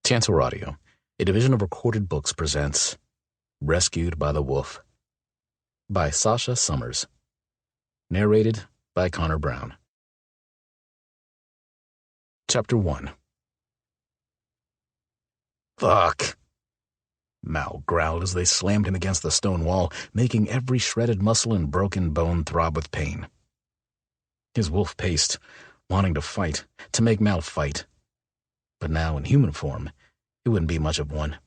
Tantor Audio, a division of Recorded Books, presents Rescued by the Wolf by Sasha Summers. Narrated by Connor Brown. Chapter 1. Fuck! Mal growled as they slammed him against the stone wall, making every shredded muscle and broken bone throb with pain. His wolf paced, wanting to fight, to make Mal fight. But now in human form, he wouldn't be much of one.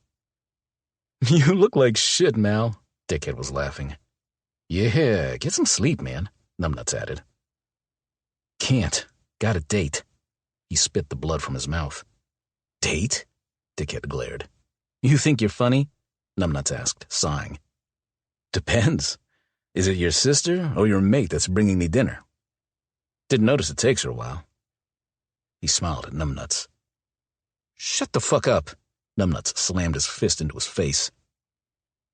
"You look like shit, Mal," Dickhead was laughing. "Yeah, get some sleep, man," Numbnuts added. "Can't. Got a date." He spit the blood from his mouth. "Date?" Dickhead glared. "You think you're funny?" Numbnuts asked, sighing. "Depends. Is it your sister or your mate that's bringing me dinner? Didn't notice it takes her a while." He smiled at Numbnuts. "Shut the fuck up." Numbnuts slammed his fist into his face.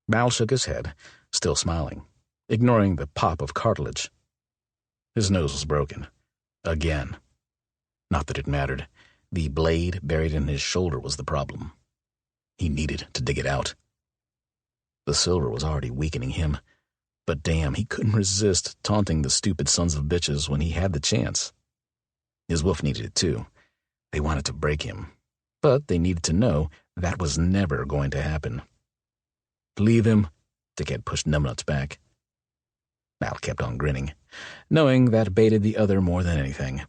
Mal shook his head, still smiling, ignoring the pop of cartilage. His nose was broken. Again. Not that it mattered. The blade buried in his shoulder was the problem. He needed to dig it out. The silver was already weakening him, but damn, he couldn't resist taunting the stupid sons of bitches when he had the chance. His wolf needed it too. They wanted to break him, but they needed to know that was never going to happen. "Leave him," Dickhead pushed Numbnuts back. Mal kept on grinning, knowing that baited the other more than anything.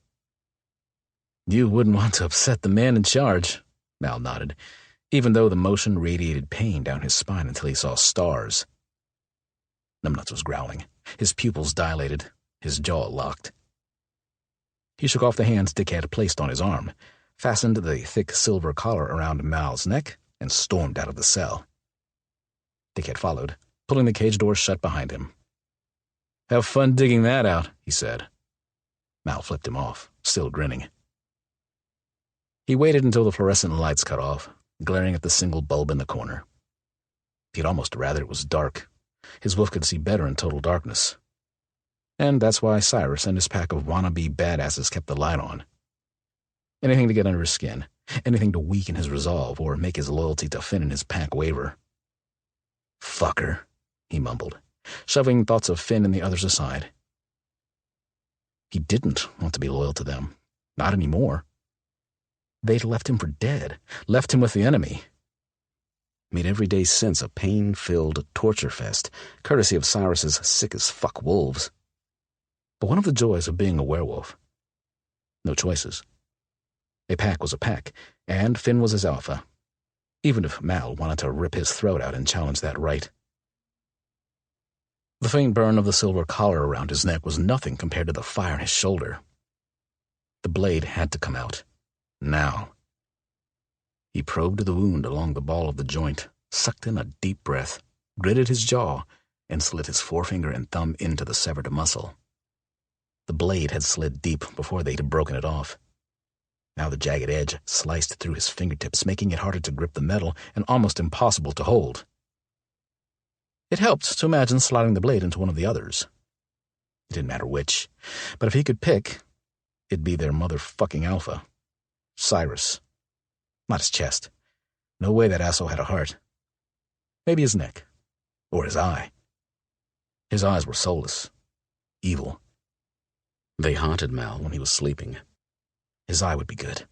"You wouldn't want to upset the man in charge," Mal nodded, even though the motion radiated pain down his spine until he saw stars. Numbnuts was growling, his pupils dilated, his jaw locked. He shook off the hands Dickhead had placed on his arm, fastened the thick silver collar around Mal's neck, and stormed out of the cell. Dickhead followed, pulling the cage door shut behind him. "Have fun digging that out," he said. Mal flipped him off, still grinning. He waited until the fluorescent lights cut off, glaring at the single bulb in the corner. He'd almost rather it was dark. His wolf could see better in total darkness. And that's why Cyrus and his pack of wannabe badasses kept the light on. Anything to get under his skin, anything to weaken his resolve or make his loyalty to Finn and his pack waver. "Fucker," he mumbled, shoving thoughts of Finn and the others aside. He didn't want to be loyal to them. Not anymore. They'd left him for dead, left him with the enemy. Made every day since a pain-filled torture fest, courtesy of Cyrus's sick-as-fuck wolves. But one of the joys of being a werewolf: no choices. A pack was a pack, and Finn was his alpha, even if Mal wanted to rip his throat out and challenge that right. The faint burn of the silver collar around his neck was nothing compared to the fire in his shoulder. The blade had to come out. Now. He probed the wound along the ball of the joint, sucked in a deep breath, gritted his jaw, and slid his forefinger and thumb into the severed muscle. The blade had slid deep before they'd broken it off. Now the jagged edge sliced through his fingertips, making it harder to grip the metal and almost impossible to hold. It helped to imagine sliding the blade into one of the others. It didn't matter which, but if he could pick, it'd be their motherfucking alpha. Cyrus. Not his chest. No way that asshole had a heart. Maybe his neck. Or his eye. His eyes were soulless. Evil. They haunted Mal when he was sleeping. His eye would be good.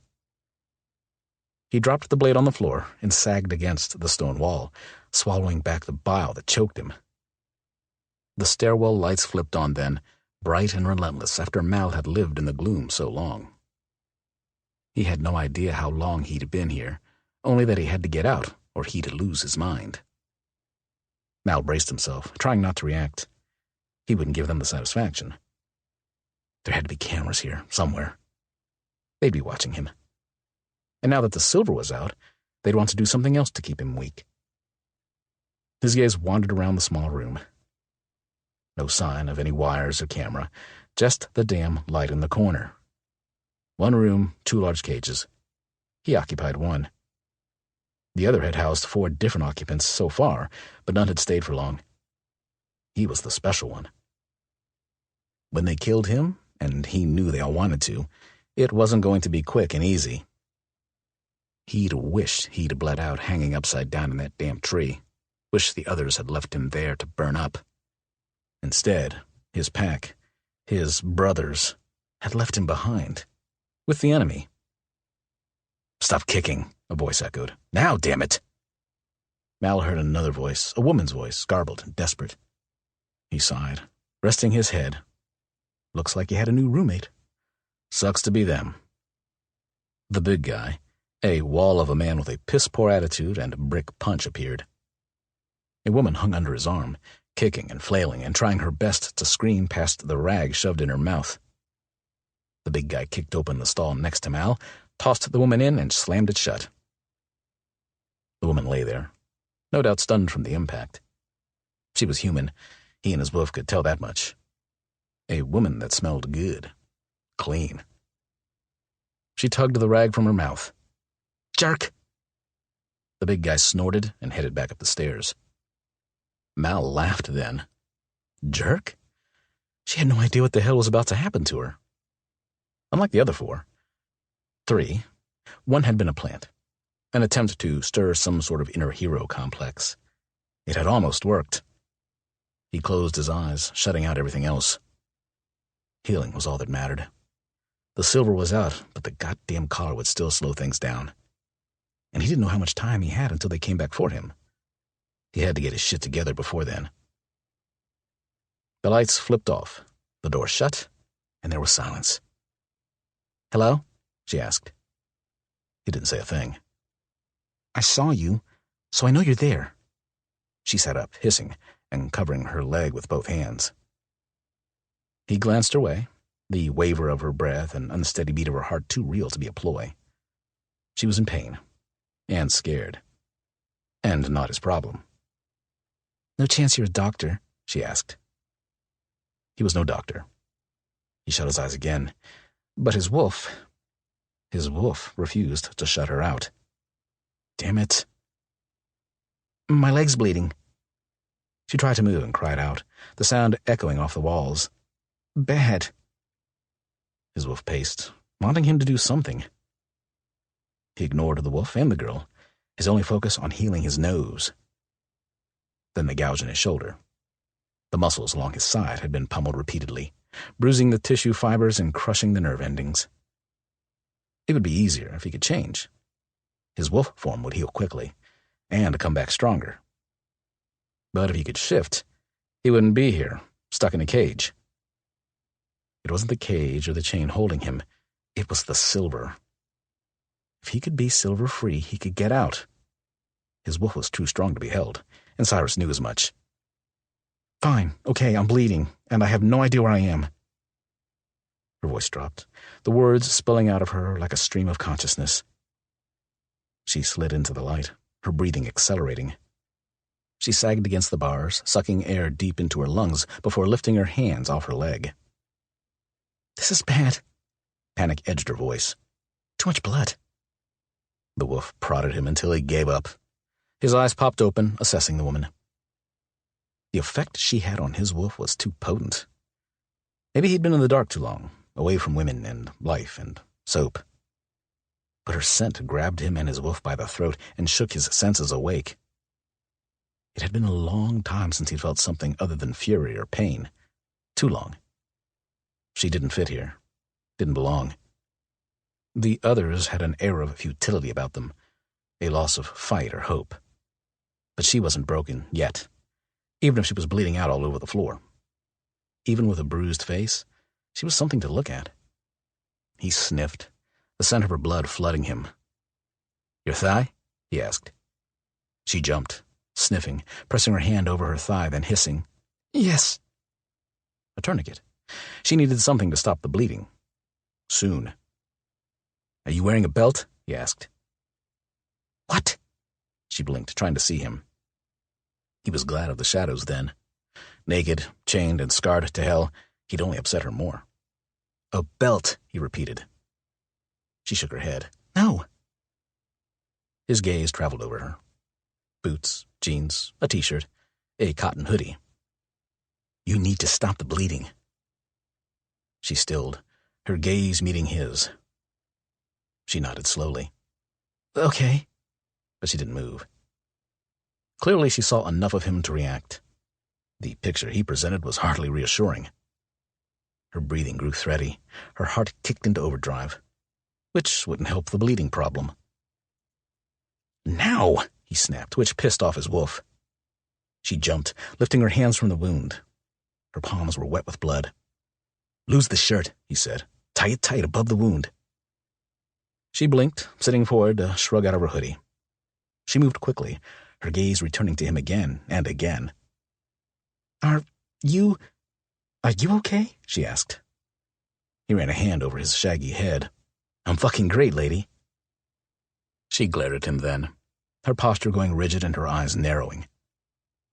He dropped the blade on the floor and sagged against the stone wall, swallowing back the bile that choked him. The stairwell lights flipped on then, bright and relentless after Mal had lived in the gloom so long. He had no idea how long he'd been here, only that he had to get out or he'd lose his mind. Mal braced himself, trying not to react. He wouldn't give them the satisfaction. There had to be cameras here, somewhere. They'd be watching him. And now that the silver was out, they'd want to do something else to keep him weak. His gaze wandered around the small room. No sign of any wires or camera, just the damn light in the corner. One room, 2 large cages. He occupied one. The other had housed 4 different occupants so far, but none had stayed for long. He was the special one. When they killed him, and he knew they all wanted to, it wasn't going to be quick and easy. He'd wished he'd bled out hanging upside down in that damn tree. Wished the others had left him there to burn up. Instead, his pack, his brothers, had left him behind, with the enemy. "Stop kicking," a voice echoed. "Now, damn it!" Mal heard another voice, a woman's voice, garbled and desperate. He sighed, resting his head. Looks like he had a new roommate. Sucks to be them. The big guy, a wall of a man with a piss-poor attitude and a brick punch, appeared. A woman hung under his arm, kicking and flailing and trying her best to scream past the rag shoved in her mouth. The big guy kicked open the stall next to Mal, tossed the woman in, and slammed it shut. The woman lay there, no doubt stunned from the impact. She was human. He and his wolf could tell that much. A woman that smelled good. Clean. She tugged the rag from her mouth. "Jerk!" The big guy snorted and headed back up the stairs. Mal laughed then. Jerk? She had no idea what the hell was about to happen to her. Unlike the other three, one had been a plant, an attempt to stir some sort of inner hero complex. It had almost worked. He closed his eyes, shutting out everything else. Healing was all that mattered. The silver was out, but the goddamn collar would still slow things down. And he didn't know how much time he had until they came back for him. He had to get his shit together before then. The lights flipped off, the door shut, and there was silence. "Hello?" she asked. He didn't say a thing. "I saw you, so I know you're there." She sat up, hissing, and covering her leg with both hands. He glanced her way, the waver of her breath and unsteady beat of her heart too real to be a ploy. She was in pain, and scared. And not his problem. "No chance you're a doctor?" she asked. He was no doctor. He shut his eyes again, but his wolf refused to shut her out. Damn it. "My leg's bleeding." She tried to move and cried out, the sound echoing off the walls. "Bad." His wolf paced, wanting him to do something. He ignored the wolf and the girl, his only focus on healing his nose. Then the gouge in his shoulder. The muscles along his side had been pummeled repeatedly, bruising the tissue fibers and crushing the nerve endings. It would be easier if he could change. His wolf form would heal quickly, and come back stronger. But if he could shift, he wouldn't be here, stuck in a cage. It wasn't the cage or the chain holding him. It was the silver. If he could be silver-free, he could get out. His wolf was too strong to be held, and Cyrus knew as much. "Fine, okay, I'm bleeding, and I have no idea where I am." Her voice dropped, the words spilling out of her like a stream of consciousness. She slid into the light, her breathing accelerating. She sagged against the bars, sucking air deep into her lungs before lifting her hands off her leg. "This is bad." Panic edged her voice. "Too much blood." The wolf prodded him until he gave up. His eyes popped open, assessing the woman. The effect she had on his wolf was too potent. Maybe he'd been in the dark too long, away from women and life and soap. But her scent grabbed him and his wolf by the throat and shook his senses awake. It had been a long time since he'd felt something other than fury or pain. Too long. She didn't fit here. Didn't belong. The others had an air of futility about them, a loss of fight or hope. But she wasn't broken yet, even if she was bleeding out all over the floor. Even with a bruised face, she was something to look at. He sniffed, the scent of her blood flooding him. "Your thigh?" he asked. She jumped, sniffing, pressing her hand over her thigh, then hissing, "Yes." A tourniquet. She needed something to stop the bleeding. Soon. "Are you wearing a belt?" he asked. "What?" She blinked, trying to see him. He was glad of the shadows then. Naked, chained, and scarred to hell, he'd only upset her more. "A belt," he repeated. She shook her head. "No." His gaze traveled over her. Boots, jeans, a t-shirt, a cotton hoodie. "You need to stop the bleeding." She stilled, her gaze meeting his. She nodded slowly. Okay. But she didn't move. Clearly, she saw enough of him to react. The picture he presented was hardly reassuring. Her breathing grew thready. Her heart kicked into overdrive, which wouldn't help the bleeding problem. Now, he snapped, which pissed off his wolf. She jumped, lifting her hands from the wound. Her palms were wet with blood. Lose the shirt, he said. Tie it tight above the wound. She blinked, sitting forward to shrug out of her hoodie. She moved quickly, her gaze returning to him again and again. Are you okay? She asked. He ran a hand over his shaggy head. I'm fucking great, lady. She glared at him then, her posture going rigid and her eyes narrowing.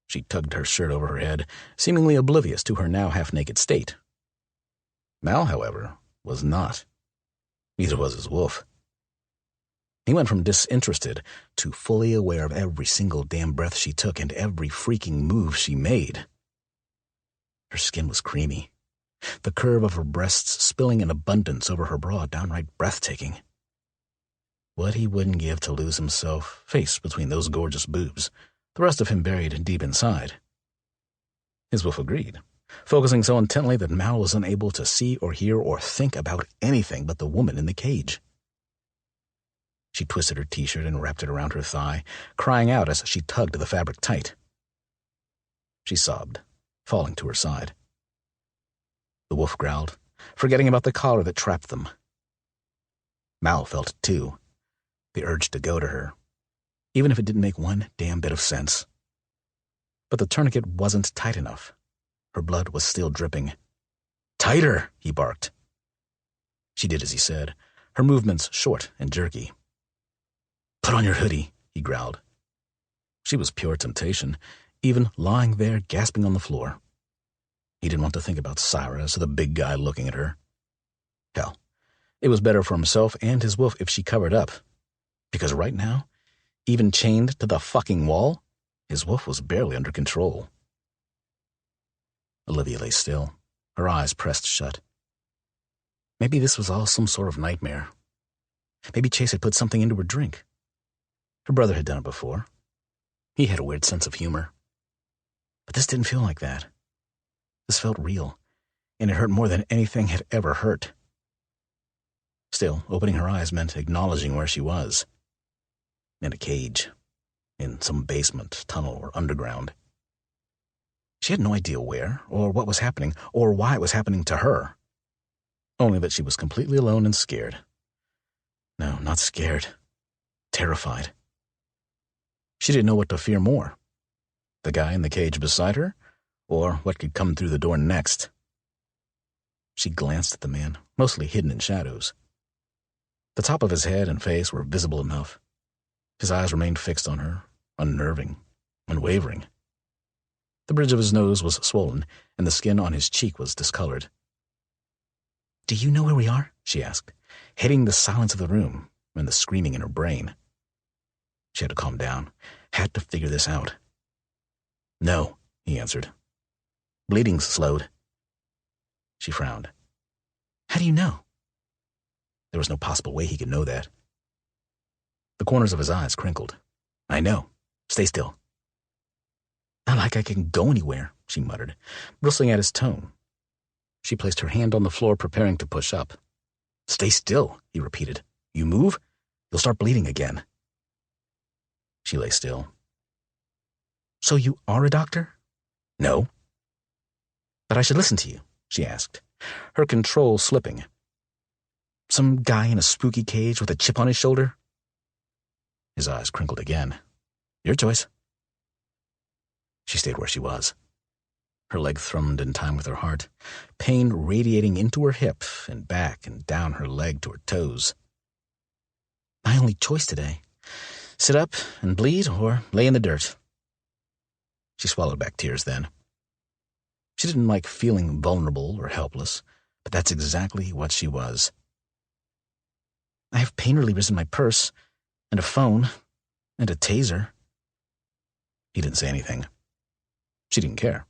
She tugged her shirt over her head, seemingly oblivious to her now half-naked state. Mal, however, was not. Neither was his wolf. He went from disinterested to fully aware of every single damn breath she took and every freaking move she made. Her skin was creamy, the curve of her breasts spilling in abundance over her bra downright breathtaking. What he wouldn't give to lose himself, face between those gorgeous boobs, the rest of him buried deep inside. His wolf agreed, focusing so intently that Mal was unable to see or hear or think about anything but the woman in the cage. She twisted her t-shirt and wrapped it around her thigh, crying out as she tugged the fabric tight. She sobbed, falling to her side. The wolf growled, forgetting about the collar that trapped them. Mal felt it too, the urge to go to her, even if it didn't make one damn bit of sense. But the tourniquet wasn't tight enough. Her blood was still dripping. Tighter, he barked. She did as he said, her movements short and jerky. Put on your hoodie, he growled. She was pure temptation, even lying there gasping on the floor. He didn't want to think about Cyrus or the big guy looking at her. Hell, it was better for himself and his wolf if she covered up. Because right now, even chained to the fucking wall, his wolf was barely under control. Olivia lay still, her eyes pressed shut. Maybe this was all some sort of nightmare. Maybe Chase had put something into her drink. Her brother had done it before. He had a weird sense of humor. But this didn't feel like that. This felt real, and it hurt more than anything had ever hurt. Still, opening her eyes meant acknowledging where she was. In a cage. In some basement, tunnel, or underground. She had no idea where, or what was happening, or why it was happening to her. Only that she was completely alone and scared. No, not scared. Terrified. She didn't know what to fear more. The guy in the cage beside her, or what could come through the door next. She glanced at the man, mostly hidden in shadows. The top of his head and face were visible enough. His eyes remained fixed on her, unnerving, unwavering. The bridge of his nose was swollen, and the skin on his cheek was discolored. Do you know where we are? She asked, hating the silence of the room and the screaming in her brain. She had to calm down, had to figure this out. No, he answered. Bleeding's slowed. She frowned. How do you know? There was no possible way he could know that. The corners of his eyes crinkled. I know. Stay still. Not like I can go anywhere, she muttered, bristling at his tone. She placed her hand on the floor, preparing to push up. Stay still, he repeated. You move, you'll start bleeding again. She lay still. So you are a doctor? No. But I should listen to you, she asked, her control slipping. Some guy in a spooky cage with a chip on his shoulder? His eyes crinkled again. Your choice. She stayed where she was. Her leg thrummed in time with her heart, pain radiating into her hip and back and down her leg to her toes. My only choice today. Sit up and bleed or lay in the dirt. She swallowed back tears then. She didn't like feeling vulnerable or helpless, but that's exactly what she was. I have pain relievers in my purse, and a phone, and a taser. He didn't say anything. She didn't care.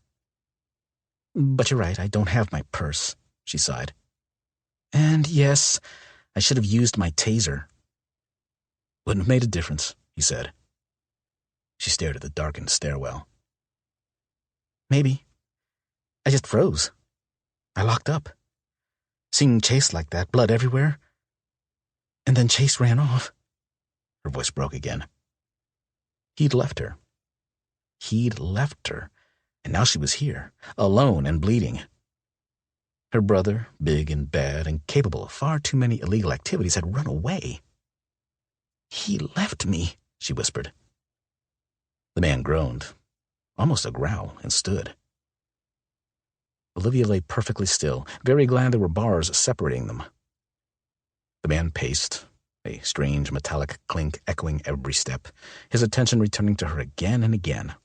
But you're right, I don't have my purse, she sighed. And yes, I should have used my taser. Wouldn't have made a difference, he said. She stared at the darkened stairwell. Maybe. I just froze. I locked up. Seeing Chase like that, blood everywhere. And then Chase ran off. Her voice broke again. He'd left her. And now she was here, alone and bleeding. Her brother, big and bad and capable of far too many illegal activities, had run away. He left me, she whispered. The man groaned, almost a growl, and stood. Olivia lay perfectly still, very glad there were bars separating them. The man paced, a strange metallic clink echoing every step, his attention returning to her again and again.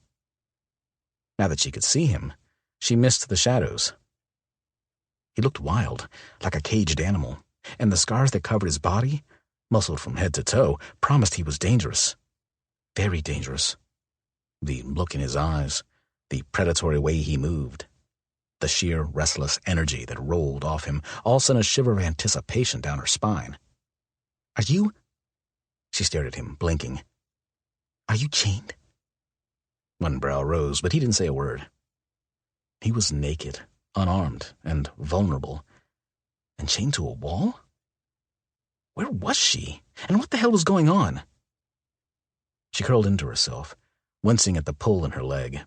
Now that she could see him, she missed the shadows. He looked wild, like a caged animal, and the scars that covered his body, muscled from head to toe, promised he was dangerous. Very dangerous. The look in his eyes, the predatory way he moved, the sheer restless energy that rolled off him, all sent a shiver of anticipation down her spine. Are you? She stared at him, blinking. Are you chained? One brow rose, but he didn't say a word. He was naked, unarmed, and vulnerable, and chained to a wall? Where was she? And what the hell was going on? She curled into herself, wincing at the pull in her leg.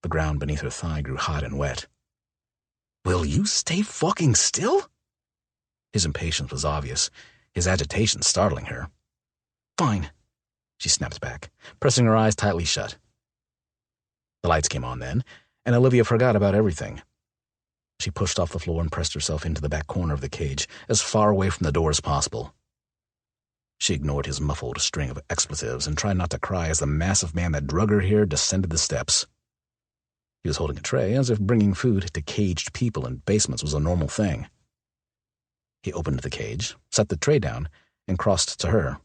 The ground beneath her thigh grew hot and wet. Will you stay fucking still? His impatience was obvious, his agitation startling her. Fine, she snapped back, pressing her eyes tightly shut. The lights came on then, and Olivia forgot about everything. She pushed off the floor and pressed herself into the back corner of the cage, as far away from the door as possible. She ignored his muffled string of expletives and tried not to cry as the massive man that drug her here descended the steps. He was holding a tray, as if bringing food to caged people in basements was a normal thing. He opened the cage, set the tray down, and crossed to her.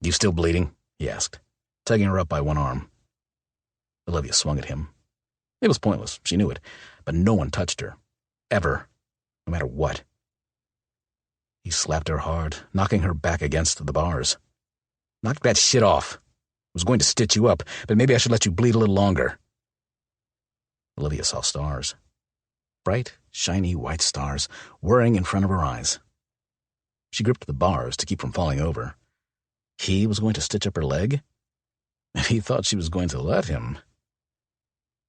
You still bleeding? He asked, tugging her up by one arm. Olivia swung at him. It was pointless, she knew it, but no one touched her. Ever. No matter what. He slapped her hard, knocking her back against the bars. Knock that shit off. I was going to stitch you up, but maybe I should let you bleed a little longer. Olivia saw stars. Bright, shiny white stars whirring in front of her eyes. She gripped the bars to keep from falling over. He was going to stitch up her leg? And he thought she was going to let him.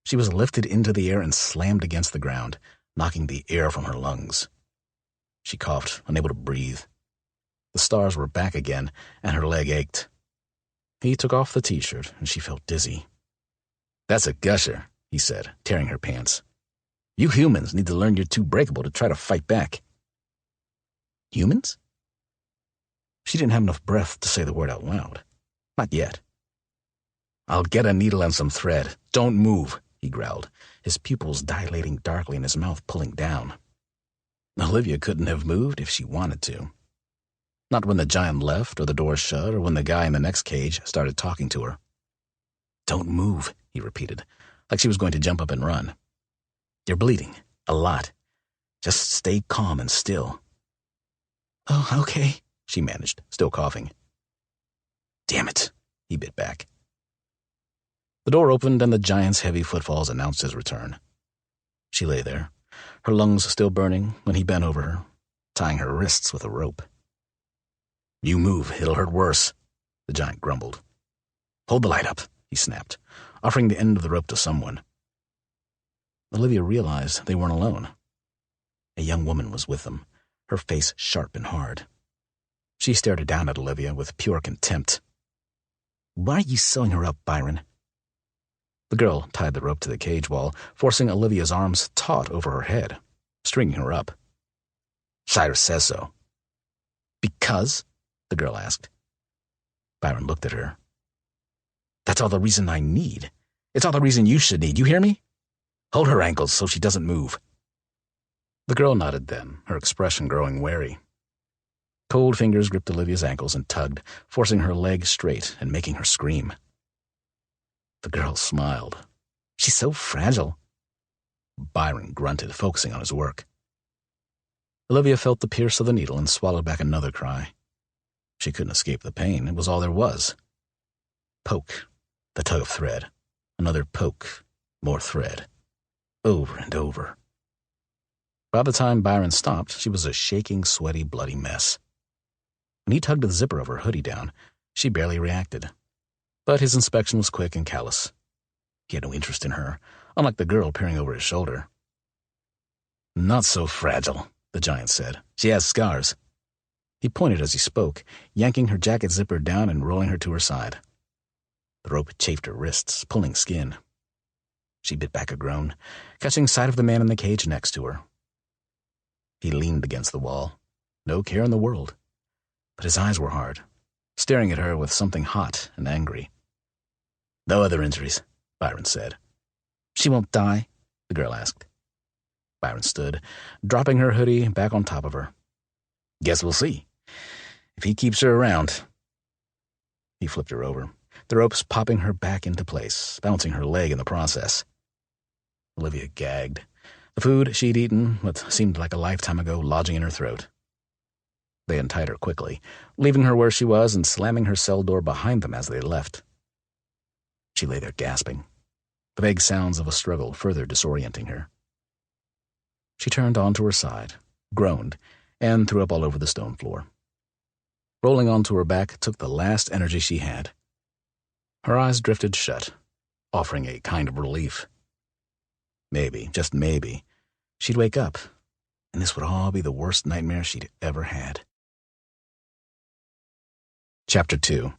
She was lifted into the air and slammed against the ground, knocking the air from her lungs. She coughed, unable to breathe. The stars were back again, and her leg ached. He took off the t-shirt, and she felt dizzy. That's a gusher, he said, tearing her pants. You humans need to learn you're too breakable to try to fight back. Humans? She didn't have enough breath to say the word out loud. Not yet. I'll get a needle and some thread. Don't move, he growled, his pupils dilating darkly and his mouth pulling down. Olivia couldn't have moved if she wanted to. Not when the giant left, or the door shut, or when the guy in the next cage started talking to her. Don't move, he repeated, like she was going to jump up and run. You're bleeding. A lot. Just stay calm and still. Oh, okay, she managed, still coughing. Damn it, he bit back. The door opened and the giant's heavy footfalls announced his return. She lay there, her lungs still burning, when he bent over her, tying her wrists with a rope. You move, it'll hurt worse, the giant grumbled. Hold the light up, he snapped, offering the end of the rope to someone. Olivia realized they weren't alone. A young woman was with them, her face sharp and hard. She stared down at Olivia with pure contempt. Why are you sewing her up, Byron? The girl tied the rope to the cage wall, forcing Olivia's arms taut over her head, stringing her up. Cyrus says so. Because? The girl asked. Byron looked at her. That's all the reason I need. It's all the reason you should need. You hear me? Hold her ankles so she doesn't move. The girl nodded then, her expression growing wary. Cold fingers gripped Olivia's ankles and tugged, forcing her leg straight and making her scream. The girl smiled. She's so fragile. Byron grunted, focusing on his work. Olivia felt the pierce of the needle and swallowed back another cry. She couldn't escape the pain. It was all there was. Poke, the tug of thread. Another poke, more thread. Over and over. By the time Byron stopped, she was a shaking, sweaty, bloody mess. When he tugged the zipper of her hoodie down, she barely reacted. But his inspection was quick and callous. He had no interest in her, unlike the girl peering over his shoulder. "Not so fragile," the giant said. "She has scars." He pointed as he spoke, yanking her jacket zipper down and rolling her to her side. The rope chafed her wrists, pulling skin. She bit back a groan, catching sight of the man in the cage next to her. He leaned against the wall, no care in the world, but his eyes were hard, staring at her with something hot and angry. "No other injuries," Byron said. "She won't die?" the girl asked. Byron stood, dropping her hoodie back on top of her. "Guess we'll see. If he keeps her around." He flipped her over, the ropes popping her back into place, bouncing her leg in the process. Olivia gagged, the food she'd eaten, what seemed like a lifetime ago, lodging in her throat. They untied her quickly, leaving her where she was and slamming her cell door behind them as they left. She lay there gasping, the vague sounds of a struggle further disorienting her. She turned onto her side, groaned, and threw up all over the stone floor. Rolling onto her back took the last energy she had. Her eyes drifted shut, offering a kind of relief. Maybe, just maybe, she'd wake up, and this would all be the worst nightmare she'd ever had. Chapter 2.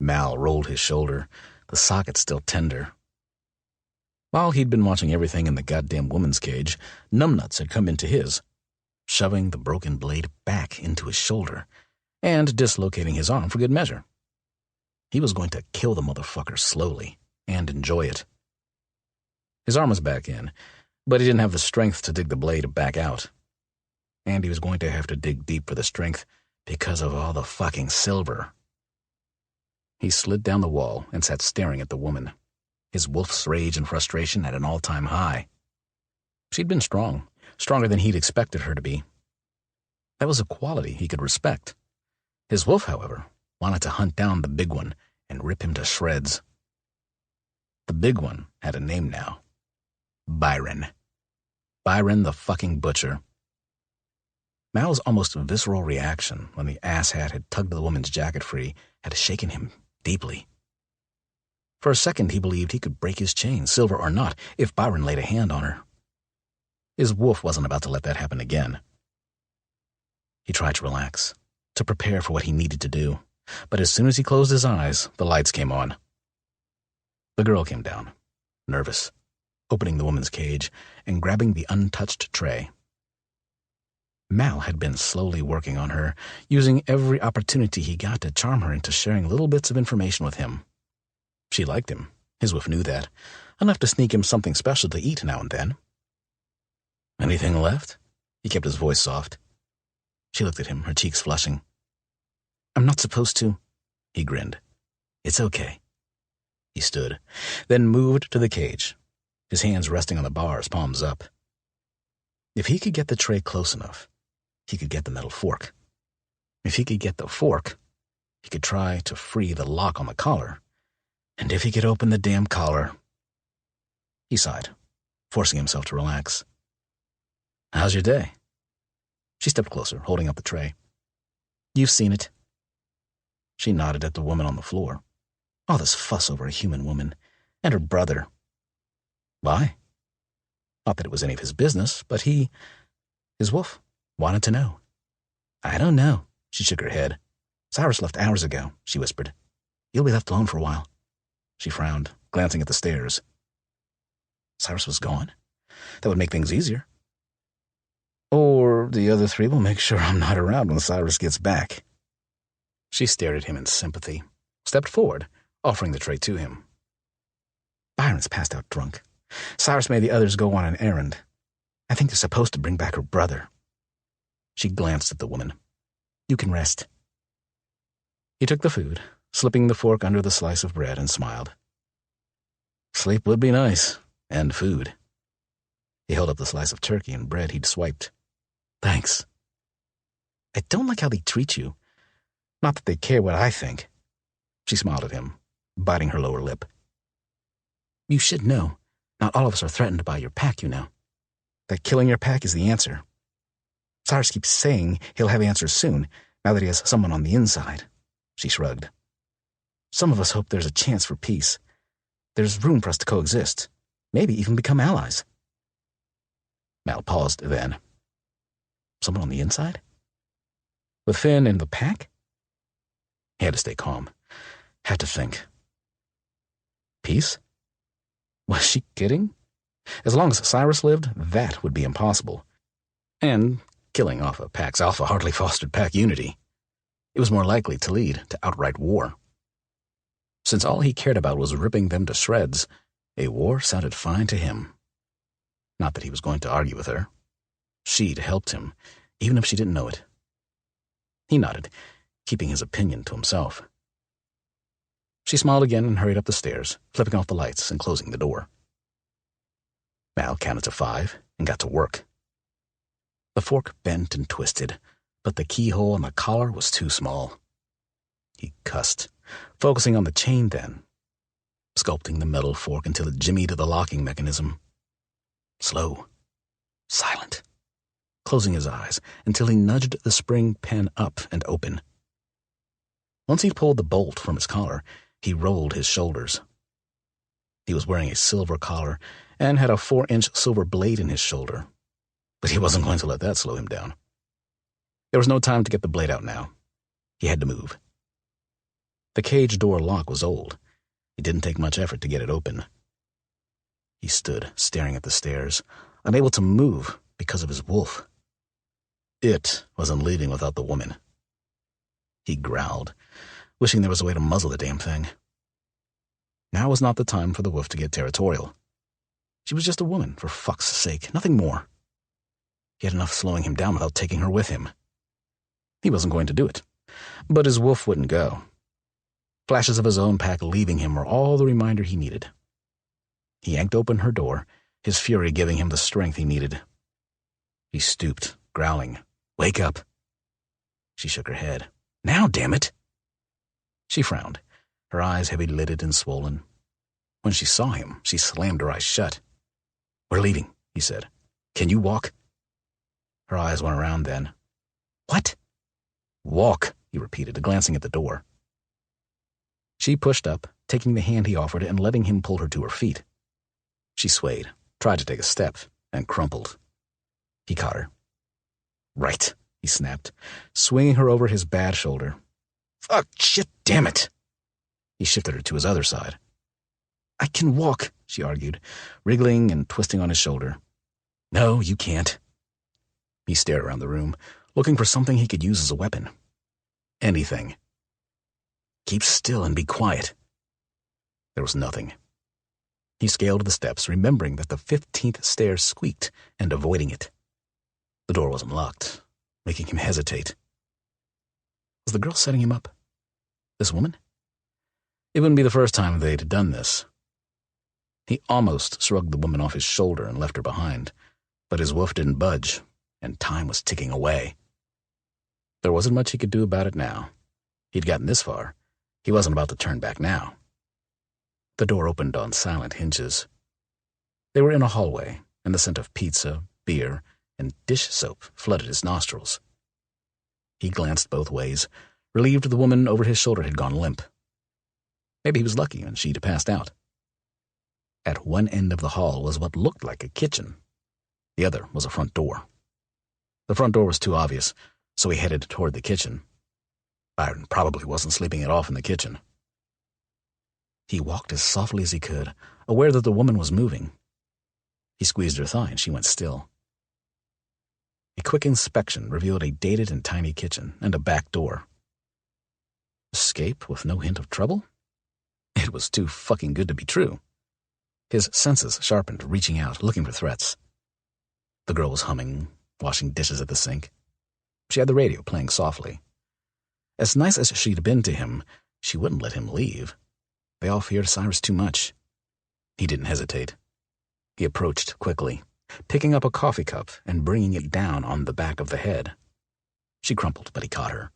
Mal rolled his shoulder, the socket still tender. While he'd been watching everything in the goddamn woman's cage, numbnuts had come into his, shoving the broken blade back into his shoulder and dislocating his arm for good measure. He was going to kill the motherfucker slowly and enjoy it. His arm was back in, but he didn't have the strength to dig the blade back out. And he was going to have to dig deep for the strength because of all the fucking silver. He slid down the wall and sat staring at the woman, his wolf's rage and frustration at an all-time high. She'd been strong, stronger than he'd expected her to be. That was a quality he could respect. His wolf, however, wanted to hunt down the big one and rip him to shreds. The big one had a name now. Byron. Byron the fucking butcher. Mal's almost visceral reaction when the asshat had tugged the woman's jacket free had shaken him deeply. For a second he believed he could break his chain, silver or not, if Byron laid a hand on her. His wolf wasn't about to let that happen again. He tried to relax, to prepare for what he needed to do, but as soon as he closed his eyes, the lights came on. The girl came down, nervous, opening the woman's cage and grabbing the untouched tray. Mal had been slowly working on her, using every opportunity he got to charm her into sharing little bits of information with him. She liked him, his wolf knew that, enough to sneak him something special to eat now and then. "Anything left?" He kept his voice soft. She looked at him, her cheeks flushing. "I'm not supposed to." He grinned. "It's okay." He stood, then moved to the cage, his hands resting on the bars, palms up. If he could get the tray close enough, he could get the metal fork. If he could get the fork, he could try to free the lock on the collar. And if he could open the damn collar... He sighed, forcing himself to relax. "How's your day?" She stepped closer, holding up the tray. "You've seen it." She nodded at the woman on the floor. All this fuss over a human woman, and her brother. Why? Not that it was any of his business, but his wolf, wanted to know. "I don't know." She shook her head. "Cyrus left hours ago," she whispered. "You'll be left alone for a while." She frowned, glancing at the stairs. Cyrus was gone? That would make things easier. "Or the other three will make sure I'm not around when Cyrus gets back." She stared at him in sympathy, stepped forward, offering the tray to him. "Byron's passed out drunk. Cyrus made the others go on an errand. I think they're supposed to bring back her brother." She glanced at the woman. "You can rest." He took the food, slipping the fork under the slice of bread, and smiled. Sleep would be nice, and food. He held up the slice of turkey and bread he'd swiped. "Thanks." I don't like how they treat you. Not that they care what I think. She smiled at him, biting her lower lip. You should know. Not all of us are threatened by your pack, you know. That killing your pack is the answer. Cyrus keeps saying he'll have answers soon, now that he has someone on the inside. She shrugged. Some of us hope there's a chance for peace. There's room for us to coexist, maybe even become allies. Mal paused then. Someone on the inside? With Finn in the pack? He had to stay calm. Had to think. Peace? Was she kidding? As long as Cyrus lived, that would be impossible. And killing off a pack's alpha hardly fostered pack unity. It was more likely to lead to outright war. Since all he cared about was ripping them to shreds, a war sounded fine to him. Not that he was going to argue with her. She'd helped him, even if she didn't know it. He nodded, keeping his opinion to himself. She smiled again and hurried up the stairs, flipping off the lights and closing the door. Mal counted to 5 and got to work. The fork bent and twisted, but the keyhole on the collar was too small. He cussed, focusing on the chain then, sculpting the metal fork until it jimmied the locking mechanism. Slow, silent, closing his eyes until he nudged the spring pen up and open. Once he'd pulled the bolt from his collar, he rolled his shoulders. He was wearing a silver collar and had a 4-inch silver blade in his shoulder, but he wasn't going to let that slow him down. There was no time to get the blade out now. He had to move. The cage door lock was old. It didn't take much effort to get it open. He stood, staring at the stairs, unable to move because of his wolf. It wasn't leaving without the woman. He growled, wishing there was a way to muzzle the damn thing. Now was not the time for the wolf to get territorial. She was just a woman, for fuck's sake, nothing more. He had enough slowing him down without taking her with him. He wasn't going to do it, but his wolf wouldn't go. Flashes of his own pack leaving him were all the reminder he needed. He yanked open her door, his fury giving him the strength he needed. He stooped, growling, "Wake up." She shook her head. "Now, damn it." She frowned, her eyes heavy-lidded and swollen. When she saw him, she slammed her eyes shut. "We're leaving," he said. "Can you walk?" Her eyes went around then. "What?" "Walk," he repeated, glancing at the door. She pushed up, taking the hand he offered and letting him pull her to her feet. She swayed, tried to take a step, and crumpled. He caught her. "Right," he snapped, swinging her over his bad shoulder. "Fuck, shit, damn it." He shifted her to his other side. "I can walk," she argued, wriggling and twisting on his shoulder. "No, you can't." He stared around the room, looking for something he could use as a weapon. Anything. "Keep still and be quiet." There was nothing. He scaled the steps, remembering that the 15th stair squeaked and avoiding it. The door wasn't locked, making him hesitate. Was the girl setting him up? This woman? It wouldn't be the first time they'd done this. He almost shrugged the woman off his shoulder and left her behind, but his wolf didn't budge, and time was ticking away. There wasn't much he could do about it now. He'd gotten this far. He wasn't about to turn back now. The door opened on silent hinges. They were in a hallway, and the scent of pizza, beer, and dish soap flooded his nostrils. He glanced both ways, relieved the woman over his shoulder had gone limp. Maybe he was lucky and she'd passed out. At one end of the hall was what looked like a kitchen. The other was a front door. The front door was too obvious, so he headed toward the kitchen. Byron probably wasn't sleeping it off in the kitchen. He walked as softly as he could, aware that the woman was moving. He squeezed her thigh and she went still. A quick inspection revealed a dated and tiny kitchen and a back door. Escape with no hint of trouble? It was too fucking good to be true. His senses sharpened, reaching out, looking for threats. The girl was humming, washing dishes at the sink. She had the radio playing softly. As nice as she'd been to him, she wouldn't let him leave. They all feared Cyrus too much. He didn't hesitate. He approached quickly, picking up a coffee cup and bringing it down on the back of the head. She crumpled, but he caught her,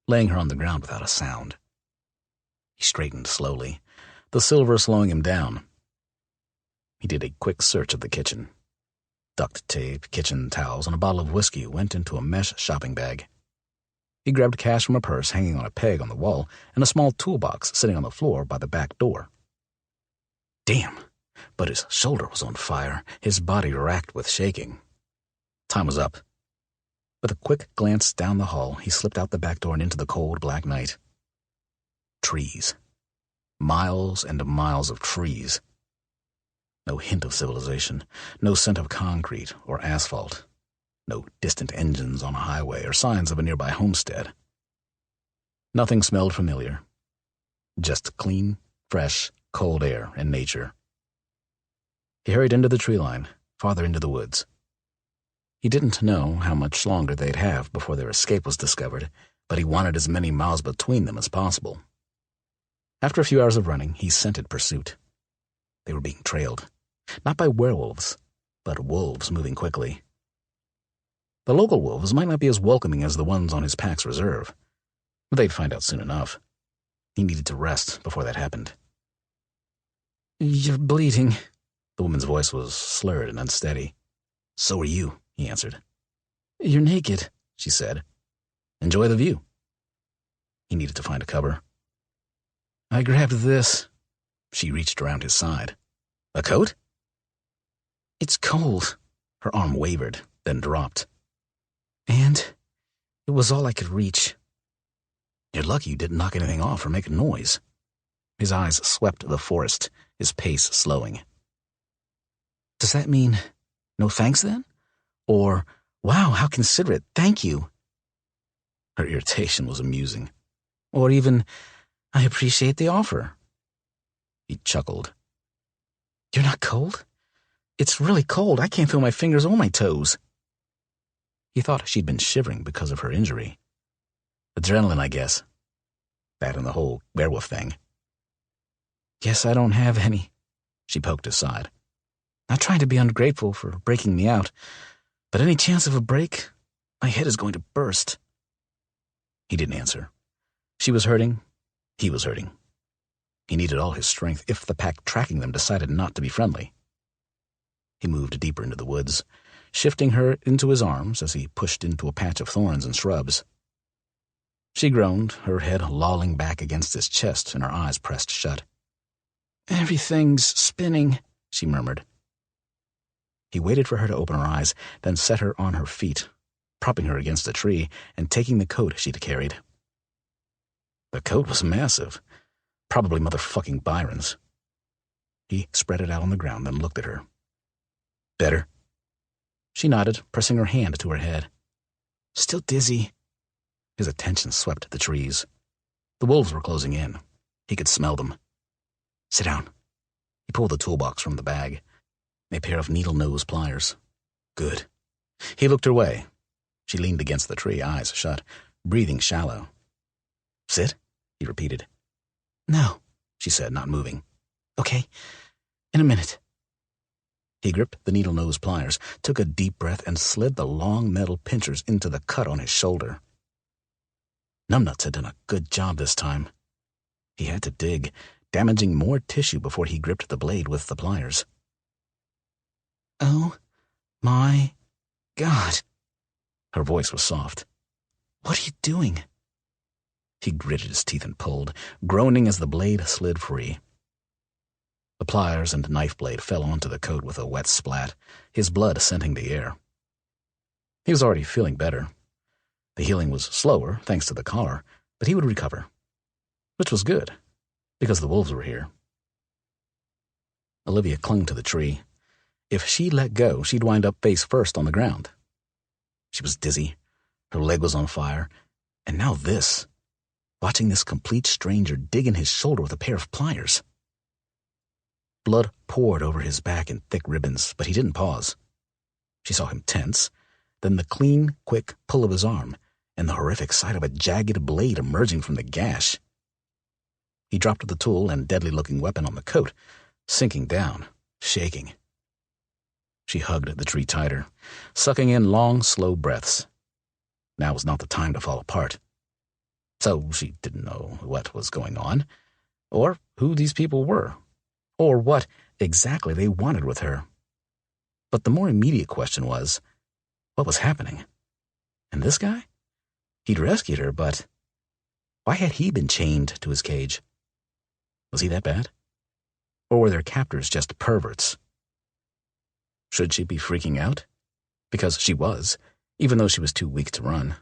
laying her on the ground without a sound. He straightened slowly, the silver slowing him down. He did a quick search of the kitchen. Duct tape, kitchen towels, and a bottle of whiskey went into a mesh shopping bag. He grabbed cash from a purse hanging on a peg on the wall and a small toolbox sitting on the floor by the back door. Damn, but his shoulder was on fire, his body racked with shaking. Time was up. With a quick glance down the hall, he slipped out the back door and into the cold, black night. Trees. Miles and miles of trees. No hint of civilization, no scent of concrete or asphalt, no distant engines on a highway or signs of a nearby homestead. Nothing smelled familiar. Just clean, fresh, cold air and nature. He hurried into the tree line, farther into the woods. He didn't know how much longer they'd have before their escape was discovered, but he wanted as many miles between them as possible. After a few hours of running, he scented pursuit. They were being trailed, not by werewolves, but wolves moving quickly. The local wolves might not be as welcoming as the ones on his pack's reserve, but they'd find out soon enough. He needed to rest before that happened. "You're bleeding." The woman's voice was slurred and unsteady. "So are you," he answered. "You're naked," she said. "Enjoy the view." He needed to find a cover. "I grabbed this." She reached around his side. "A coat?" "It's cold." Her arm wavered, then dropped. "And it was all I could reach." "You're lucky you didn't knock anything off or make a noise." His eyes swept the forest, his pace slowing. "Does that mean no thanks then? Or, wow, how considerate, thank you." Her irritation was amusing. Or even, "I appreciate the offer." He chuckled. "You're not cold? It's really cold. I can't feel my fingers or my toes." He thought she'd been shivering because of her injury. Adrenaline, I guess. That and the whole werewolf thing. "Guess I don't have any." She poked his side. "Not trying to be ungrateful for breaking me out, but any chance of a break, my head is going to burst." He didn't answer. She was hurting. He was hurting. He needed all his strength if the pack tracking them decided not to be friendly. He moved deeper into the woods, shifting her into his arms as he pushed into a patch of thorns and shrubs. She groaned, her head lolling back against his chest and her eyes pressed shut. "Everything's spinning," she murmured. He waited for her to open her eyes, then set her on her feet, propping her against a tree and taking the coat she'd carried. The coat was massive, probably motherfucking Byron's. He spread it out on the ground, then looked at her. "Better?" She nodded, pressing her hand to her head. "Still dizzy." His attention swept the trees. The wolves were closing in. He could smell them. "Sit down." He pulled the toolbox from the bag. A pair of needle-nose pliers. Good. He looked her way. She leaned against the tree, eyes shut, breathing shallow. "Sit?" he repeated. "No," she said, not moving. "Okay, in a minute." He gripped the needle-nose pliers, took a deep breath, and slid the long metal pincers into the cut on his shoulder. Numbnuts had done a good job this time. He had to dig, damaging more tissue before he gripped the blade with the pliers. "Oh, my God." Her voice was soft. "What are you doing?" He gritted his teeth and pulled, groaning as the blade slid free. The pliers and knife blade fell onto the coat with a wet splat, his blood scenting the air. He was already feeling better. The healing was slower, thanks to the collar, but he would recover. Which was good, because the wolves were here. Olivia clung to the tree. If she let go, she'd wind up face first on the ground. She was dizzy. Her leg was on fire. And now this. Watching this complete stranger dig in his shoulder with a pair of pliers. Blood poured over his back in thick ribbons, but he didn't pause. She saw him tense, then the clean, quick pull of his arm, and the horrific sight of a jagged blade emerging from the gash. He dropped the tool and deadly-looking weapon on the coat, sinking down, shaking. She hugged the tree tighter, sucking in long, slow breaths. Now was not the time to fall apart. So she didn't know what was going on, or who these people were, or what exactly they wanted with her. But the more immediate question was, what was happening? And this guy? He'd rescued her, but why had he been chained to his cage? Was he that bad? Or were their captors just perverts? Should she be freaking out? Because she was, even though she was too weak to run.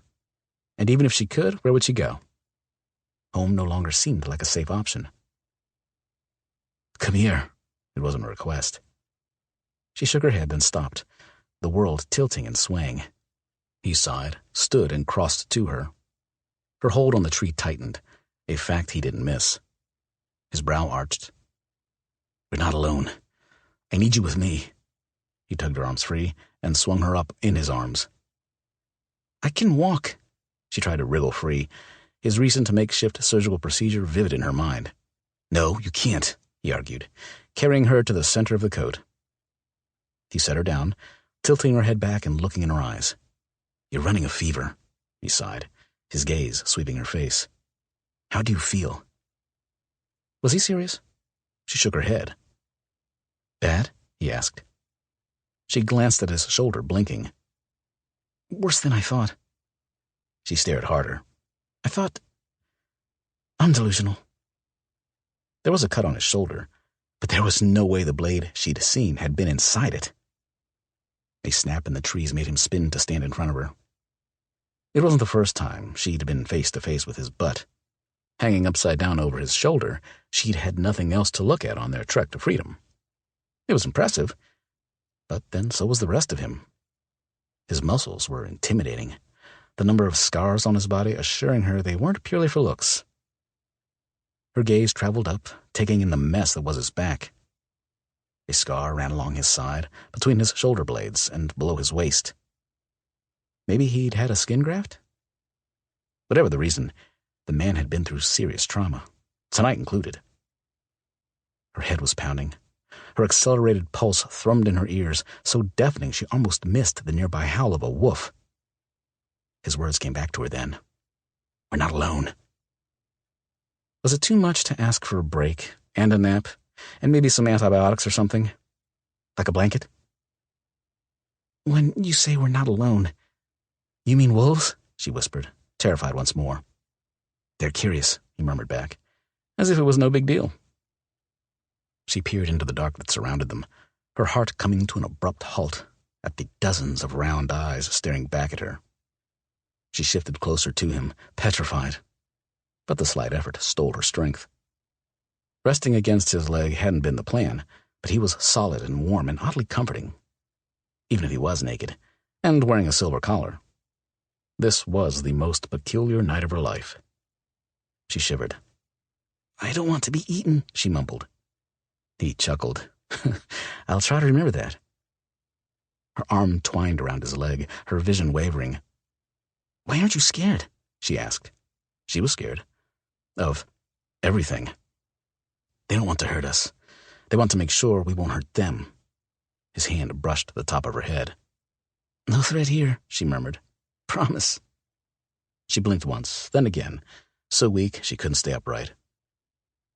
And even if she could, where would she go? Home no longer seemed like a safe option. Come here. It wasn't a request. She shook her head, then stopped, the world tilting and swaying. He sighed, stood, and crossed to her. Her hold on the tree tightened, a fact he didn't miss. His brow arched. We're not alone. I need you with me. He tugged her arms free and swung her up in his arms. I can walk. She tried to wriggle free, his recent makeshift surgical procedure vivid in her mind. No, you can't, he argued, carrying her to the center of the coat. He set her down, tilting her head back and looking in her eyes. You're running a fever, he sighed, his gaze sweeping her face. How do you feel? Was he serious? She shook her head. Bad? He asked. She glanced at his shoulder, blinking. Worse than I thought. She stared harder. I thought... I'm delusional. There was a cut on his shoulder, but there was no way the blade she'd seen had been inside it. A snap in the trees made him spin to stand in front of her. It wasn't the first time she'd been face to face with his butt. Hanging upside down over his shoulder, she'd had nothing else to look at on their trek to freedom. It was impressive, but then so was the rest of him. His muscles were intimidating, the number of scars on his body assuring her they weren't purely for looks. Her gaze traveled up, taking in the mess that was his back. A scar ran along his side, between his shoulder blades and below his waist. Maybe he'd had a skin graft? Whatever the reason, the man had been through serious trauma, tonight included. Her head was pounding. Her accelerated pulse thrummed in her ears, so deafening she almost missed the nearby howl of a wolf. His words came back to her then. We're not alone. Was it too much to ask for a break and a nap, and maybe some antibiotics or something? Like a blanket? When you say we're not alone, you mean wolves? She whispered, terrified once more. They're curious, he murmured back, as if it was no big deal. She peered into the dark that surrounded them, her heart coming to an abrupt halt at the dozens of round eyes staring back at her. She shifted closer to him, petrified, but the slight effort stole her strength. Resting against his leg hadn't been the plan, but he was solid and warm and oddly comforting, even if he was naked and wearing a silver collar. This was the most peculiar night of her life. She shivered. I don't want to be eaten, she mumbled. He chuckled. I'll try to remember that. Her arm twined around his leg, her vision wavering. Why aren't you scared? She asked. She was scared. Of everything. They don't want to hurt us. They want to make sure we won't hurt them. His hand brushed the top of her head. No threat here, she murmured. Promise. She blinked once, then again, so weak she couldn't stay upright.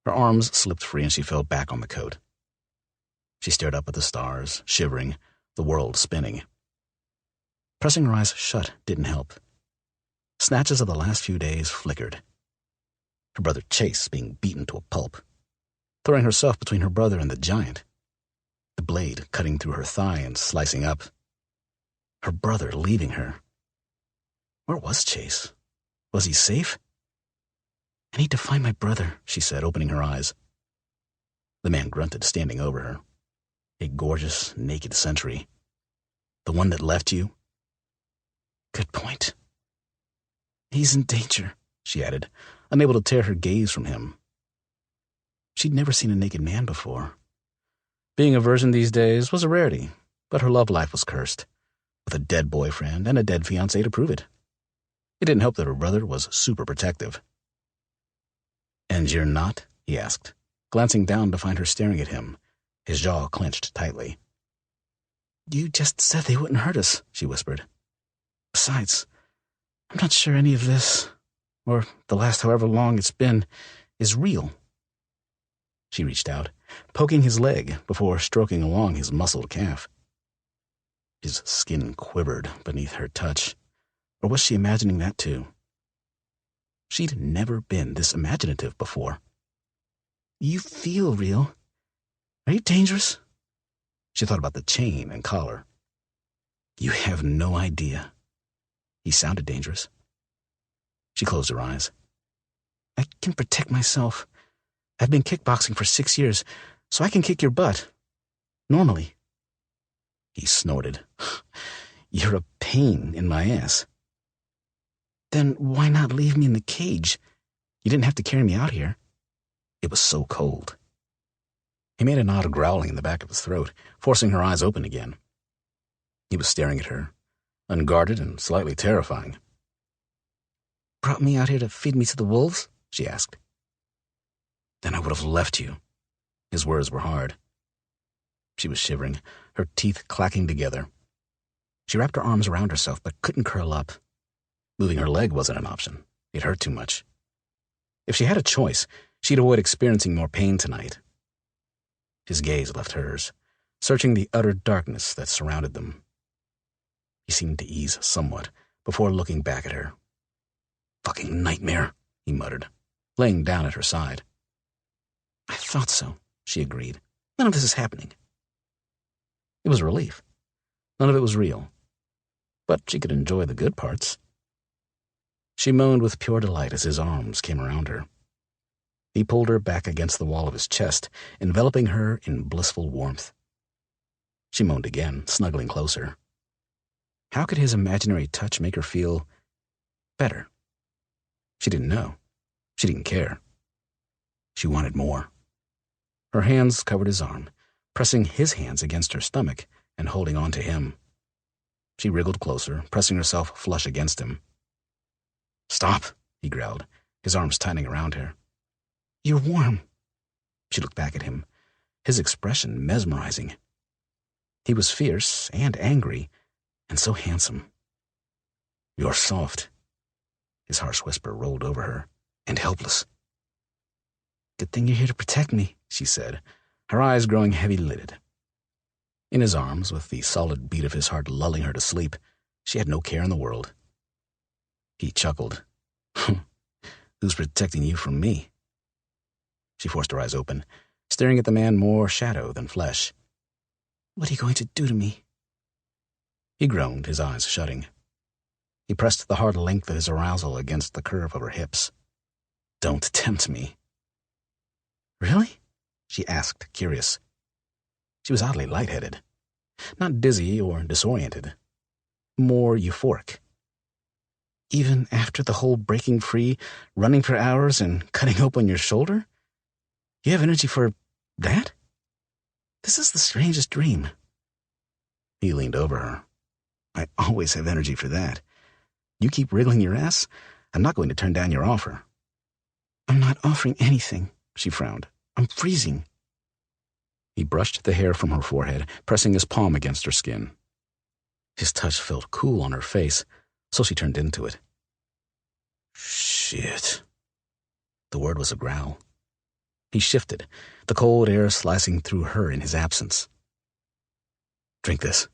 Her arms slipped free and she fell back on the coat. She stared up at the stars, shivering, the world spinning. Pressing her eyes shut didn't help. Snatches of the last few days flickered. Her brother Chase being beaten to a pulp, throwing herself between her brother and the giant, the blade cutting through her thigh and slicing up. Her brother leaving her. Where was Chase? Was he safe? I need to find my brother, she said, opening her eyes. The man grunted, standing over her. A gorgeous, naked sentry. The one that left you? Good point. He's in danger, she added, unable to tear her gaze from him. She'd never seen a naked man before. Being a virgin these days was a rarity, but her love life was cursed, with a dead boyfriend and a dead fiancé to prove it. It didn't help that her brother was super protective. And you're not? He asked, glancing down to find her staring at him, his jaw clenched tightly. You just said they wouldn't hurt us, she whispered. Besides, I'm not sure any of this, or the last however long it's been, is real. She reached out, poking his leg before stroking along his muscled calf. His skin quivered beneath her touch, or was she imagining that too? She'd never been this imaginative before. You feel real. Are you dangerous? She thought about the chain and collar. You have no idea. He sounded dangerous. She closed her eyes. I can protect myself. I've been kickboxing for 6 years, so I can kick your butt. Normally. He snorted. You're a pain in my ass. Then why not leave me in the cage? You didn't have to carry me out here. It was so cold. He made an odd growling in the back of his throat, forcing her eyes open again. He was staring at her, unguarded and slightly terrifying. Brought me out here to feed me to the wolves? She asked. Then I would have left you. His words were hard. She was shivering, her teeth clacking together. She wrapped her arms around herself but couldn't curl up. Moving her leg wasn't an option. It hurt too much. If she had a choice, she'd avoid experiencing more pain tonight. His gaze left hers, searching the utter darkness that surrounded them. He seemed to ease somewhat before looking back at her. Fucking nightmare, he muttered, laying down at her side. I thought so, she agreed. None of this is happening. It was a relief. None of it was real. But she could enjoy the good parts. She moaned with pure delight as his arms came around her. He pulled her back against the wall of his chest, enveloping her in blissful warmth. She moaned again, snuggling closer. How could his imaginary touch make her feel better? She didn't know. She didn't care. She wanted more. Her hands covered his arm, pressing his hands against her stomach and holding on to him. She wriggled closer, pressing herself flush against him. Stop, he growled, his arms tightening around her. You're warm. She looked back at him, his expression mesmerizing. He was fierce and angry, and so handsome. You're soft. His harsh whisper rolled over her, and helpless. Good thing you're here to protect me, she said, her eyes growing heavy-lidded. In his arms, with the solid beat of his heart lulling her to sleep, she had no care in the world. He chuckled. Who's protecting you from me? She forced her eyes open, staring at the man more shadow than flesh. What are you going to do to me? He groaned, his eyes shutting. He pressed the hard length of his arousal against the curve of her hips. Don't tempt me. Really? She asked, curious. She was oddly lightheaded. Not dizzy or disoriented. More euphoric. Even after the whole breaking free, running for hours, and cutting open your shoulder? You have energy for that? This is the strangest dream. He leaned over her. I always have energy for that. You keep wriggling your ass, I'm not going to turn down your offer. I'm not offering anything, she frowned. I'm freezing. He brushed the hair from her forehead, pressing his palm against her skin. His touch felt cool on her face, so she turned into it. Shit. The word was a growl. He shifted, the cold air slicing through her in his absence. Drink this.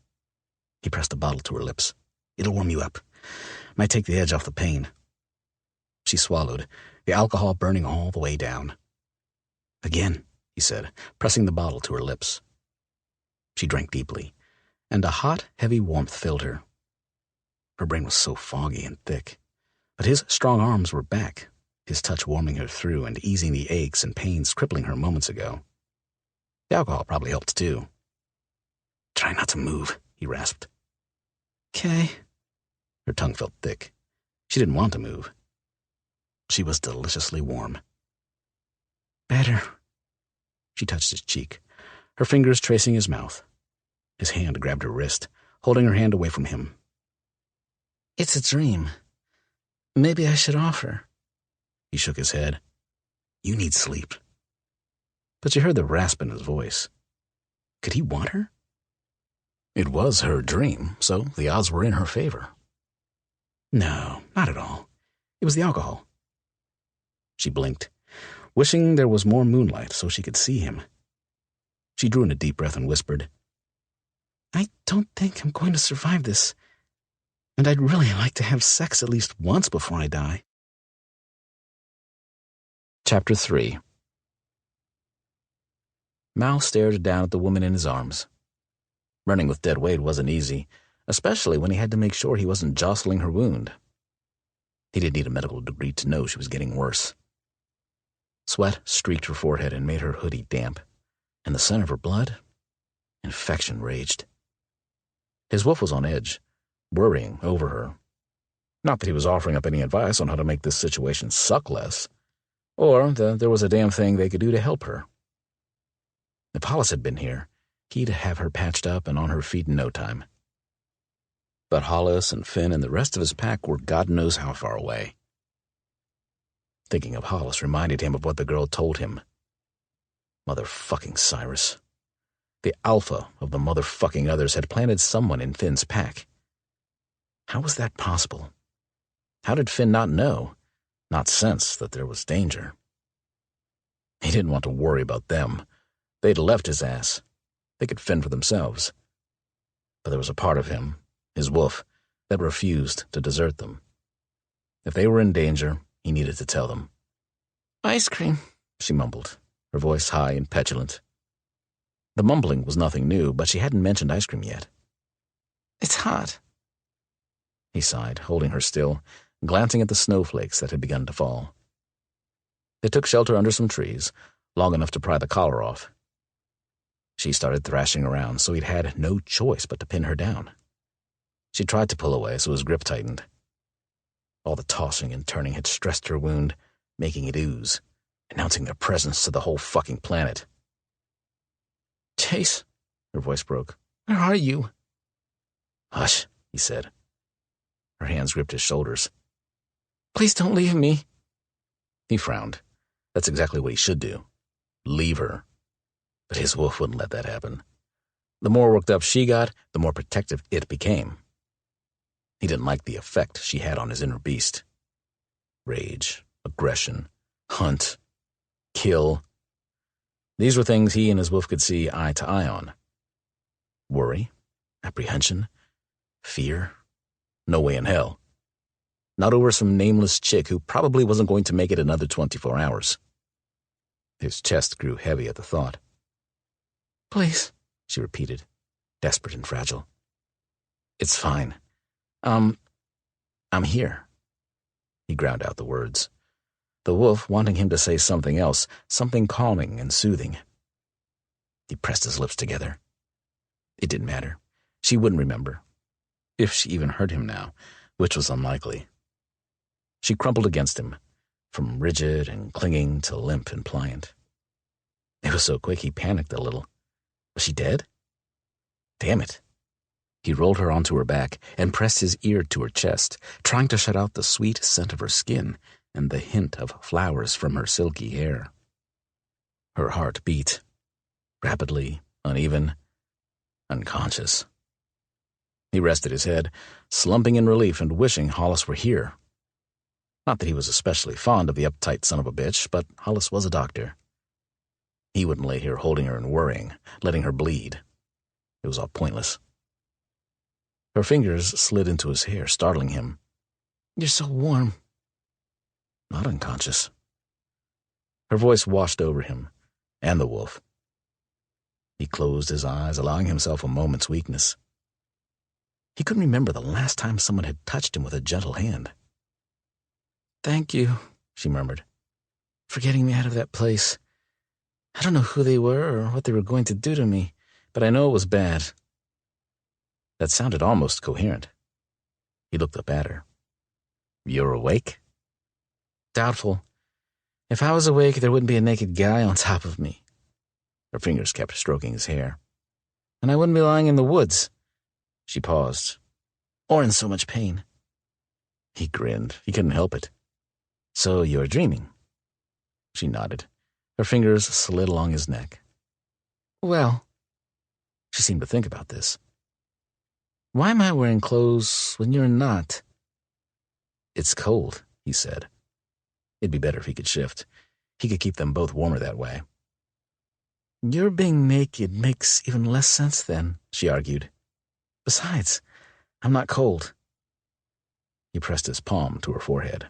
He pressed a bottle to her lips. It'll warm you up. Might take the edge off the pain. She swallowed, the alcohol burning all the way down. Again, he said, pressing the bottle to her lips. She drank deeply, and a hot, heavy warmth filled her. Her brain was so foggy and thick, but his strong arms were back, his touch warming her through and easing the aches and pains crippling her moments ago. The alcohol probably helped too. Try not to move, he rasped. Okay. Her tongue felt thick. She didn't want to move. She was deliciously warm. Better. She touched his cheek, her fingers tracing his mouth. His hand grabbed her wrist, holding her hand away from him. It's a dream. Maybe I should offer. He shook his head. You need sleep. But she heard the rasp in his voice. Could he want her? It was her dream, so the odds were in her favor. No, not at all. It was the alcohol. She blinked, wishing there was more moonlight so she could see him. She drew in a deep breath and whispered, I don't think I'm going to survive this, and I'd really like to have sex at least once before I die. Chapter 3. Mal stared down at the woman in his arms. Running with dead weight wasn't easy, especially when he had to make sure he wasn't jostling her wound. He didn't need a medical degree to know she was getting worse. Sweat streaked her forehead and made her hoodie damp. In the center of her blood, infection raged. His wolf was on edge, worrying over her. Not that he was offering up any advice on how to make this situation suck less, or that there was a damn thing they could do to help her. If Hollis had been here, he'd have her patched up and on her feet in no time. But Hollis and Finn and the rest of his pack were God knows how far away. Thinking of Hollis reminded him of what the girl told him. Motherfucking Cyrus. The alpha of the motherfucking others had planted someone in Finn's pack. How was that possible? How did Finn not know, not sense that there was danger? He didn't want to worry about them. They'd left his ass. They could fend for themselves. But there was a part of him, his wolf, that refused to desert them. If they were in danger, he needed to tell them. Ice cream, she mumbled, her voice high and petulant. The mumbling was nothing new, but she hadn't mentioned ice cream yet. It's hot. He sighed, holding her still, glancing at the snowflakes that had begun to fall. They took shelter under some trees, long enough to pry the collar off. She started thrashing around, so he'd had no choice but to pin her down. She tried to pull away, so his grip tightened. All the tossing and turning had stressed her wound, making it ooze, announcing their presence to the whole fucking planet. Chase, her voice broke. Where are you? Hush, he said. Her hands gripped his shoulders. Please don't leave me. He frowned. That's exactly what he should do. Leave her. But his wolf wouldn't let that happen. The more worked up she got, the more protective it became. He didn't like the effect she had on his inner beast. Rage, aggression, hunt, kill. These were things he and his wolf could see eye to eye on. Worry, apprehension, fear. No way in hell. Not over some nameless chick who probably wasn't going to make it another 24 hours. His chest grew heavy at the thought. Please, she repeated, desperate and fragile. It's fine. I'm here. He ground out the words. The wolf wanting him to say something else, something calming and soothing. He pressed his lips together. It didn't matter. She wouldn't remember. If she even heard him now, which was unlikely. She crumpled against him, from rigid and clinging to limp and pliant. It was so quick he panicked a little. Was she dead? Damn it. He rolled her onto her back and pressed his ear to her chest, trying to shut out the sweet scent of her skin and the hint of flowers from her silky hair. Her heart beat, rapidly, uneven, unconscious. He rested his head, slumping in relief and wishing Hollis were here. Not that he was especially fond of the uptight son of a bitch, but Hollis was a doctor. He wouldn't lay here holding her and worrying, letting her bleed. It was all pointless. Her fingers slid into his hair, startling him. You're so warm. Not unconscious. Her voice washed over him, and the wolf. He closed his eyes, allowing himself a moment's weakness. He couldn't remember the last time someone had touched him with a gentle hand. Thank you, she murmured, for getting me out of that place. I don't know who they were or what they were going to do to me, but I know it was bad. That sounded almost coherent. He looked up at her. You're awake? Doubtful. If I was awake, there wouldn't be a naked guy on top of me. Her fingers kept stroking his hair. And I wouldn't be lying in the woods. She paused. Or in so much pain. He grinned. He couldn't help it. So you're dreaming? She nodded. Her fingers slid along his neck. Well, she seemed to think about this. Why am I wearing clothes when you're not? It's cold, he said. It'd be better if he could shift. He could keep them both warmer that way. Your being naked makes even less sense then, she argued. Besides, I'm not cold. He pressed his palm to her forehead.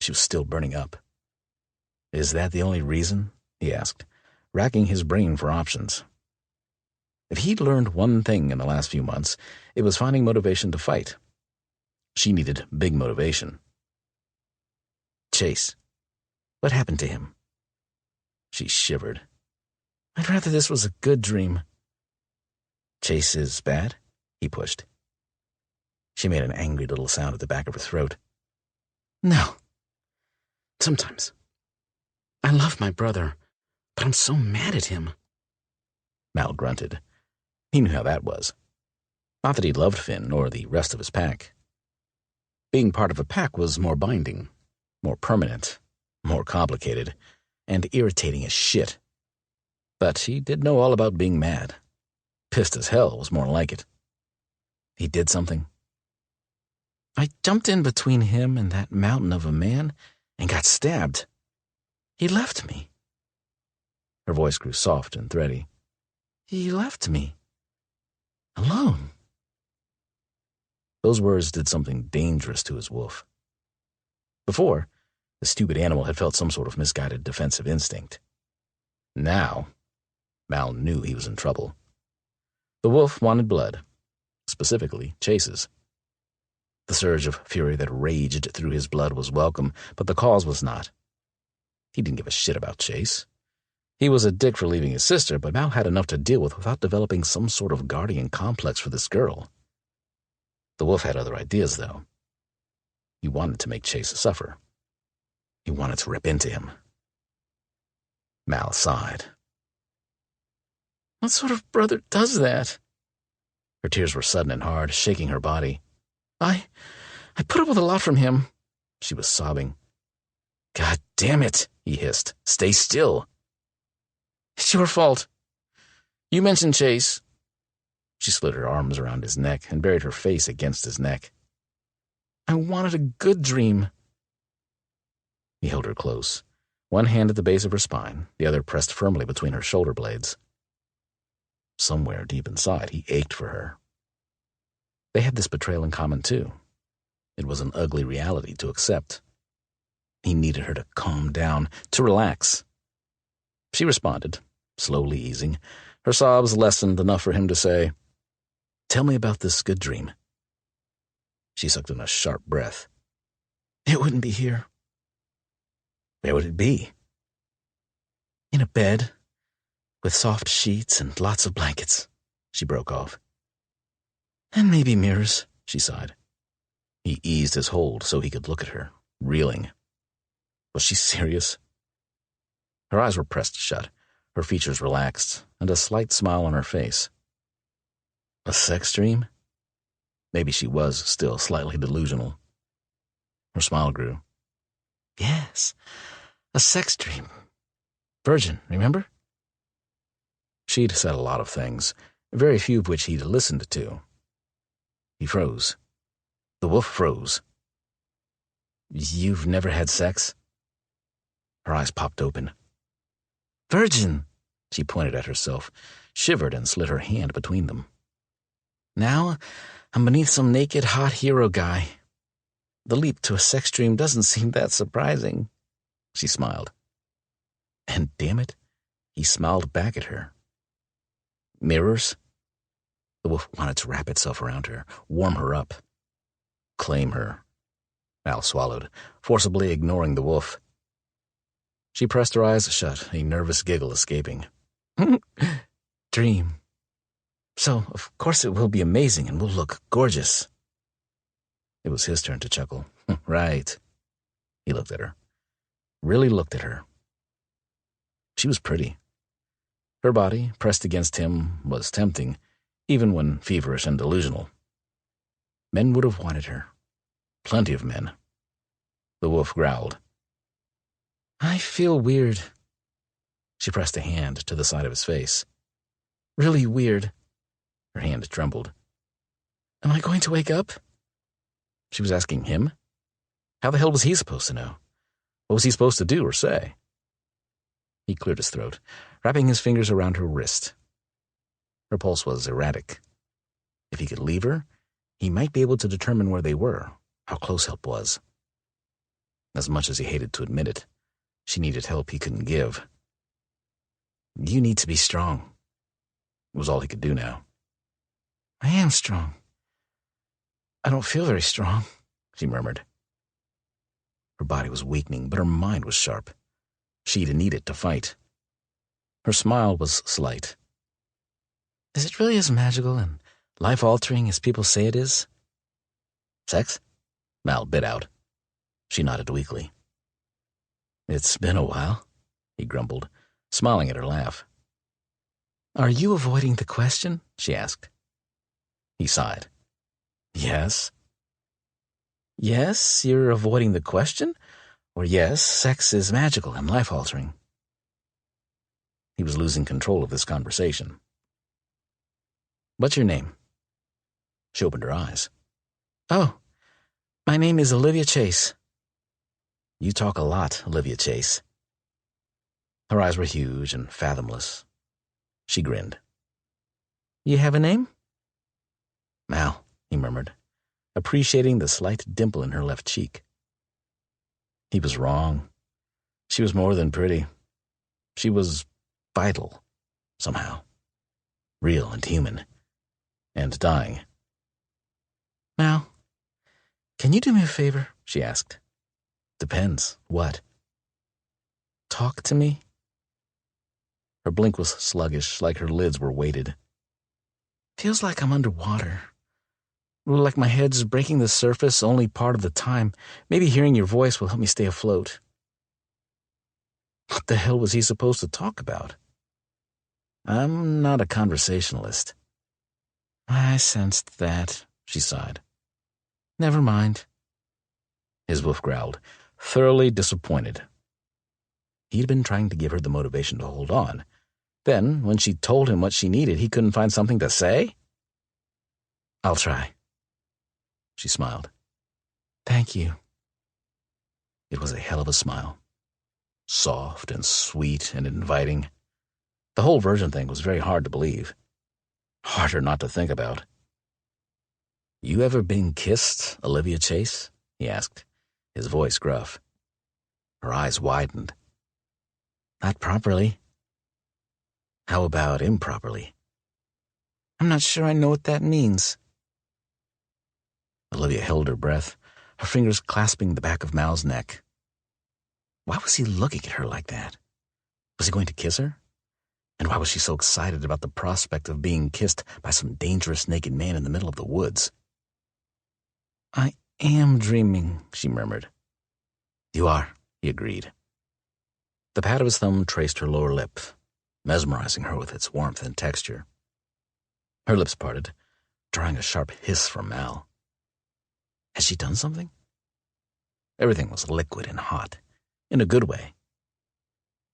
She was still burning up. Is that the only reason? He asked, racking his brain for options. If he'd learned one thing in the last few months, it was finding motivation to fight. She needed big motivation. Chase. What happened to him? She shivered. I'd rather this was a good dream. Chase is bad? He pushed. She made an angry little sound at the back of her throat. No. Sometimes. I love my brother, but I'm so mad at him. Mal grunted. He knew how that was. Not that he loved Finn or the rest of his pack. Being part of a pack was more binding, more permanent, more complicated, and irritating as shit. But he did know all about being mad. Pissed as hell was more like it. He did something. I jumped in between him and that mountain of a man and got stabbed. He left me. Her voice grew soft and thready. He left me. Alone. Those words did something dangerous to his wolf. Before, the stupid animal had felt some sort of misguided defensive instinct. Now, Mal knew he was in trouble. The wolf wanted blood, specifically Chase's. The surge of fury that raged through his blood was welcome, but the cause was not. He didn't give a shit about Chase. He was a dick for leaving his sister, but Mal had enough to deal with without developing some sort of guardian complex for this girl. The wolf had other ideas, though. He wanted to make Chase suffer. He wanted to rip into him. Mal sighed. What sort of brother does that? Her tears were sudden and hard, shaking her body. I put up with a lot from him. She was sobbing. God damn it, he hissed. Stay still. It's your fault. You mentioned Chase. She slid her arms around his neck and buried her face against his neck. I wanted a good dream. He held her close, one hand at the base of her spine, the other pressed firmly between her shoulder blades. Somewhere deep inside, he ached for her. They had this betrayal in common, too. It was an ugly reality to accept. He needed her to calm down, to relax. She responded, slowly easing. Her sobs lessened enough for him to say, Tell me about this good dream. She sucked in a sharp breath. It wouldn't be here. Where would it be? In a bed, with soft sheets and lots of blankets, she broke off. And maybe mirrors, she sighed. He eased his hold so he could look at her, reeling. Was she serious? Her eyes were pressed shut, her features relaxed, and a slight smile on her face. A sex dream? Maybe she was still slightly delusional. Her smile grew. Yes, a sex dream. Virgin, remember? She'd said a lot of things, very few of which he'd listened to. He froze. The wolf froze. You've never had sex? Her eyes popped open. Virgin, she pointed at herself, shivered and slid her hand between them. Now I'm beneath some naked, hot hero guy. The leap to a sex dream doesn't seem that surprising. She smiled. And damn it, he smiled back at her. Mirrors? The wolf wanted to wrap itself around her, warm her up, claim her. Al swallowed, forcibly ignoring the wolf. She pressed her eyes shut, a nervous giggle escaping. Dream. So, of course it will be amazing and we'll look gorgeous. It was his turn to chuckle. Right. He looked at her. Really looked at her. She was pretty. Her body, pressed against him, was tempting, even when feverish and delusional. Men would have wanted her. Plenty of men. The wolf growled. I feel weird. She pressed a hand to the side of his face. Really weird. Her hand trembled. Am I going to wake up? She was asking him? How the hell was he supposed to know? What was he supposed to do or say? He cleared his throat, wrapping his fingers around her wrist. Her pulse was erratic. If he could leave her, he might be able to determine where they were, how close help was. As much as he hated to admit it, she needed help he couldn't give. You need to be strong. It was all he could do now. I am strong. I don't feel very strong, she murmured. Her body was weakening, but her mind was sharp. She'd need it to fight. Her smile was slight. Is it really as magical and life-altering as people say it is? Sex? Mal bit out. She nodded weakly. It's been a while, he grumbled, smiling at her laugh. Are you avoiding the question? She asked. He sighed. Yes. Yes, you're avoiding the question? Or yes, sex is magical and life-altering. He was losing control of this conversation. What's your name? She opened her eyes. Oh, my name is Olivia Chase. You talk a lot, Olivia Chase. Her eyes were huge and fathomless. She grinned. You have a name? Mal, he murmured, appreciating the slight dimple in her left cheek. He was wrong. She was more than pretty. She was vital, somehow. Real and human. And dying. Mal, can you do me a favor? She asked. Depends. What? Talk to me. Her blink was sluggish, like her lids were weighted. Feels like I'm underwater. Like my head's breaking the surface only part of the time. Maybe hearing your voice will help me stay afloat. What the hell was he supposed to talk about? I'm not a conversationalist. I sensed that, she sighed. Never mind. His wolf growled, thoroughly disappointed. He'd been trying to give her the motivation to hold on. Then, when she told him what she needed, he couldn't find something to say? I'll try. She smiled. Thank you. It was a hell of a smile. Soft and sweet and inviting. The whole virgin thing was very hard to believe. Harder not to think about. You ever been kissed, Olivia Chase? He asked, his voice gruff. Her eyes widened. Not properly. How about improperly? I'm not sure I know what that means. Olivia held her breath, her fingers clasping the back of Mal's neck. Why was he looking at her like that? Was he going to kiss her? And why was she so excited about the prospect of being kissed by some dangerous naked man in the middle of the woods? I am dreaming, she murmured. You are, he agreed. The pat of his thumb traced her lower lip, mesmerizing her with its warmth and texture. Her lips parted, drawing a sharp hiss from Mal. Had she done something? Everything was liquid and hot, in a good way.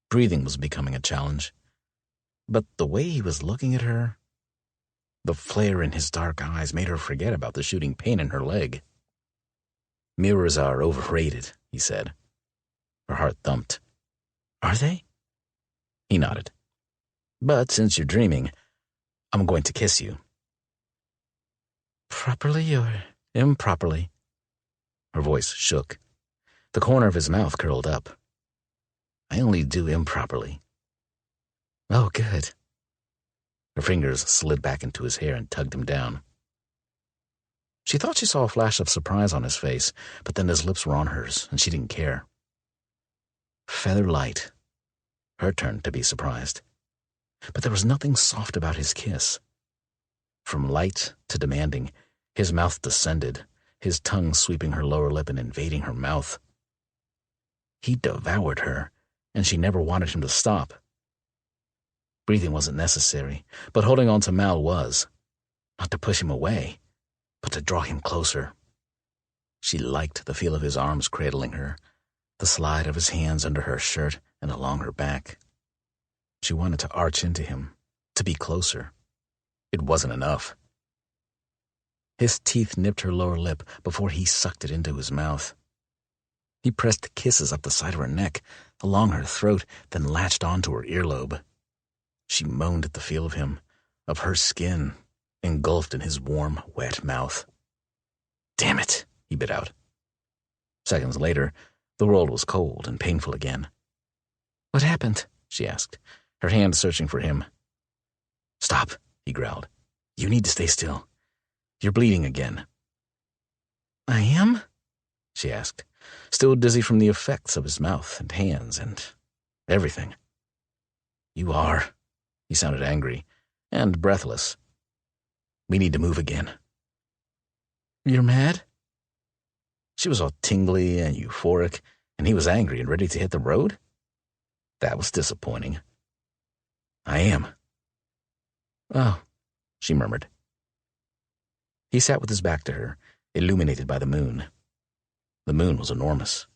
Breathing was becoming a challenge. But the way he was looking at her, the flare in his dark eyes made her forget about the shooting pain in her leg. Mirrors are overrated, he said. Her heart thumped. Are they? He nodded. But since you're dreaming, I'm going to kiss you. Properly or improperly? Her voice shook. The corner of his mouth curled up. I only do improperly. Oh, good. Her fingers slid back into his hair and tugged him down. She thought she saw a flash of surprise on his face, but then his lips were on hers, and she didn't care. Feather light. Her turn to be surprised. But there was nothing soft about his kiss. From light to demanding, his mouth descended, his tongue sweeping her lower lip and invading her mouth. He devoured her, and she never wanted him to stop. Breathing wasn't necessary, but holding on to Mal was. Not to push him away, but to draw him closer. She liked the feel of his arms cradling her, the slide of his hands under her shirt and along her back. She wanted to arch into him, to be closer. It wasn't enough. His teeth nipped her lower lip before he sucked it into his mouth. He pressed kisses up the side of her neck, along her throat, then latched onto her earlobe. She moaned at the feel of him, of her skin, engulfed in his warm, wet mouth. "Damn it," he bit out. Seconds later, the world was cold and painful again. "What happened?" she asked, her hand searching for him. "Stop," he growled. "You need to stay still. You're bleeding again." "I am?" she asked, still dizzy from the effects of his mouth and hands and everything. "You are." He sounded angry and breathless. "We need to move again." "You're mad?" She was all tingly and euphoric, and he was angry and ready to hit the road? That was disappointing. "I am." "Oh," she murmured. He sat with his back to her, illuminated by the moon. The moon was enormous.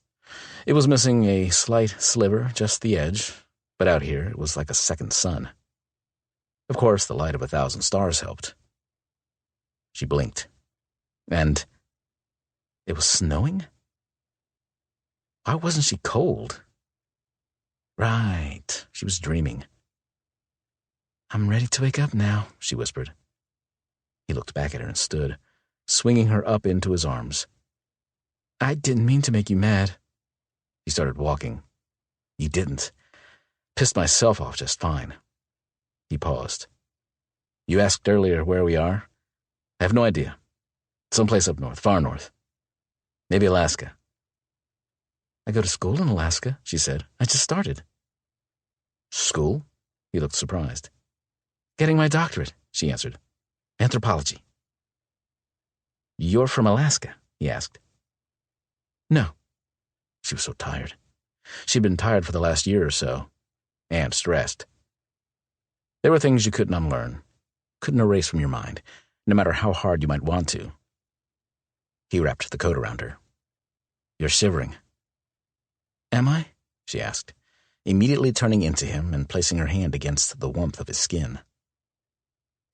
It was missing a slight sliver, just the edge, but out here it was like a second sun. Of course, the light of 1,000 stars helped. She blinked. And it was snowing? Why wasn't she cold? Right, she was dreaming. "I'm ready to wake up now," she whispered. He looked back at her and stood, swinging her up into his arms. "I didn't mean to make you mad." He started walking. "You didn't. Pissed myself off just fine." He paused. "You asked earlier where we are? I have no idea. Someplace up north, far north. Maybe Alaska." "I go to school in Alaska," she said. "I just started." "School?" He looked surprised. "Getting my doctorate," she answered. "Anthropology." "You're from Alaska?" he asked. "No." She was so tired. She'd been tired for the last year or so, and stressed. There were things you couldn't unlearn, couldn't erase from your mind, no matter how hard you might want to. He wrapped the coat around her. "You're shivering." "Am I?" she asked, immediately turning into him and placing her hand against the warmth of his skin.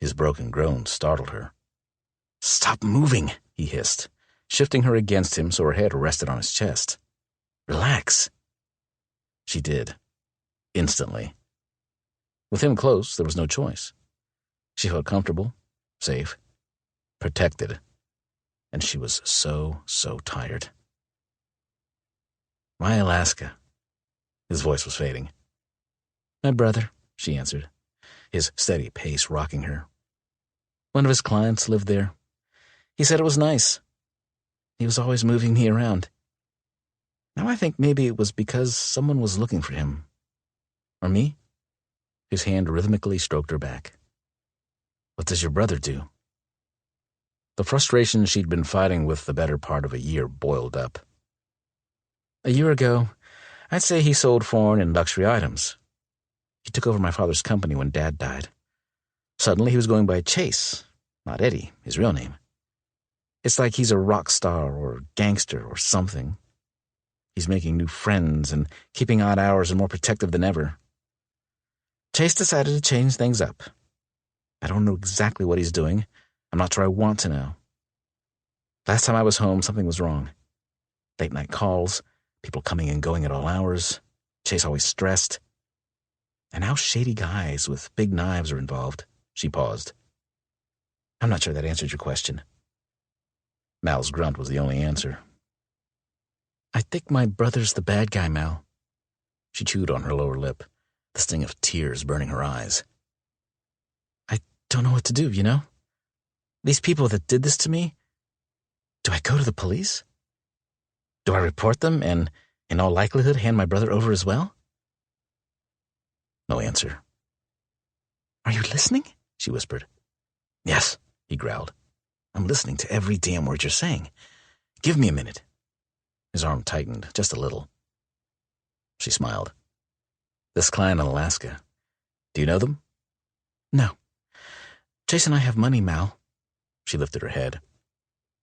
His broken groan startled her. "Stop moving," he hissed, shifting her against him so her head rested on his chest. "Relax." She did, instantly. With him close, there was no choice. She felt comfortable, safe, protected, and she was so tired. "Why Alaska?" His voice was fading. "My brother," she answered, his steady pace rocking her. "One of his clients lived there. He said it was nice. He was always moving me around. Now I think maybe it was because someone was looking for him. Or me?" His hand rhythmically stroked her back. "What does your brother do?" The frustration she'd been fighting with the better part of a year boiled up. "A year ago, I'd say he sold foreign and luxury items. He took over my father's company when Dad died. Suddenly he was going by Chase, not Eddie, his real name. It's like he's a rock star or gangster or something. He's making new friends and keeping odd hours and more protective than ever. Chase decided to change things up. I don't know exactly what he's doing. I'm not sure I want to know. Last time I was home, something was wrong. Late night calls, people coming and going at all hours, Chase always stressed. And now shady guys with big knives are involved." She paused. "I'm not sure that answered your question." Mal's grunt was the only answer. "I think my brother's the bad guy, Mal." She chewed on her lower lip, the sting of tears burning her eyes. "I don't know what to do, you know? These people that did this to me, do I go to the police? Do I report them and, in all likelihood, hand my brother over as well?" No answer. "Are you listening?" she whispered. "Yes," he growled. "I'm listening to every damn word you're saying. Give me a minute." His arm tightened, just a little. She smiled. "This client in Alaska, do you know them?" "No. Chase and I have money, Mal." She lifted her head.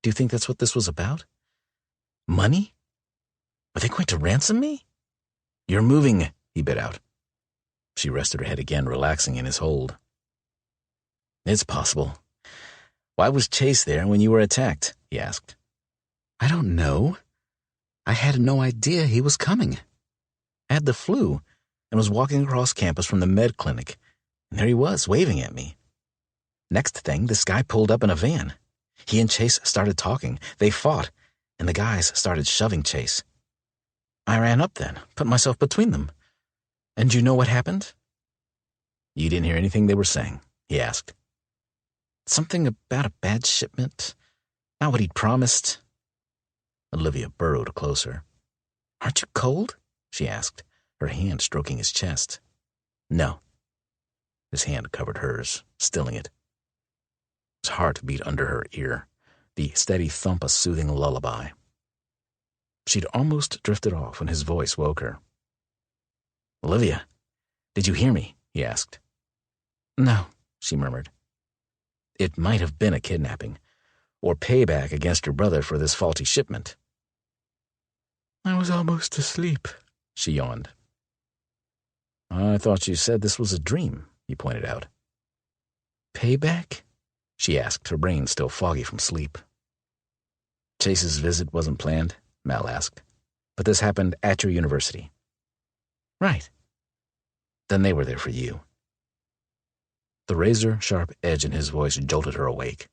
"Do you think that's what this was about? Money? Were they going to ransom me?" "You're moving," he bit out. She rested her head again, relaxing in his hold. "It's possible. Why was Chase there when you were attacked?" he asked. "I don't know. I had no idea he was coming. I had the flu and was walking across campus from the med clinic, and there he was, waving at me. Next thing, this guy pulled up in a van. He and Chase started talking. They fought, and the guys started shoving Chase. I ran up then, put myself between them. And you know what happened? You didn't hear anything they were saying, he asked. Something about a bad shipment? Not what he'd promised? Olivia burrowed closer. Aren't you cold? She asked, her hand stroking his chest. No. His hand covered hers, stilling it. His heart beat under her ear, the steady thump a soothing lullaby. She'd almost drifted off when his voice woke her. Olivia, did you hear me? He asked. No, she murmured. It might have been a kidnapping, or payback against your brother for this faulty shipment. I was almost asleep, she yawned. I thought you said this was a dream, he pointed out. Payback? She asked, her brain still foggy from sleep. Chase's visit wasn't planned, Mal asked, but this happened at your university. Right. Then they were there for you. The razor-sharp edge in his voice jolted her awake.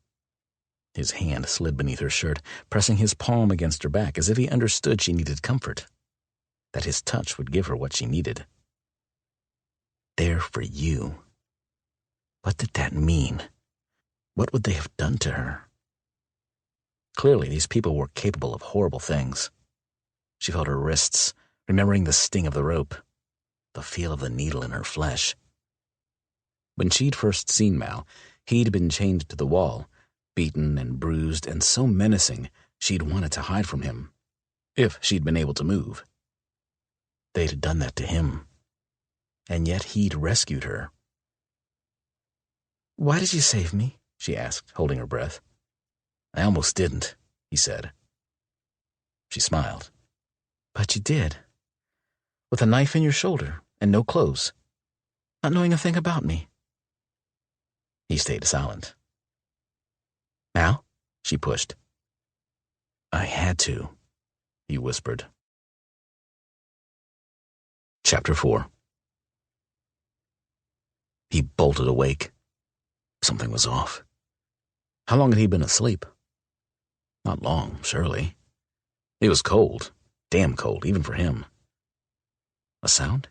His hand slid beneath her shirt, pressing his palm against her back as if he understood she needed comfort, that his touch would give her what she needed. There for you. What did that mean? What would they have done to her? Clearly, these people were capable of horrible things. She felt her wrists, remembering the sting of the rope, the feel of the needle in her flesh. When she'd first seen Mal, he'd been chained to the wall, beaten and bruised and so menacing she'd wanted to hide from him, if she'd been able to move. They'd done that to him, and yet he'd rescued her. Why did you save me? She asked, holding her breath. I almost didn't, he said. She smiled. But you did. With a knife in your shoulder and no clothes, not knowing a thing about me. He stayed silent. Mal? She pushed. I had to, he whispered. Chapter 4. He bolted awake. Something was off. How long had he been asleep? Not long, surely. It was cold, damn cold, even for him. A sound?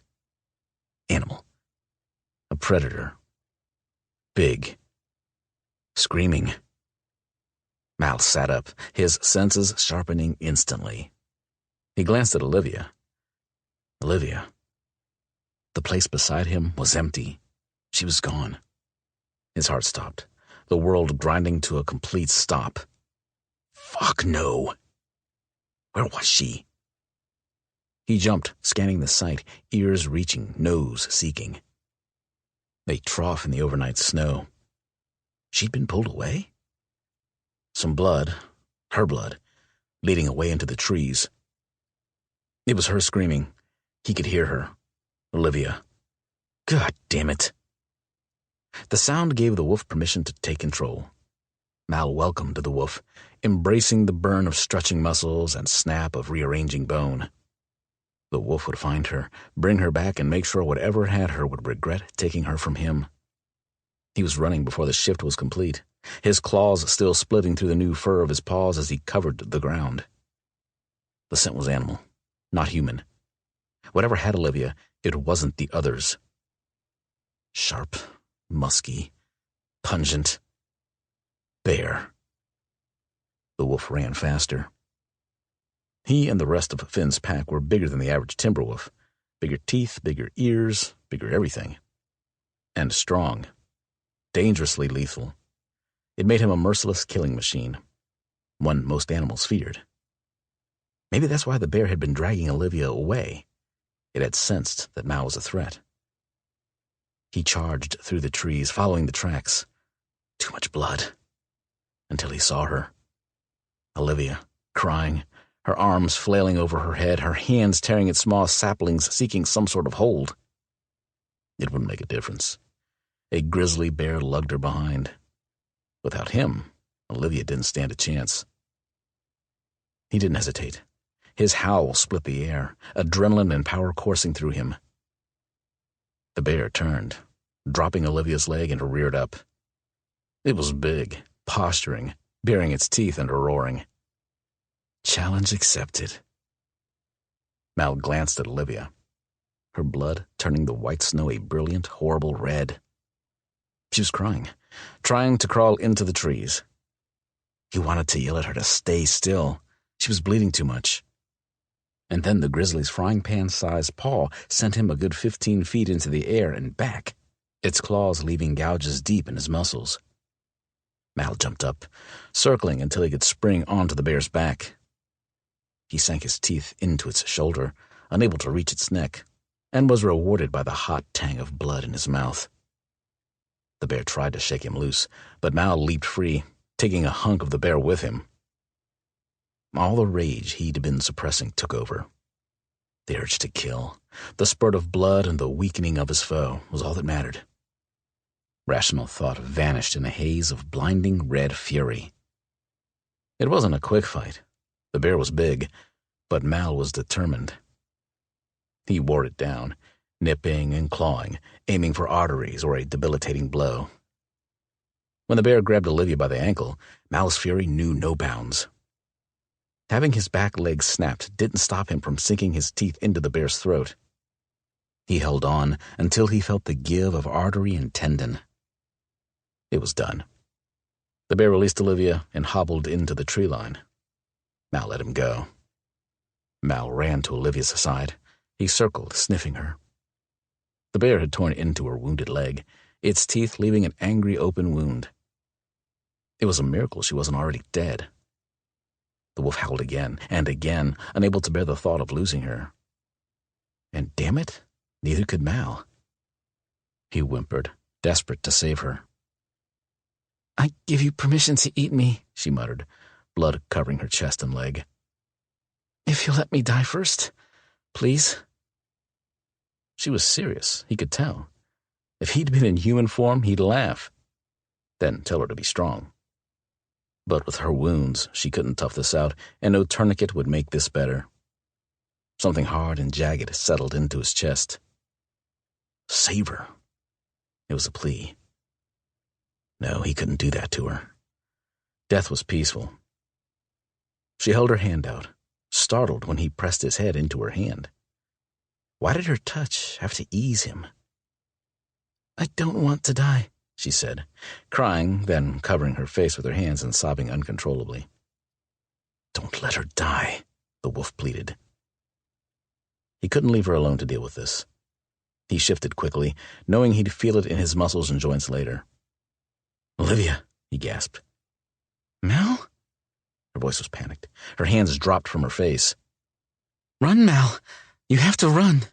Animal. A predator. Big. Screaming. Mal sat up, his senses sharpening instantly. He glanced at Olivia. Olivia. The place beside him was empty. She was gone. His heart stopped, the world grinding to a complete stop. Fuck no. Where was she? He jumped, scanning the site, ears reaching, nose seeking. They trough in the overnight snow. She'd been pulled away? Some blood, her blood, leading away into the trees. It was her screaming. He could hear her. Olivia. God damn it. The sound gave the wolf permission to take control. Mal welcomed the wolf, embracing the burn of stretching muscles and snap of rearranging bone. The wolf would find her, bring her back, and make sure whatever had her would regret taking her from him. He was running before the shift was complete, his claws still splitting through the new fur of his paws as he covered the ground. The scent was animal, not human. Whatever had Olivia, it wasn't the others. Sharp, musky, pungent. Bear. The wolf ran faster. He and the rest of Finn's pack were bigger than the average timber wolf. Bigger teeth, bigger ears, bigger everything. And strong. Dangerously lethal. It made him a merciless killing machine. One most animals feared. Maybe that's why the bear had been dragging Olivia away. It had sensed that Mal was a threat. He charged through the trees, following the tracks. Too much blood. Until he saw her. Olivia, crying, her arms flailing over her head, her hands tearing at small saplings, seeking some sort of hold. It wouldn't make a difference. A grizzly bear lugged her behind. Without him, Olivia didn't stand a chance. He didn't hesitate. His howl split the air, adrenaline and power coursing through him. The bear turned, dropping Olivia's leg, and reared up. It was big, posturing, baring its teeth and roaring. Challenge accepted. Mal glanced at Olivia, her blood turning the white snow a brilliant, horrible red. She was crying, trying to crawl into the trees. He wanted to yell at her to stay still. She was bleeding too much. And then the grizzly's frying-pan-sized paw sent him a good 15 feet into the air and back, its claws leaving gouges deep in his muscles. Mal jumped up, circling until he could spring onto the bear's back. He sank his teeth into its shoulder, unable to reach its neck, and was rewarded by the hot tang of blood in his mouth. The bear tried to shake him loose, but Mal leaped free, taking a hunk of the bear with him. All the rage he'd been suppressing took over. The urge to kill, the spurt of blood, and the weakening of his foe was all that mattered. Rational thought vanished in a haze of blinding red fury. It wasn't a quick fight. The bear was big, but Mal was determined. He wore it down, nipping and clawing, aiming for arteries or a debilitating blow. When the bear grabbed Olivia by the ankle, Mal's fury knew no bounds. Having his back leg snapped didn't stop him from sinking his teeth into the bear's throat. He held on until he felt the give of artery and tendon. It was done. The bear released Olivia and hobbled into the tree line. Mal let him go. Mal ran to Olivia's side. He circled, sniffing her. The bear had torn into her wounded leg, its teeth leaving an angry open wound. It was a miracle she wasn't already dead. The wolf howled again and again, unable to bear the thought of losing her. And damn it, neither could Mal. He whimpered, desperate to save her. "I give you permission to eat me," she muttered, blood covering her chest and leg. "If you'll let me die first, please." She was serious, he could tell. If he'd been in human form, he'd laugh, then tell her to be strong. But with her wounds, she couldn't tough this out, and no tourniquet would make this better. Something hard and jagged settled into his chest. Save her. It was a plea. No, he couldn't do that to her. Death was peaceful. She held her hand out, startled when he pressed his head into her hand. Why did her touch have to ease him? "I don't want to die," she said, crying, then covering her face with her hands and sobbing uncontrollably. "Don't let her die," the wolf pleaded. He couldn't leave her alone to deal with this. He shifted quickly, knowing he'd feel it in his muscles and joints later. "Olivia," he gasped. "Mal?" Her voice was panicked. Her hands dropped from her face. "Run, Mal. You have to run.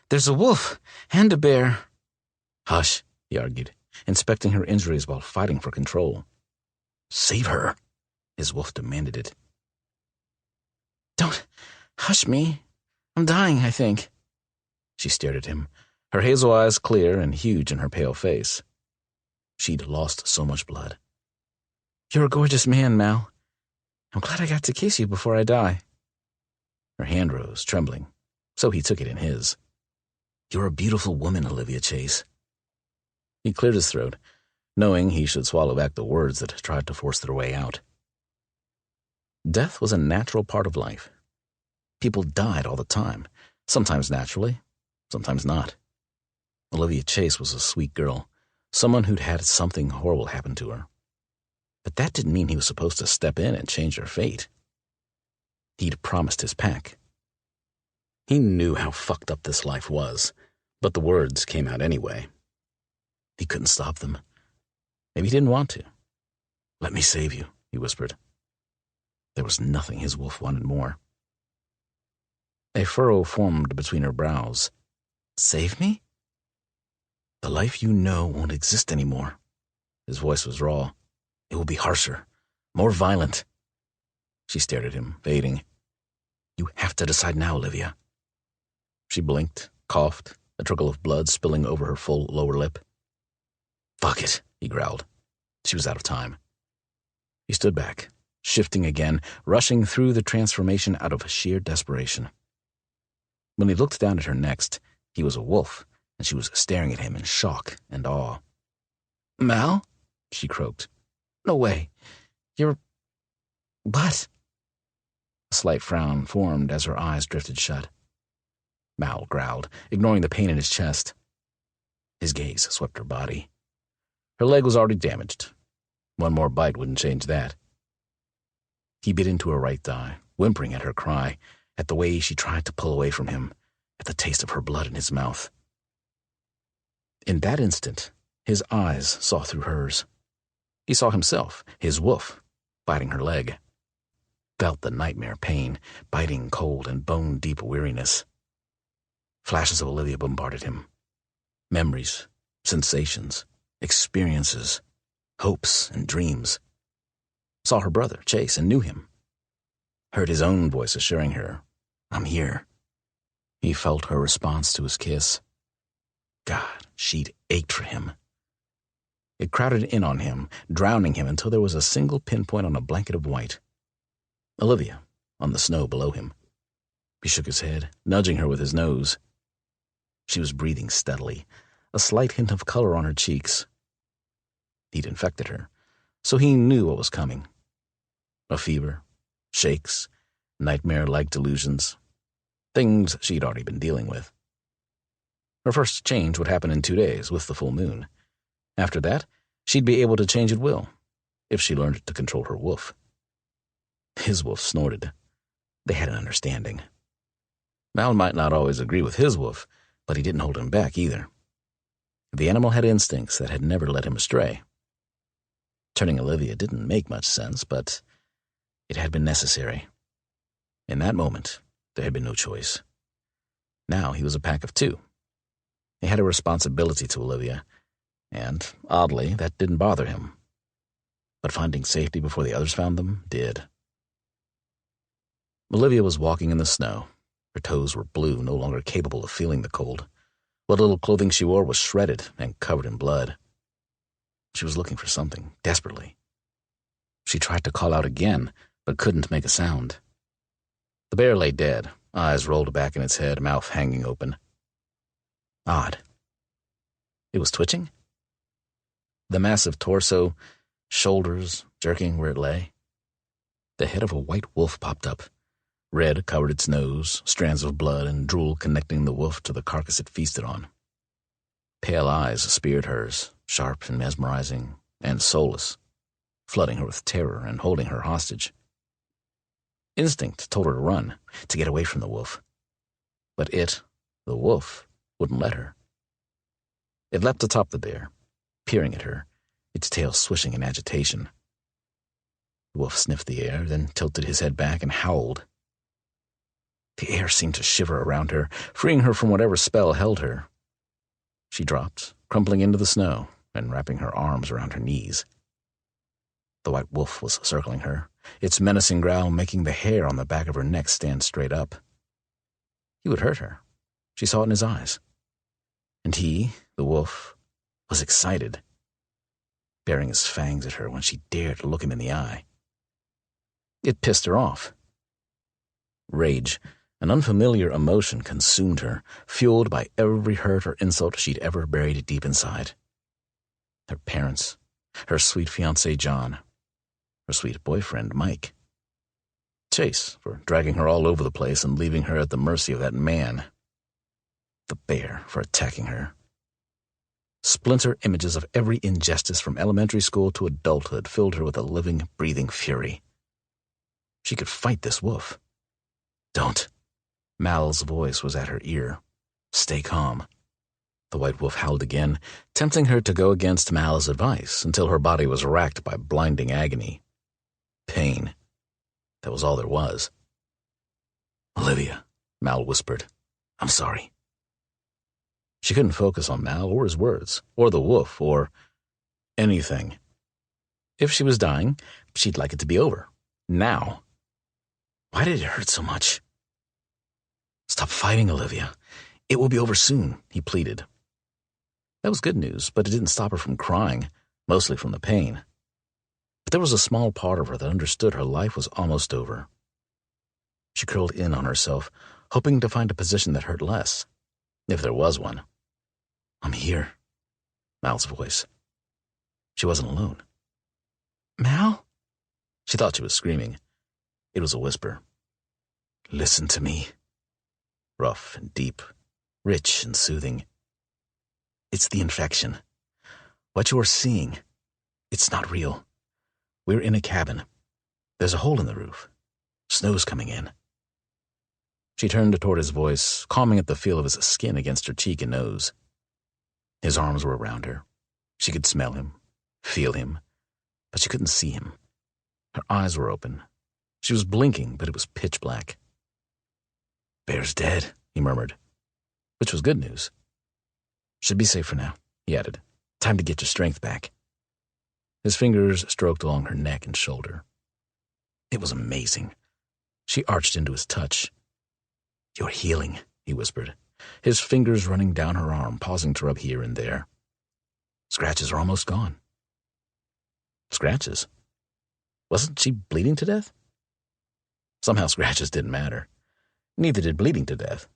There's a wolf and a bear." "Hush," he argued, inspecting her injuries while fighting for control. "Save her," his wolf demanded it. "Don't hush me. I'm dying, I think." She stared at him, her hazel eyes clear and huge in her pale face. She'd lost so much blood. "You're a gorgeous man, Mal. I'm glad I got to kiss you before I die." Her hand rose, trembling, so he took it in his. "You're a beautiful woman, Olivia Chase." He cleared his throat, knowing he should swallow back the words that tried to force their way out. Death was a natural part of life. People died all the time, sometimes naturally, sometimes not. Olivia Chase was a sweet girl, someone who'd had something horrible happen to her. But that didn't mean he was supposed to step in and change her fate. He'd promised his pack. He knew how fucked up this life was, but the words came out anyway. He couldn't stop them. Maybe he didn't want to. "Let me save you," he whispered. There was nothing his wolf wanted more. A furrow formed between her brows. "Save me?" "The life you know won't exist anymore." His voice was raw. "It will be harsher, more violent." She stared at him, fading. "You have to decide now, Olivia." She blinked, coughed, a trickle of blood spilling over her full lower lip. "Fuck it," he growled. She was out of time. He stood back, shifting again, rushing through the transformation out of sheer desperation. When he looked down at her next, he was a wolf, and she was staring at him in shock and awe. "Mal?" she croaked. "No way. You're... what?" A slight frown formed as her eyes drifted shut. Mal growled, ignoring the pain in his chest. His gaze swept her body. Her leg was already damaged. One more bite wouldn't change that. He bit into her right thigh, whimpering at her cry, at the way she tried to pull away from him, at the taste of her blood in his mouth. In that instant, his eyes saw through hers. He saw himself, his wolf, biting her leg. Felt the nightmare pain, biting cold and bone-deep weariness. Flashes of Olivia bombarded him. Memories, sensations, experiences, hopes and dreams. Saw her brother, Chase, and knew him. Heard his own voice assuring her, "I'm here." He felt her response to his kiss. God, she'd ached for him. It crowded in on him, drowning him until there was a single pinpoint on a blanket of white. Olivia, on the snow below him. He shook his head, nudging her with his nose. She was breathing steadily, a slight hint of color on her cheeks. He'd infected her, so he knew what was coming. A fever, shakes, nightmare-like delusions, things she'd already been dealing with. Her first change would happen in 2 days, with the full moon. After that, she'd be able to change at will, if she learned to control her wolf. His wolf snorted. They had an understanding. Mal might not always agree with his wolf, but he didn't hold him back either. The animal had instincts that had never led him astray. Turning Olivia didn't make much sense, but it had been necessary. In that moment, there had been no choice. Now he was a pack of 2. He had a responsibility to Olivia, and, oddly, that didn't bother him. But finding safety before the others found them did. Olivia was walking in the snow. Her toes were blue, no longer capable of feeling the cold. What little clothing she wore was shredded and covered in blood. She was looking for something, desperately. She tried to call out again, but couldn't make a sound. The bear lay dead, eyes rolled back in its head, mouth hanging open. Odd. It was twitching? The massive torso, shoulders jerking where it lay. The head of a white wolf popped up. Red covered its nose, strands of blood and drool connecting the wolf to the carcass it feasted on. Pale eyes speared hers, sharp and mesmerizing, and soulless, flooding her with terror and holding her hostage. Instinct told her to run, to get away from the wolf. But it, the wolf, wouldn't let her. It leapt atop the bear, peering at her, its tail swishing in agitation. The wolf sniffed the air, then tilted his head back and howled. The air seemed to shiver around her, freeing her from whatever spell held her. She dropped, crumpling into the snow and wrapping her arms around her knees. The white wolf was circling her, its menacing growl making the hair on the back of her neck stand straight up. He would hurt her. She saw it in his eyes. And he, the wolf, was excited, baring his fangs at her when she dared to look him in the eye. It pissed her off. Rage, an unfamiliar emotion, consumed her, fueled by every hurt or insult she'd ever buried deep inside. Her parents, her sweet fiancé John, her sweet boyfriend Mike. Chase for dragging her all over the place and leaving her at the mercy of that man. The bear for attacking her. Splinter images of every injustice from elementary school to adulthood filled her with a living, breathing fury. She could fight this wolf. Don't. Mal's voice was at her ear. Stay calm. The white wolf howled again, tempting her to go against Mal's advice until her body was racked by blinding agony. Pain. That was all there was. Olivia, Mal whispered. I'm sorry. She couldn't focus on Mal or his words, or the wolf, or anything. If she was dying, she'd like it to be over. Now. Why did it hurt so much? Stop fighting, Olivia. It will be over soon, he pleaded. That was good news, but it didn't stop her from crying, mostly from the pain. But there was a small part of her that understood her life was almost over. She curled in on herself, hoping to find a position that hurt less, if there was one. "I'm here," Mal's voice. She wasn't alone. "Mal?" She thought she was screaming. It was a whisper. "Listen to me." Rough and deep, rich and soothing. "It's the infection. What you are seeing, it's not real. We're in a cabin. There's a hole in the roof. Snow's coming in." She turned toward his voice, calming at the feel of his skin against her cheek and nose. His arms were around her. She could smell him, feel him, but she couldn't see him. Her eyes were open. She was blinking, but it was pitch black. "Bear's dead," he murmured, which was good news. "Should be safe for now," he added. "Time to get your strength back." His fingers stroked along her neck and shoulder. It was amazing. She arched into his touch. "You're healing," he whispered, his fingers running down her arm, pausing to rub here and there. "Scratches are almost gone." Scratches? Wasn't she bleeding to death? Somehow scratches didn't matter. Neither did bleeding to death.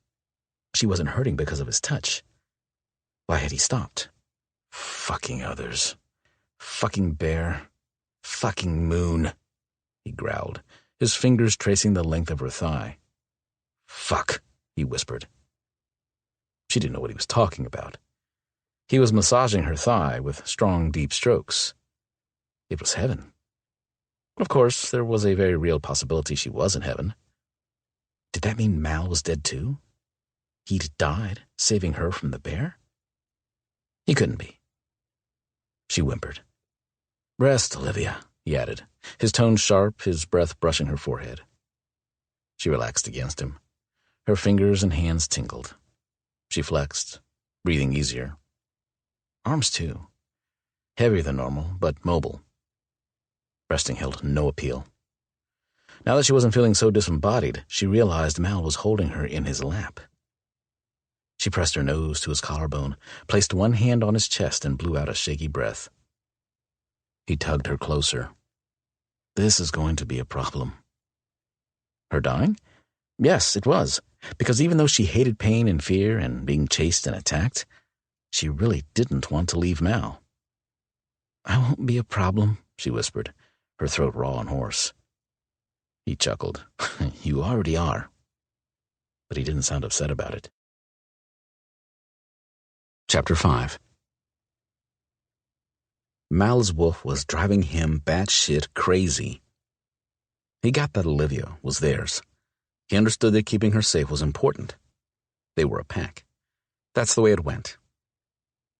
She wasn't hurting because of his touch. Why had he stopped? Fucking others. Fucking bear. Fucking moon, he growled, his fingers tracing the length of her thigh. "Fuck," he whispered. She didn't know what he was talking about. He was massaging her thigh with strong, deep strokes. It was heaven. Of course, there was a very real possibility she was in heaven. Did that mean Mal was dead too? He'd died, saving her from the bear? He couldn't be. She whimpered. "Rest, Olivia," he added, his tone sharp, his breath brushing her forehead. She relaxed against him. Her fingers and hands tingled. She flexed, breathing easier. Arms, too. Heavier than normal, but mobile. Resting held no appeal. Now that she wasn't feeling so disembodied, she realized Mal was holding her in his lap. She pressed her nose to his collarbone, placed one hand on his chest, and blew out a shaky breath. He tugged her closer. This is going to be a problem. Her dying? Yes, it was, because even though she hated pain and fear and being chased and attacked, she really didn't want to leave Mal. "I won't be a problem," she whispered, her throat raw and hoarse. He chuckled. "You already are." But he didn't sound upset about it. Chapter 5. Mal's wolf was driving him batshit crazy. He got that Olivia was theirs. He understood that keeping her safe was important. They were a pack. That's the way it went.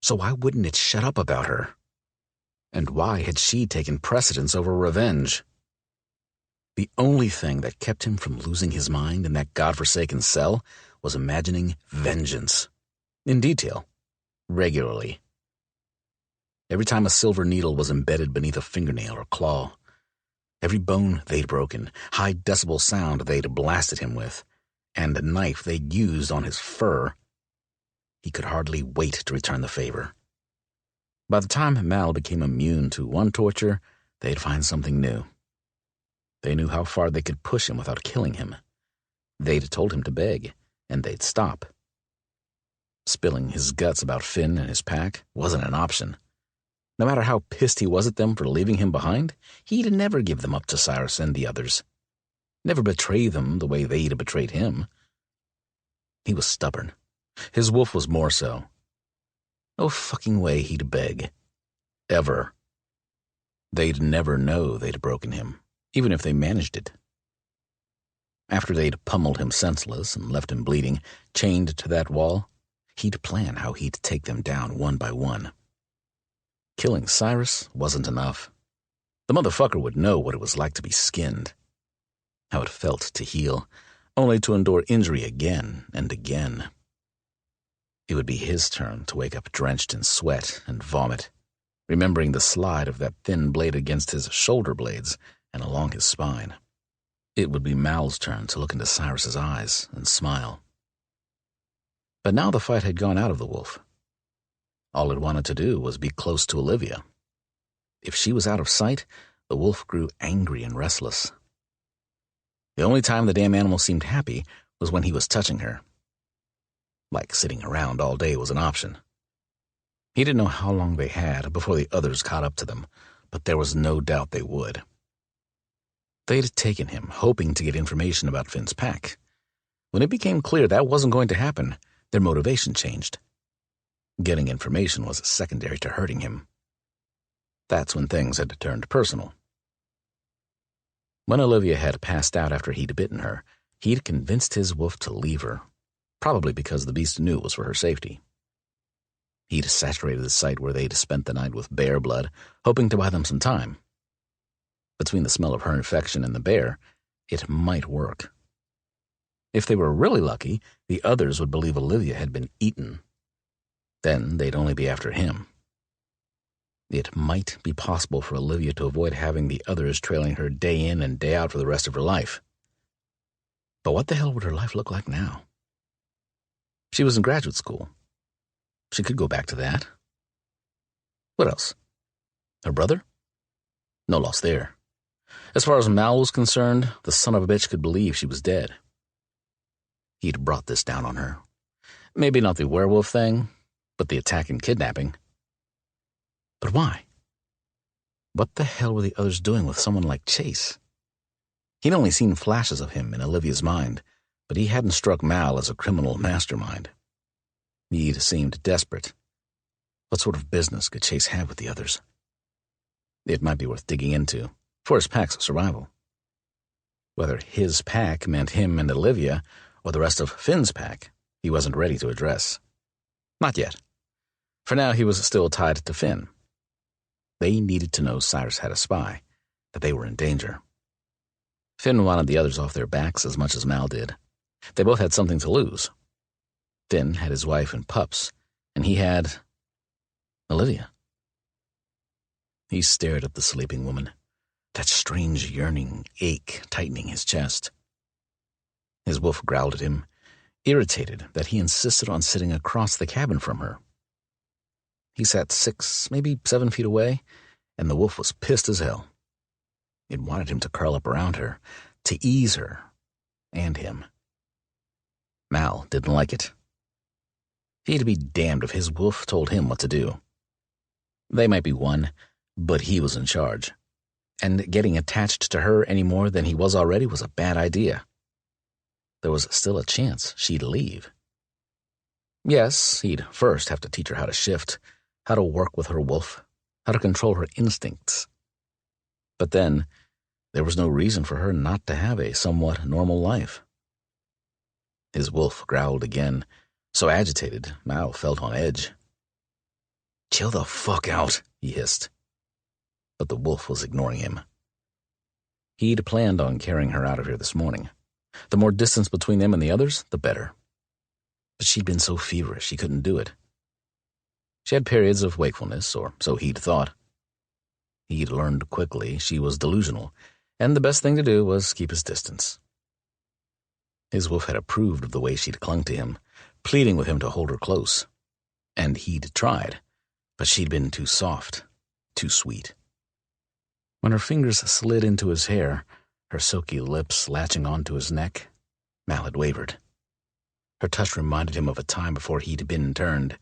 So why wouldn't it shut up about her? And why had she taken precedence over revenge? The only thing that kept him from losing his mind in that godforsaken cell was imagining vengeance. In detail. Regularly. Every time a silver needle was embedded beneath a fingernail or claw, every bone they'd broken, high decibel sound they'd blasted him with, and a knife they'd used on his fur, he could hardly wait to return the favor. By the time Mal became immune to one torture, they'd find something new. They knew how far they could push him without killing him. They'd told him to beg, and they'd stop. Spilling his guts about Finn and his pack wasn't an option. No matter how pissed he was at them for leaving him behind, he'd never give them up to Cyrus and the others. Never betray them the way they'd betrayed him. He was stubborn. His wolf was more so. No fucking way he'd beg. Ever. They'd never know they'd broken him, even if they managed it. After they'd pummeled him senseless and left him bleeding, chained to that wall, he'd plan how he'd take them down one by one. Killing Cyrus wasn't enough. The motherfucker would know what it was like to be skinned, how it felt to heal, only to endure injury again and again. It would be his turn to wake up drenched in sweat and vomit, remembering the slide of that thin blade against his shoulder blades and along his spine. It would be Mal's turn to look into Cyrus's eyes and smile. But now the fight had gone out of the wolf. All it wanted to do was be close to Olivia. If she was out of sight, the wolf grew angry and restless. The only time the damn animal seemed happy was when he was touching her. Like sitting around all day was an option. He didn't know how long they had before the others caught up to them, but there was no doubt they would. They'd taken him, hoping to get information about Finn's pack. When it became clear that wasn't going to happen, their motivation changed. Getting information was secondary to hurting him. That's when things had turned personal. When Olivia had passed out after he'd bitten her, he'd convinced his wolf to leave her, probably because the beast knew it was for her safety. He'd saturated the site where they'd spent the night with bear blood, hoping to buy them some time. Between the smell of her infection and the bear, it might work. If they were really lucky, the others would believe Olivia had been eaten. Then they'd only be after him. It might be possible for Olivia to avoid having the others trailing her day in and day out for the rest of her life. But what the hell would her life look like now? She was in graduate school. She could go back to that. What else? Her brother? No loss there. As far as Mal was concerned, the son of a bitch could believe she was dead. He'd brought this down on her. Maybe not the werewolf thing, but the attack and kidnapping. But why? What the hell were the others doing with someone like Chase? He'd only seen flashes of him in Olivia's mind, but he hadn't struck Mal as a criminal mastermind. He'd seemed desperate. What sort of business could Chase have with the others? It might be worth digging into, for his pack's survival. Whether his pack meant him and Olivia, or the rest of Finn's pack, he wasn't ready to address. Not yet. For now, he was still tied to Finn. They needed to know Cyrus had a spy, that they were in danger. Finn wanted the others off their backs as much as Mal did. They both had something to lose. Finn had his wife and pups, and he had Olivia. He stared at the sleeping woman, that strange yearning ache tightening his chest. His wolf growled at him, irritated that he insisted on sitting across the cabin from her. He sat 6, maybe 7 feet away, and the wolf was pissed as hell. It wanted him to curl up around her, to ease her, and him. Mal didn't like it. He'd be damned if his wolf told him what to do. They might be one, but he was in charge, and getting attached to her any more than he was already was a bad idea. There was still a chance she'd leave. Yes, he'd first have to teach her how to shift, how to work with her wolf, how to control her instincts. But then, there was no reason for her not to have a somewhat normal life. His wolf growled again, so agitated, Mal felt on edge. "Chill the fuck out," he hissed. But the wolf was ignoring him. He'd planned on carrying her out of here this morning. The more distance between them and the others, the better. But she'd been so feverish she couldn't do it. She had periods of wakefulness, or so he'd thought. He'd learned quickly she was delusional, and the best thing to do was keep his distance. His wolf had approved of the way she'd clung to him, pleading with him to hold her close. And he'd tried, but she'd been too soft, too sweet. When her fingers slid into his hair, her silky lips latching onto his neck, Mal had wavered. Her touch reminded him of a time before he'd been turned,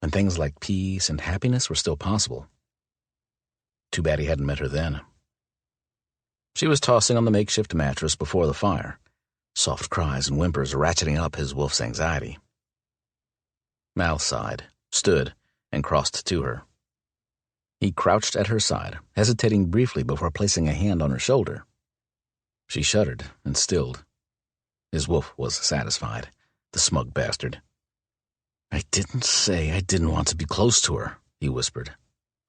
when things like peace and happiness were still possible. Too bad he hadn't met her then. She was tossing on the makeshift mattress before the fire, soft cries and whimpers ratcheting up his wolf's anxiety. Mal sighed, stood, and crossed to her. He crouched at her side, hesitating briefly before placing a hand on her shoulder. She shuddered and stilled. His wolf was satisfied, the smug bastard. "I didn't say I didn't want to be close to her," he whispered,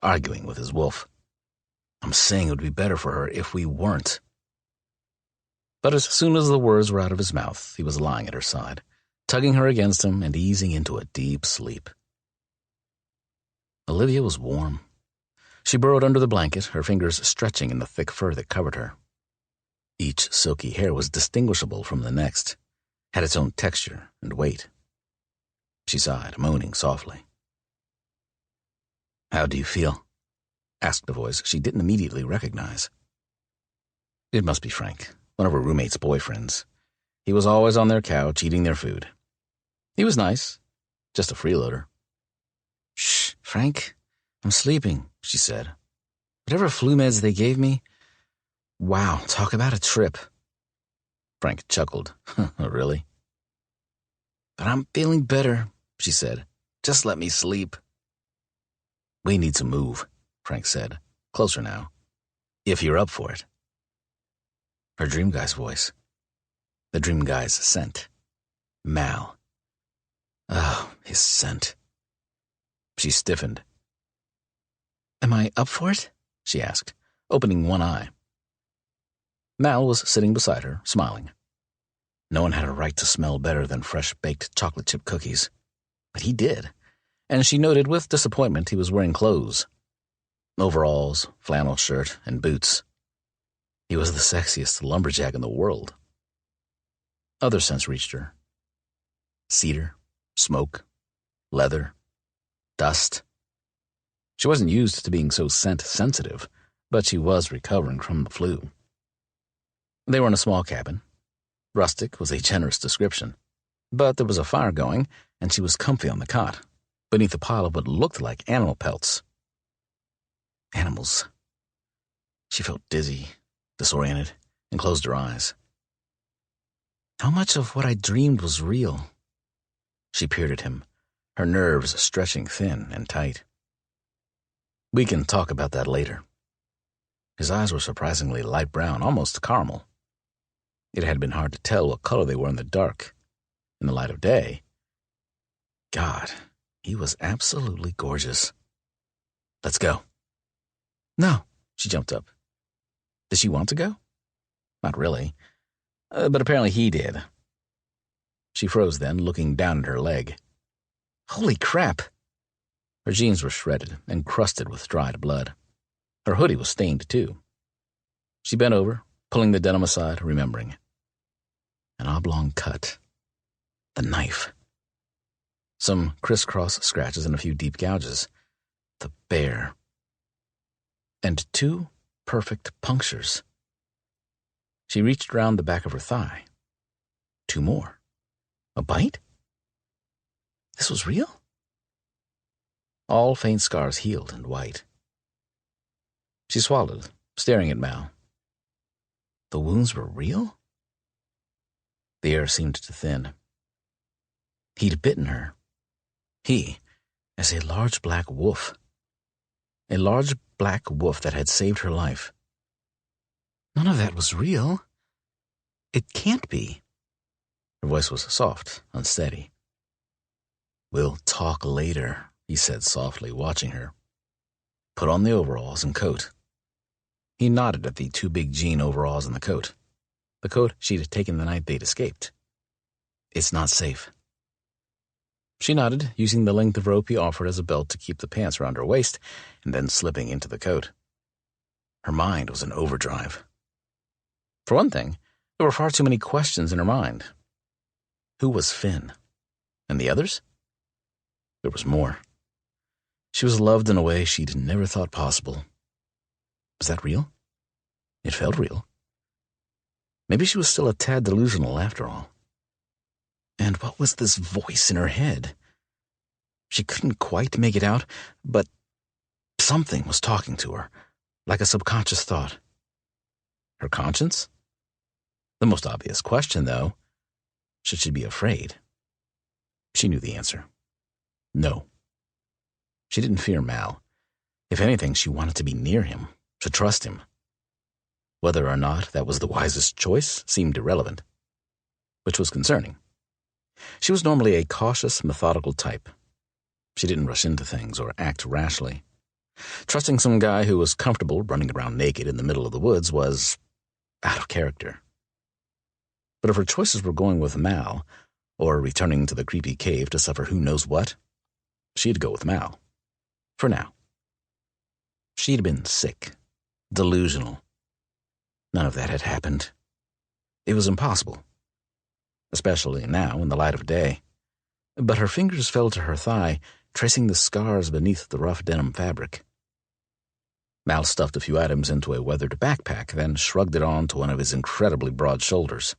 arguing with his wolf. "I'm saying it would be better for her if we weren't." But as soon as the words were out of his mouth, he was lying at her side, tugging her against him and easing into a deep sleep. Olivia was warm. She burrowed under the blanket, her fingers stretching in the thick fur that covered her. Each silky hair was distinguishable from the next, had its own texture and weight. She sighed, moaning softly. "How do you feel?" asked a voice she didn't immediately recognize. It must be Frank, one of her roommate's boyfriends. He was always on their couch eating their food. He was nice, just a freeloader. "Shh, Frank, I'm sleeping," she said. "Whatever flu meds they gave me, wow, talk about a trip." Frank chuckled. "Really?" "But I'm feeling better," she said. "Just let me sleep." "We need to move," Frank said. "Closer now. If you're up for it." Her dream guy's voice. The dream guy's scent. Mal. Oh, his scent. She stiffened. "Am I up for it?" she asked, opening one eye. Mal was sitting beside her, smiling. No one had a right to smell better than fresh-baked chocolate chip cookies. But he did, and she noted with disappointment he was wearing clothes. Overalls, flannel shirt, and boots. He was the sexiest lumberjack in the world. Other scents reached her. Cedar, smoke, leather, dust. She wasn't used to being so scent-sensitive, but she was recovering from the flu. They were in a small cabin. Rustic was a generous description, but there was a fire going, and she was comfy on the cot, beneath a pile of what looked like animal pelts. Animals. She felt dizzy, disoriented, and closed her eyes. How much of what I dreamed was real? She peered at him, her nerves stretching thin and tight. We can talk about that later. His eyes were surprisingly light brown, almost caramel. It had been hard to tell what color they were in the dark. In the light of day, God, he was absolutely gorgeous. "Let's go." "No," she jumped up. Did she want to go? Not really, but apparently he did. She froze then, looking down at her leg. Holy crap! Her jeans were shredded and crusted with dried blood. Her hoodie was stained, too. She bent over, pulling the denim aside, remembering. An oblong cut. The knife. Some crisscross scratches and a few deep gouges. The bear. And 2 perfect punctures. She reached round the back of her thigh. 2 more. A bite? This was real? All faint scars healed and white. She swallowed, staring at Mal. The wounds were real? The air seemed to thin. He'd bitten her. He, as a large black wolf. A large black wolf that had saved her life. None of that was real. It can't be. Her voice was soft, unsteady. We'll talk later, he said softly, watching her. Put on the overalls and coat. He nodded at the 2 big jean overalls and the coat she'd taken the night they'd escaped. It's not safe. She nodded, using the length of rope he offered as a belt to keep the pants around her waist, and then slipping into the coat. Her mind was in overdrive. For one thing, there were far too many questions in her mind. Who was Finn? And the others? There was more. She was loved in a way she'd never thought possible. Was that real? It felt real. Maybe she was still a tad delusional after all. And what was this voice in her head? She couldn't quite make it out, but something was talking to her, like a subconscious thought. Her conscience? The most obvious question, though, should she be afraid? She knew the answer. No. She didn't fear Mal. If anything, she wanted to be near him, to trust him. Whether or not that was the wisest choice seemed irrelevant, which was concerning. She was normally a cautious, methodical type. She didn't rush into things or act rashly. Trusting some guy who was comfortable running around naked in the middle of the woods was out of character. But if her choices were going with Mal, or returning to the creepy cave to suffer who knows what, she'd go with Mal. For now. She'd been sick, delusional. None of that had happened. It was impossible. Especially now in the light of day. But her fingers fell to her thigh, tracing the scars beneath the rough denim fabric. Mal stuffed a few items into a weathered backpack, then shrugged it on to one of his incredibly broad shoulders.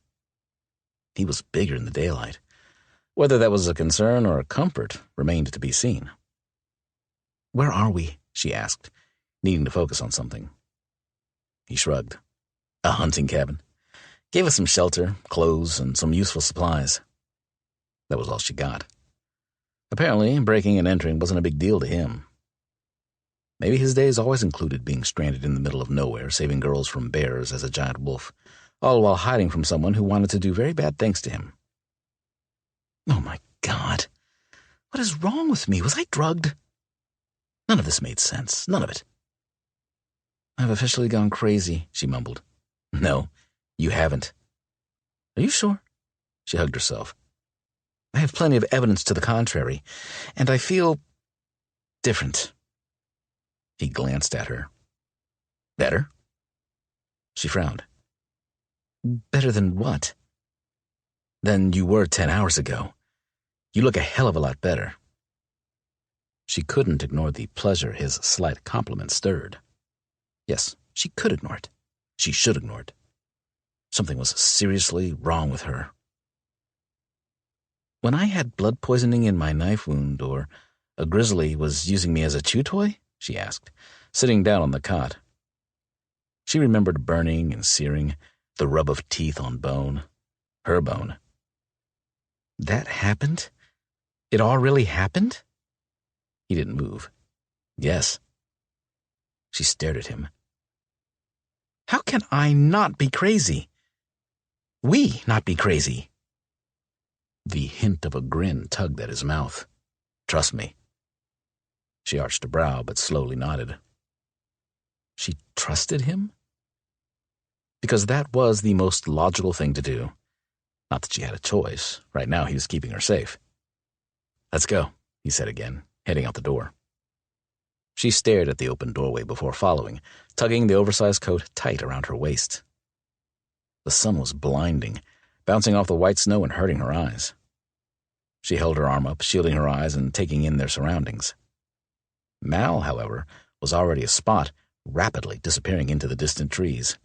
He was bigger in the daylight. Whether that was a concern or a comfort remained to be seen. "Where are we?" she asked, needing to focus on something. He shrugged. "A hunting cabin. Gave us some shelter, clothes, and some useful supplies." That was all she got. Apparently, breaking and entering wasn't a big deal to him. Maybe his days always included being stranded in the middle of nowhere, saving girls from bears as a giant wolf, all while hiding from someone who wanted to do very bad things to him. Oh my God. What is wrong with me? Was I drugged? None of this made sense. None of it. "I've officially gone crazy," she mumbled. "No, you haven't." "Are you sure?" She hugged herself. "I have plenty of evidence to the contrary, and I feel different." He glanced at her. "Better?" She frowned. "Better than what?" "Than you were 10 hours ago. You look a hell of a lot better." She couldn't ignore the pleasure his slight compliment stirred. Yes, she could ignore it. She should ignore it. Something was seriously wrong with her. "When I had blood poisoning in my knife wound, or a grizzly was using me as a chew toy?" she asked, sitting down on the cot. She remembered burning and searing, the rub of teeth on bone, her bone. "That happened? It all really happened?" He didn't move. "Yes." She stared at him. "How can I not be crazy? We not be crazy?" The hint of a grin tugged at his mouth. "Trust me." She arched a brow, but slowly nodded. She trusted him? Because that was the most logical thing to do. Not that she had a choice. Right now he was keeping her safe. "Let's go," he said again, heading out the door. She stared at the open doorway before following, tugging the oversized coat tight around her waist. The sun was blinding, bouncing off the white snow and hurting her eyes. She held her arm up, shielding her eyes and taking in their surroundings. Mal, however, was already a spot, rapidly disappearing into the distant trees.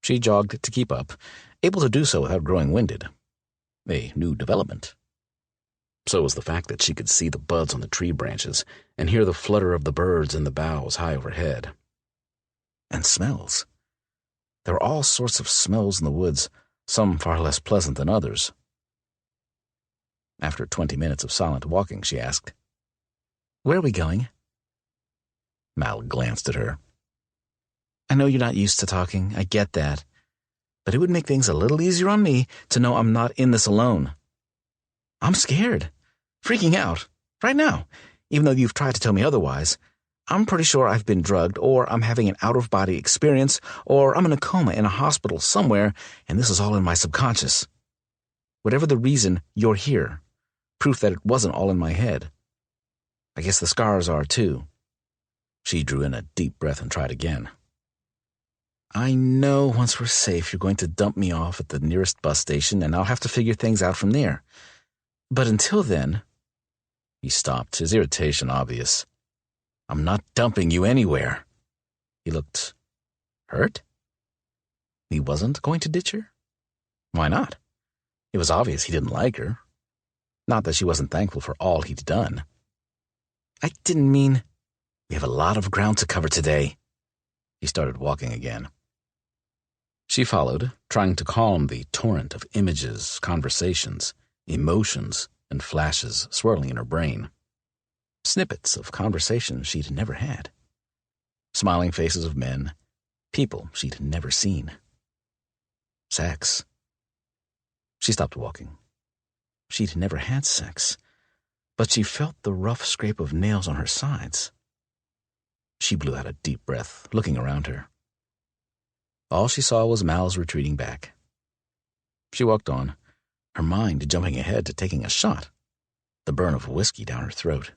She jogged to keep up, able to do so without growing winded. A new development. So was the fact that she could see the buds on the tree branches and hear the flutter of the birds in the boughs high overhead. And smells. There were all sorts of smells in the woods, some far less pleasant than others. After 20 minutes of silent walking, she asked, "Where are we going?" Mal glanced at her. "I know you're not used to talking, I get that. But it would make things a little easier on me to know I'm not in this alone. I'm scared. Freaking out. Right now. Even though you've tried to tell me otherwise. I'm pretty sure I've been drugged, or I'm having an out-of-body experience, or I'm in a coma in a hospital somewhere, and this is all in my subconscious. Whatever the reason, you're here. Proof that it wasn't all in my head. I guess the scars are, too." She drew in a deep breath and tried again. "I know once we're safe, you're going to dump me off at the nearest bus station, and I'll have to figure things out from there. But until then..." He stopped, his irritation obvious. "I'm not dumping you anywhere." He looked hurt. He wasn't going to ditch her? Why not? It was obvious he didn't like her. Not that she wasn't thankful for all he'd done. "I didn't mean..." "We have a lot of ground to cover today." He started walking again. She followed, trying to calm the torrent of images, conversations, emotions, and flashes swirling in her brain. Snippets of conversations she'd never had. Smiling faces of men, people she'd never seen. Sex. She stopped walking. She'd never had sex, but she felt the rough scrape of nails on her sides. She blew out a deep breath, looking around her. All she saw was Mal's retreating back. She walked on, her mind jumping ahead to taking a shot, the burn of whiskey down her throat.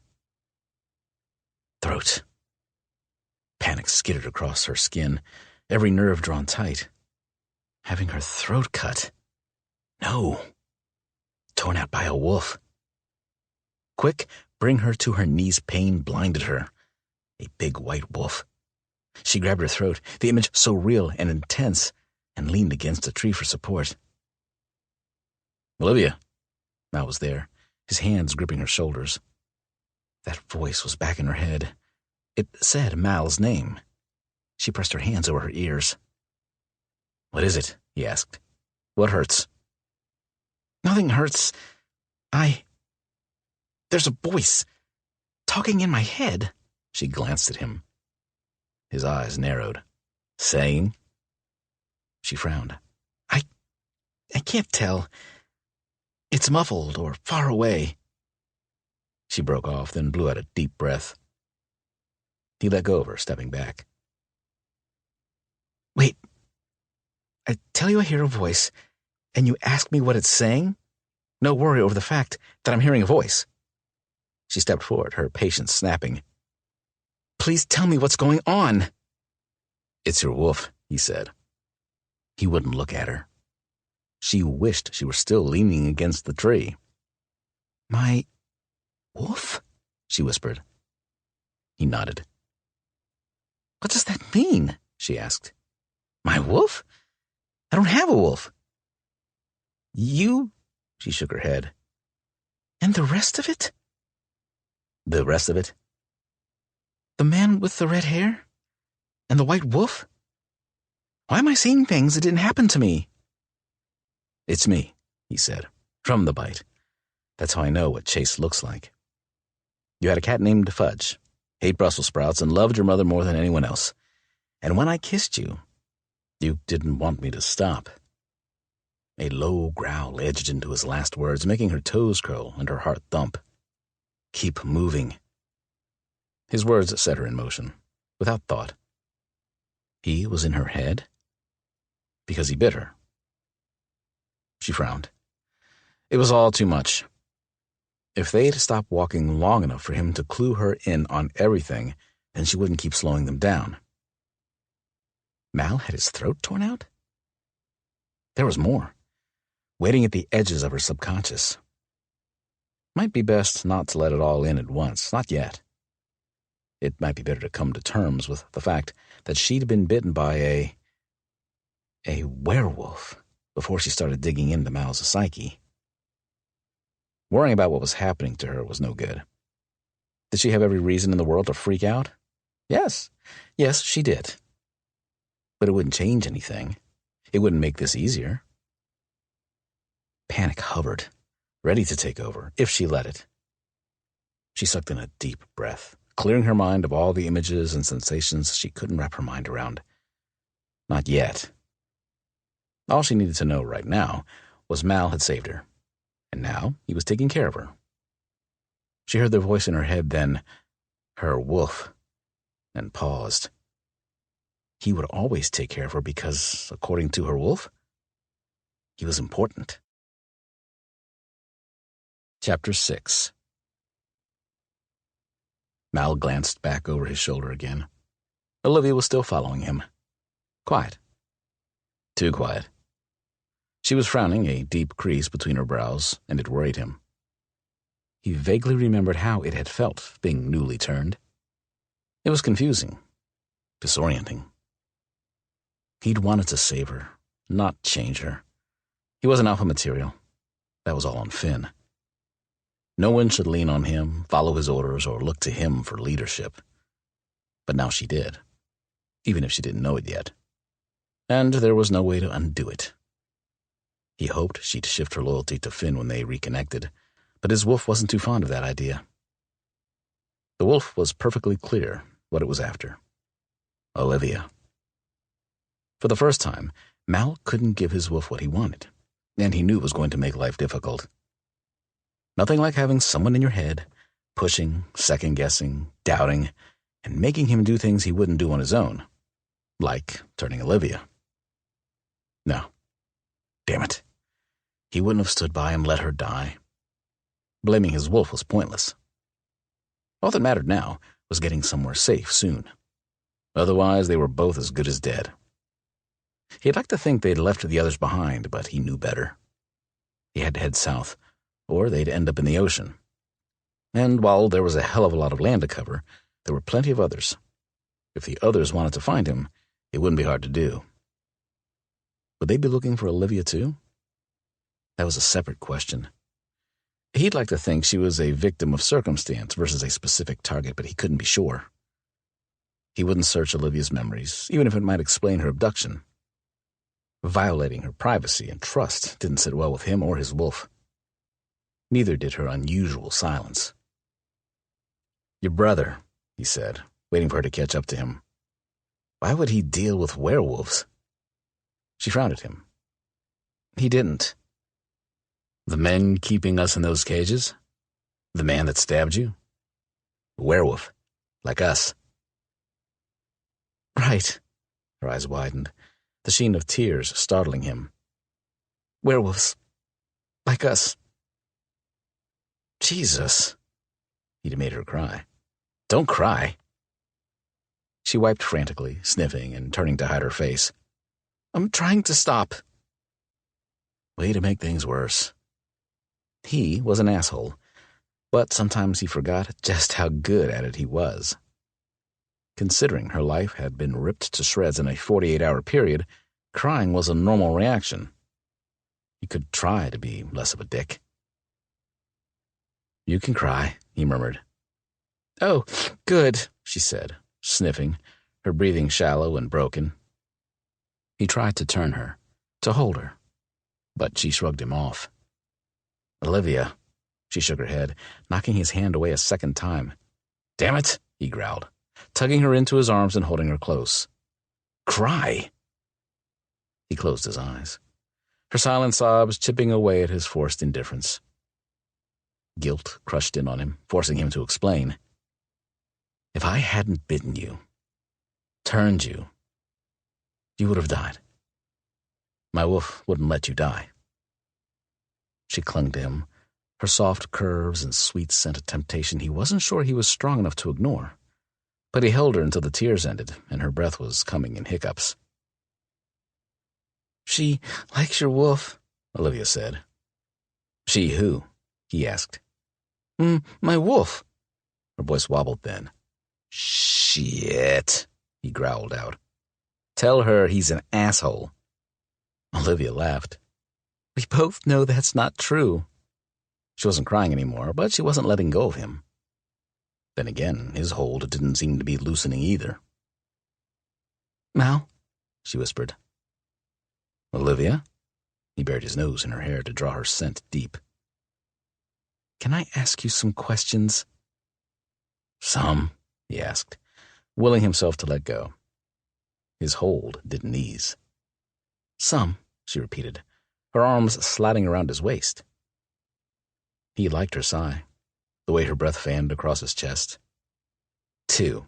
Panic skittered across her skin, every nerve drawn tight. Having her throat cut. No. Torn out by a wolf. Quick, bring her to her knees. Pain blinded her. A big white wolf. She grabbed her throat, the image so real and intense, and leaned against a tree for support. "Olivia." Mal was there, his hands gripping her shoulders. That voice was back in her head. It said Mal's name. She pressed her hands over her ears. "What is it?" he asked. "What hurts?" "Nothing hurts. There's a voice talking in my head." She glanced at him. His eyes narrowed. "Saying?" She frowned. I can't tell. It's muffled or far away." She broke off, then blew out a deep breath. He let go of her, stepping back. "Wait. I tell you I hear a voice, and you ask me what it's saying? No worry over the fact that I'm hearing a voice." She stepped forward, her patience snapping. "Please tell me what's going on." "It's your wolf," he said. He wouldn't look at her. She wished she were still leaning against the tree. "My wolf?" she whispered. He nodded. "What does that mean?" she asked. "My wolf? I don't have a wolf." "You?" She shook her head. "And the rest of it?" "The rest of it?" "The man with the red hair? And the white wolf? Why am I seeing things that didn't happen to me?" "It's me," he said, "from the bite. That's how I know what Chase looks like. You had a cat named Fudge, ate Brussels sprouts, and loved your mother more than anyone else. And when I kissed you, you didn't want me to stop." A low growl edged into his last words, making her toes curl and her heart thump. "Keep moving." His words set her in motion, without thought. He was in her head? Because he bit her. She frowned. It was all too much. If they'd stopped walking long enough for him to clue her in on everything, then she wouldn't keep slowing them down. Mal had his throat torn out? There was more, waiting at the edges of her subconscious. Might be best not to let it all in at once, not yet. It might be better to come to terms with the fact that she'd been bitten by a werewolf before she started digging into Mal's psyche. Worrying about what was happening to her was no good. Did she have every reason in the world to freak out? Yes, she did. But it wouldn't change anything. It wouldn't make this easier. Panic hovered, ready to take over, if she let it. She sucked in a deep breath, clearing her mind of all the images and sensations she couldn't wrap her mind around. Not yet. All she needed to know right now was Mal had saved her, and now he was taking care of her. She heard the voice in her head then, her wolf, and paused. He would always take care of her because, according to her wolf, he was important. Chapter 6. Mal glanced back over his shoulder again. Olivia was still following him. Quiet. Too quiet. She was frowning, a deep crease between her brows, and it worried him. He vaguely remembered how it had felt, being newly turned. It was confusing, disorienting. He'd wanted to save her, not change her. He wasn't alpha material. That was all on Finn. No one should lean on him, follow his orders, or look to him for leadership. But now she did, even if she didn't know it yet. And there was no way to undo it. He hoped she'd shift her loyalty to Finn when they reconnected, but his wolf wasn't too fond of that idea. The wolf was perfectly clear what it was after. Olivia. For the first time, Mal couldn't give his wolf what he wanted, and he knew it was going to make life difficult. Nothing like having someone in your head, pushing, second-guessing, doubting, and making him do things he wouldn't do on his own, like turning Olivia. No. Damn it. He wouldn't have stood by and let her die. Blaming his wolf was pointless. All that mattered now was getting somewhere safe soon. Otherwise, they were both as good as dead. He'd like to think they'd left the others behind, but he knew better. He had to head south, or they'd end up in the ocean. And while there was a hell of a lot of land to cover, there were plenty of others. If the others wanted to find him, it wouldn't be hard to do. Would they be looking for Olivia too? That was a separate question. He'd like to think she was a victim of circumstance versus a specific target, but he couldn't be sure. He wouldn't search Olivia's memories, even if it might explain her abduction. Violating her privacy and trust didn't sit well with him or his wolf. Neither did her unusual silence. "Your brother," he said, waiting for her to catch up to him. Why would he deal with werewolves? She frowned at him. He didn't. The men keeping us in those cages? The man that stabbed you? A werewolf, like us. Right. Her eyes widened, the sheen of tears startling him. Werewolves, like us. Jesus. He'd made her cry. Don't cry. She wiped frantically, sniffing and turning to hide her face. I'm trying to stop. Way to make things worse. He was an asshole, but sometimes he forgot just how good at it he was. Considering her life had been ripped to shreds in a 48-hour period, crying was a normal reaction. He could try to be less of a dick. You can cry, he murmured. Oh, good, she said, sniffing, her breathing shallow and broken. He tried to turn her, to hold her, but she shrugged him off. Olivia, she shook her head, knocking his hand away a second time. Damn it, he growled, tugging her into his arms and holding her close. Cry. He closed his eyes, her silent sobs chipping away at his forced indifference. Guilt crushed in on him, forcing him to explain. If I hadn't bitten you, turned you, you would have died. My wolf wouldn't let you die. She clung to him, her soft curves and sweet scent of temptation he wasn't sure he was strong enough to ignore. But he held her until the tears ended and her breath was coming in hiccups. She likes your wolf, Olivia said. She who? He asked. My wolf. Her voice wobbled then. Shit, he growled out. Tell her he's an asshole. Olivia laughed. We both know that's not true. She wasn't crying anymore, but she wasn't letting go of him. Then again, his hold didn't seem to be loosening either. Mal, she whispered. Olivia? He buried his nose in her hair to draw her scent deep. Can I ask you some questions? Some, he asked, willing himself to let go. His hold didn't ease. Some, she repeated, her arms sliding around his waist. He liked her sigh, the way her breath fanned across his chest. 2.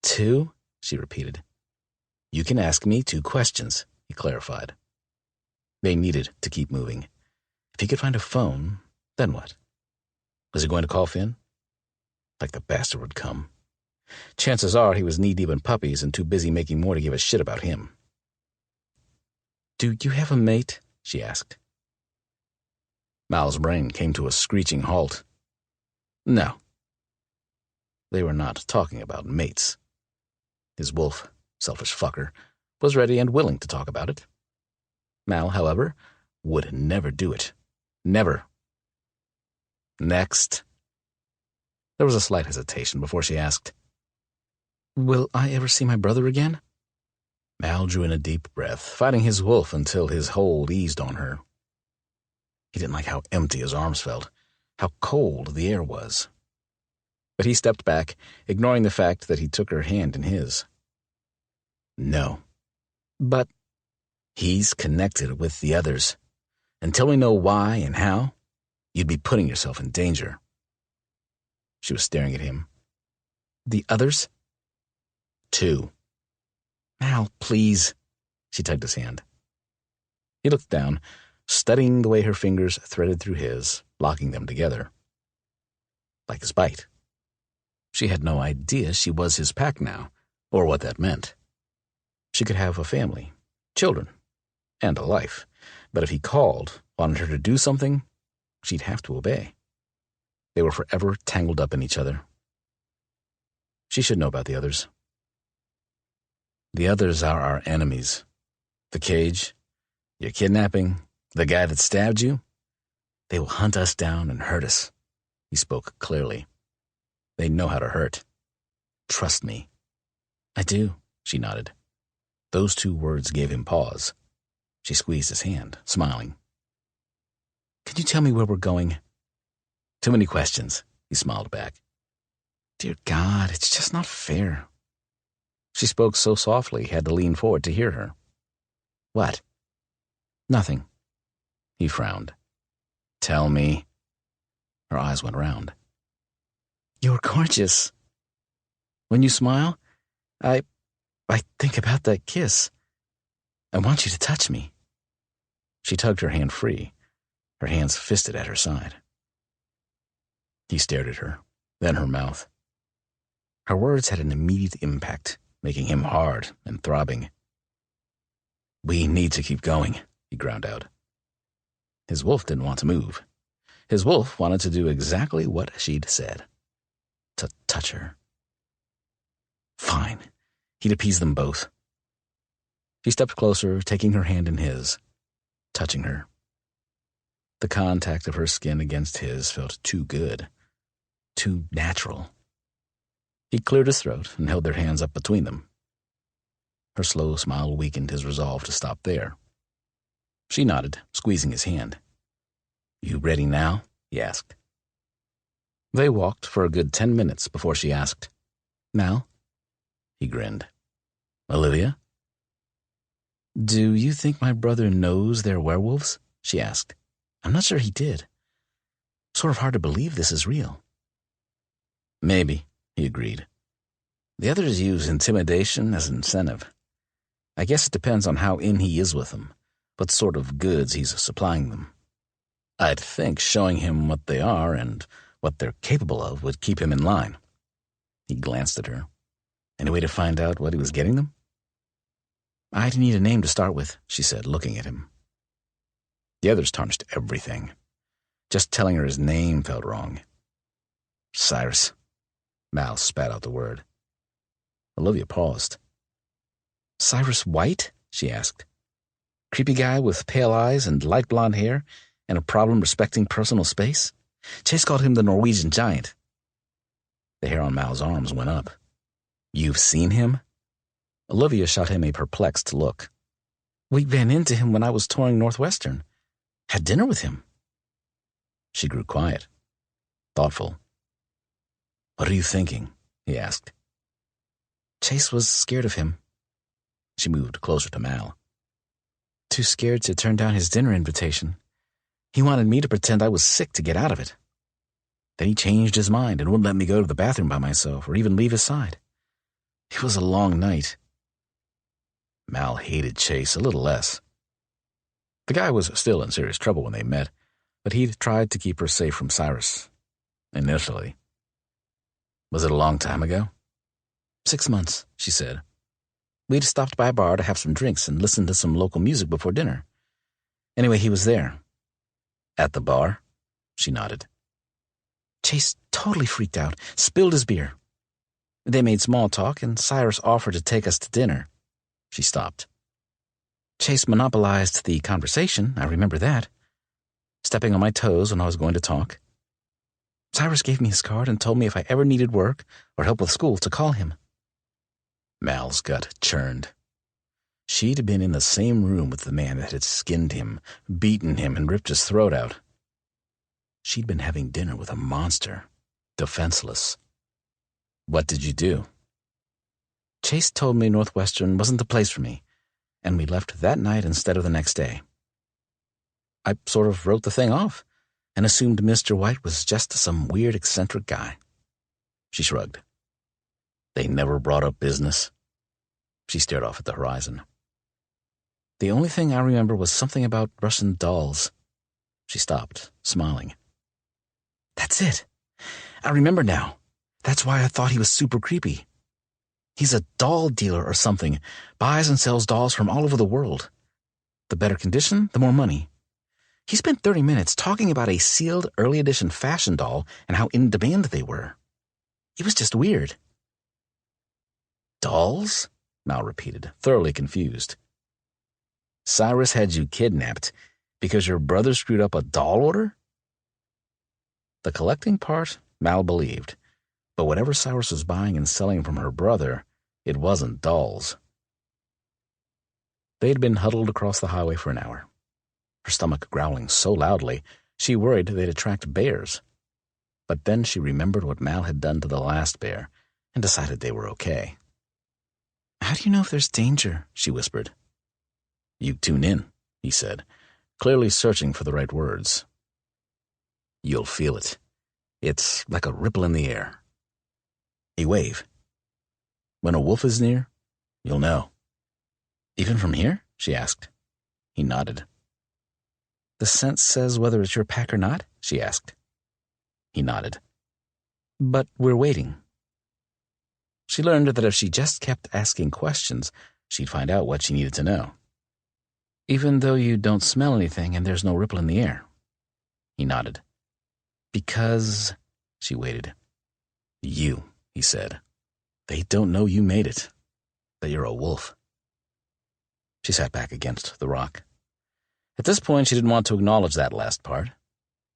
2? She repeated. You can ask me 2 questions, he clarified. They needed to keep moving. If he could find a phone, then what? Was he going to call Finn? Like the bastard would come. Chances are he was knee-deep in puppies and too busy making more to give a shit about him. Do you have a mate? She asked. Mal's brain came to a screeching halt. No. They were not talking about mates. His wolf, selfish fucker, was ready and willing to talk about it. Mal, however, would never do it. Never. Next. There was a slight hesitation before she asked, Will I ever see my brother again? Mal drew in a deep breath, fighting his wolf until his hold eased on her. He didn't like how empty his arms felt, how cold the air was. But he stepped back, ignoring the fact that he took her hand in his. No. But he's connected with the others. Until we know why and how, you'd be putting yourself in danger. She was staring at him. The others? 2. Al, please. She tugged his hand. He looked down, studying the way her fingers threaded through his, locking them together. Like his bite. She had no idea she was his pack now, or what that meant. She could have a family, children, and a life, but if he called, wanted her to do something, she'd have to obey. They were forever tangled up in each other. She should know about the others. The others are our enemies. The cage, your kidnapping, the guy that stabbed you. They will hunt us down and hurt us. He spoke clearly. They know how to hurt. Trust me. I do, she nodded. Those 2 words gave him pause. She squeezed his hand, smiling. Can you tell me where we're going? Too many questions, he smiled back. Dear God, it's just not fair. She spoke so softly he had to lean forward to hear her. What? Nothing. He frowned. Tell me. Her eyes went round. You're gorgeous. When you smile, I think about that kiss. I want you to touch me. She tugged her hand free, her hands fisted at her side. He stared at her, then her mouth. Her words had an immediate impact, making him hard and throbbing. We need to keep going, he ground out. His wolf didn't want to move. His wolf wanted to do exactly what she'd said. To touch her. Fine. He'd appease them both. He stepped closer, taking her hand in his, touching her. The contact of her skin against his felt too good, too natural. He cleared his throat and held their hands up between them. Her slow smile weakened his resolve to stop there. She nodded, squeezing his hand. You ready now? He asked. They walked for a good 10 minutes before she asked, Now? He grinned. Olivia? Do you think my brother knows they're werewolves? She asked. I'm not sure he did. Sort of hard to believe this is real. Maybe, he agreed. The others use intimidation as incentive. I guess it depends on how in he is with them, what sort of goods he's supplying them. I'd think showing him what they are and what they're capable of would keep him in line. He glanced at her. Any way to find out what he was getting them? I'd need a name to start with, she said, looking at him. The others tarnished everything. Just telling her his name felt wrong. Cyrus. Mal spat out the word. Olivia paused. Cyrus White? She asked. Creepy guy with pale eyes and light blonde hair and a problem respecting personal space? Chase called him the Norwegian Giant. The hair on Mal's arms went up. You've seen him? Olivia shot him a perplexed look. We ran into him when I was touring Northwestern. Had dinner with him. She grew quiet, thoughtful. What are you thinking? He asked. Chase was scared of him. She moved closer to Mal. Too scared to turn down his dinner invitation. He wanted me to pretend I was sick to get out of it. Then he changed his mind and wouldn't let me go to the bathroom by myself or even leave his side. It was a long night. Mal hated Chase a little less. The guy was still in serious trouble when they met, but he'd tried to keep her safe from Cyrus. Initially. Was it a long time ago? 6 months, she said. We'd stopped by a bar to have some drinks and listen to some local music before dinner. Anyway, he was there. At the bar? She nodded. Chase totally freaked out, spilled his beer. They made small talk, and Cyrus offered to take us to dinner. She stopped. Chase monopolized the conversation, I remember that. Stepping on my toes when I was going to talk. Cyrus gave me his card and told me if I ever needed work or help with school to call him. Mal's gut churned. She'd been in the same room with the man that had skinned him, beaten him, and ripped his throat out. She'd been having dinner with a monster, defenseless. What did you do? Chase told me Northwestern wasn't the place for me, and we left that night instead of the next day. I sort of wrote the thing off and assumed Mr. White was just some weird, eccentric guy. She shrugged. They never brought up business. She stared off at the horizon. The only thing I remember was something about Russian dolls. She stopped, smiling. That's it. I remember now. That's why I thought he was super creepy. He's a doll dealer or something, buys and sells dolls from all over the world. The better condition, the more money. He spent 30 minutes talking about a sealed early edition fashion doll and how in demand they were. It was just weird. Dolls? Mal repeated, thoroughly confused. Cyrus had you kidnapped because your brother screwed up a doll order? The collecting part, Mal believed, but whatever Cyrus was buying and selling from her brother, it wasn't dolls. They had been huddled across the highway for an hour, her stomach growling so loudly she worried they'd attract bears. But then she remembered what Mal had done to the last bear and decided they were okay. "How do you know if there's danger?" she whispered. "You tune in," he said, clearly searching for the right words. "You'll feel it. It's like a ripple in the air. A wave. When a wolf is near, you'll know." "Even from here?" she asked. He nodded. "The scent says whether it's your pack or not?" she asked. He nodded. "But we're waiting." She learned that if she just kept asking questions, she'd find out what she needed to know. "Even though you don't smell anything and there's no ripple in the air?" He nodded. "Because—" she waited. "You," he said. "They don't know you made it, that you're a wolf." She sat back against the rock. At this point, she didn't want to acknowledge that last part.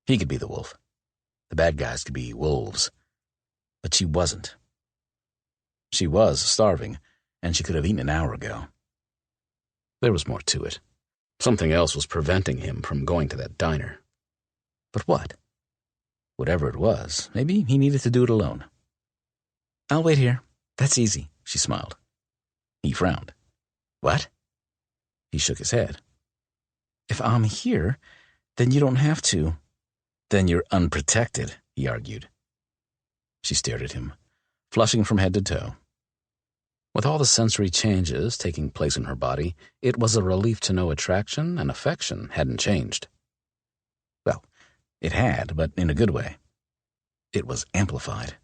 He could be the wolf. The bad guys could be wolves. But she wasn't. She was starving, and she could have eaten an hour ago. There was more to it. Something else was preventing him from going to that diner. But what? Whatever it was, maybe he needed to do it alone. "I'll wait here. That's easy," she smiled. He frowned. "What?" He shook his head. "If I'm here, then you don't have to." "Then you're unprotected," he argued. She stared at him, flushing from head to toe. With all the sensory changes taking place in her body, it was a relief to know attraction and affection hadn't changed. Well, it had, but in a good way. It was amplified,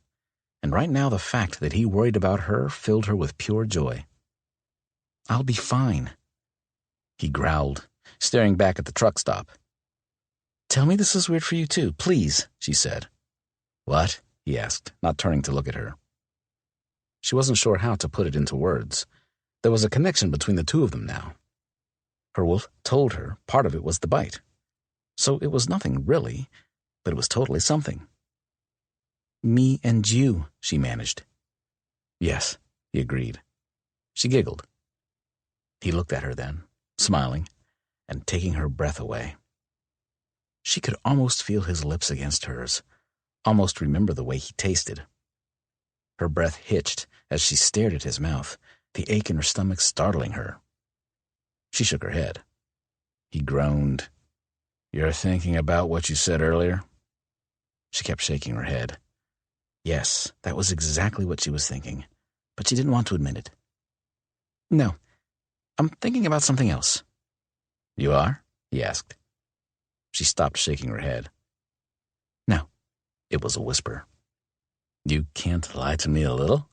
and right now the fact that he worried about her filled her with pure joy. "I'll be fine," he growled, staring back at the truck stop. "Tell me this is weird for you too, please," she said. "What?" he asked, not turning to look at her. She wasn't sure how to put it into words. There was a connection between the two of them now. Her wolf told her part of it was the bite. So it was nothing really, but it was totally something. "Me and you," she managed. "Yes," he agreed. She giggled. He looked at her then, smiling, and taking her breath away. She could almost feel his lips against hers, almost remember the way he tasted. Her breath hitched as she stared at his mouth, the ache in her stomach startling her. She shook her head. He groaned. "You're thinking about what you said earlier?" She kept shaking her head. Yes, that was exactly what she was thinking, but she didn't want to admit it. "No, I'm thinking about something else." "You are?" he asked. She stopped shaking her head. "No." It was a whisper. "You can't lie to me a little?"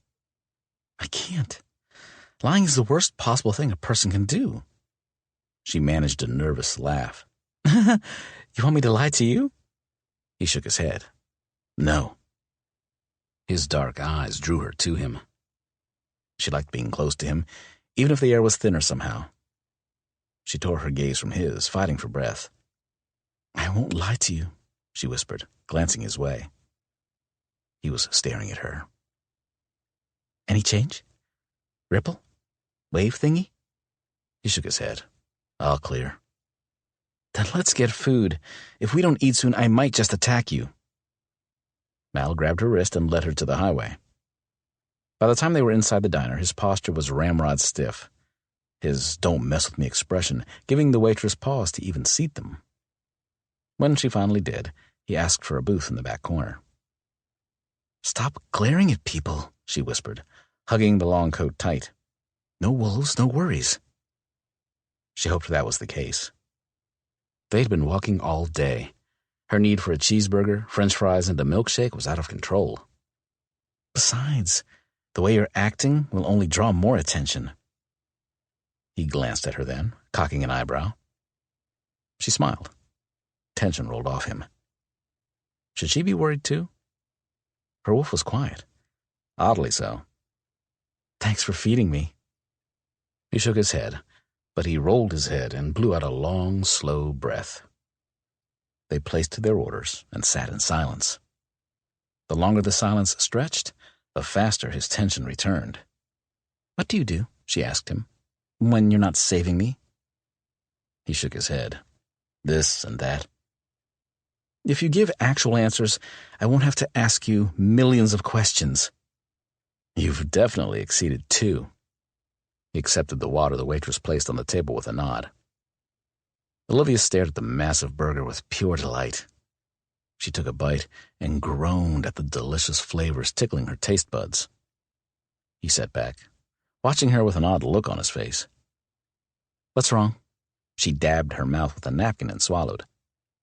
"I can't. Lying is the worst possible thing a person can do." She managed a nervous laugh. "You want me to lie to you?" He shook his head. "No." His dark eyes drew her to him. She liked being close to him, even if the air was thinner somehow. She tore her gaze from his, fighting for breath. "I won't lie to you," she whispered, glancing his way. He was staring at her. "Any change? Ripple? Wave thingy?" He shook his head. "All clear." "Then let's get food. If we don't eat soon, I might just attack you." Mal grabbed her wrist and led her to the highway. By the time they were inside the diner, his posture was ramrod stiff, his "don't mess with me" expression giving the waitress pause to even seat them. When she finally did, he asked for a booth in the back corner. "Stop glaring at people," she whispered, hugging the long coat tight. "No wolves, no worries." She hoped that was the case. They'd been walking all day. Her need for a cheeseburger, french fries, and a milkshake was out of control. Besides, the way you're acting will only draw more attention. He glanced at her then, cocking an eyebrow. She smiled. Tension rolled off him. Should she be worried too? Her wolf was quiet. Oddly so. "Thanks for feeding me." He shook his head, but he rolled his head and blew out a long, slow breath. They placed their orders and sat in silence. The longer the silence stretched, the faster his tension returned. "What do you do?" she asked him, "when you're not saving me?" He shook his head. "This and that." "If you give actual answers, I won't have to ask you millions of questions." "You've definitely exceeded 2. He accepted the water the waitress placed on the table with a nod. Olivia stared at the massive burger with pure delight. She took a bite and groaned at the delicious flavors tickling her taste buds. He sat back, watching her with an odd look on his face. "What's wrong?" She dabbed her mouth with a napkin and swallowed.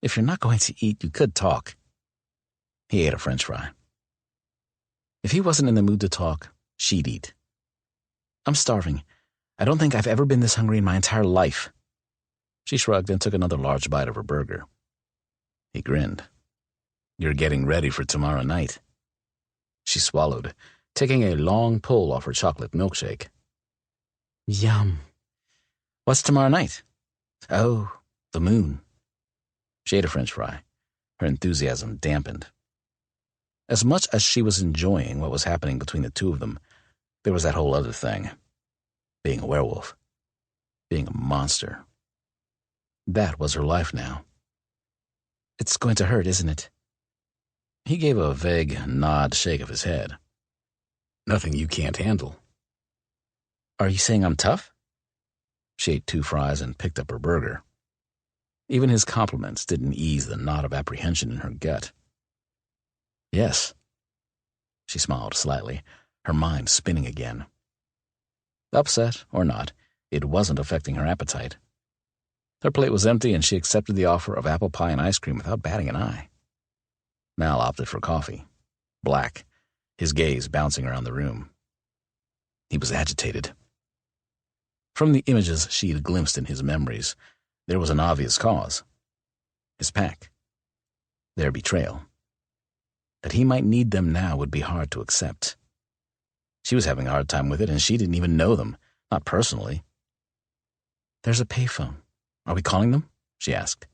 "If you're not going to eat, you could talk." He ate a French fry. If he wasn't in the mood to talk, she'd eat. "I'm starving. I don't think I've ever been this hungry in my entire life." She shrugged and took another large bite of her burger. He grinned. "You're getting ready for tomorrow night." She swallowed, taking a long pull off her chocolate milkshake. "Yum. What's tomorrow night?" "Oh, the moon." She ate a French fry. Her enthusiasm dampened. As much as she was enjoying what was happening between the two of them, there was that whole other thing. Being a werewolf. Being a monster. That was her life now. "It's going to hurt, isn't it?" He gave a vague nod shake of his head. "Nothing you can't handle." "Are you saying I'm tough?" She ate 2 fries and picked up her burger. Even his compliments didn't ease the knot of apprehension in her gut. "Yes." She smiled slightly, her mind spinning again. Upset or not, it wasn't affecting her appetite. Her plate was empty and she accepted the offer of apple pie and ice cream without batting an eye. Mal opted for coffee. Black, his gaze bouncing around the room. He was agitated. From the images she'd glimpsed in his memories, there was an obvious cause. His pack. Their betrayal. That he might need them now would be hard to accept. She was having a hard time with it, and she didn't even know them, not personally. "There's a payphone. Are we calling them?" she asked.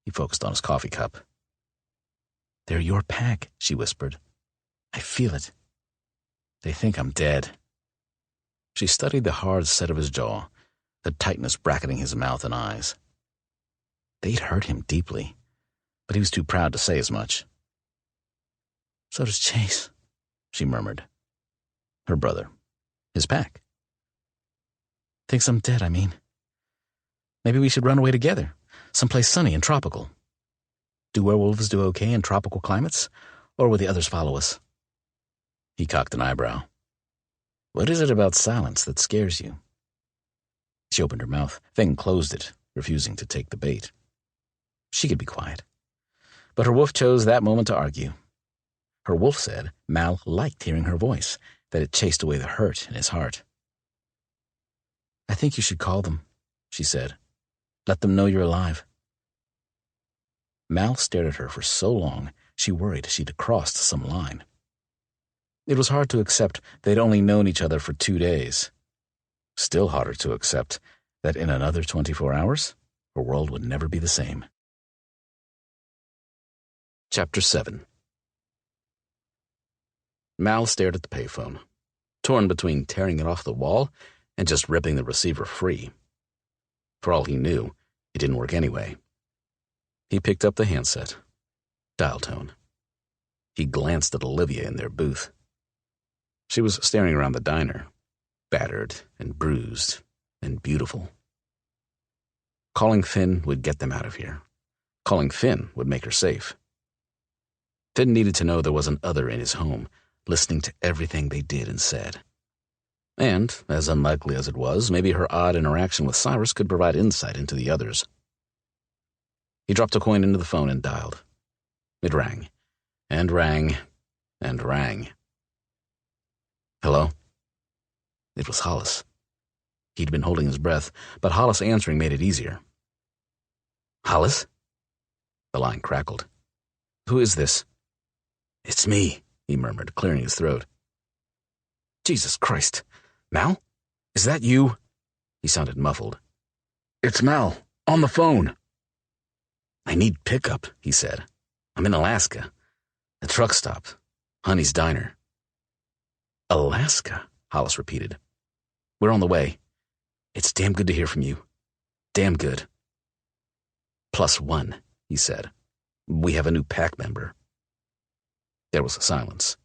He focused on his coffee cup. "They're your pack," she whispered. "I feel it. They think I'm dead." She studied the hard set of his jaw, the tightness bracketing his mouth and eyes. They'd hurt him deeply, but he was too proud to say as much. "So does Chase," she murmured. Her brother. His pack. "Thinks I'm dead, I mean. Maybe we should run away together, someplace sunny and tropical. Do werewolves do okay in tropical climates, or will the others follow us?" He cocked an eyebrow. "What is it about silence that scares you?" She opened her mouth, then closed it, refusing to take the bait. She could be quiet. But her wolf chose that moment to argue. Her wolf said Mal liked hearing her voice, that it chased away the hurt in his heart. "I think you should call them," she said. "Let them know you're alive." Mal stared at her for so long, she worried she'd crossed some line. It was hard to accept they'd only known each other for 2 days. Still harder to accept that in another 24 hours, her world would never be the same. Chapter 7. Mal stared at the payphone, torn between tearing it off the wall and just ripping the receiver free. For all he knew, it didn't work anyway. He picked up the handset. Dial tone. He glanced at Olivia in their booth. She was staring around the diner, battered and bruised and beautiful. Calling Finn would get them out of here. Calling Finn would make her safe. Finn needed to know there was an other in his home, listening to everything they did and said. And, as unlikely as it was, maybe her odd interaction with Cyrus could provide insight into the others. He dropped a coin into the phone and dialed. It rang, and rang, and rang. "Hello?" It was Hollis. He'd been holding his breath, but Hollis answering made it easier. "Hollis?" The line crackled. "Who is this?" "It's me," he murmured, clearing his throat. "Jesus Christ. Mal?" Is that you? He sounded muffled. It's Mal, on the phone. I need pickup, he said. I'm in Alaska. The truck stop. Honey's Diner. Alaska, Hollis repeated. We're on the way. It's damn good to hear from you. Damn good. +1, he said. We have a new pack member. There was a silence.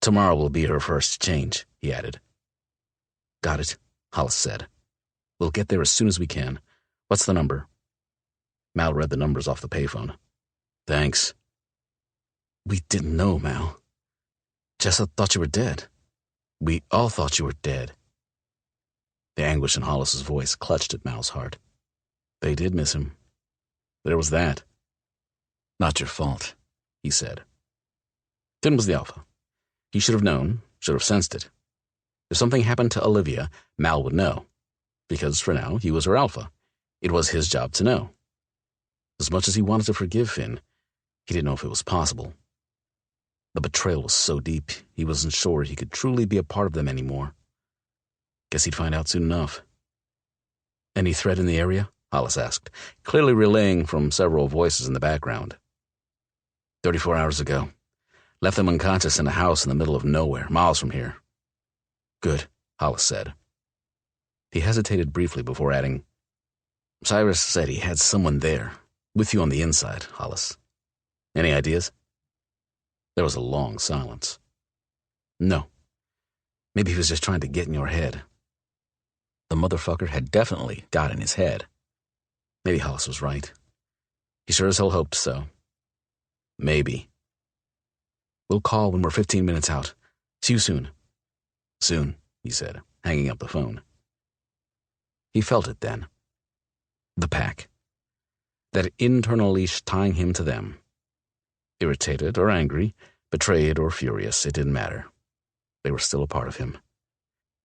Tomorrow will be her first change, he added. Got it, Hollis said. We'll get there as soon as we can. What's the number? Mal read the numbers off the payphone. Thanks. We didn't know, Mal. Jessa thought you were dead. We all thought you were dead. The anguish in Hollis's voice clutched at Mal's heart. They did miss him. There was that. Not your fault, he said. Finn was the alpha. He should have known, should have sensed it. If something happened to Olivia, Mal would know. Because for now, he was her alpha. It was his job to know. As much as he wanted to forgive Finn, he didn't know if it was possible. The betrayal was so deep, he wasn't sure he could truly be a part of them anymore. Guess he'd find out soon enough. Any threat in the area? Hollis asked, clearly relaying from several voices in the background. 34 hours ago. Left them unconscious in a house in the middle of nowhere, miles from here. Good, Hollis said. He hesitated briefly before adding, Cyrus said he had someone there, with you on the inside, Hollis. Any ideas? There was a long silence. No. Maybe he was just trying to get in your head. The motherfucker had definitely got in his head. Maybe Hollis was right. He sure as hell hoped so. Maybe. We'll call when we're 15 minutes out. See you soon. Soon, he said, hanging up the phone. He felt it then. The pack. That internal leash tying him to them. Irritated or angry, betrayed or furious, it didn't matter. They were still a part of him.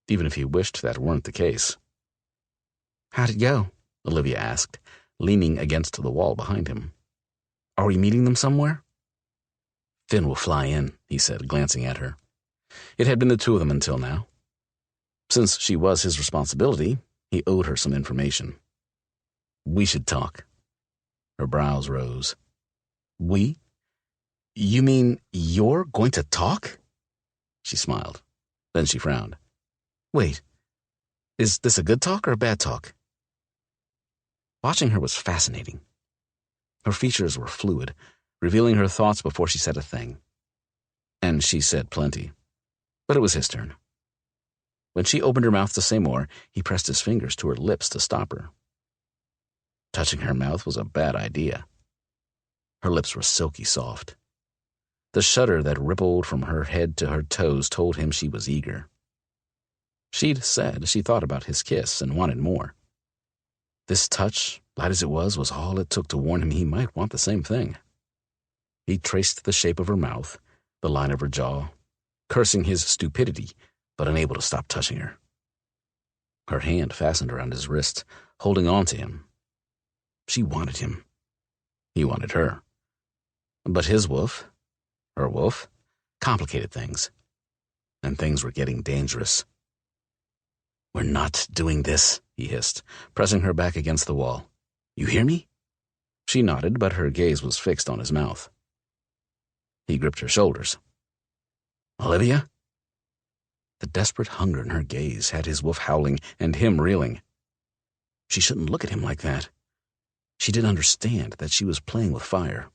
Even if he wished that weren't the case. How'd it go? Olivia asked, leaning against the wall behind him. Are we meeting them somewhere? Finn will fly in, he said, glancing at her. It had been the two of them until now. Since she was his responsibility, he owed her some information. We should talk. Her brows rose. We? You mean you're going to talk? She smiled. Then she frowned. Wait, is this a good talk or a bad talk? Watching her was fascinating. Her features were fluid, revealing her thoughts before she said a thing. And she said plenty. But it was his turn. When she opened her mouth to say more, he pressed his fingers to her lips to stop her. Touching her mouth was a bad idea. Her lips were silky soft. The shudder that rippled from her head to her toes told him she was eager. She'd said she thought about his kiss and wanted more. This touch, light as it was all it took to warn him he might want the same thing. He traced the shape of her mouth, the line of her jaw, cursing his stupidity, but unable to stop touching her. Her hand fastened around his wrist, holding on to him. She wanted him. He wanted her. But his wolf, her wolf, complicated things. And things were getting dangerous. We're not doing this, he hissed, pressing her back against the wall. You hear me? She nodded, but her gaze was fixed on his mouth. He gripped her shoulders. Olivia? The desperate hunger in her gaze had his wolf howling and him reeling. She shouldn't look at him like that. She didn't understand that she was playing with fire.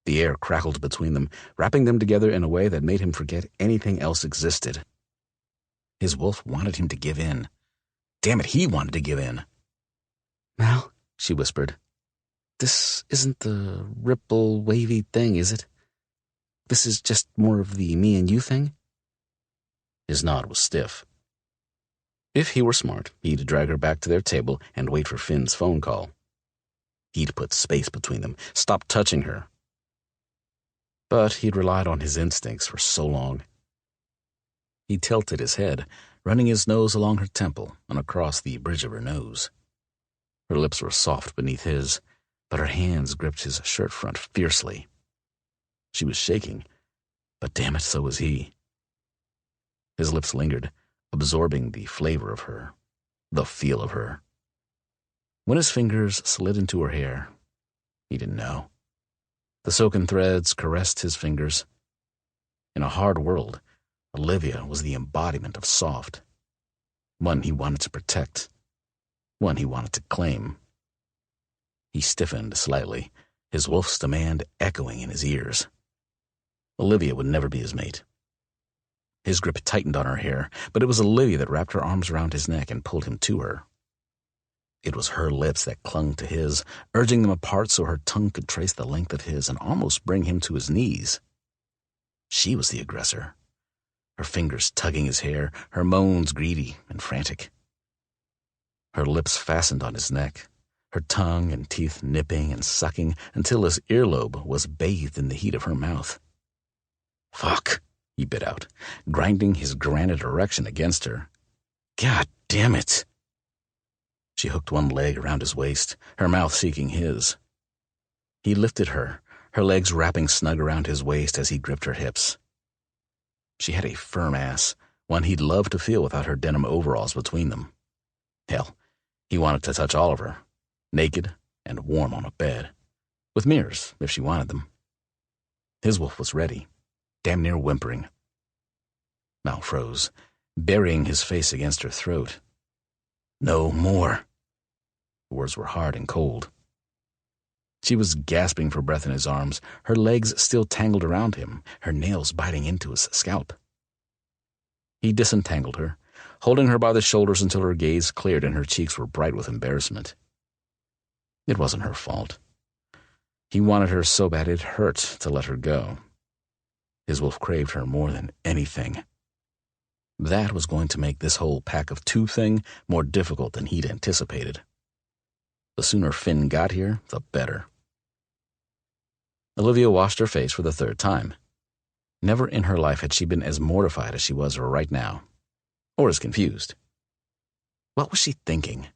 The air crackled between them, wrapping them together in a way that made him forget anything else existed. His wolf wanted him to give in. Damn it, he wanted to give in. Mal, she whispered, this isn't the ripple, wavy thing, is it? This is just more of the me and you thing? His nod was stiff. If he were smart, he'd drag her back to their table and wait for Finn's phone call. He'd put space between them, stop touching her. But he'd relied on his instincts for so long. He tilted his head, running his nose along her temple and across the bridge of her nose. Her lips were soft beneath his, but her hands gripped his shirt front fiercely. She was shaking, but damn it, so was he. His lips lingered, absorbing the flavor of her, the feel of her. When his fingers slid into her hair, he didn't know. The silken threads caressed his fingers. In a hard world, Olivia was the embodiment of soft, one he wanted to protect, one he wanted to claim. He stiffened slightly, his wolf's demand echoing in his ears. Olivia would never be his mate. His grip tightened on her hair, but it was Olivia that wrapped her arms around his neck and pulled him to her. It was her lips that clung to his, urging them apart so her tongue could trace the length of his and almost bring him to his knees. She was the aggressor, her fingers tugging his hair, her moans greedy and frantic. Her lips fastened on his neck, her tongue and teeth nipping and sucking until his earlobe was bathed in the heat of her mouth. "Fuck," he bit out, grinding his granite erection against her. "God damn it." She hooked one leg around his waist, her mouth seeking his. He lifted her, her legs wrapping snug around his waist as he gripped her hips. She had a firm ass, one he'd love to feel without her denim overalls between them. Hell, he wanted to touch all of her, naked and warm on a bed, with mirrors if she wanted them. His wolf was ready, damn near whimpering. Mal froze, burying his face against her throat. "No more." The words were hard and cold. She was gasping for breath in his arms, her legs still tangled around him, her nails biting into his scalp. He disentangled her, holding her by the shoulders until her gaze cleared and her cheeks were bright with embarrassment. It wasn't her fault. He wanted her so bad it hurt to let her go. His wolf craved her more than anything. That was going to make this whole pack of two thing more difficult than he'd anticipated. The sooner Finn got here, the better. Olivia washed her face for the third time. Never in her life had she been as mortified as she was right now, or as confused. What was she thinking?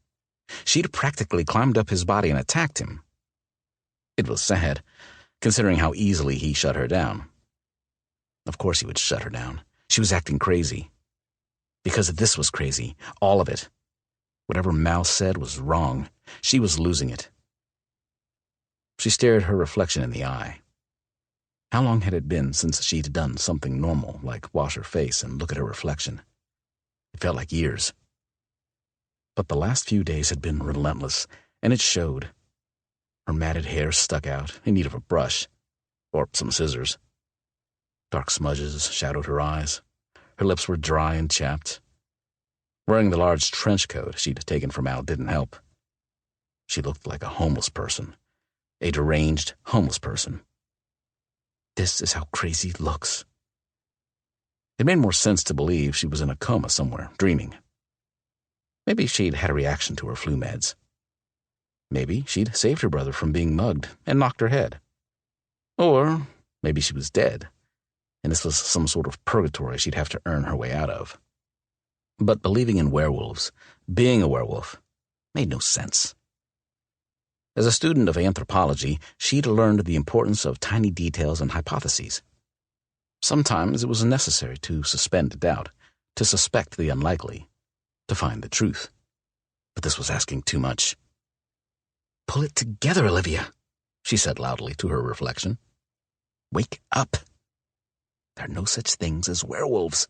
She'd practically climbed up his body and attacked him. It was sad, considering how easily he shut her down. Of course he would shut her down. She was acting crazy. Because this was crazy, all of it. Whatever Mal said was wrong. She was losing it. She stared her reflection in the eye. How long had it been since she'd done something normal, like wash her face and look at her reflection? It felt like years. But the last few days had been relentless, and it showed. Her matted hair stuck out, in need of a brush, or some scissors. Dark smudges shadowed her eyes. Her lips were dry and chapped. Wearing the large trench coat she'd taken from Al didn't help. She looked like a homeless person, a deranged homeless person. This is how crazy looks. It made more sense to believe she was in a coma somewhere, dreaming. Maybe she'd had a reaction to her flu meds. Maybe she'd saved her brother from being mugged and knocked her head. Or maybe she was dead, and this was some sort of purgatory she'd have to earn her way out of. But believing in werewolves, being a werewolf, made no sense. As a student of anthropology, she'd learned the importance of tiny details and hypotheses. Sometimes it was necessary to suspend doubt, to suspect the unlikely, to find the truth. But this was asking too much. "Pull it together, Olivia," she said loudly to her reflection. "Wake up. There are no such things as werewolves."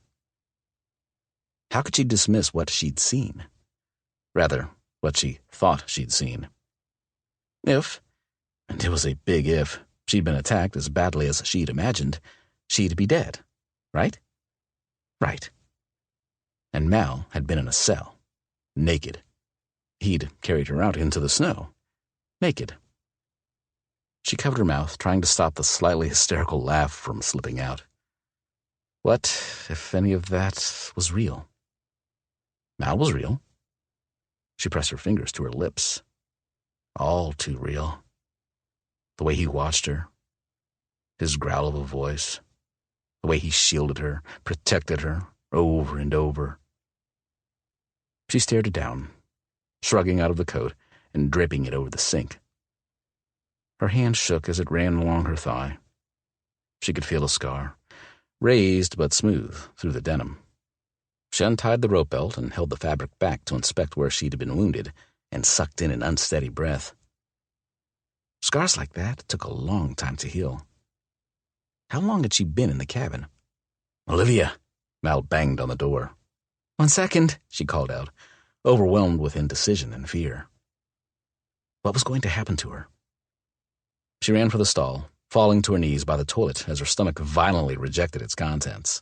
How could she dismiss what she'd seen? Rather, what she thought she'd seen. If, and it was a big if, she'd been attacked as badly as she'd imagined, she'd be dead, right? Right. And Mal had been in a cell, naked. He'd carried her out into the snow, naked. She covered her mouth, trying to stop the slightly hysterical laugh from slipping out. What if any of that was real? Mal was real. She pressed her fingers to her lips. All too real. The way he watched her, his growl of a voice, the way he shielded her, protected her, over and over. She stared it down, shrugging out of the coat and draping it over the sink. Her hand shook as it ran along her thigh. She could feel a scar, raised but smooth through the denim. She untied the rope belt and held the fabric back to inspect where she'd been wounded and sucked in an unsteady breath. Scars like that took a long time to heal. How long had she been in the cabin? "Olivia!" Mal banged on the door. "1 second," she called out, overwhelmed with indecision and fear. What was going to happen to her? She ran for the stall, falling to her knees by the toilet as her stomach violently rejected its contents.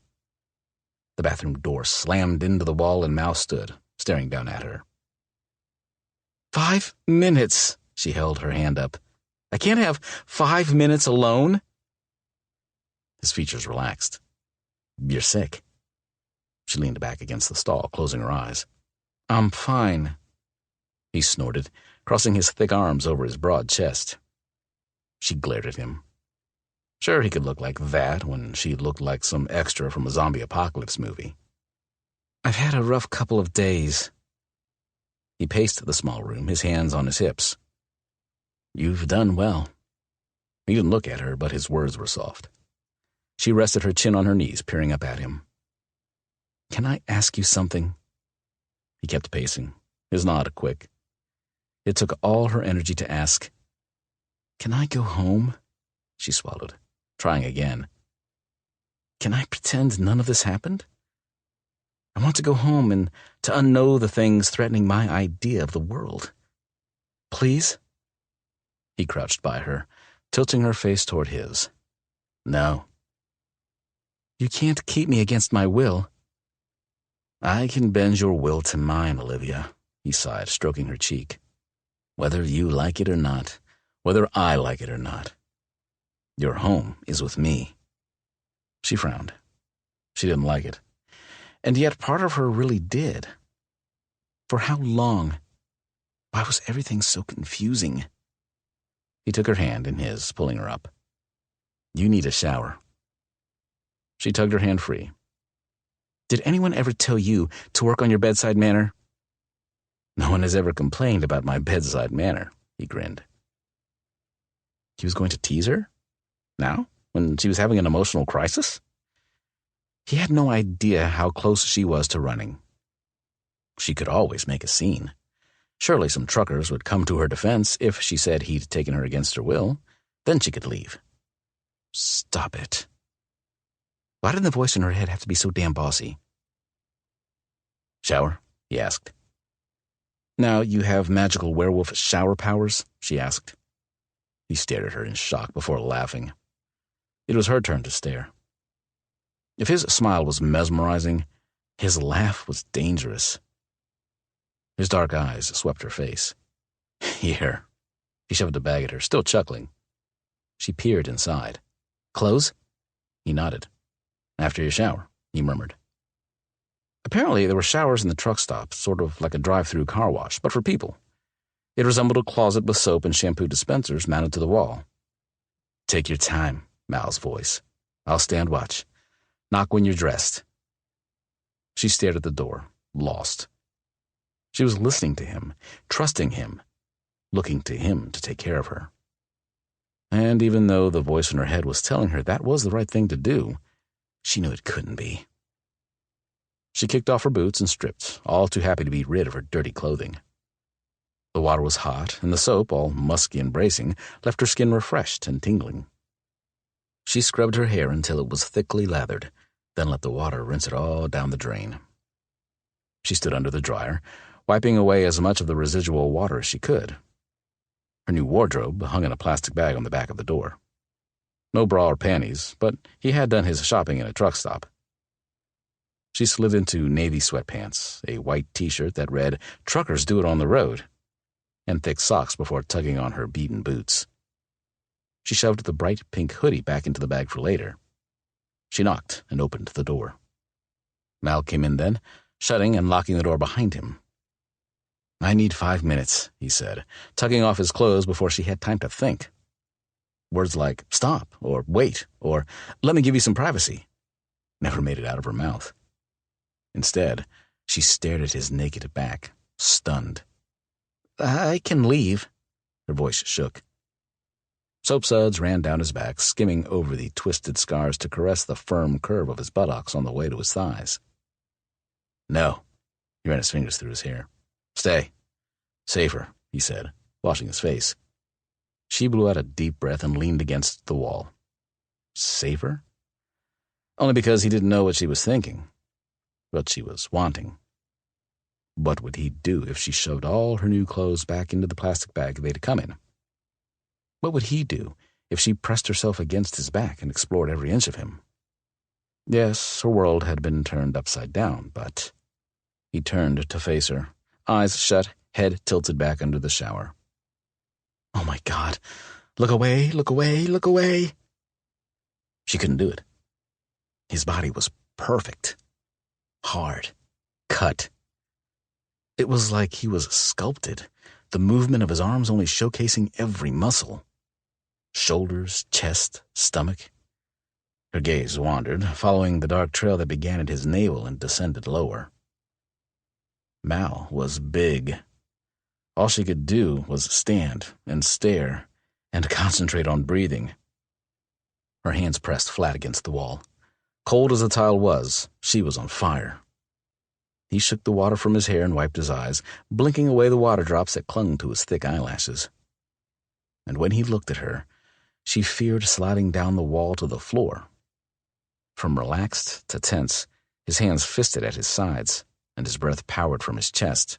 The bathroom door slammed into the wall and Mal stood, staring down at her. 5 minutes, she held her hand up. I can't have 5 minutes alone. His features relaxed. You're sick. She leaned back against the stall, closing her eyes. I'm fine, he snorted, crossing his thick arms over his broad chest. She glared at him. Sure, he could look like that when she looked like some extra from a zombie apocalypse movie. I've had a rough couple of days. He paced the small room, his hands on his hips. You've done well. He didn't look at her, but his words were soft. She rested her chin on her knees, peering up at him. Can I ask you something? He kept pacing, his nod quick. It took all her energy to ask. Can I go home? She swallowed, trying again. Can I pretend none of this happened? I want to go home and to unknow the things threatening my idea of the world. Please? He crouched by her, tilting her face toward his. No. You can't keep me against my will. I can bend your will to mine, Olivia, he sighed, stroking her cheek. Whether you like it or not, whether I like it or not. Your home is with me. She frowned. She didn't like it. And yet part of her really did. For how long? Why was everything so confusing? He took her hand in his, pulling her up. You need a shower. She tugged her hand free. Did anyone ever tell you to work on your bedside manner? No one has ever complained about my bedside manner, he grinned. He was going to tease her? Now, when she was having an emotional crisis? He had no idea how close she was to running. She could always make a scene. Surely some truckers would come to her defense if she said he'd taken her against her will. Then she could leave. Stop it. Why did the voice in her head have to be so damn bossy? Shower? He asked. Now you have magical werewolf shower powers? She asked. He stared at her in shock before laughing. It was her turn to stare. If his smile was mesmerizing, his laugh was dangerous. His dark eyes swept her face. Here. He shoved a bag at her, still chuckling. She peered inside. Clothes? He nodded. After your shower, he murmured. Apparently, there were showers in the truck stop, sort of like a drive-through car wash, but for people. It resembled a closet with soap and shampoo dispensers mounted to the wall. Take your time, Mal's voice. I'll stand watch. Knock when you're dressed. She stared at the door, lost. She was listening to him, trusting him, looking to him to take care of her. And even though the voice in her head was telling her that was the right thing to do, she knew it couldn't be. She kicked off her boots and stripped, all too happy to be rid of her dirty clothing. The water was hot, and the soap, all musky and bracing, left her skin refreshed and tingling. She scrubbed her hair until it was thickly lathered, then let the water rinse it all down the drain. She stood under the dryer, wiping away as much of the residual water as she could. Her new wardrobe hung in a plastic bag on the back of the door. No bra or panties, but he had done his shopping in a truck stop. She slid into navy sweatpants, a white t-shirt that read, Truckers do it on the road, and thick socks before tugging on her beaten boots. She shoved the bright pink hoodie back into the bag for later. She knocked and opened the door. Mal came in then, shutting and locking the door behind him. I need 5 minutes, he said, tugging off his clothes before she had time to think. Words like stop or wait or let me give you some privacy never made it out of her mouth. Instead, she stared at his naked back, stunned. I can leave. Her voice shook. Soap suds ran down his back, skimming over the twisted scars to caress the firm curve of his buttocks on the way to his thighs. No. He ran his fingers through his hair. Stay. Safer, he said, washing his face. She blew out a deep breath and leaned against the wall. Safer? Only because he didn't know what she was thinking, what she was wanting. What would he do if she shoved all her new clothes back into the plastic bag they'd come in? What would he do if she pressed herself against his back and explored every inch of him? Yes, her world had been turned upside down, but he turned to face her, eyes shut, head tilted back under the shower. Oh my God, look away, look away, look away. She couldn't do it. His body was perfect, hard, cut. It was like he was sculpted, the movement of his arms only showcasing every muscle. Shoulders, chest, stomach. Her gaze wandered, following the dark trail that began at his navel and descended lower. Mal was big. All she could do was stand and stare and concentrate on breathing. Her hands pressed flat against the wall. Cold as the tile was, she was on fire. He shook the water from his hair and wiped his eyes, blinking away the water drops that clung to his thick eyelashes. And when he looked at her, she feared sliding down the wall to the floor. From relaxed to tense, his hands fisted at his sides, and his breath powered from his chest.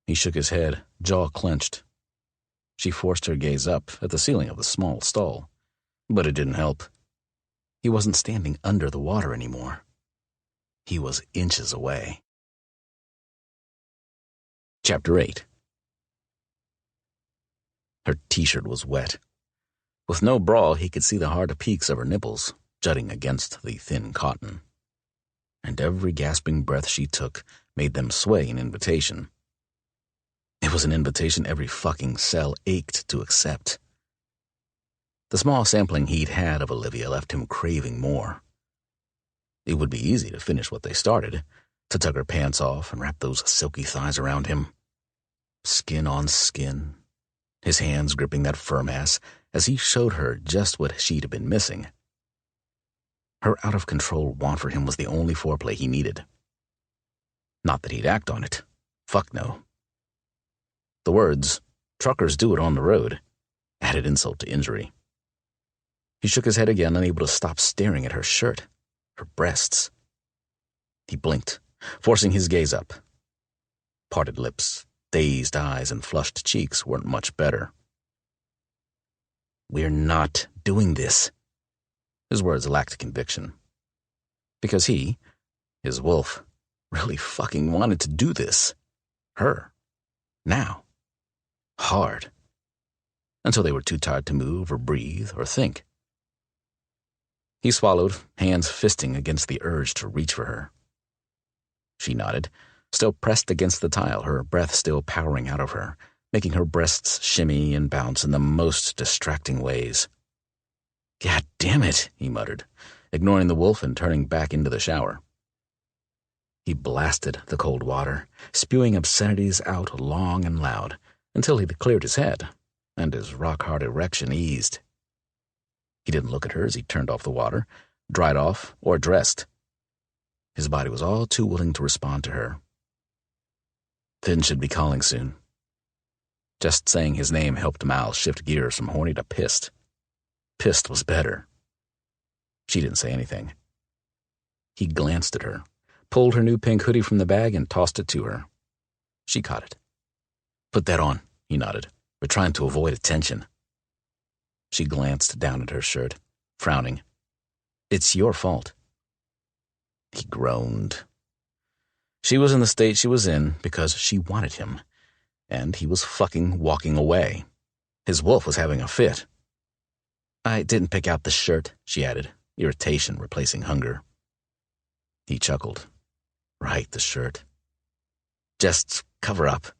He shook his head, jaw clenched. She forced her gaze up at the ceiling of the small stall, but it didn't help. He wasn't standing under the water anymore. He was inches away. Chapter 8. Her t-shirt was wet. With no bra, he could see the hard peaks of her nipples jutting against the thin cotton. And every gasping breath she took made them sway in invitation. It was an invitation every fucking cell ached to accept. The small sampling he'd had of Olivia left him craving more. It would be easy to finish what they started, to tug her pants off and wrap those silky thighs around him. Skin on skin, his hands gripping that firm ass as he showed her just what she'd been missing. Her out-of-control want for him was the only foreplay he needed. Not that he'd act on it. Fuck no. The words, "truckers do it on the road," added insult to injury. He shook his head again, unable to stop staring at her shirt, her breasts. He blinked, forcing his gaze up. Parted lips, dazed eyes, and flushed cheeks weren't much better. "We're not doing this." His words lacked conviction. Because he, his wolf, really fucking wanted to do this. Her. Now. Hard. Until they were too tired to move or breathe or think. He swallowed, hands fisting against the urge to reach for her. She nodded, still pressed against the tile, her breath still powering out of her, making her breasts shimmy and bounce in the most distracting ways. "God damn it," he muttered, ignoring the wolf and turning back into the shower. He blasted the cold water, spewing obscenities out long and loud, until he'd cleared his head, and his rock-hard erection eased. He didn't look at her as he turned off the water, dried off, or dressed. His body was all too willing to respond to her. Finn should be calling soon. Just saying his name helped Mal shift gears from horny to pissed. Pissed was better. She didn't say anything. He glanced at her, pulled her new pink hoodie from the bag, and tossed it to her. She caught it. "Put that on," he nodded. "We're trying to avoid attention." She glanced down at her shirt, frowning. "It's your fault." He groaned. She was in the state she was in because she wanted him, and he was fucking walking away. His wolf was having a fit. "I didn't pick out the shirt," she added, irritation replacing hunger. He chuckled. "Right, the shirt. Just cover up."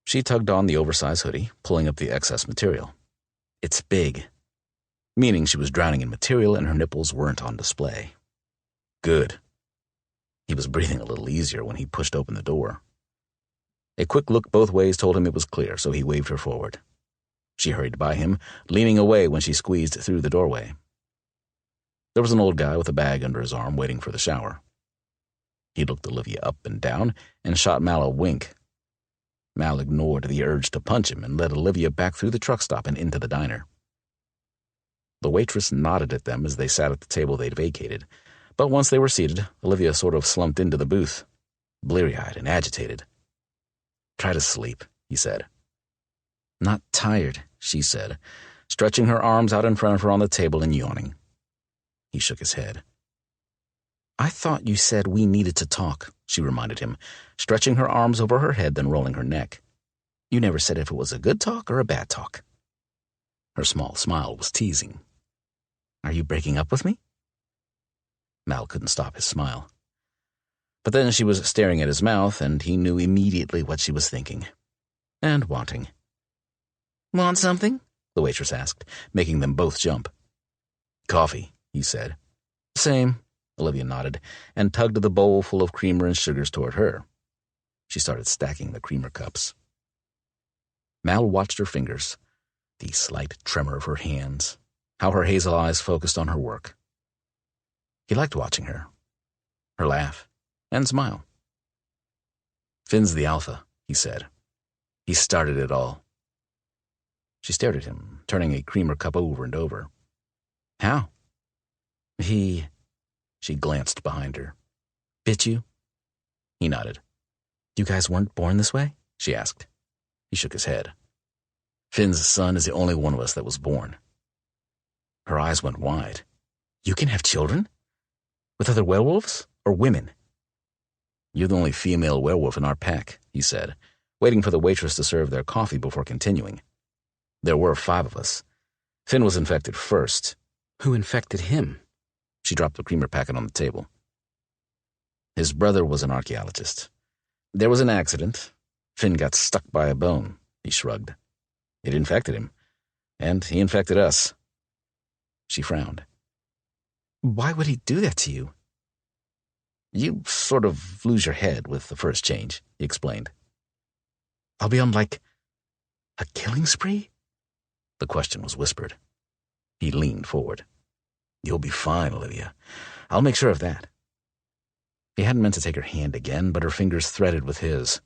She tugged on the oversized hoodie, pulling up the excess material. "It's big," meaning she was drowning in material and her nipples weren't on display. Good. He was breathing a little easier when he pushed open the door. A quick look both ways told him it was clear, so he waved her forward. She hurried by him, leaning away when she squeezed through the doorway. There was an old guy with a bag under his arm waiting for the shower. He looked Olivia up and down and shot Mal a wink. Mal ignored the urge to punch him and led Olivia back through the truck stop and into the diner. The waitress nodded at them as they sat at the table they'd vacated, but once they were seated, Olivia sort of slumped into the booth, bleary-eyed and agitated. "Try to sleep," he said. "Not tired," she said, stretching her arms out in front of her on the table and yawning. He shook his head. "I thought you said we needed to talk," she reminded him, stretching her arms over her head then rolling her neck. "You never said if it was a good talk or a bad talk." Her small smile was teasing. "Are you breaking up with me?" Mal couldn't stop his smile. But then she was staring at his mouth, and he knew immediately what she was thinking. And wanting. "Want something?" the waitress asked, making them both jump. "Coffee," he said. "Same," Olivia nodded, and tugged the bowl full of creamer and sugars toward her. She started stacking the creamer cups. Mal watched her fingers, the slight tremor of her hands, how her hazel eyes focused on her work. He liked watching her laugh, and smile. "Finn's the alpha," he said. "He started it all." She stared at him, turning a creamer cup over and over. "How?" She glanced behind her. "Bit you?" He nodded. "You guys weren't born this way?" she asked. He shook his head. "Finn's son is the only one of us that was born." Her eyes went wide. "You can have children? With other werewolves? Or women?" "You're the only female werewolf in our pack," he said, waiting for the waitress to serve their coffee before continuing. "There were 5 of us. Finn was infected first." "Who infected him?" She dropped the creamer packet on the table. "His brother was an archaeologist. There was an accident. Finn got stuck by a bone," he shrugged. "It infected him, and he infected us." She frowned. "Why would he do that to you?" "You sort of lose your head with the first change," he explained. "I'll be on, like, a killing spree?" The question was whispered. He leaned forward. "You'll be fine, Olivia. I'll make sure of that." He hadn't meant to take her hand again, but her fingers threaded with his.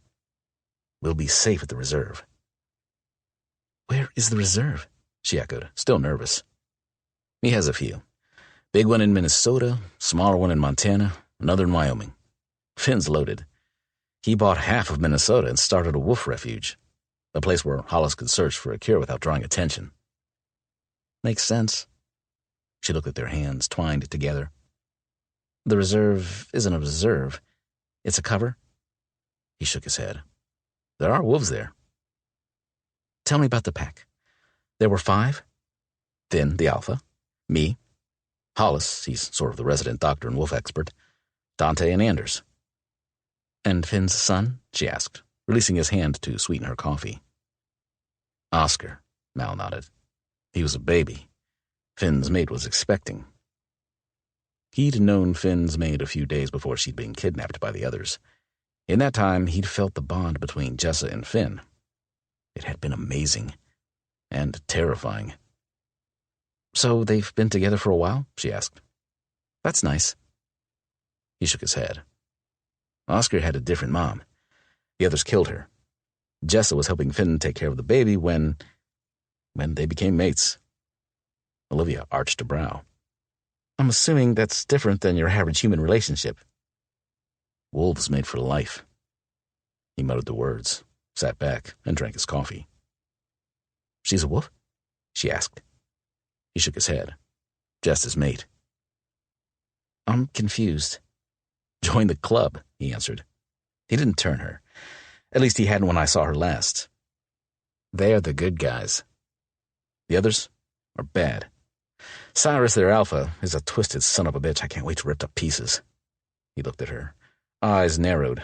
"We'll be safe at the reserve." "Where is the reserve?" she echoed, still nervous. "He has a few. Big one in Minnesota, smaller one in Montana, another in Wyoming. Finn's loaded. He bought half of Minnesota and started a wolf refuge, a place where Hollis could search for a cure without drawing attention." "Makes sense." She looked at their hands twined together. "The reserve isn't a reserve. It's a cover?" He shook his head. "There are wolves there." "Tell me about the pack. There were 5? Finn, the alpha. Me. Hollis, he's sort of the resident doctor and wolf expert. Dante and Anders." "And Finn's son?" she asked, releasing his hand to sweeten her coffee. "Oscar," Mal nodded. "He was a baby. Finn's mate was expecting." He'd known Finn's mate a few days before she'd been kidnapped by the others. In that time, he'd felt the bond between Jessa and Finn. It had been amazing and terrifying. "So they've been together for a while?" she asked. "That's nice." He shook his head. "Oscar had a different mom. The others killed her. Jessa was helping Finn take care of the baby when they became mates." Olivia arched a brow. "I'm assuming that's different than your average human relationship." "Wolves made for life." He muttered the words, sat back, and drank his coffee. "She's a wolf?" she asked. He shook his head. "Just his mate." "I'm confused." "Join the club," he answered. He didn't turn her. At least he hadn't when I saw her last. "They are the good guys. The others are bad. Cyrus, their alpha, is a twisted son of a bitch I can't wait to rip to pieces." He looked at her, eyes narrowed.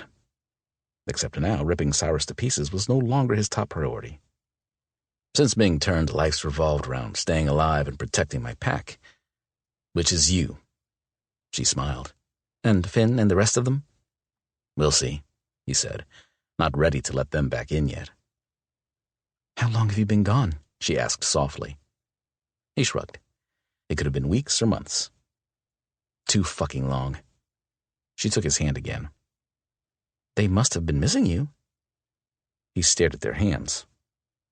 Except now, ripping Cyrus to pieces was no longer his top priority. "Since being turned, life's revolved around staying alive and protecting my pack. Which is you." She smiled. "And Finn and the rest of them?" "We'll see," he said, not ready to let them back in yet. "How long have you been gone?" she asked softly. He shrugged. It could have been weeks or months. "Too fucking long." She She took his hand again. They must have been missing you. He stared at their hands,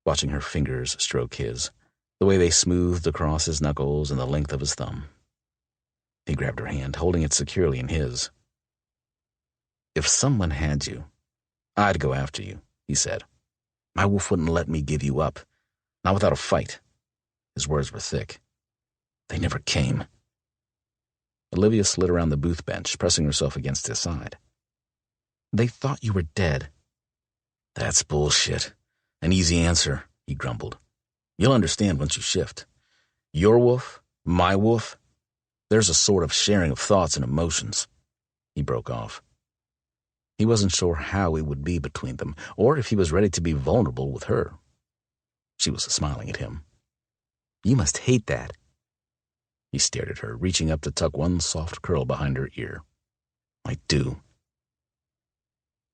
watching her fingers stroke his, the way they smoothed across his knuckles and the length of his thumb. He grabbed her hand, holding it securely in his. If someone had you, I'd go after you, he said. My wolf wouldn't let me give you up, not without a fight. His words were thick. They never came. Olivia slid around the booth bench, pressing herself against his side. They thought you were dead. That's bullshit. An easy answer, he grumbled. You'll understand once you shift. Your wolf, my wolf, there's a sort of sharing of thoughts and emotions. He broke off. He wasn't sure how it would be between them, or if he was ready to be vulnerable with her. She was smiling at him. You must hate that. He stared at her, reaching up to tuck one soft curl behind her ear. I do.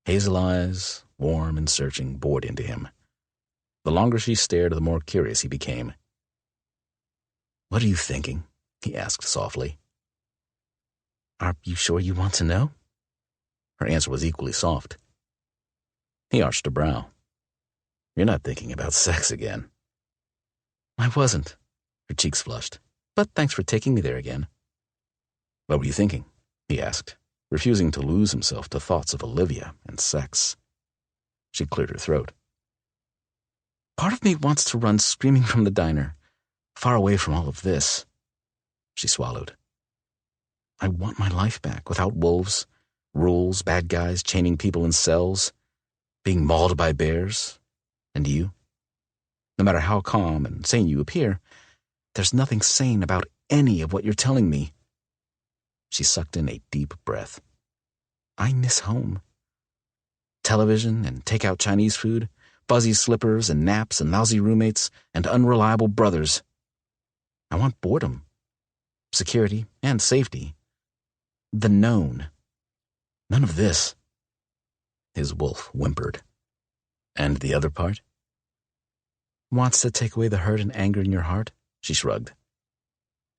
Hazel eyes, warm and searching, bored into him. The longer she stared, the more curious he became. What are you thinking? He asked softly. Are you sure you want to know? Her answer was equally soft. He arched a brow. You're not thinking about sex again. I wasn't. Her cheeks flushed. But thanks for taking me there again. What were you thinking? He asked, refusing to lose himself to thoughts of Olivia and sex. She cleared her throat. Part of me wants to run screaming from the diner, far away from all of this. She swallowed. I want my life back, without wolves, rules, bad guys chaining people in cells, being mauled by bears. And you? No matter how calm and sane you appear, there's nothing sane about any of what you're telling me. She sucked in a deep breath. I miss home. Television and take-out Chinese food, fuzzy slippers and naps and lousy roommates and unreliable brothers. I want boredom, security, and safety. The known. None of this. His wolf whimpered. And the other part? Wants to take away the hurt and anger in your heart? She shrugged.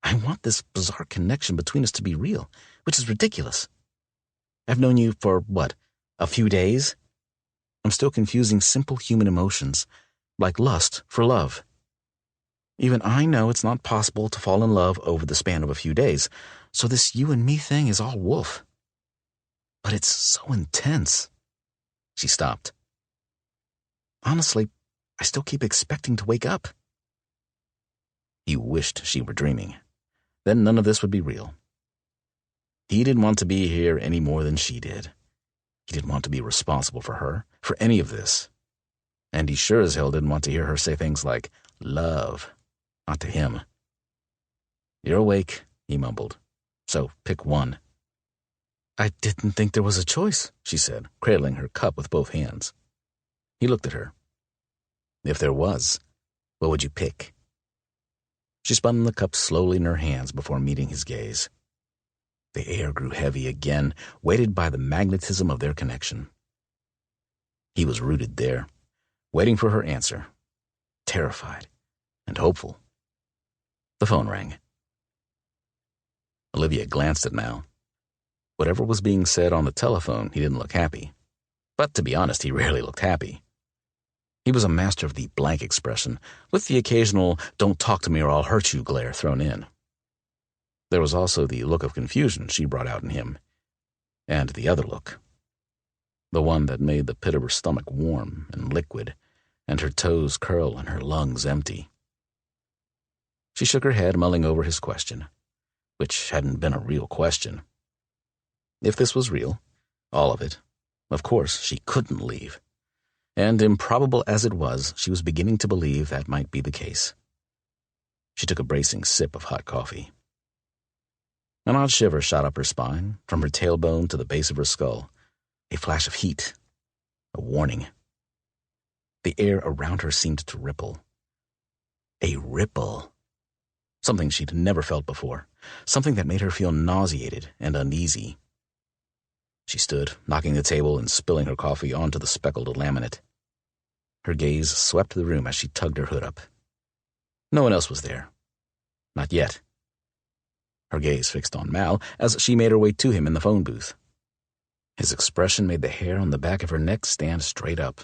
I want this bizarre connection between us to be real, which is ridiculous. I've known you for, what, a few days? I'm still confusing simple human emotions, like lust for love. Even I know it's not possible to fall in love over the span of a few days, so this you and me thing is all wolf. But it's so intense. She stopped. Honestly, I still keep expecting to wake up. He wished she were dreaming. Then none of this would be real. He didn't want to be here any more than she did. He didn't want to be responsible for her, for any of this. And he sure as hell didn't want to hear her say things like, love. Not to him. You're awake, he mumbled. So pick one. I didn't think there was a choice, she said, cradling her cup with both hands. He looked at her. If there was, what would you pick? She spun the cup slowly in her hands before meeting his gaze. The air grew heavy again, weighted by the magnetism of their connection. He was rooted there, waiting for her answer, terrified and hopeful. The phone rang. Olivia glanced at Mal. Whatever was being said on the telephone, he didn't look happy. But to be honest, he rarely looked happy. He was a master of the blank expression, with the occasional don't talk to me or I'll hurt you glare thrown in. There was also the look of confusion she brought out in him, and the other look. The one that made the pit of her stomach warm and liquid, and her toes curl and her lungs empty. She shook her head, mulling over his question, which hadn't been a real question. If this was real, all of it, of course she couldn't leave. And improbable as it was, she was beginning to believe that might be the case. She took a bracing sip of hot coffee. An odd shiver shot up her spine, from her tailbone to the base of her skull, a flash of heat, a warning. The air around her seemed to ripple. A ripple. Something she'd never felt before, something that made her feel nauseated and uneasy. She stood, knocking the table and spilling her coffee onto the speckled laminate. Her gaze swept the room as she tugged her hood up. No one else was there. Not yet. Her gaze fixed on Mal as she made her way to him in the phone booth. His expression made the hair on the back of her neck stand straight up.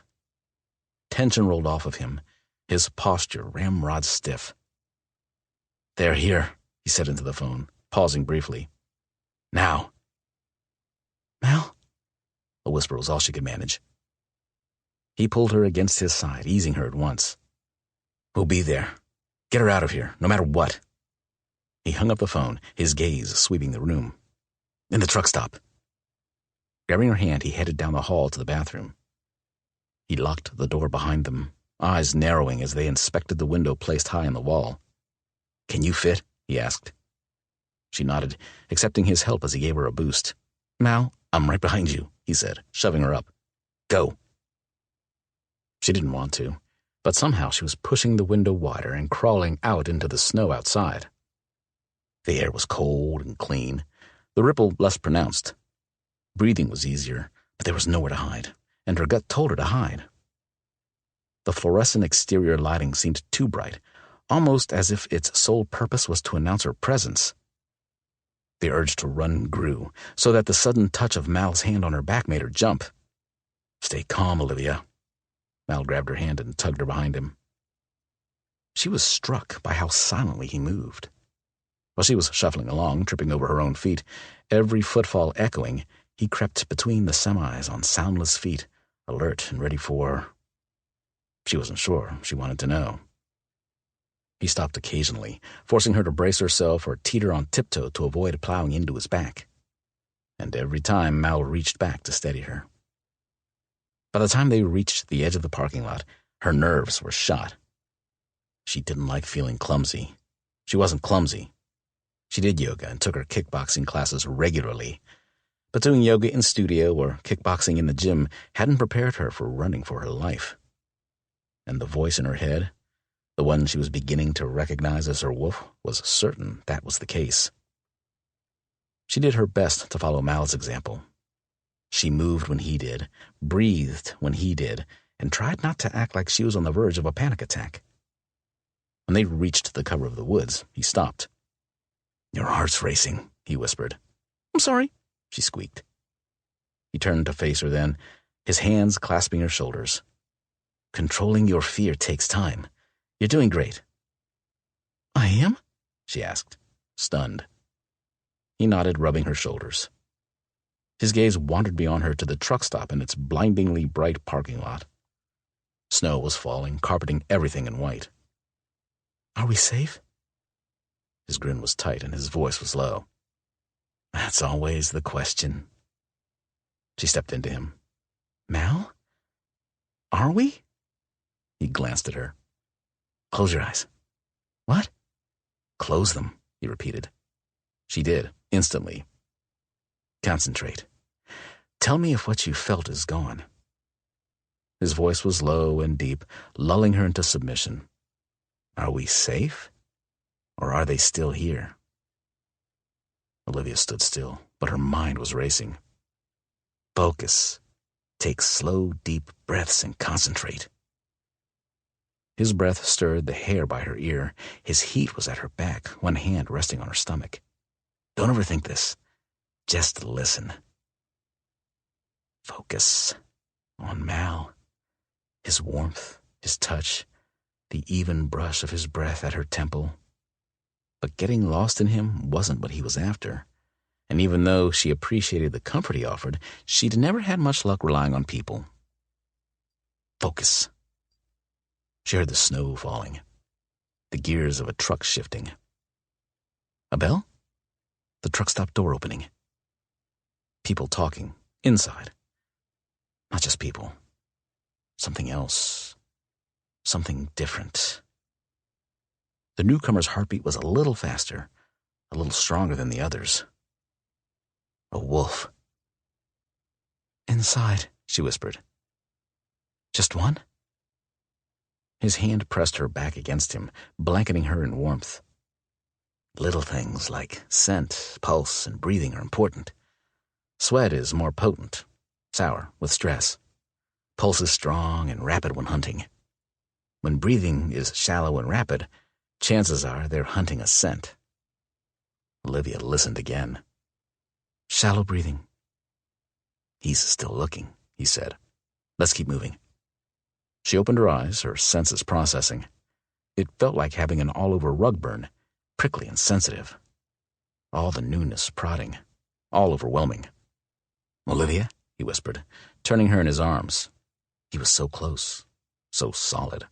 Tension rolled off of him, his posture ramrod stiff. "They're here," he said into the phone, pausing briefly. "Now." "Mal?" A whisper was all she could manage. He pulled her against his side, easing her at once. "We'll be there. Get her out of here, no matter what." He hung up the phone, his gaze sweeping the room. "In the truck stop." Grabbing her hand, he headed down the hall to the bathroom. He locked the door behind them, eyes narrowing as they inspected the window placed high in the wall. "Can you fit?" he asked. She nodded, accepting his help as he gave her a boost. "Mal, I'm right behind you," he said, shoving her up. "Go." She didn't want to, but somehow she was pushing the window wider and crawling out into the snow outside. The air was cold and clean, the ripple less pronounced. Breathing was easier, but there was nowhere to hide, and her gut told her to hide. The fluorescent exterior lighting seemed too bright, almost as if its sole purpose was to announce her presence. The urge to run grew, so that the sudden touch of Mal's hand on her back made her jump. "Stay calm, Olivia." Mal grabbed her hand and tugged her behind him. She was struck by how silently he moved. While she was shuffling along, tripping over her own feet, every footfall echoing, he crept between the semis on soundless feet, alert and ready for... She wasn't sure. She wanted to know. He stopped occasionally, forcing her to brace herself or teeter on tiptoe to avoid plowing into his back. And every time Mal reached back to steady her. By the time they reached the edge of the parking lot, her nerves were shot. She didn't like feeling clumsy. She wasn't clumsy. She did yoga and took her kickboxing classes regularly, but doing yoga in studio or kickboxing in the gym hadn't prepared her for running for her life. And the voice in her head, the one she was beginning to recognize as her wolf, was certain that was the case. She did her best to follow Mal's example. She moved when he did, breathed when he did, and tried not to act like she was on the verge of a panic attack. When they reached the cover of the woods, he stopped. "Your heart's racing," he whispered. "I'm sorry," she squeaked. He turned to face her then, his hands clasping her shoulders. "Controlling your fear takes time. You're doing great." "I am?" she asked, stunned. He nodded, rubbing her shoulders. His gaze wandered beyond her to the truck stop and its blindingly bright parking lot. Snow was falling, carpeting everything in white. "Are we safe?" His grin was tight and his voice was low. "That's always the question." She stepped into him. "Mal? Are we?" He glanced at her. "Close your eyes." "What?" "Close them," he repeated. She did, instantly. "Concentrate. Tell me if what you felt is gone." His voice was low and deep, lulling her into submission. "Are we safe? Or are they still here?" Olivia stood still, but her mind was racing. "Focus. Take slow, deep breaths and concentrate." His breath stirred the hair by her ear. His heat was at her back, one hand resting on her stomach. "Don't overthink this. Just listen." Focus on Mal. His warmth, his touch, the even brush of his breath at her temple. But getting lost in him wasn't what he was after. And even though she appreciated the comfort he offered, she'd never had much luck relying on people. Focus. She heard the snow falling, the gears of a truck shifting. A bell? The truck stop door opening. People talking, inside. Not just people. Something else. Something different. The newcomer's heartbeat was a little faster, a little stronger than the others. A wolf. "Inside," she whispered. "Just one?" His hand pressed her back against him, blanketing her in warmth. Little things like scent, pulse, and breathing are important. Sweat is more potent, sour with stress. Pulse is strong and rapid when hunting. When breathing is shallow and rapid, chances are they're hunting a scent. Olivia listened again. Shallow breathing. He's still looking, he said. Let's keep moving. She opened her eyes, her senses processing. It felt like having an all-over rug burn, prickly and sensitive. All the newness prodding, all overwhelming. Olivia, he whispered, turning her in his arms. He was so close, so solid.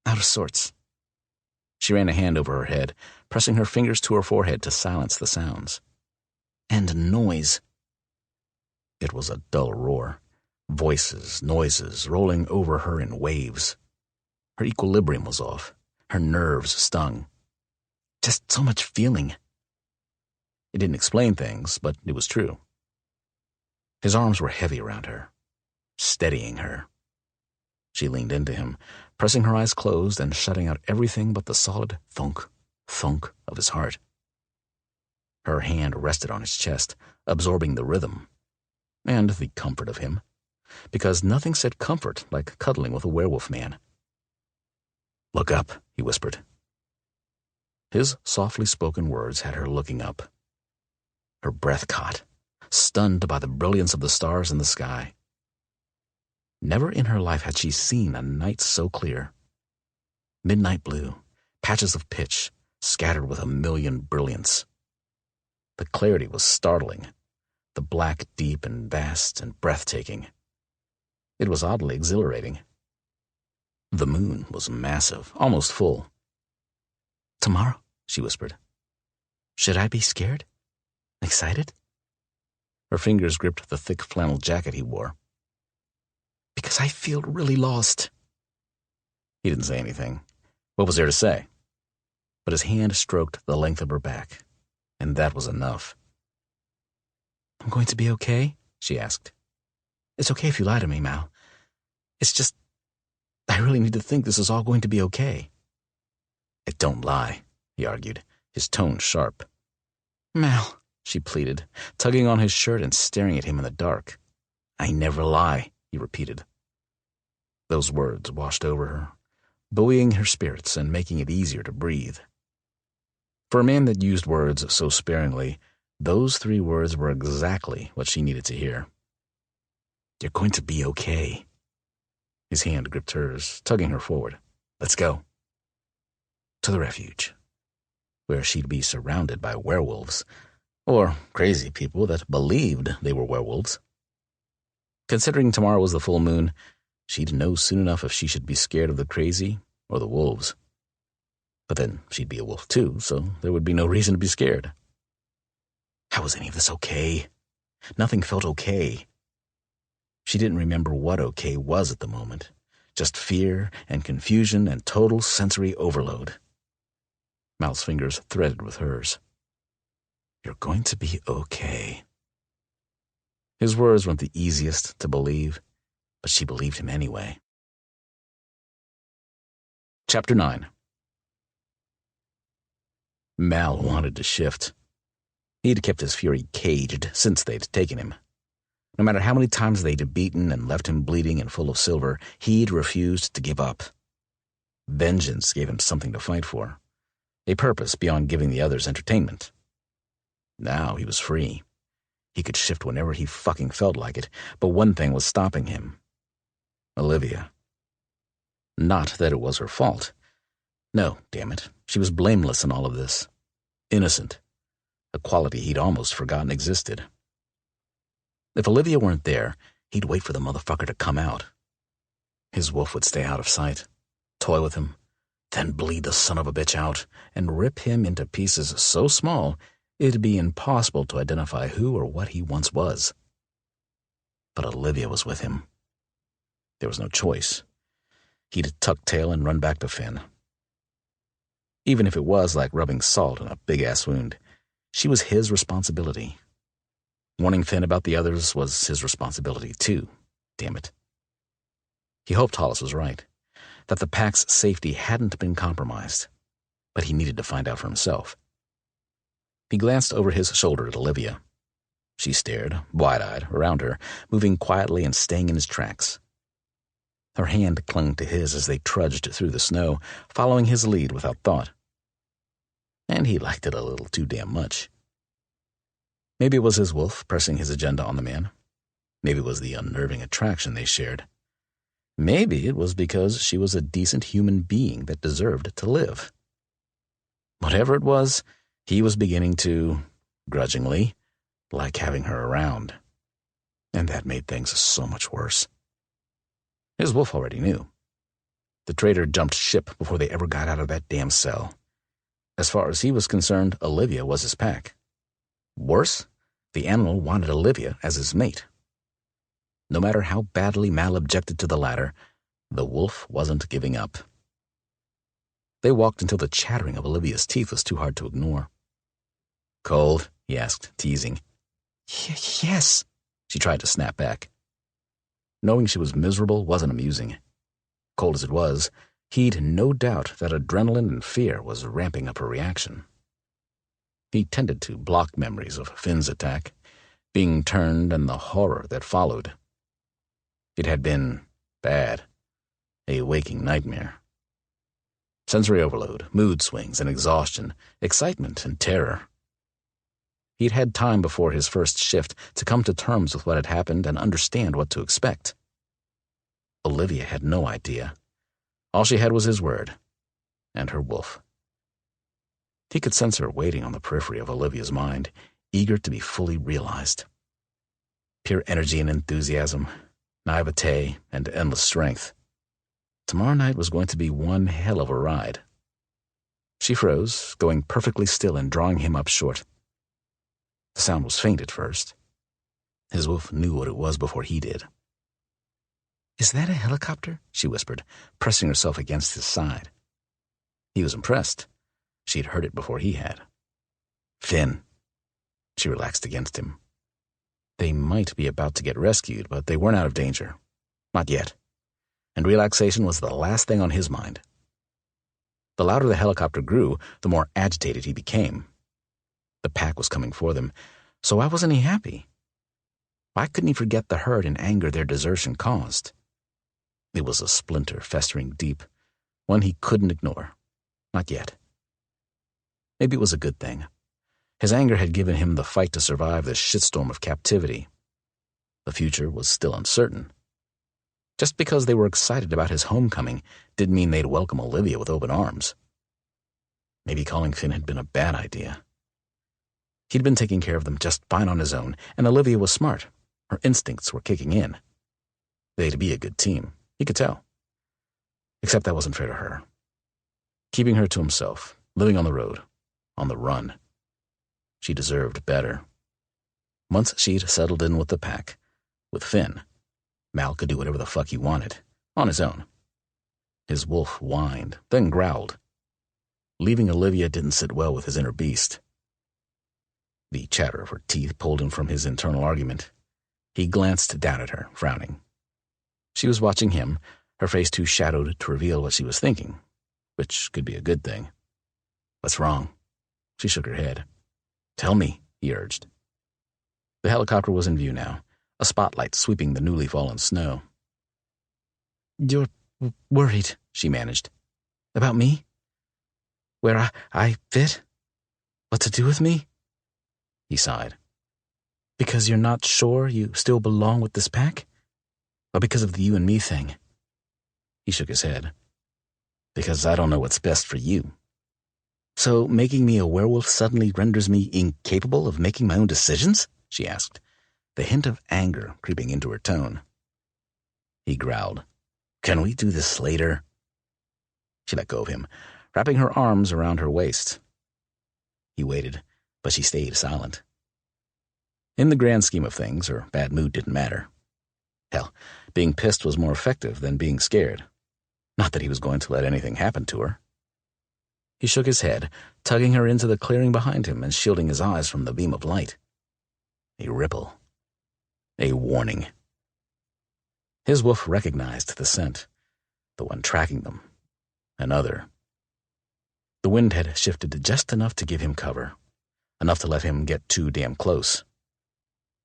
Out of sorts. She ran a hand over her head, pressing her fingers to her forehead to silence the sounds. And noise. It was a dull roar. Voices, noises, rolling over her in waves. Her equilibrium was off. Her nerves stung. Just so much feeling. It didn't explain things, but it was true. His arms were heavy around her, steadying her. She leaned into him, pressing her eyes closed and shutting out everything but the solid thunk, thunk of his heart. Her hand rested on his chest, absorbing the rhythm and the comfort of him, because nothing said comfort like cuddling with a werewolf man. Look up, he whispered. His softly spoken words had her looking up. Her breath caught, stunned by the brilliance of the stars in the sky. Never in her life had she seen a night so clear. Midnight blue, patches of pitch, scattered with a million brilliance. The clarity was startling, the black deep and vast and breathtaking. It was oddly exhilarating. The moon was massive, almost full. Tomorrow, she whispered. Should I be scared? Excited? Her fingers gripped the thick flannel jacket he wore. Because I feel really lost. He didn't say anything. What was there to say? But his hand stroked the length of her back, and that was enough. I'm going to be okay? She asked. It's okay if you lie to me, Mal. It's just, I really need to think this is all going to be okay. It don't lie, he argued, his tone sharp. Mal, she pleaded, tugging on his shirt and staring at him in the dark. I never lie, he repeated. Those words washed over her, buoying her spirits and making it easier to breathe. For a man that used words so sparingly, those 3 words were exactly what she needed to hear. You're going to be okay. His hand gripped hers, tugging her forward. Let's go. To the refuge, where she'd be surrounded by werewolves, or crazy people that believed they were werewolves. Considering tomorrow was the full moon, she'd know soon enough if she should be scared of the crazy or the wolves. But then she'd be a wolf too, so there would be no reason to be scared. How was any of this okay? Nothing felt okay. She didn't remember what okay was at the moment. Just fear and confusion and total sensory overload. Mal's fingers threaded with hers. You're going to be okay. His words weren't the easiest to believe, but she believed him anyway. Chapter 9. Mal wanted to shift. He'd kept his fury caged since they'd taken him. No matter how many times they'd beaten and left him bleeding and full of silver, he'd refused to give up. Vengeance gave him something to fight for, a purpose beyond giving the others entertainment. Now he was free. He could shift whenever he fucking felt like it, but one thing was stopping him. Olivia. Not that it was her fault. No, damn it. She was blameless in all of this. Innocent. A quality he'd almost forgotten existed. If Olivia weren't there, he'd wait for the motherfucker to come out. His wolf would stay out of sight, toy with him, then bleed the son of a bitch out and rip him into pieces so small it'd be impossible to identify who or what he once was. But Olivia was with him. There was no choice. He'd tuck tail and run back to Finn. Even if it was like rubbing salt in a big-ass wound, she was his responsibility. Warning Finn about the others was his responsibility too, damn it. He hoped Hollis was right, that the pack's safety hadn't been compromised, but he needed to find out for himself. He glanced over his shoulder at Olivia. She stared, wide-eyed, around her, moving quietly and staying in his tracks. Her hand clung to his as they trudged through the snow, following his lead without thought. And he liked it a little too damn much. Maybe it was his wolf pressing his agenda on the man. Maybe it was the unnerving attraction they shared. Maybe it was because she was a decent human being that deserved to live. Whatever it was, he was beginning to, grudgingly, like having her around. And that made things so much worse. His wolf already knew. The traitor jumped ship before they ever got out of that damn cell. As far as he was concerned, Olivia was his pack. Worse, the animal wanted Olivia as his mate. No matter how badly Mal objected to the latter, the wolf wasn't giving up. They walked until the chattering of Olivia's teeth was too hard to ignore. "Cold?" he asked, teasing. Yes, she tried to snap back. Knowing she was miserable wasn't amusing. Cold as it was, he'd no doubt that adrenaline and fear was ramping up her reaction. He tended to block memories of Finn's attack, being turned, and the horror that followed. It had been bad, a waking nightmare. Sensory overload, mood swings and exhaustion, excitement and terror. He'd had time before his first shift to come to terms with what had happened and understand what to expect. Olivia had no idea. All she had was his word, and her wolf. He could sense her waiting on the periphery of Olivia's mind, eager to be fully realized. Pure energy and enthusiasm, naivete and endless strength. Tomorrow night was going to be one hell of a ride. She froze, going perfectly still and drawing him up short. The sound was faint at first. His wolf knew what it was before he did. "Is that a helicopter?" she whispered, pressing herself against his side. He was impressed. She'd heard it before he had. "Finn." She relaxed against him. They might be about to get rescued, but they weren't out of danger. Not yet. And relaxation was the last thing on his mind. The louder the helicopter grew, the more agitated he became. The pack was coming for them, so why wasn't he happy? Why couldn't he forget the hurt and anger their desertion caused? It was a splinter festering deep, one he couldn't ignore. Not yet. Maybe it was a good thing. His anger had given him the fight to survive the shitstorm of captivity. The future was still uncertain. Just because they were excited about his homecoming didn't mean they'd welcome Olivia with open arms. Maybe calling Finn had been a bad idea. He'd been taking care of them just fine on his own, and Olivia was smart. Her instincts were kicking in. They'd be a good team, he could tell. Except that wasn't fair to her. Keeping her to himself, living on the road, on the run. She deserved better. Once she'd settled in with the pack, with Finn, Mal could do whatever the fuck he wanted, on his own. His wolf whined, then growled. Leaving Olivia didn't sit well with his inner beast. The chatter of her teeth pulled him from his internal argument. He glanced down at her, frowning. She was watching him, her face too shadowed to reveal what she was thinking, which could be a good thing. "What's wrong?" She shook her head. "Tell me," he urged. The helicopter was in view now, a spotlight sweeping the newly fallen snow. "You're worried," she managed. "About me? Where I fit? What to do with me?" He sighed. "Because you're not sure you still belong with this pack? Or because of the you and me thing?" He shook his head. "Because I don't know what's best for you." "So making me a werewolf suddenly renders me incapable of making my own decisions?" she asked, the hint of anger creeping into her tone. He growled. "Can we do this later?" She let go of him, wrapping her arms around her waist. He waited, but she stayed silent. In the grand scheme of things, her bad mood didn't matter. Hell, being pissed was more effective than being scared. Not that he was going to let anything happen to her. He shook his head, tugging her into the clearing behind him and shielding his eyes from the beam of light. A ripple. A warning. His wolf recognized the scent, the one tracking them. Another. The wind had shifted just enough to give him cover, enough to let him get too damn close.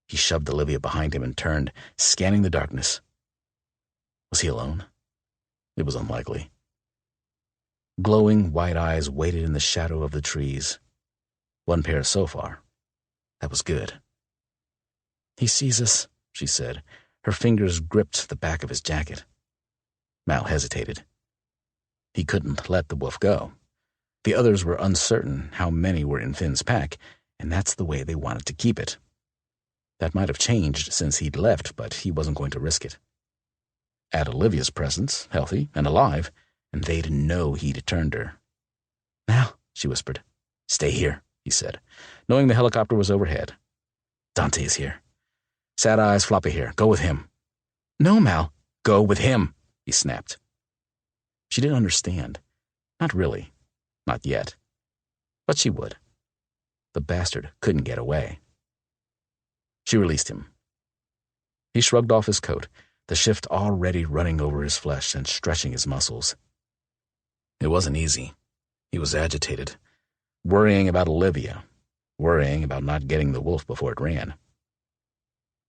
He shoved Olivia behind him and turned, scanning the darkness. Was he alone? It was unlikely. Glowing white eyes waited in the shadow of the trees. One pair so far. That was good. "He sees us," she said. Her fingers gripped the back of his jacket. Mal hesitated. He couldn't let the wolf go. The others were uncertain how many were in Finn's pack, and that's the way they wanted to keep it. That might have changed since he'd left, but he wasn't going to risk it. Add Olivia's presence, healthy and alive, and they'd know he'd turned her. Mal, she whispered. Stay here, he said, knowing the helicopter was overhead. Dante is here. Sad eyes, floppy hair. Go with him. No, Mal. Go with him, he snapped. She didn't understand. Not really. Not yet. But she would. The bastard couldn't get away. She released him. He shrugged off his coat, the shift already running over his flesh and stretching his muscles. It wasn't easy. He was agitated, worrying about Olivia, worrying about not getting the wolf before it ran.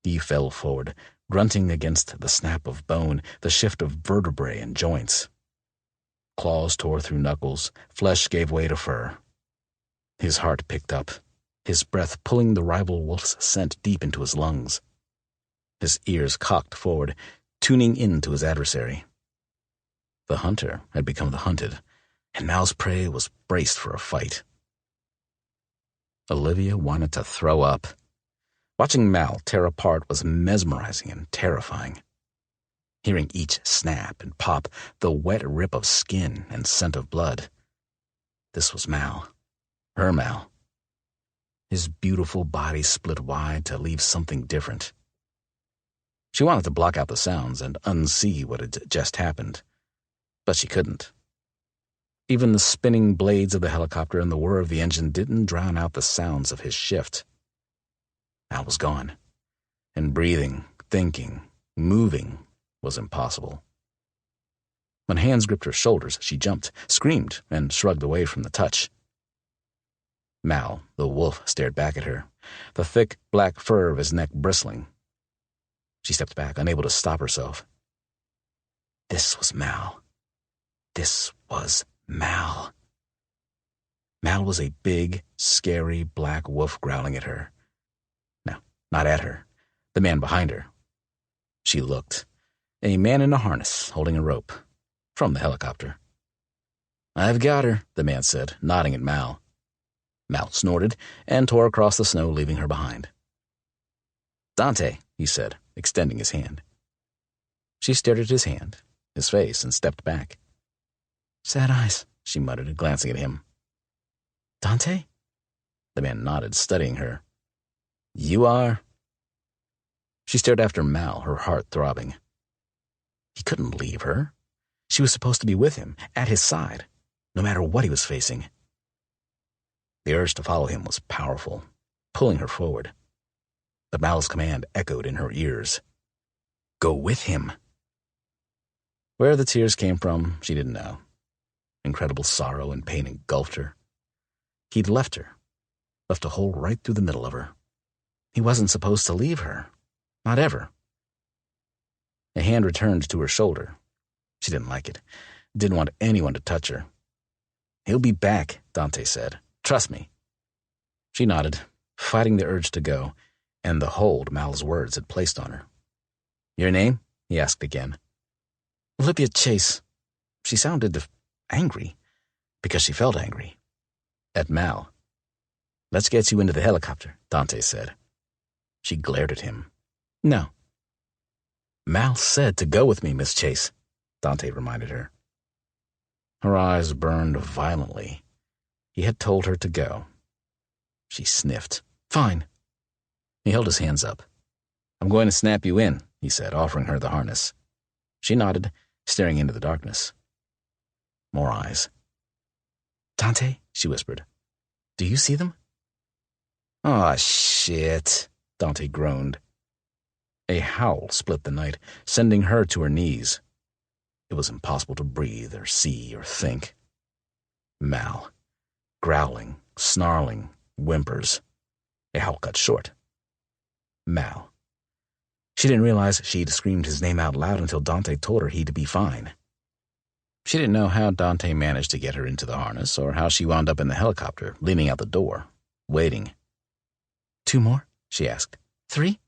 He fell forward, grunting against the snap of bone, the shift of vertebrae and joints. Claws tore through knuckles, flesh gave way to fur. His heart picked up, his breath pulling the rival wolf's scent deep into his lungs. His ears cocked forward, tuning in to his adversary. The hunter had become the hunted, and Mal's prey was braced for a fight. Olivia wanted to throw up. Watching Mal tear apart was mesmerizing and terrifying. Hearing each snap and pop, the wet rip of skin and scent of blood. This was Mal. Her Mal. His beautiful body split wide to leave something different. She wanted to block out the sounds and unsee what had just happened, but she couldn't. Even the spinning blades of the helicopter and the whir of the engine didn't drown out the sounds of his shift. Mal was gone, and breathing, thinking, moving was impossible. When hands gripped her shoulders, she jumped, screamed, and shrugged away from the touch. Mal, the wolf, stared back at her, the thick black fur of his neck bristling. She stepped back, unable to stop herself. This was Mal. This was Mal. Mal was a big, scary black wolf growling at her. No, not at her. The man behind her. She looked. A man in a harness, holding a rope. From the helicopter. I've got her, the man said, nodding at Mal. Mal snorted and tore across the snow, leaving her behind. Dante, he said, extending his hand. She stared at his hand, his face, and stepped back. Sad eyes, she muttered, glancing at him. Dante? The man nodded, studying her. You are? She stared after Mal, her heart throbbing. He couldn't leave her. She was supposed to be with him, at his side, no matter what he was facing. The urge to follow him was powerful, pulling her forward. But Mal's command echoed in her ears. Go with him. Where the tears came from, she didn't know. Incredible sorrow and pain engulfed her. He'd left her, left a hole right through the middle of her. He wasn't supposed to leave her. Not ever. A hand returned to her shoulder. She didn't like it. Didn't want anyone to touch her. He'll be back, Dante said. Trust me. She nodded, fighting the urge to go, and the hold Mal's words had placed on her. Your name? He asked again. Olivia Chase. She sounded angry, because she felt angry. At Mal. Let's get you into the helicopter, Dante said. She glared at him. No. Mal said to go with me, Miss Chase, Dante reminded her. Her eyes burned violently. He had told her to go. She sniffed. Fine. He held his hands up. I'm going to snap you in, he said, offering her the harness. She nodded, staring into the darkness. More eyes. Dante, she whispered. Do you see them? Aw, shit, Dante groaned. A howl split the night, sending her to her knees. It was impossible to breathe or see or think. Mal. Growling, snarling, whimpers. A howl cut short. Mal. She didn't realize she'd screamed his name out loud until Dante told her he'd be fine. She didn't know how Dante managed to get her into the harness or how she wound up in the helicopter, leaning out the door, waiting. 2 more? She asked. 3?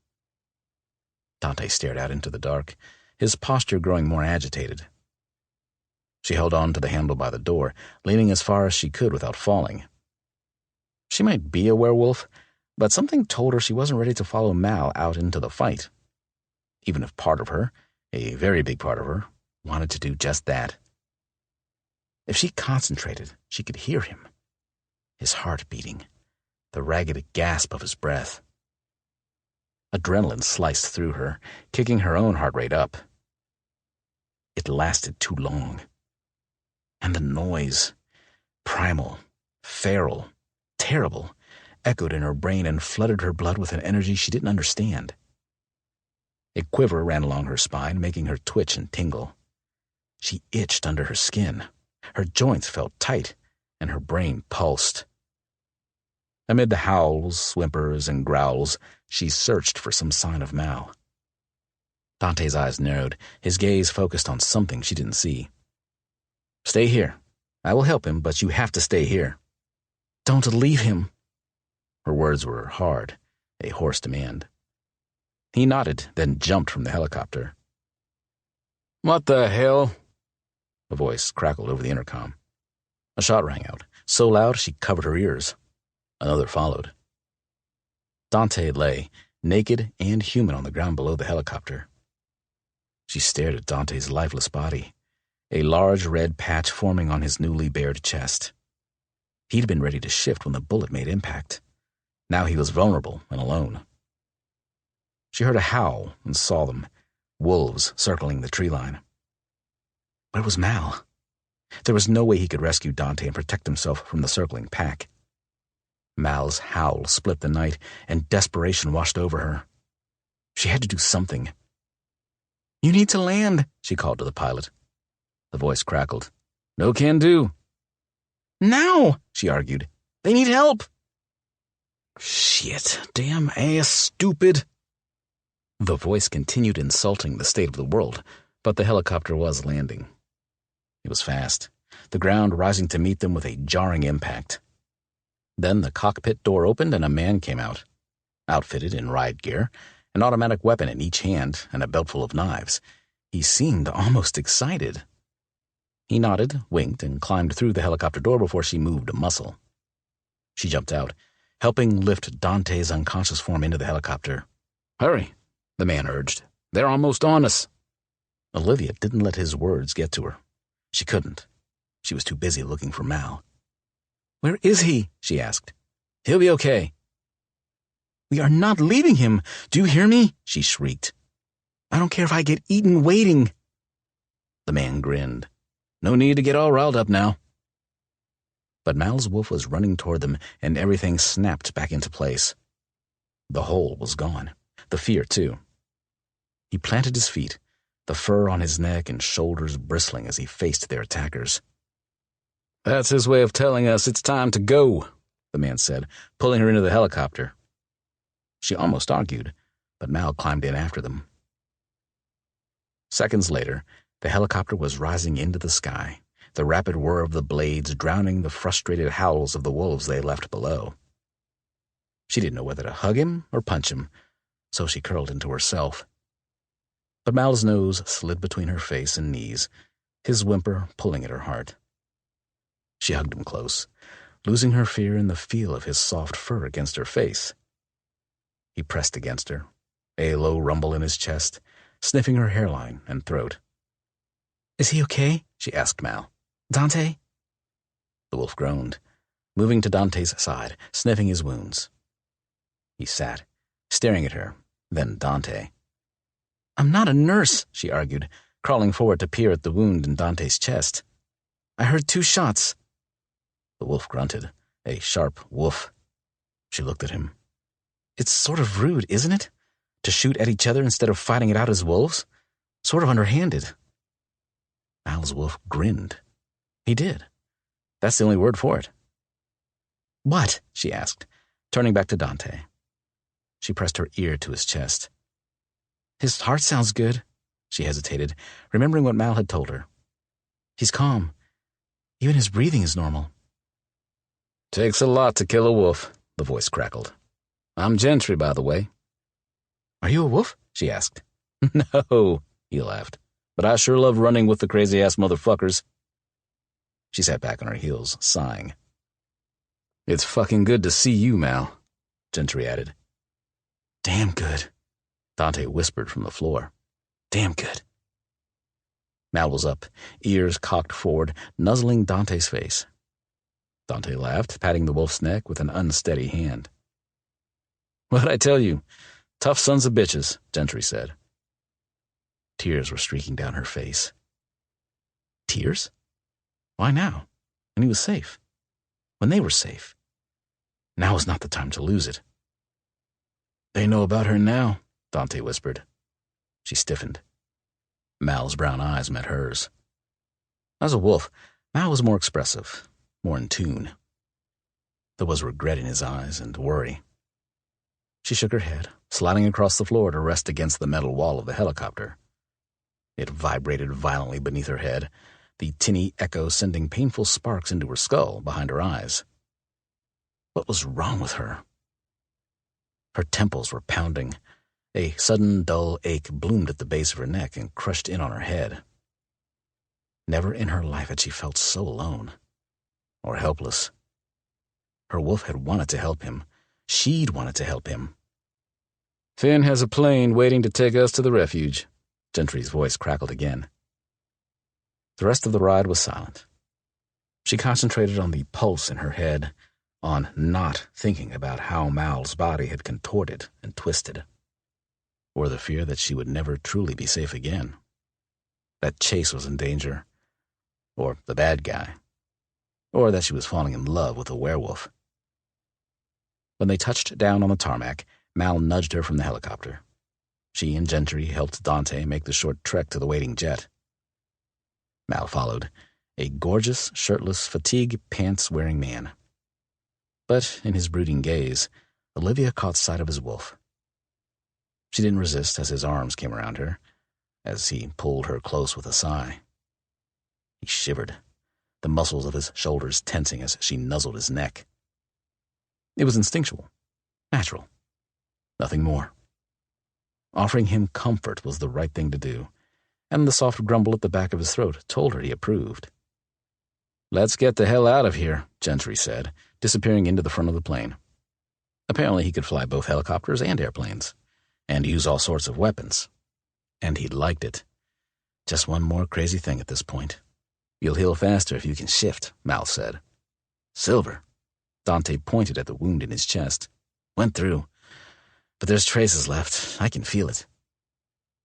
Dante stared out into the dark, his posture growing more agitated. She held on to the handle by the door, leaning as far as she could without falling. She might be a werewolf, but something told her she wasn't ready to follow Mal out into the fight, even if part of her, a very big part of her, wanted to do just that. If she concentrated, she could hear him, his heart beating, the ragged gasp of his breath. Adrenaline sliced through her, kicking her own heart rate up. It lasted too long. And the noise, primal, feral, terrible, echoed in her brain and flooded her blood with an energy she didn't understand. A quiver ran along her spine, making her twitch and tingle. She itched under her skin. Her joints felt tight, and her brain pulsed. Amid the howls, whimpers, and growls, she searched for some sign of Mal. Dante's eyes narrowed, his gaze focused on something she didn't see. "Stay here. I will help him, but you have to stay here." "Don't leave him." Her words were hard, a hoarse demand. He nodded, then jumped from the helicopter. "What the hell?" A voice crackled over the intercom. A shot rang out, so loud she covered her ears. Another followed. Dante lay, naked and human, on the ground below the helicopter. She stared at Dante's lifeless body, a large red patch forming on his newly bared chest. He'd been ready to shift when the bullet made impact. Now he was vulnerable and alone. She heard a howl and saw them, wolves circling the tree line. Where was Mal? There was no way he could rescue Dante and protect himself from the circling pack. Mal's howl split the night, and desperation washed over her. She had to do something. "You need to land," she called to the pilot. The voice crackled. "No can do." "Now," she argued. "They need help." "Shit, damn ass, stupid." The voice continued insulting the state of the world, but the helicopter was landing. It was fast, the ground rising to meet them with a jarring impact. Then the cockpit door opened and a man came out, outfitted in ride gear, an automatic weapon in each hand and a belt full of knives. He seemed almost excited. He nodded, winked, and climbed through the helicopter door before she moved a muscle. She jumped out, helping lift Dante's unconscious form into the helicopter. "Hurry," the man urged. "They're almost on us." Olivia didn't let his words get to her. She couldn't. She was too busy looking for Mal. "Where is he?" she asked. "He'll be okay." "We are not leaving him. Do you hear me?" she shrieked. "I don't care if I get eaten waiting." The man grinned. "No need to get all riled up now." But Mal's wolf was running toward them, and everything snapped back into place. The hole was gone. The fear, too. He planted his feet, the fur on his neck and shoulders bristling as he faced their attackers. "That's his way of telling us it's time to go," the man said, pulling her into the helicopter. She almost argued, but Mal climbed in after them. Seconds later, the helicopter was rising into the sky, the rapid whir of the blades drowning the frustrated howls of the wolves they left below. She didn't know whether to hug him or punch him, so she curled into herself. But Mal's nose slid between her face and knees, his whimper pulling at her heart. She hugged him close, losing her fear in the feel of his soft fur against her face. He pressed against her, a low rumble in his chest, sniffing her hairline and throat. "Is he okay?" she asked Mal. "Dante?" The wolf groaned, moving to Dante's side, sniffing his wounds. He sat, staring at her, then Dante. "I'm not a nurse," she argued, crawling forward to peer at the wound in Dante's chest. "I heard 2 shots. The wolf grunted, a sharp woof. She looked at him. "It's sort of rude, isn't it? To shoot at each other instead of fighting it out as wolves? Sort of underhanded." Mal's wolf grinned. He did. That's the only word for it. "What?" she asked, turning back to Dante. She pressed her ear to his chest. "His heart sounds good," she hesitated, remembering what Mal had told her. "He's calm. Even his breathing is normal." "Takes a lot to kill a wolf," the voice crackled. "I'm Gentry, by the way." "Are you a wolf?" she asked. No, he laughed. But I sure love running with the crazy-ass motherfuckers. She sat back on her heels, sighing. It's fucking good to see you, Mal, Gentry added. Damn good, Dante whispered from the floor. Damn good. Mal was up, ears cocked forward, nuzzling Dante's face. Dante laughed, patting the wolf's neck with an unsteady hand. What'd I tell you? Tough sons of bitches, Gentry said. Tears were streaking down her face. Tears? Why now? When he was safe. When they were safe. Now was not the time to lose it. They know about her now, Dante whispered. She stiffened. Mal's brown eyes met hers. As a wolf, Mal was more expressive, more in tune. There was regret in his eyes and worry. She shook her head, sliding across the floor to rest against the metal wall of the helicopter. It vibrated violently beneath her head, the tinny echo sending painful sparks into her skull behind her eyes. What was wrong with her? Her temples were pounding. A sudden dull ache bloomed at the base of her neck and crushed in on her head. Never in her life had she felt so alone, or helpless. Her wolf had wanted to help him. She'd wanted to help him. Finn has a plane waiting to take us to the refuge. Gentry's voice crackled again. The rest of the ride was silent. She concentrated on the pulse in her head, on not thinking about how Mal's body had contorted and twisted, or the fear that she would never truly be safe again, that Chase was in danger, or the bad guy, or that she was falling in love with a werewolf. When they touched down on the tarmac, Mal nudged her from the helicopter. She and Gentry helped Dante make the short trek to the waiting jet. Mal followed, a gorgeous, shirtless, fatigue pants-wearing man. But in his brooding gaze, Olivia caught sight of his wolf. She didn't resist as his arms came around her, as he pulled her close with a sigh. He shivered, the muscles of his shoulders tensing as she nuzzled his neck. It was instinctual, natural, nothing more. Offering him comfort was the right thing to do, and the soft grumble at the back of his throat told her he approved. Let's get the hell out of here, Gentry said, disappearing into the front of the plane. Apparently he could fly both helicopters and airplanes, and use all sorts of weapons. And he liked it. Just one more crazy thing at this point. You'll heal faster if you can shift, Mal said. Silver. Dante pointed at the wound in his chest. Went through. But there's traces left. I can feel it.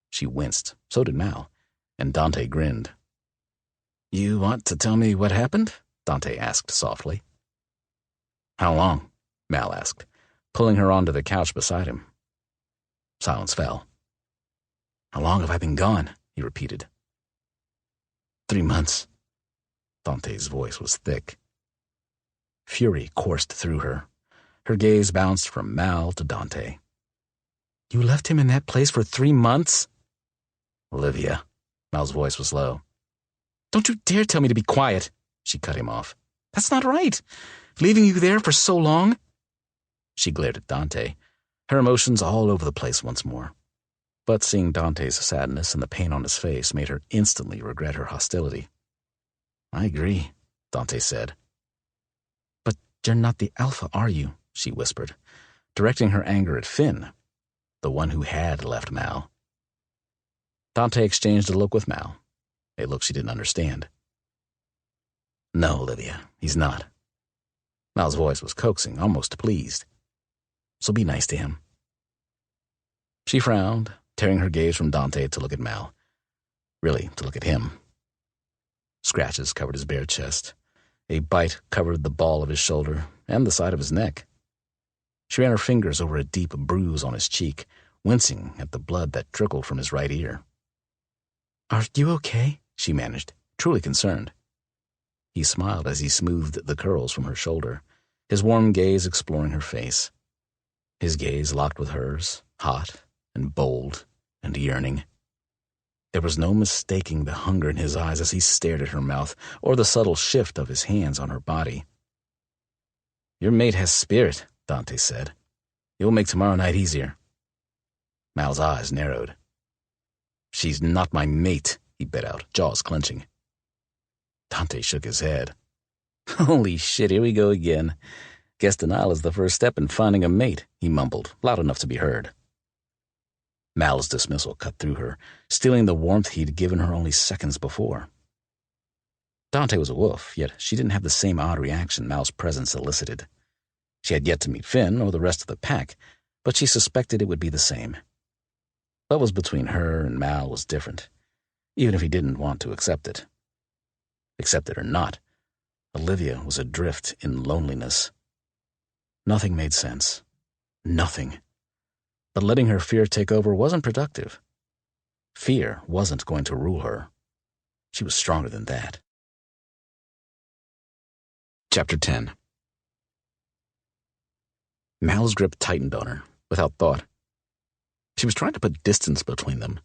She winced. So did Mal. And Dante grinned. You want to tell me what happened? Dante asked softly. How long? Mal asked, pulling her onto the couch beside him. Silence fell. How long have I been gone? He repeated. 3 months. Dante's voice was thick. Fury coursed through her. Her gaze bounced from Mal to Dante. You left him in that place for 3 months? Olivia. Mal's voice was low. Don't you dare tell me to be quiet, she cut him off. That's not right. Leaving you there for so long? She glared at Dante, her emotions all over the place once more. But seeing Dante's sadness and the pain on his face made her instantly regret her hostility. I agree, Dante said. But you're not the alpha, are you? She whispered, directing her anger at Finn, the one who had left Mal. Dante exchanged a look with Mal, a look she didn't understand. No, Olivia, he's not. Mal's voice was coaxing, almost pleased. So be nice to him. She frowned, tearing her gaze from Dante to look at Mal. Really, to look at him. Scratches covered his bare chest. A bite covered the ball of his shoulder and the side of his neck. She ran her fingers over a deep bruise on his cheek, wincing at the blood that trickled from his right ear. Are you okay? She managed, truly concerned. He smiled as he smoothed the curls from her shoulder, his warm gaze exploring her face. His gaze locked with hers, hot and bold and yearning. There was no mistaking the hunger in his eyes as he stared at her mouth, or the subtle shift of his hands on her body. Your mate has spirit, Dante said. You'll make tomorrow night easier. Mal's eyes narrowed. She's not my mate, he bit out, jaws clenching. Dante shook his head. Holy shit, here we go again. Guess denial is the first step in finding a mate, he mumbled, loud enough to be heard. Mal's dismissal cut through her, stealing the warmth he'd given her only seconds before. Dante was a wolf, yet she didn't have the same odd reaction Mal's presence elicited. She had yet to meet Finn or the rest of the pack, but she suspected it would be the same. What was between her and Mal was different, even if he didn't want to accept it. Accept it or not, Olivia was adrift in loneliness. Nothing made sense. Nothing. But letting her fear take over wasn't productive. Fear wasn't going to rule her. She was stronger than that. Chapter 10. Mal's grip tightened on her, without thought. She was trying to put distance between them,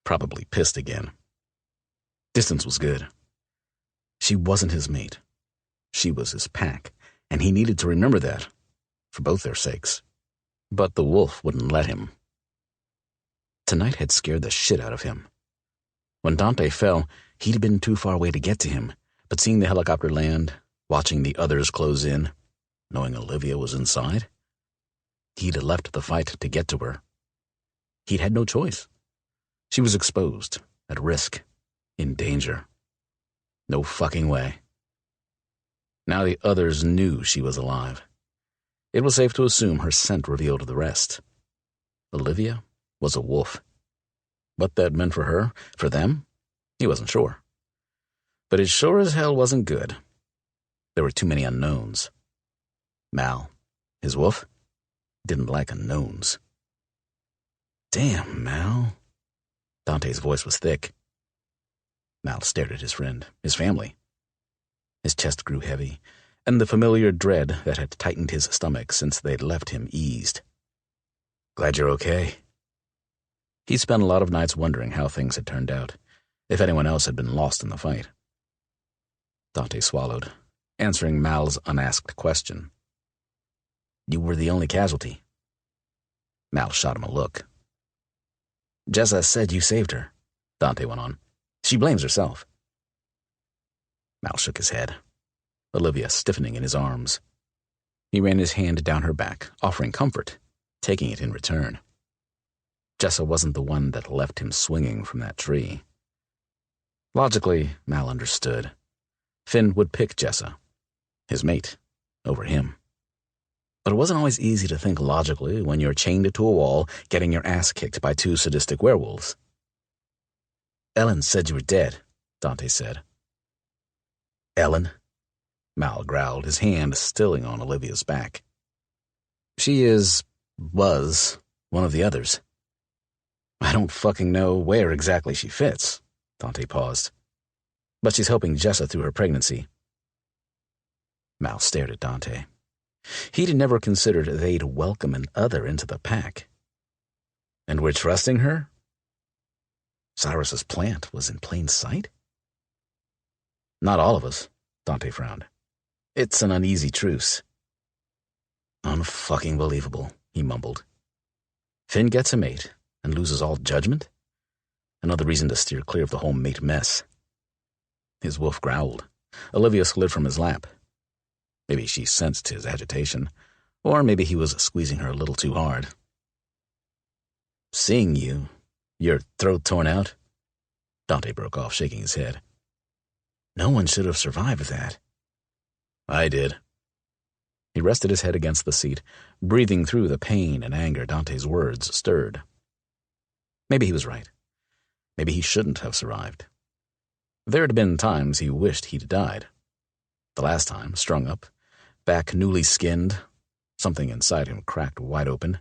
probably pissed again. Distance was good. She wasn't his mate. She was his pack, and he needed to remember that, for both their sakes. But the wolf wouldn't let him. Tonight had scared the shit out of him. When Dante fell, he'd been too far away to get to him, but seeing the helicopter land, watching the others close in, knowing Olivia was inside, he'd left the fight to get to her. He'd had no choice. She was exposed, at risk, in danger. No fucking way. Now the others knew she was alive. It was safe to assume her scent revealed the rest. Olivia was a wolf. What that meant for her, for them, he wasn't sure. But it sure as hell wasn't good. There were too many unknowns. Mal, his wolf, didn't like unknowns. Damn, Mal. Dante's voice was thick. Mal stared at his friend, his family. His chest grew heavy, and the familiar dread that had tightened his stomach since they'd left him eased. Glad you're okay. He'd spent a lot of nights wondering how things had turned out, if anyone else had been lost in the fight. Dante swallowed, answering Mal's unasked question. You were the only casualty. Mal shot him a look. Jessa said you saved her, Dante went on. She blames herself. Mal shook his head, Olivia stiffening in his arms. He ran his hand down her back, offering comfort, taking it in return. Jessa wasn't the one that left him swinging from that tree. Logically, Mal understood. Finn would pick Jessa, his mate, over him. But it wasn't always easy to think logically when you're chained to a wall, getting your ass kicked by two sadistic werewolves. Ellen said you were dead, Dante said. Ellen? Mal growled, his hand stilling on Olivia's back. She was, one of the others. I don't fucking know where exactly she fits, Dante paused. But she's helping Jessa through her pregnancy. Mal stared at Dante. He'd never considered they'd welcome an other into the pack. And we're trusting her? Cyrus's plant was in plain sight? Not all of us, Dante frowned. It's an uneasy truce. Unfucking believable, he mumbled. Finn gets a mate and loses all judgment? Another reason to steer clear of the whole mate mess. His wolf growled. Olivia slid from his lap. Maybe she sensed his agitation, or maybe he was squeezing her a little too hard. Seeing you, your throat torn out? Dante broke off, shaking his head. No one should have survived that. I did. He rested his head against the seat, breathing through the pain and anger Dante's words stirred. Maybe he was right. Maybe he shouldn't have survived. There had been times he wished he'd died. The last time, strung up, back newly skinned, something inside him cracked wide open.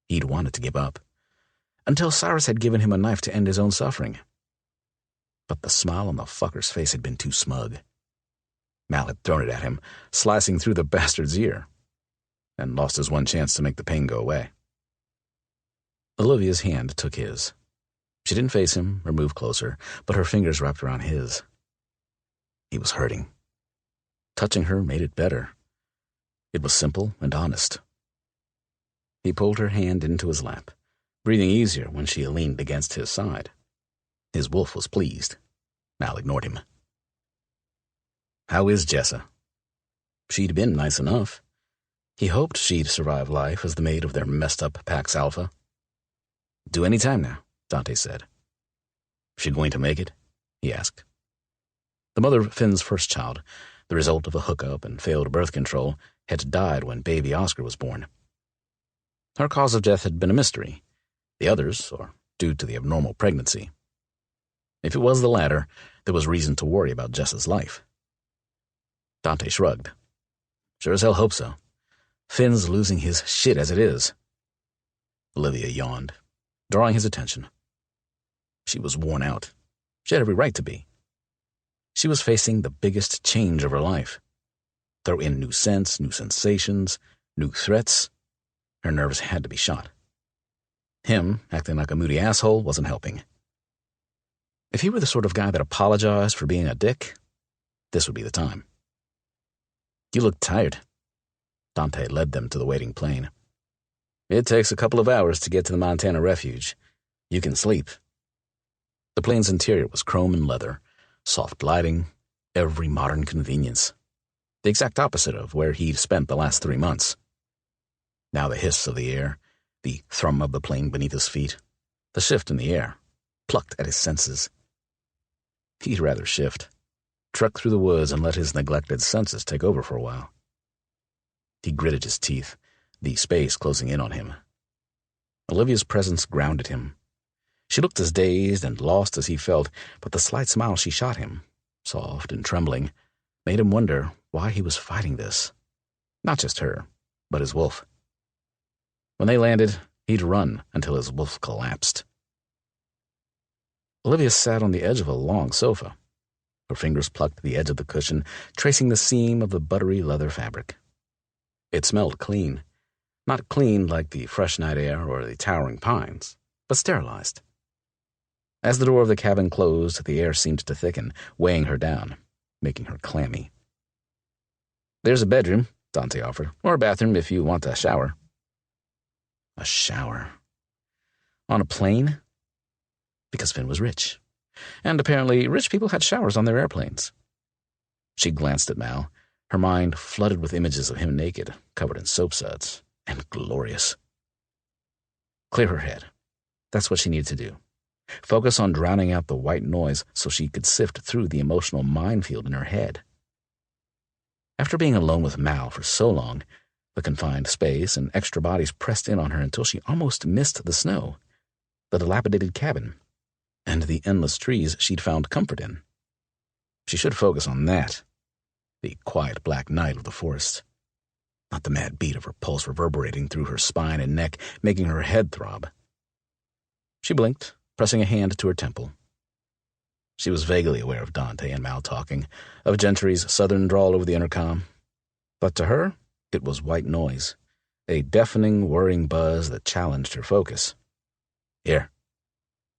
He'd wanted to give up, until Cyrus had given him a knife to end his own suffering. But the smile on the fucker's face had been too smug. Mal had thrown it at him, slicing through the bastard's ear, and lost his one chance to make the pain go away. Olivia's hand took his. She didn't face him or move closer, but her fingers wrapped around his. He was hurting. Touching her made it better. It was simple and honest. He pulled her hand into his lap, breathing easier when she leaned against his side. His wolf was pleased. Mal ignored him. "How is Jessa?" She'd been nice enough. He hoped she'd survive life as the mate of their messed-up Pax Alpha. "Due any time now," Dante said. "She going to make it?" he asked. The mother of Finn's first child, the result of a hookup and failed birth control, had died when baby Oscar was born. Her cause of death had been a mystery. The others, or due to the abnormal pregnancy. If it was the latter, there was reason to worry about Jessa's life. Dante shrugged. "Sure as hell hope so. Finn's losing his shit as it is." Olivia yawned, drawing his attention. She was worn out. She had every right to be. She was facing the biggest change of her life. Throw in new scents, new sensations, new threats. Her nerves had to be shot. Him, acting like a moody asshole, wasn't helping. If he were the sort of guy that apologized for being a dick, this would be the time. "You look tired." Dante led them to the waiting plane. "It takes a couple of hours to get to the Montana refuge. You can sleep." The plane's interior was chrome and leather, soft lighting, every modern convenience. The exact opposite of where he'd spent the last 3 months. Now the hiss of the air, the thrum of the plane beneath his feet, the shift in the air, plucked at his senses. He'd rather shift, trek through the woods and let his neglected senses take over for a while. He gritted his teeth, the space closing in on him. Olivia's presence grounded him. She looked as dazed and lost as he felt, but the slight smile she shot him, soft and trembling, made him wonder why he was fighting this. Not just her, but his wolf. When they landed, he'd run until his wolf collapsed. Olivia sat on the edge of a long sofa. Her fingers plucked the edge of the cushion, tracing the seam of the buttery leather fabric. It smelled clean. Not clean like the fresh night air or the towering pines, but sterilized. As the door of the cabin closed, the air seemed to thicken, weighing her down, making her clammy. "There's a bedroom," Dante offered, "or a bathroom if you want a shower." A shower. On a plane? Because Finn was rich. And apparently rich people had showers on their airplanes. She glanced at Mal, her mind flooded with images of him naked, covered in soap suds, and glorious. Clear her head. That's what she needed to do. Focus on drowning out the white noise so she could sift through the emotional minefield in her head. After being alone with Mal for so long, the confined space and extra bodies pressed in on her until she almost missed the snow, the dilapidated cabin, and the endless trees she'd found comfort in. She should focus on that, the quiet black night of the forest, not the mad beat of her pulse reverberating through her spine and neck, making her head throb. She blinked, pressing a hand to her temple. She was vaguely aware of Dante and Mal talking, of Gentry's southern drawl over the intercom, but to her, it was white noise, a deafening, whirring buzz that challenged her focus. "Here."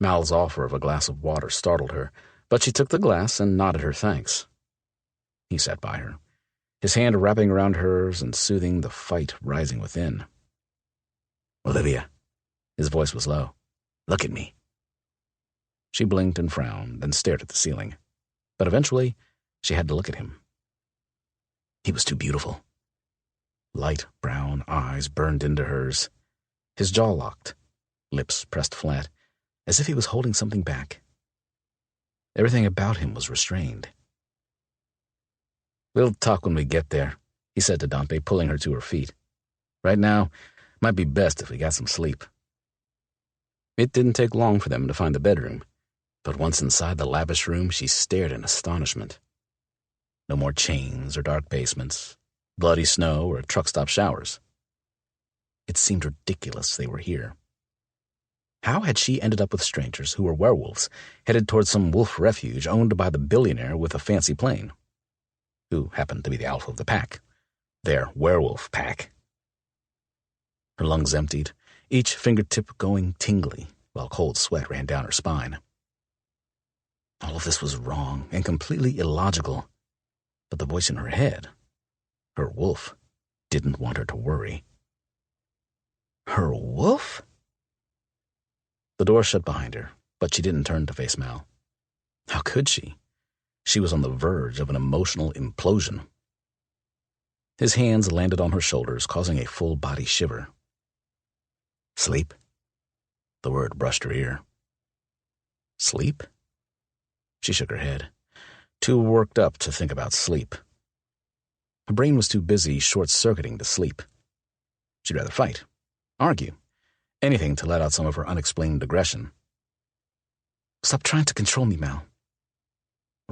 Mal's offer of a glass of water startled her, but she took the glass and nodded her thanks. He sat by her, his hand wrapping around hers and soothing the fight rising within. "Olivia," his voice was low, "look at me." She blinked and frowned and stared at the ceiling, but eventually she had to look at him. He was too beautiful. Light brown eyes burned into hers, his jaw locked, lips pressed flat, as if he was holding something back. Everything about him was restrained. "We'll talk when we get there," he said to Dante, pulling her to her feet. "Right now, might be best if we got some sleep." It didn't take long for them to find the bedroom, but once inside the lavish room, she stared in astonishment. No more chains or dark basements, bloody snow or truck-stop showers. It seemed ridiculous they were here. How had she ended up with strangers who were werewolves, headed towards some wolf refuge owned by the billionaire with a fancy plane, who happened to be the alpha of the pack, their werewolf pack? Her lungs emptied, each fingertip going tingly, while cold sweat ran down her spine. All of this was wrong and completely illogical, but the voice in her head, her wolf, didn't want her to worry. Her wolf? The door shut behind her, but she didn't turn to face Mal. How could she? She was on the verge of an emotional implosion. His hands landed on her shoulders, causing a full-body shiver. Sleep? The word brushed her ear. Sleep? She shook her head, too worked up to think about sleep. Her brain was too busy short-circuiting to sleep. She'd rather fight, argue, anything to let out some of her unexplained aggression. Stop trying to control me, Mal.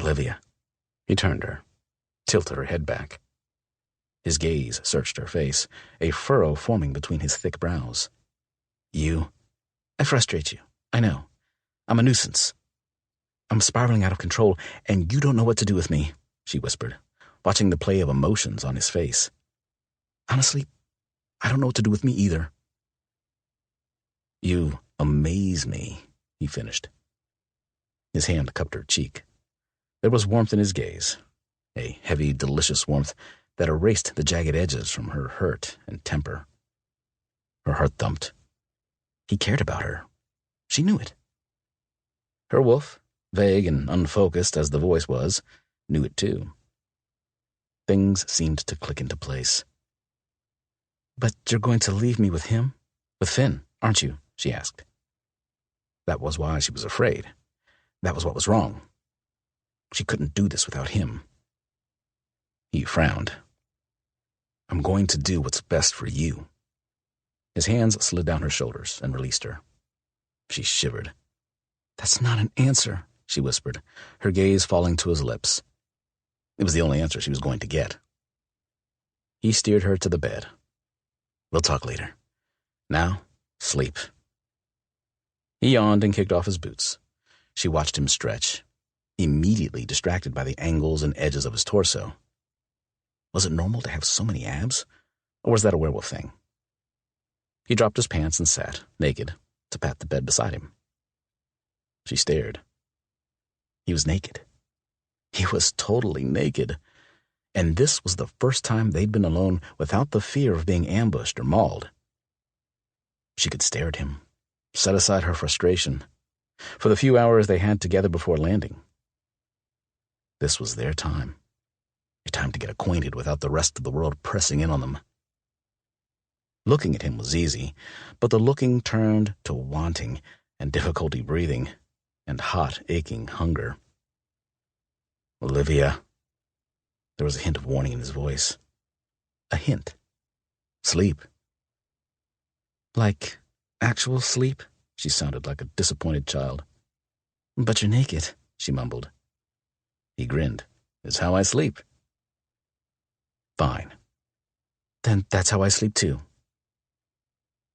Olivia. He turned her, tilted her head back. His gaze searched her face, a furrow forming between his thick brows. I frustrate you. I know. I'm a nuisance. I'm spiraling out of control, and you don't know what to do with me, she whispered, watching the play of emotions on his face. Honestly, I don't know what to do with me either. You amaze me, he finished. His hand cupped her cheek. There was warmth in his gaze, a heavy, delicious warmth that erased the jagged edges from her hurt and temper. Her heart thumped. He cared about her. She knew it. Her wolf, vague and unfocused as the voice was, knew it too. Things seemed to click into place. But you're going to leave me with him? With Finn, aren't you? She asked. That was why she was afraid. That was what was wrong. She couldn't do this without him. He frowned. I'm going to do what's best for you. His hands slid down her shoulders and released her. She shivered. That's not an answer, she whispered, her gaze falling to his lips. It was the only answer she was going to get. He steered her to the bed. We'll talk later. Now, sleep. He yawned and kicked off his boots. She watched him stretch, immediately distracted by the angles and edges of his torso. Was it normal to have so many abs, or was that a werewolf thing? He dropped his pants and sat, naked, to pat the bed beside him. She stared. He was naked. He was totally naked. And this was the first time they'd been alone without the fear of being ambushed or mauled. She could stare at him, set aside her frustration, for the few hours they had together before landing. This was their time. A time to get acquainted without the rest of the world pressing in on them. Looking at him was easy, but the looking turned to wanting and difficulty breathing and hot, aching hunger. Olivia. There was a hint of warning in his voice. A hint. Sleep. Like actual sleep? She sounded like a disappointed child. But you're naked, she mumbled. He grinned. It's how I sleep. Fine. Then that's how I sleep too.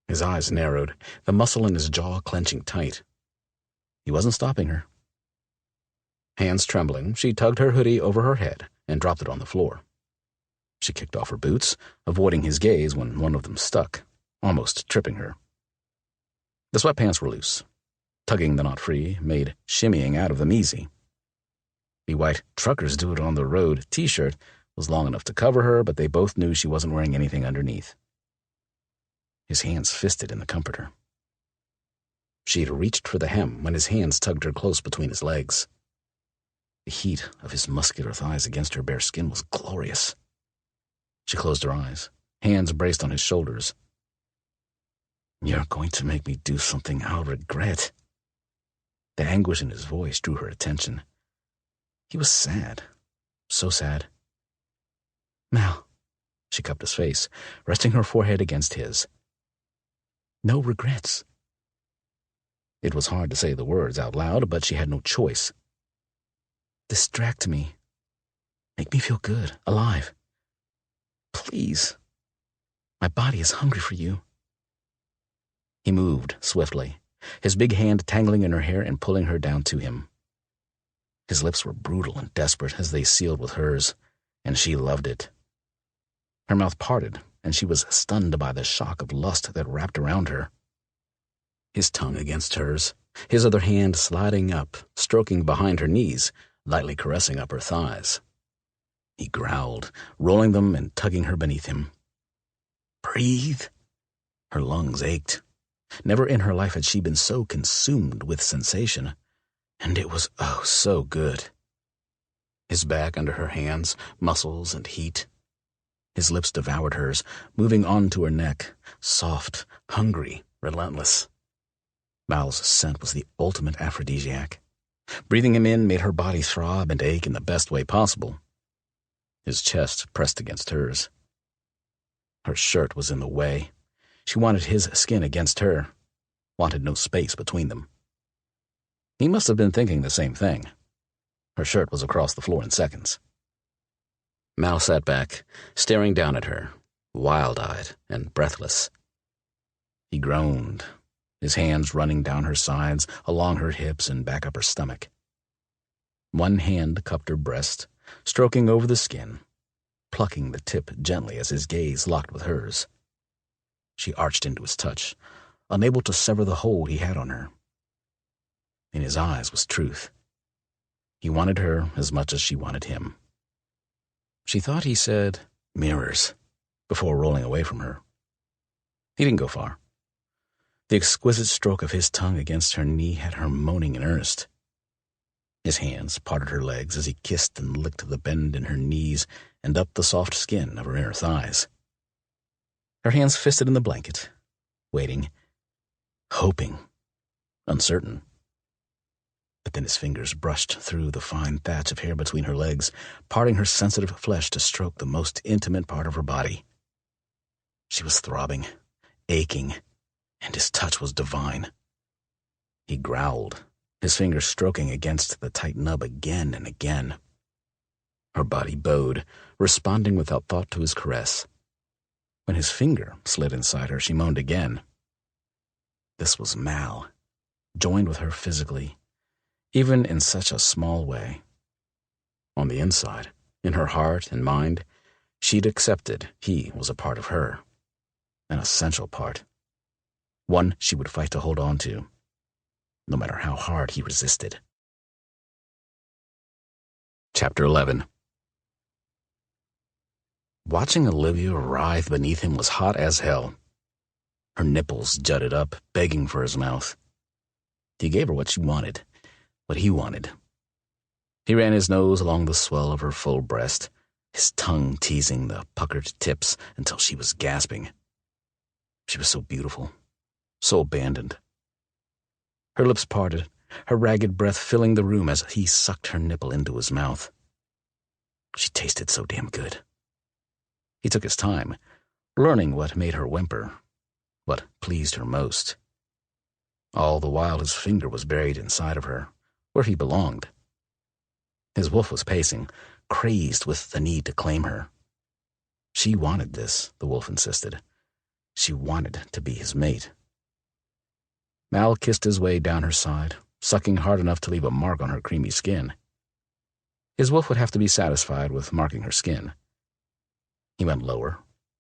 His eyes narrowed, the muscle in his jaw clenching tight. He wasn't stopping her. Hands trembling, she tugged her hoodie over her head and dropped it on the floor. She kicked off her boots, avoiding his gaze when one of them stuck, almost tripping her. The sweatpants were loose. Tugging the knot free made shimmying out of them easy. The white truckers do it on the road t-shirt was long enough to cover her, but they both knew she wasn't wearing anything underneath. His hands fisted in the comforter. She had reached for the hem when his hands tugged her close between his legs. The heat of his muscular thighs against her bare skin was glorious. She closed her eyes, hands braced on his shoulders. You're going to make me do something I'll regret. The anguish in his voice drew her attention. He was sad, so sad. Mal, she cupped his face, resting her forehead against his. No regrets. It was hard to say the words out loud, but she had no choice. Distract me. Make me feel good, alive. Please. My body is hungry for you. He moved swiftly, his big hand tangling in her hair and pulling her down to him. His lips were brutal and desperate as they sealed with hers, and she loved it. Her mouth parted, and she was stunned by the shock of lust that wrapped around her. His tongue against hers, his other hand sliding up, stroking behind her knees, lightly caressing up her thighs. He growled, rolling them and tugging her beneath him. Breathe. Her lungs ached. Never in her life had she been so consumed with sensation, and it was oh so good. His back under her hands, muscles and heat. His lips devoured hers, moving on to her neck, soft, hungry, relentless. Mal's scent was the ultimate aphrodisiac. Breathing him in made her body throb and ache in the best way possible. His chest pressed against hers. Her shirt was in the way. She wanted his skin against her, wanted no space between them. He must have been thinking the same thing. Her shirt was across the floor in seconds. Mal sat back, staring down at her, wild-eyed and breathless. He groaned, his hands running down her sides, along her hips and back up her stomach. One hand cupped her breast, stroking over the skin, plucking the tip gently as his gaze locked with hers. She arched into his touch, unable to sever the hold he had on her. In his eyes was truth. He wanted her as much as she wanted him. She thought he said, "mirrors," before rolling away from her. He didn't go far. The exquisite stroke of his tongue against her knee had her moaning in earnest. His hands parted her legs as he kissed and licked the bend in her knees and up the soft skin of her inner thighs. Her hands fisted in the blanket, waiting, hoping, uncertain. But then his fingers brushed through the fine thatch of hair between her legs, parting her sensitive flesh to stroke the most intimate part of her body. She was throbbing, aching, and his touch was divine. He growled, his fingers stroking against the tight nub again and again. Her body bowed, responding without thought to his caress. When his finger slid inside her, she moaned again. This was Mal, joined with her physically, even in such a small way. On the inside, in her heart and mind, she'd accepted he was a part of her, an essential part, one she would fight to hold on to, no matter how hard he resisted. Chapter 11. Watching Olivia writhe beneath him was hot as hell. Her nipples jutted up, begging for his mouth. He gave her what she wanted, what he wanted. He ran his nose along the swell of her full breast, his tongue teasing the puckered tips until she was gasping. She was so beautiful, so abandoned. Her lips parted, her ragged breath filling the room as he sucked her nipple into his mouth. She tasted so damn good. He took his time, learning what made her whimper, what pleased her most. All the while his finger was buried inside of her, where he belonged. His wolf was pacing, crazed with the need to claim her. She wanted this, the wolf insisted. She wanted to be his mate. Mal kissed his way down her side, sucking hard enough to leave a mark on her creamy skin. His wolf would have to be satisfied with marking her skin. He went lower,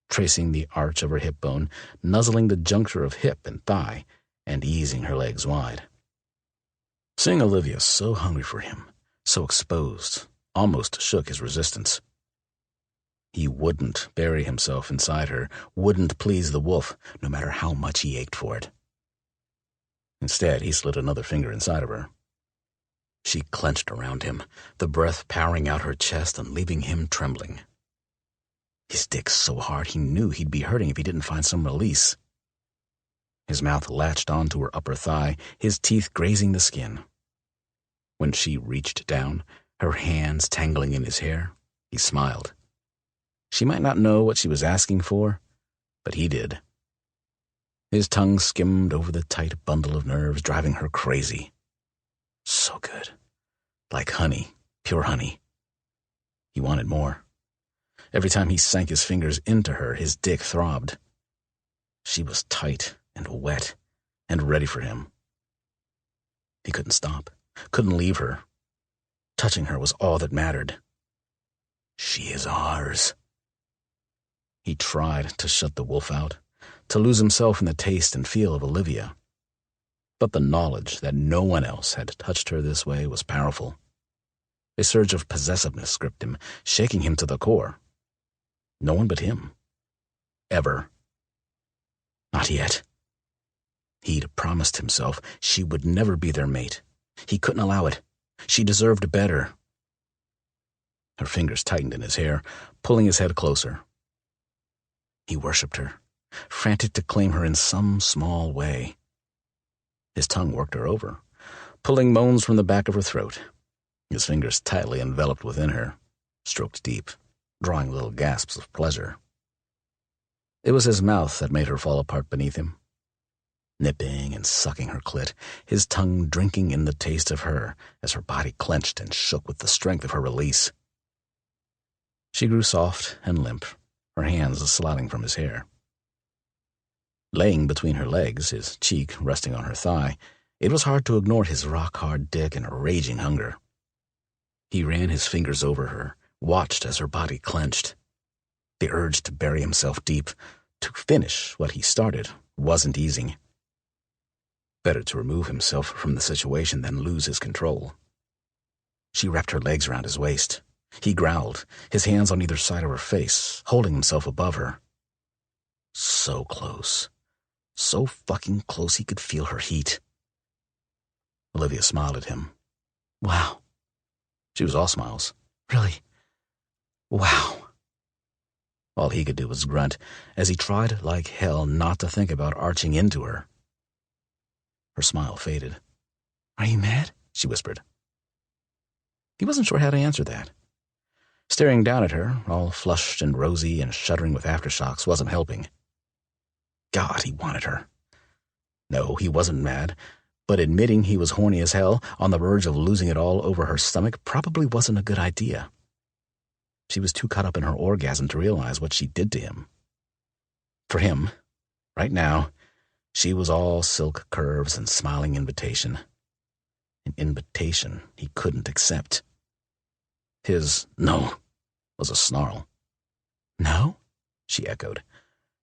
tracing the arch of her hip bone, nuzzling the juncture of hip and thigh, and easing her legs wide. Seeing Olivia so hungry for him, so exposed, almost shook his resistance. He wouldn't bury himself inside her, wouldn't please the wolf, no matter how much he ached for it. Instead, he slid another finger inside of her. She clenched around him, the breath powering out her chest and leaving him trembling. His dick so hard he knew he'd be hurting if he didn't find some release. His mouth latched onto her upper thigh, his teeth grazing the skin. When she reached down, her hands tangling in his hair, he smiled. She might not know what she was asking for, but he did. His tongue skimmed over the tight bundle of nerves, driving her crazy. So good. Like honey, pure honey. He wanted more. Every time he sank his fingers into her, his dick throbbed. She was tight and wet and ready for him. He couldn't stop, couldn't leave her. Touching her was all that mattered. She is ours. He tried to shut the wolf out, to lose himself in the taste and feel of Olivia. But the knowledge that no one else had touched her this way was powerful. A surge of possessiveness gripped him, shaking him to the core. No one but him. Ever. Not yet. He'd promised himself she would never be their mate. He couldn't allow it. She deserved better. Her fingers tightened in his hair, pulling his head closer. He worshipped her, frantic to claim her in some small way. His tongue worked her over, pulling moans from the back of her throat. His fingers tightly enveloped within her, stroked deep, drawing little gasps of pleasure. It was his mouth that made her fall apart beneath him, nipping and sucking her clit, his tongue drinking in the taste of her as her body clenched and shook with the strength of her release. She grew soft and limp, her hands sliding from his hair. Laying between her legs, his cheek resting on her thigh, it was hard to ignore his rock-hard dick and a raging hunger. He ran his fingers over her, watched as her body clenched. The urge to bury himself deep, to finish what he started, wasn't easing. Better to remove himself from the situation than lose his control. She wrapped her legs around his waist. He growled, his hands on either side of her face, holding himself above her. So close. So fucking close he could feel her heat. Olivia smiled at him. Wow. She was all smiles. Really? Wow. All he could do was grunt as he tried like hell not to think about arching into her. Her smile faded. Are you mad? She whispered. He wasn't sure how to answer that. Staring down at her, all flushed and rosy and shuddering with aftershocks, wasn't helping. God, he wanted her. No, he wasn't mad, but admitting he was horny as hell, on the verge of losing it all over her stomach, probably wasn't a good idea. She was too caught up in her orgasm to realize what she did to him. For him, right now, she was all silk curves and smiling invitation. An invitation he couldn't accept. His no was a snarl. No? She echoed,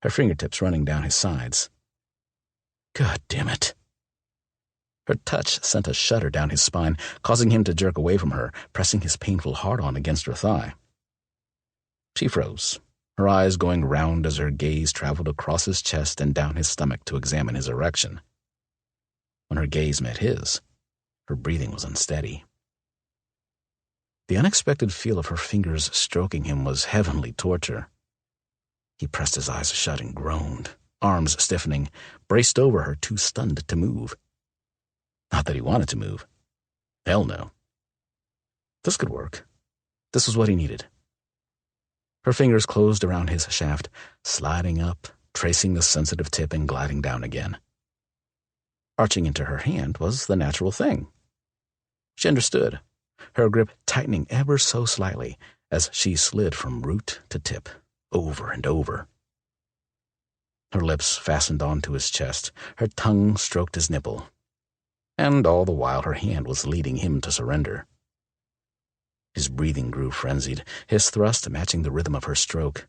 her fingertips running down his sides. God damn it. Her touch sent a shudder down his spine, causing him to jerk away from her, pressing his painful hard-on against her thigh. She froze, her eyes going round as her gaze traveled across his chest and down his stomach to examine his erection. When her gaze met his, her breathing was unsteady. The unexpected feel of her fingers stroking him was heavenly torture. He pressed his eyes shut and groaned, arms stiffening, braced over her, too stunned to move. Not that he wanted to move. Hell no. This could work. This was what he needed. Her fingers closed around his shaft, sliding up, tracing the sensitive tip and gliding down again. Arching into her hand was the natural thing. She understood, her grip tightening ever so slightly as she slid from root to tip, over and over. Her lips fastened onto his chest, her tongue stroked his nipple, and all the while her hand was leading him to surrender. His breathing grew frenzied, his thrust matching the rhythm of her stroke.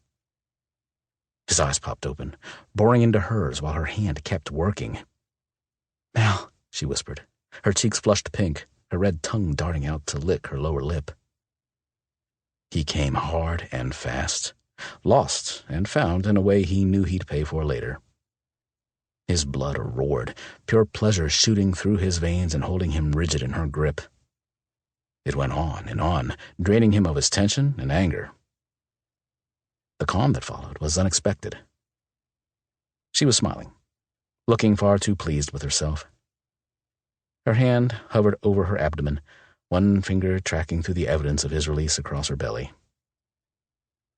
His eyes popped open, boring into hers while her hand kept working. Mal, she whispered, her cheeks flushed pink, her red tongue darting out to lick her lower lip. He came hard and fast, lost and found in a way he knew he'd pay for later. His blood roared, pure pleasure shooting through his veins and holding him rigid in her grip. It went on, draining him of his tension and anger. The calm that followed was unexpected. She was smiling, looking far too pleased with herself. Her hand hovered over her abdomen, one finger tracking through the evidence of his release across her belly.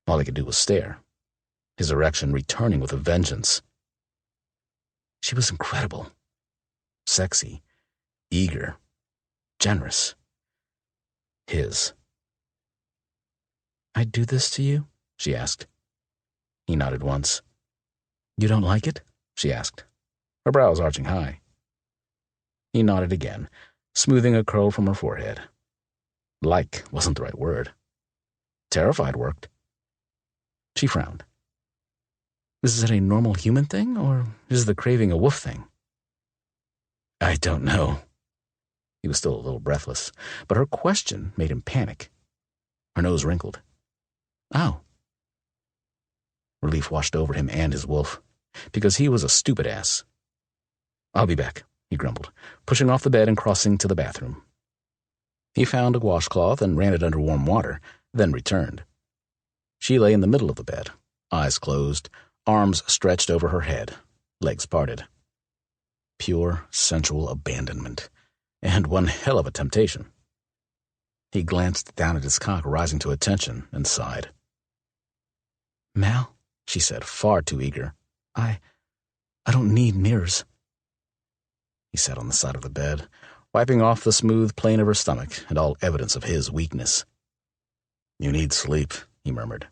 All he could do was stare, his erection returning with a vengeance. She was incredible, sexy, eager, generous. His. I'd do this to you? She asked. He nodded once. You don't like it? She asked, her brows arching high. He nodded again, smoothing a curl from her forehead. Like wasn't the right word. Terrified worked. She frowned. Is it a normal human thing, or is the craving a wolf thing? I don't know. He was still a little breathless, but her question made him panic. Her nose wrinkled. Oh. Relief washed over him and his wolf, because he was a stupid ass. I'll be back, he grumbled, pushing off the bed and crossing to the bathroom. He found a washcloth and ran it under warm water, then returned. She lay in the middle of the bed, eyes closed, arms stretched over her head, legs parted. Pure, sensual abandonment, and one hell of a temptation. He glanced down at his cock rising to attention and sighed. "Mal," she said, far too eager, I don't need mirrors." He sat on the side of the bed, wiping off the smooth plane of her stomach and all evidence of his weakness. "You need sleep," he murmured.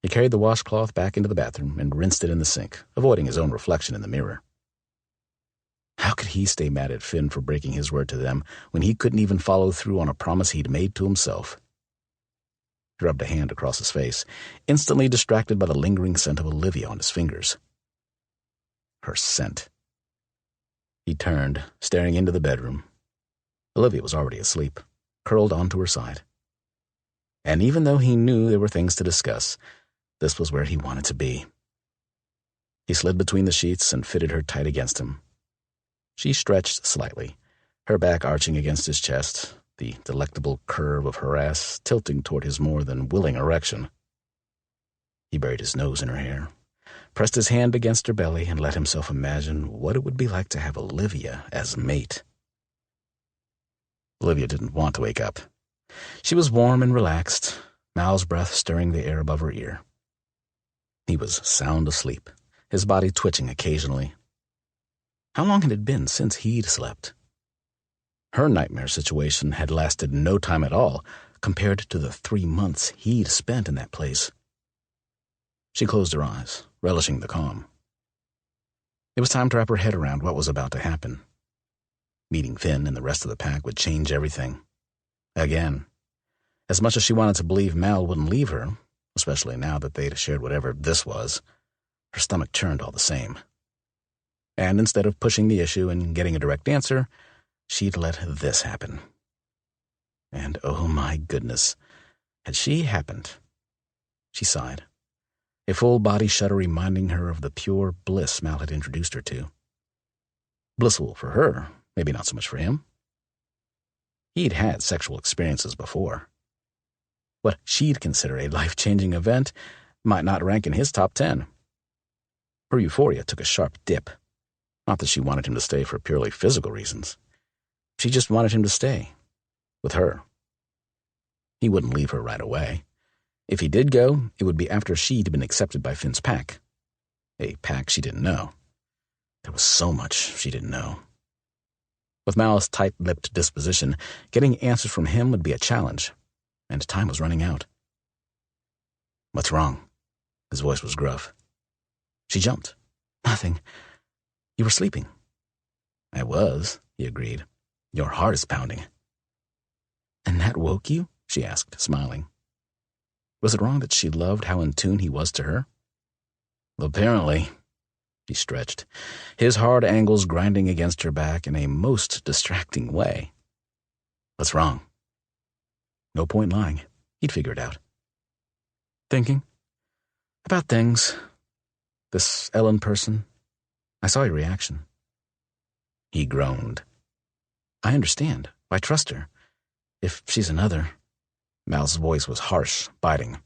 He carried the washcloth back into the bathroom and rinsed it in the sink, avoiding his own reflection in the mirror. How could he stay mad at Finn for breaking his word to them when he couldn't even follow through on a promise he'd made to himself? He rubbed a hand across his face, instantly distracted by the lingering scent of Olivia on his fingers. Her scent. He turned, staring into the bedroom. Olivia was already asleep, curled onto her side. And even though he knew there were things to discuss, this was where he wanted to be. He slid between the sheets and fitted her tight against him. She stretched slightly, her back arching against his chest, the delectable curve of her ass tilting toward his more than willing erection. He buried his nose in her hair, pressed his hand against her belly, and let himself imagine what it would be like to have Olivia as mate. Olivia didn't want to wake up. She was warm and relaxed, Mal's breath stirring the air above her ear. He was sound asleep, his body twitching occasionally. How long had it been since he'd slept? Her nightmare situation had lasted no time at all compared to the 3 months he'd spent in that place. She closed her eyes, relishing the calm. It was time to wrap her head around what was about to happen. Meeting Finn and the rest of the pack would change everything. Again. As much as she wanted to believe Mal wouldn't leave her, especially now that they'd shared whatever this was, her stomach churned all the same. And instead of pushing the issue and getting a direct answer, she'd let this happen. And oh my goodness, had she happened? She sighed, a full body shudder reminding her of the pure bliss Mal had introduced her to. Blissful for her, maybe not so much for him. He'd had sexual experiences before. What she'd consider a life-changing event might not rank in his top 10. Her euphoria took a sharp dip. Not that she wanted him to stay for purely physical reasons. She just wanted him to stay. With her. He wouldn't leave her right away. If he did go, it would be after she'd been accepted by Finn's pack. A pack she didn't know. There was so much she didn't know. With Mal's tight-lipped disposition, getting answers from him would be a challenge, and time was running out. "What's wrong?" His voice was gruff. She jumped. "Nothing. You were sleeping." "I was," he agreed. "Your heart is pounding." "And that woke you?" she asked, smiling. Was it wrong that she loved how in tune he was to her? "Apparently." She stretched, his hard angles grinding against her back in a most distracting way. "What's wrong?" No point lying. He'd figure it out. "Thinking. About things. This Ellen person. I saw your reaction." He groaned. "I understand. I trust her. If she's another..." Mal's voice was harsh, biting.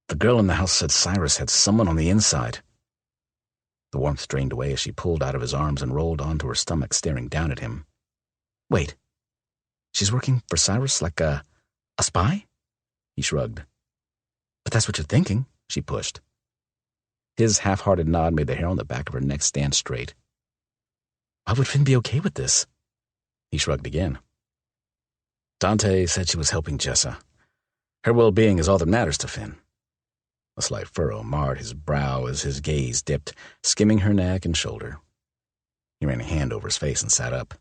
"The girl in the house said Cyrus had someone on the inside." The warmth drained away as she pulled out of his arms and rolled onto her stomach, staring down at him. "Wait. She's working for Cyrus like a spy?" He shrugged. "But that's what you're thinking," she pushed. His half-hearted nod made the hair on the back of her neck stand straight. "Why would Finn be okay with this?" He shrugged again. "Dante said she was helping Jessa. Her well-being is all that matters to Finn." A slight furrow marred his brow as his gaze dipped, skimming her neck and shoulder. He ran a hand over his face and sat up.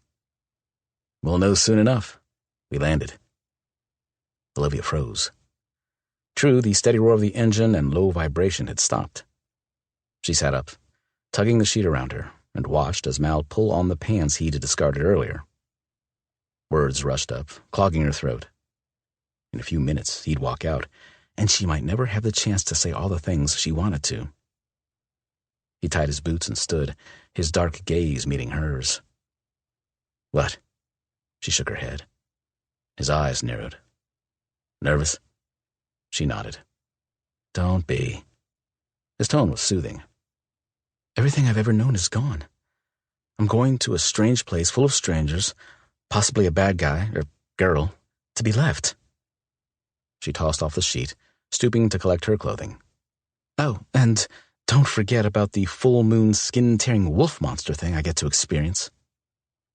"We'll know soon enough." We landed. Olivia froze. True, the steady roar of the engine and low vibration had stopped. She sat up, tugging the sheet around her, and watched as Mal pulled on the pants he'd discarded earlier. Words rushed up, clogging her throat. In a few minutes, he'd walk out, and she might never have the chance to say all the things she wanted to. He tied his boots and stood, his dark gaze meeting hers. "What?" She shook her head. His eyes narrowed. "Nervous?" She nodded. "Don't be." His tone was soothing. "Everything I've ever known is gone. I'm going to a strange place full of strangers, possibly a bad guy, or girl, to be left." She tossed off the sheet, stooping to collect her clothing. "Oh, and don't forget about the full moon skin-tearing wolf monster thing I get to experience."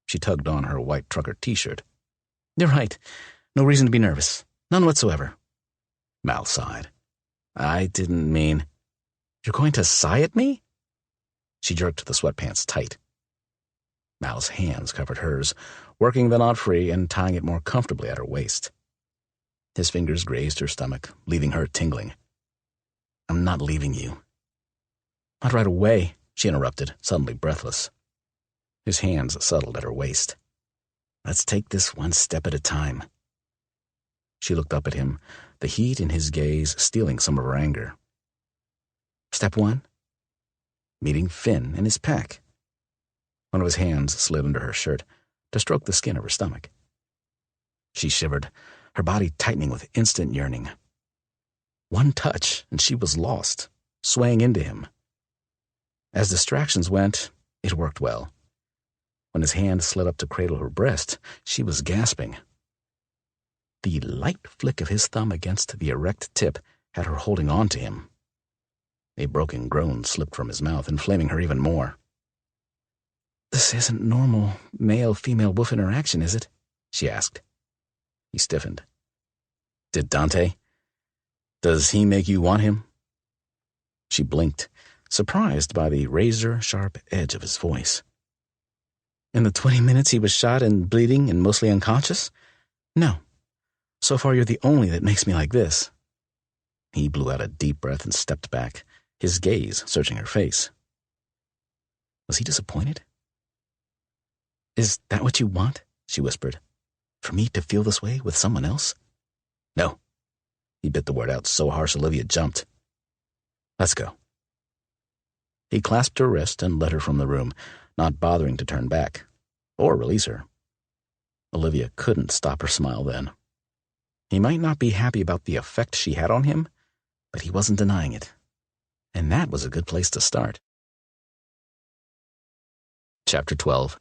She tugged on her white trucker t-shirt. "You're right. No reason to be nervous. None whatsoever." Mal sighed. "I didn't mean—" "You're going to sigh at me?" She jerked the sweatpants tight. Mal's hands covered hers, working the knot free and tying it more comfortably at her waist. His fingers grazed her stomach, leaving her tingling. "I'm not leaving you." "Not right away," she interrupted, suddenly breathless. His hands settled at her waist. "Let's take this one step at a time." She looked up at him, the heat in his gaze stealing some of her anger. "Step 1? Meeting Finn in his pack." One of his hands slid under her shirt to stroke the skin of her stomach. She shivered, her body tightening with instant yearning. One touch, and she was lost, swaying into him. As distractions went, it worked well. When his hand slid up to cradle her breast, she was gasping. The light flick of his thumb against the erect tip had her holding on to him. A broken groan slipped from his mouth, inflaming her even more. "This isn't normal male-female wolf interaction, is it?" she asked. He stiffened. "Did Dante? Does he make you want him?" She blinked, surprised by the razor-sharp edge of his voice. "In the 20 minutes he was shot and bleeding and mostly unconscious? No. So far you're the only that makes me like this." He blew out a deep breath and stepped back, his gaze searching her face. Was he disappointed? "Is that what you want?" she whispered. "For me to feel this way with someone else?" "No." He bit the word out so harsh Olivia jumped. "Let's go." He clasped her wrist and led her from the room, not bothering to turn back, or release her. Olivia couldn't stop her smile then. He might not be happy about the effect she had on him, but he wasn't denying it. And that was a good place to start. Chapter 12.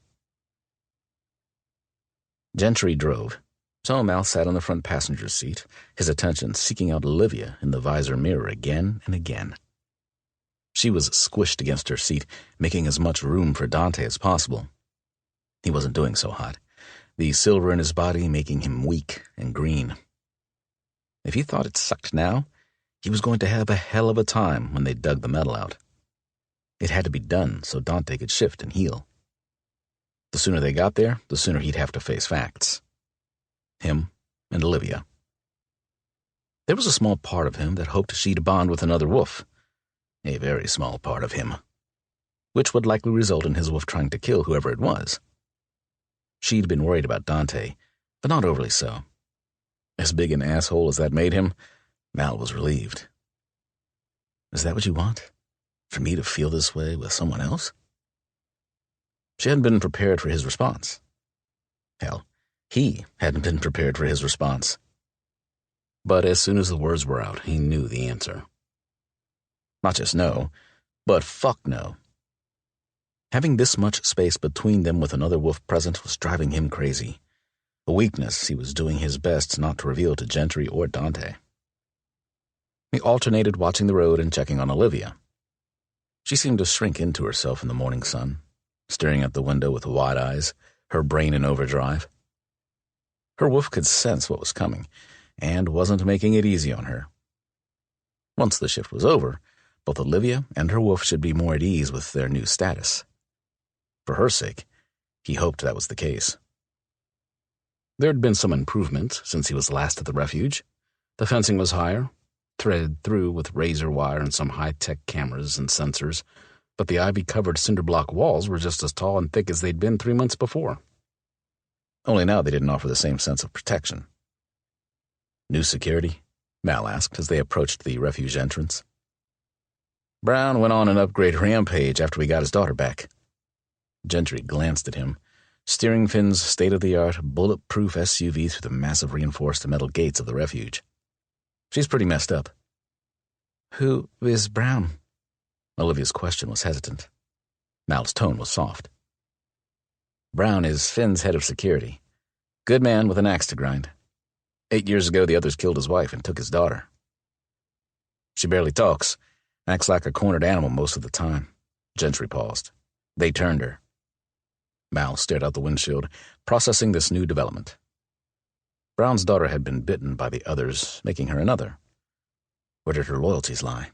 Gentry drove, so Mal sat on the front passenger seat, his attention seeking out Olivia in the visor mirror again and again. She was squished against her seat, making as much room for Dante as possible. He wasn't doing so hot, the silver in his body making him weak and green. If he thought it sucked now, he was going to have a hell of a time when they dug the metal out. It had to be done so Dante could shift and heal. The sooner they got there, the sooner he'd have to face facts. Him and Olivia. There was a small part of him that hoped she'd bond with another wolf. A very small part of him. Which would likely result in his wolf trying to kill whoever it was. She'd been worried about Dante, but not overly so. As big an asshole as that made him, Mal was relieved. "Is that what you want? For me to feel this way with someone else?" She hadn't been prepared for his response. Hell, he hadn't been prepared for his response. But as soon as the words were out, he knew the answer. Not just no, but fuck no. Having this much space between them with another wolf present was driving him crazy. A weakness he was doing his best not to reveal to Gentry or Dante. He alternated watching the road and checking on Olivia. She seemed to shrink into herself in the morning sun, staring out the window with wide eyes, her brain in overdrive. Her wolf could sense what was coming, and wasn't making it easy on her. Once the shift was over, both Olivia and her wolf should be more at ease with their new status. For her sake, he hoped that was the case. There had been some improvement since he was last at the refuge. The fencing was higher, threaded through with razor wire and some high-tech cameras and sensors, but the ivy-covered cinder-block walls were just as tall and thick as they'd been 3 months before. Only now they didn't offer the same sense of protection. "New security?" Mal asked as they approached the refuge entrance. Brown went on an upgrade rampage after we got his daughter back. Gentry glanced at him, steering Finn's state-of-the-art, bulletproof SUV through the massive reinforced metal gates of the refuge. She's pretty messed up. Who is Brown? Olivia's question was hesitant. Mal's tone was soft. Brown is Finn's head of security. Good man with an axe to grind. 8 years ago, the others killed his wife and took his daughter. She barely talks, acts like a cornered animal most of the time. Gentry paused. They turned her. Mal stared out the windshield, processing this new development. Brown's daughter had been bitten by the others, making her another. Where did her loyalties lie?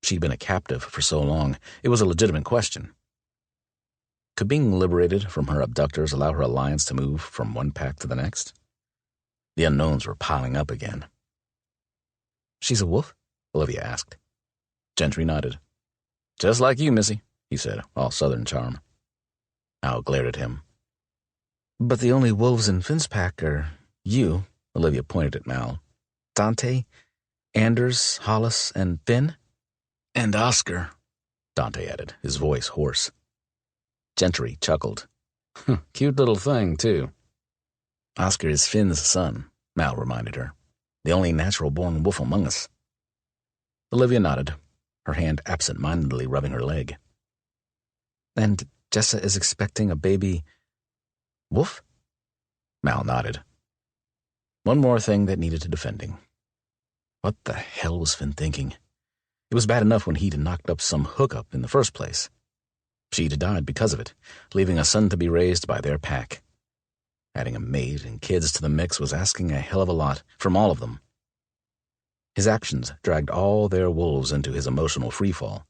She'd been a captive for so long, it was a legitimate question. Could being liberated from her abductors allow her alliance to move from one pack to the next? The unknowns were piling up again. She's a wolf? Olivia asked. Gentry nodded. Just like you, Missy, he said, all southern charm. Al glared at him. But the only wolves in Finn's pack are you, Olivia pointed at Mal. Dante, Anders, Hollis, and Finn? And Oscar, Dante added, his voice hoarse. Gentry chuckled. Cute little thing, too. Oscar is Finn's son, Mal reminded her. The only natural-born wolf among us. Olivia nodded, her hand absent-mindedly rubbing her leg. And Jessa is expecting a baby wolf? Mal nodded. One more thing that needed defending. What the hell was Finn thinking? It was bad enough when he'd knocked up some hookup in the first place. She'd died because of it, leaving a son to be raised by their pack. Adding a maid and kids to the mix was asking a hell of a lot from all of them. His actions dragged all their wolves into his emotional freefall,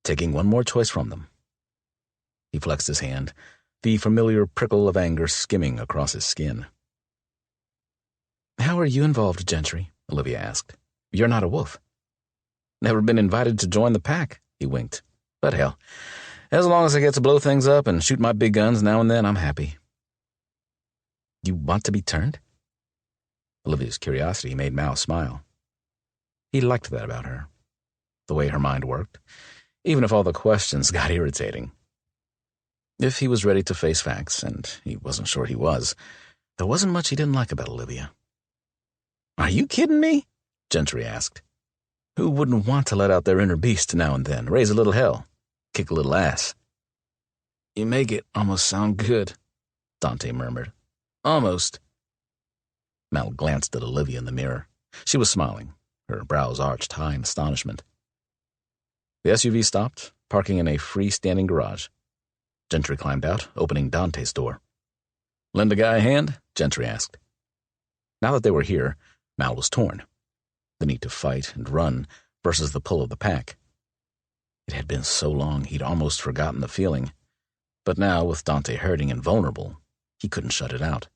taking one more choice from them. He flexed his hand, the familiar prickle of anger skimming across his skin. How are you involved, Gentry? Olivia asked. You're not a wolf. Never been invited to join the pack, he winked. But hell, as long as I get to blow things up and shoot my big guns now and then, I'm happy. You want to be turned? Olivia's curiosity made Mal smile. He liked that about her, the way her mind worked, even if all the questions got irritating. If he was ready to face facts, and he wasn't sure he was, there wasn't much he didn't like about Olivia. Are you kidding me? Gentry asked. Who wouldn't want to let out their inner beast now and then, raise a little hell, kick a little ass? You make it almost sound good, Dante murmured. Almost. Mal glanced at Olivia in the mirror. She was smiling, her brows arched high in astonishment. The SUV stopped, parking in a freestanding garage. Gentry climbed out, opening Dante's door. Lend a guy a hand? Gentry asked. Now that they were here, Mal was torn. The need to fight and run versus the pull of the pack. It had been so long he'd almost forgotten the feeling. But now, with Dante hurting and vulnerable, he couldn't shut it out.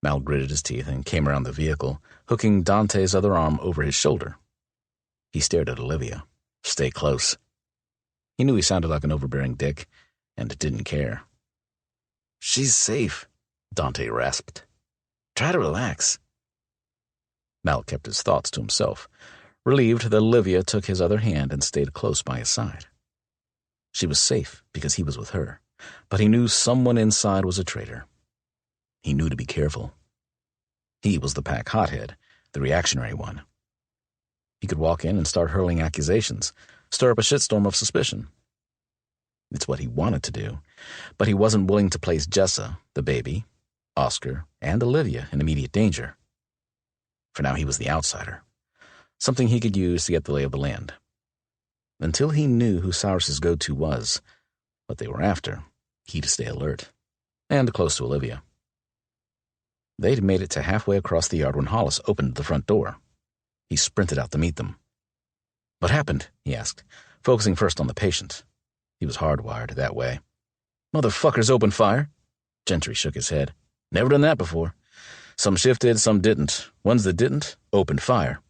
Mal gritted his teeth and came around the vehicle, hooking Dante's other arm over his shoulder. He stared at Olivia. Stay close. He knew he sounded like an overbearing dick, and didn't care. She's safe, Dante rasped. Try to relax. Mal kept his thoughts to himself, relieved that Olivia took his other hand and stayed close by his side. She was safe because he was with her, but he knew someone inside was a traitor. He knew to be careful. He was the pack hothead, the reactionary one. He could walk in and start hurling accusations, stir up a shitstorm of suspicion. It's what he wanted to do, but he wasn't willing to place Jessa, the baby, Oscar, and Olivia in immediate danger. For now he was the outsider, something he could use to get the lay of the land. Until he knew who Cyrus's go-to was, what they were after, he'd stay alert, and close to Olivia. They'd made it to halfway across the yard when Hollis opened the front door. He sprinted out to meet them. What happened? He asked, focusing first on the patient. He was hardwired that way. Motherfuckers opened fire. Gentry shook his head. Never done that before. Some shifted, some didn't. Ones that didn't opened fire.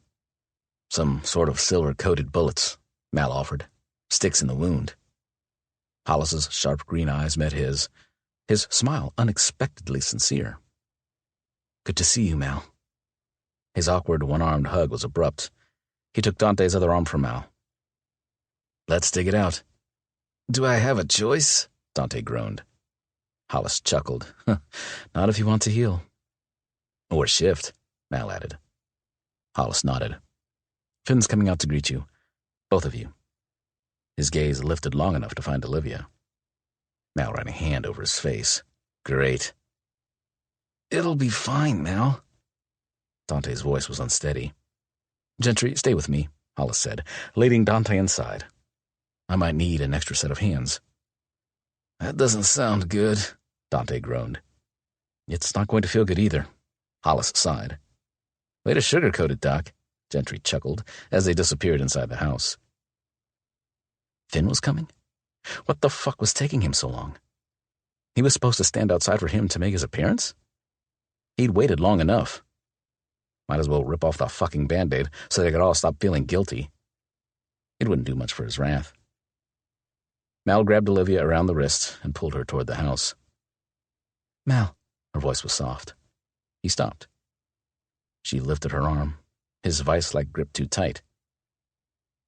Some sort of silver-coated bullets, Mal offered. Sticks in the wound. Hollis's sharp green eyes met his smile unexpectedly sincere. Good to see you, Mal. His awkward one-armed hug was abrupt. He took Dante's other arm from Mal. Let's stick it out. Do I have a choice? Dante groaned. Hollis chuckled. Not if you want to heal. Or shift, Mal added. Hollis nodded. Finn's coming out to greet you. Both of you. His gaze lifted long enough to find Olivia. Mal ran a hand over his face. Great. It'll be fine, Mal. Dante's voice was unsteady. Gentry, stay with me, Hollis said, leading Dante inside. I might need an extra set of hands. That doesn't sound good, Dante groaned. It's not going to feel good either, Hollis sighed. Way to sugarcoat it, Doc, Gentry chuckled as they disappeared inside the house. Finn was coming? What the fuck was taking him so long? He was supposed to stand outside for him to make his appearance? He'd waited long enough. Might as well rip off the fucking Band-Aid so they could all stop feeling guilty. It wouldn't do much for his wrath. Mal grabbed Olivia around the wrist and pulled her toward the house. Mal, her voice was soft. He stopped. She lifted her arm, his vice-like grip too tight.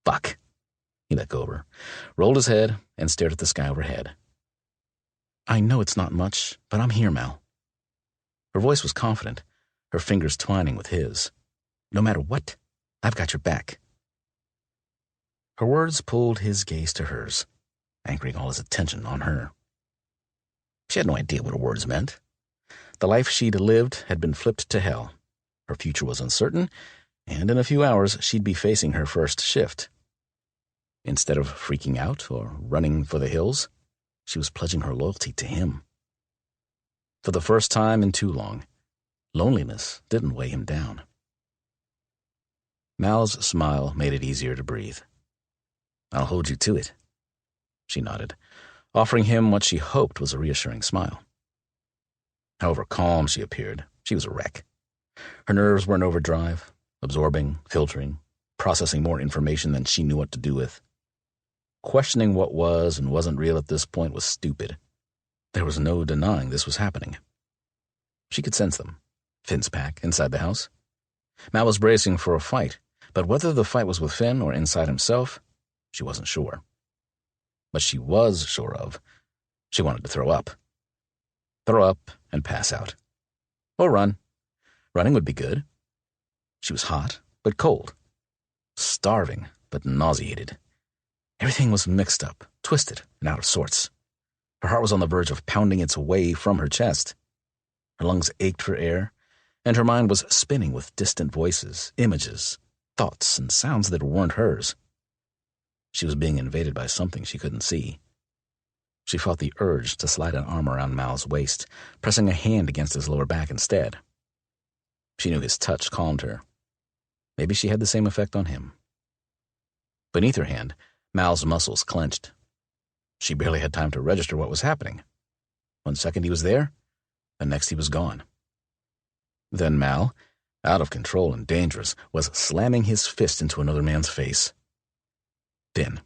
Fuck. He let go of her, rolled his head, and stared at the sky overhead. I know it's not much, but I'm here, Mal. Her voice was confident, her fingers twining with his. No matter what, I've got your back. Her words pulled his gaze to hers, anchoring all his attention on her. She had no idea what her words meant. The life she'd lived had been flipped to hell. Her future was uncertain, and in a few hours she'd be facing her first shift. Instead of freaking out or running for the hills, she was pledging her loyalty to him. For the first time in too long, loneliness didn't weigh him down. Mal's smile made it easier to breathe. I'll hold you to it. She nodded, offering him what she hoped was a reassuring smile. However calm she appeared, she was a wreck. Her nerves were in overdrive, absorbing, filtering, processing more information than she knew what to do with. Questioning what was and wasn't real at this point was stupid. There was no denying this was happening. She could sense them. Finn's pack inside the house. Mal was bracing for a fight, but whether the fight was with Finn or inside himself, she wasn't sure. But she was sure of, she wanted to throw up. Throw up and pass out. Or run. Running would be good. She was hot, but cold. Starving, but nauseated. Everything was mixed up, twisted, and out of sorts. Her heart was on the verge of pounding its way from her chest. Her lungs ached for air, and her mind was spinning with distant voices, images, thoughts, and sounds that weren't hers. She was being invaded by something she couldn't see. She fought the urge to slide an arm around Mal's waist, pressing a hand against his lower back instead. She knew his touch calmed her. Maybe she had the same effect on him. Beneath her hand, Mal's muscles clenched. She barely had time to register what was happening. 1 second he was there, the next he was gone. Then Mal, out of control and dangerous, was slamming his fist into another man's face. Finn.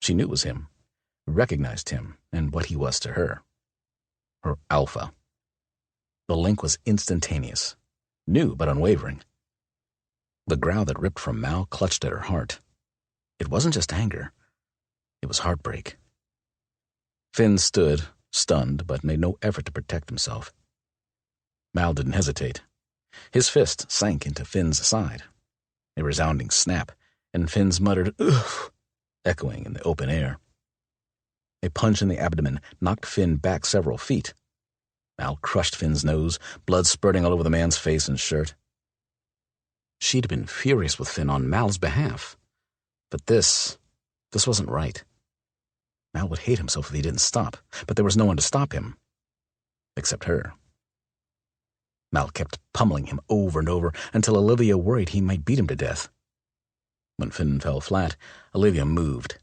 She knew it was him, recognized him and what he was to her. Her alpha. The link was instantaneous, new but unwavering. The growl that ripped from Mal clutched at her heart. It wasn't just anger. It was heartbreak. Finn stood, stunned, but made no effort to protect himself. Mal didn't hesitate. His fist sank into Finn's side. A resounding snap, and Finn's muttered, "Ugh," echoing in the open air. A punch in the abdomen knocked Finn back several feet. Mal crushed Finn's nose, blood spurting all over the man's face and shirt. She'd been furious with Finn on Mal's behalf. But this wasn't right. Mal would hate himself if he didn't stop, but there was no one to stop him. Except her. Mal kept pummeling him over and over until Olivia worried he might beat him to death. When Finn fell flat, Olivia moved.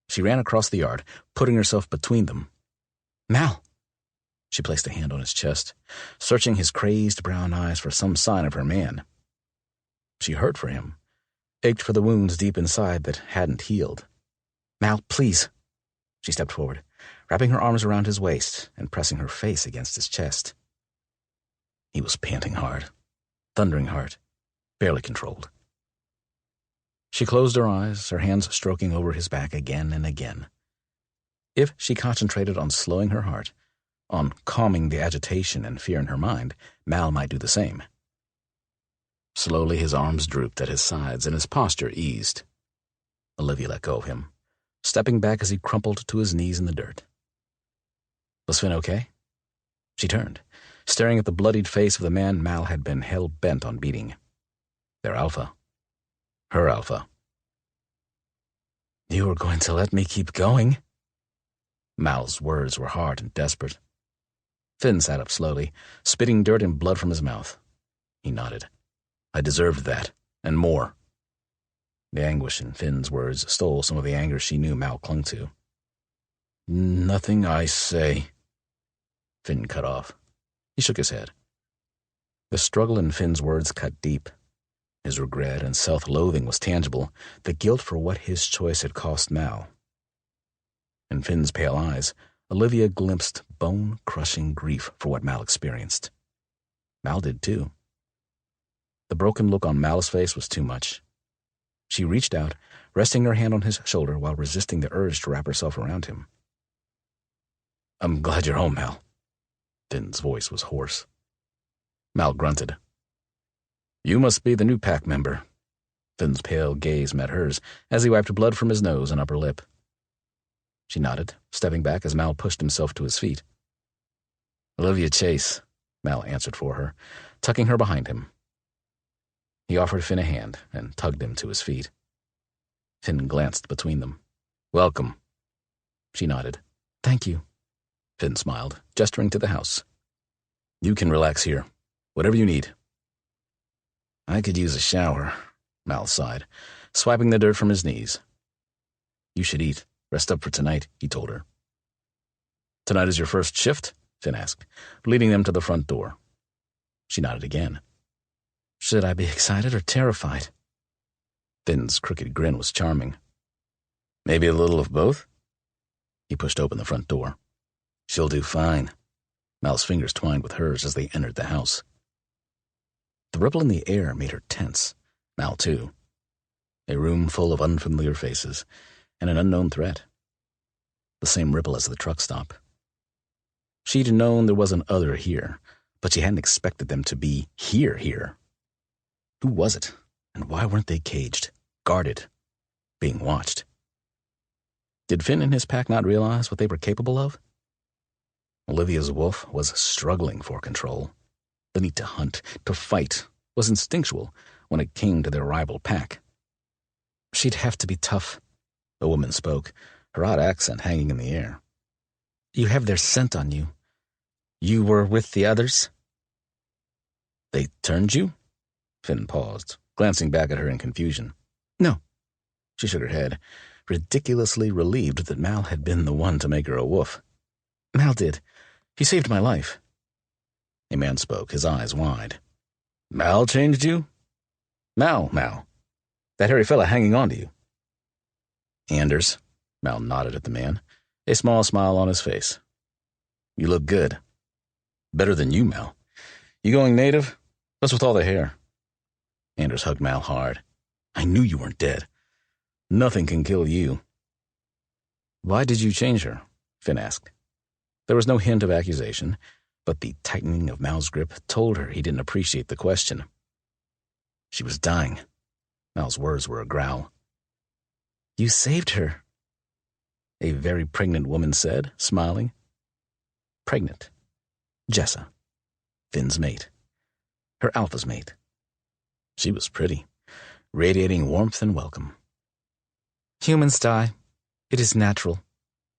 She ran across the yard, putting herself between them. Mal! She placed a hand on his chest, searching his crazed brown eyes for some sign of her man. She hurt for him, ached for the wounds deep inside that hadn't healed. Mal, please. She stepped forward, wrapping her arms around his waist and pressing her face against his chest. He was panting hard, thundering hard, barely controlled. She closed her eyes, her hands stroking over his back again and again. If she concentrated on slowing her heart, on calming the agitation and fear in her mind, Mal might do the same. Slowly his arms drooped at his sides and his posture eased. Olivia let go of him, stepping back as he crumpled to his knees in the dirt. Was Finn okay? She turned, staring at the bloodied face of the man Mal had been hell-bent on beating. Their alpha. Her alpha. You were going to let me keep going? Mal's words were hard and desperate. Finn sat up slowly, spitting dirt and blood from his mouth. He nodded. I deserved that, and more. The anguish in Finn's words stole some of the anger she knew Mal clung to. Nothing I say. Finn cut off. He shook his head. The struggle in Finn's words cut deep. His regret and self-loathing was tangible, the guilt for what his choice had cost Mal. In Finn's pale eyes, Olivia glimpsed bone-crushing grief for what Mal experienced. Mal did too. The broken look on Mal's face was too much. She reached out, resting her hand on his shoulder while resisting the urge to wrap herself around him. I'm glad you're home, Mal. Finn's voice was hoarse. Mal grunted. You must be the new pack member. Finn's pale gaze met hers as he wiped blood from his nose and upper lip. She nodded, stepping back as Mal pushed himself to his feet. Olivia Chase, Mal answered for her, tucking her behind him. He offered Finn a hand and tugged him to his feet. Finn glanced between them. Welcome. She nodded. Thank you. Finn smiled, gesturing to the house. You can relax here. Whatever you need. I could use a shower, Mal sighed, swiping the dirt from his knees. You should eat. Rest up for tonight, he told her. Tonight is your first shift? Finn asked, leading them to the front door. She nodded again. Should I be excited or terrified? Finn's crooked grin was charming. Maybe a little of both? He pushed open the front door. She'll do fine. Mal's fingers twined with hers as they entered the house. The ripple in the air made her tense. Mal, too. A room full of unfamiliar faces, and an unknown threat. The same ripple as the truck stop. She'd known there was an other here, but she hadn't expected them to be here. Who was it, and why weren't they caged, guarded, being watched? Did Finn and his pack not realize what they were capable of? Olivia's wolf was struggling for control. The need to hunt, to fight, was instinctual when it came to their rival pack. She'd have to be tough, the woman spoke, her odd accent hanging in the air. You have their scent on you. You were with the others? They turned you? Finn paused, glancing back at her in confusion. No. She shook her head, ridiculously relieved that Mal had been the one to make her a wolf. Mal did. He saved my life. A man spoke, his eyes wide. Mal changed you? Mal. That hairy fella hanging on to you. Anders. Mal nodded at the man, a small smile on his face. You look good. Better than you, Mal. You going native? What's with all the hair? Anders hugged Mal hard. I knew you weren't dead. Nothing can kill you. Why did you change her? Finn asked. There was no hint of accusation, but the tightening of Mal's grip told her he didn't appreciate the question. She was dying. Mal's words were a growl. You saved her, a very pregnant woman said, smiling. Pregnant. Jessa. Finn's mate. Her alpha's mate. She was pretty, radiating warmth and welcome. Humans die. It is natural.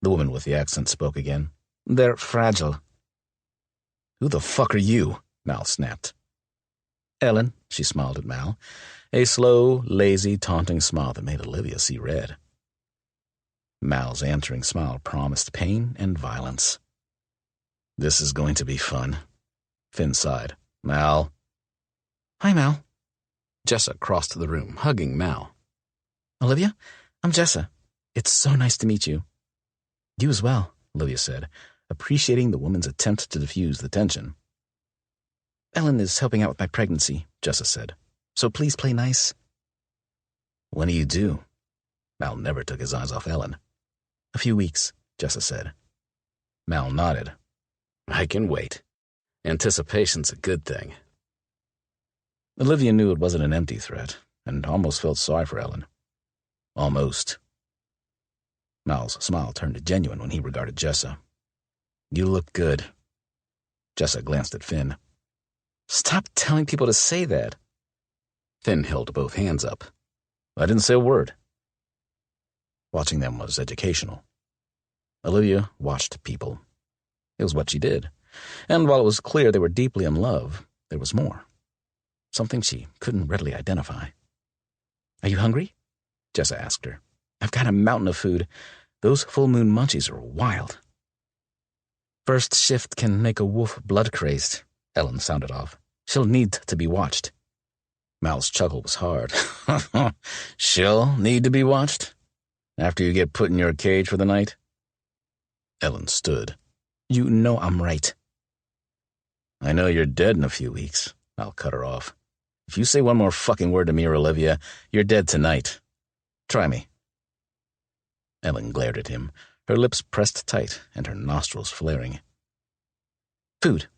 The woman with the accent spoke again. They're fragile. Who the fuck are you? Mal snapped. Ellen, she smiled at Mal, a slow, lazy, taunting smile that made Olivia see red. Mal's answering smile promised pain and violence. This is going to be fun. Finn sighed. Mal. Hi, Mal. Jessa crossed the room, hugging Mal. Olivia, I'm Jessa. It's so nice to meet you. You as well, Olivia said, appreciating the woman's attempt to diffuse the tension. Ellen is helping out with my pregnancy, Jessa said. So please play nice. When do you do? Mal never took his eyes off Ellen. A few weeks, Jessa said. Mal nodded. I can wait. Anticipation's a good thing. Olivia knew it wasn't an empty threat, and almost felt sorry for Ellen. Almost. Mal's smile turned genuine when he regarded Jessa. You look good. Jessa glanced at Finn. Stop telling people to say that. Finn held both hands up. I didn't say a word. Watching them was educational. Olivia watched people. It was what she did. And while it was clear they were deeply in love, there was more. Something she couldn't readily identify. Are you hungry? Jessa asked her. I've got a mountain of food. Those full moon munchies are wild. First shift can make a wolf blood-crazed, Ellen sounded off. She'll need to be watched. Mal's chuckle was hard. She'll need to be watched? After you get put in your cage for the night? Ellen stood. You know I'm right. I know you're dead in a few weeks. I'll cut her off. If you say one more fucking word to me or Olivia, you're dead tonight. Try me. Ellen glared at him, her lips pressed tight and her nostrils flaring. Food.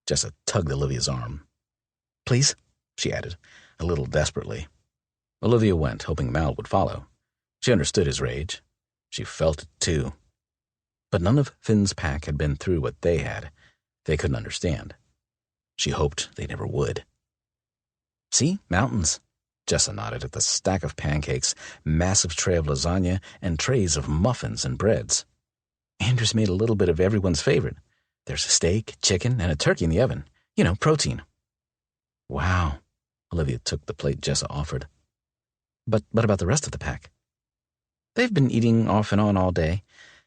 Jessa tugged Olivia's arm. Please, she added, a little desperately. Olivia went, hoping Mal would follow. She understood his rage. She felt it, too. But none of Finn's pack had been through what they had. They couldn't understand. She hoped they never would. See? Mountains. Jessa nodded at the stack of pancakes, massive tray of lasagna, and trays of muffins and breads. Anders made a little bit of everyone's favorite. There's a steak, chicken, and a turkey in the oven. You know, protein. Wow. Olivia took the plate Jessa offered. But about the rest of the pack? They've been eating off and on all day,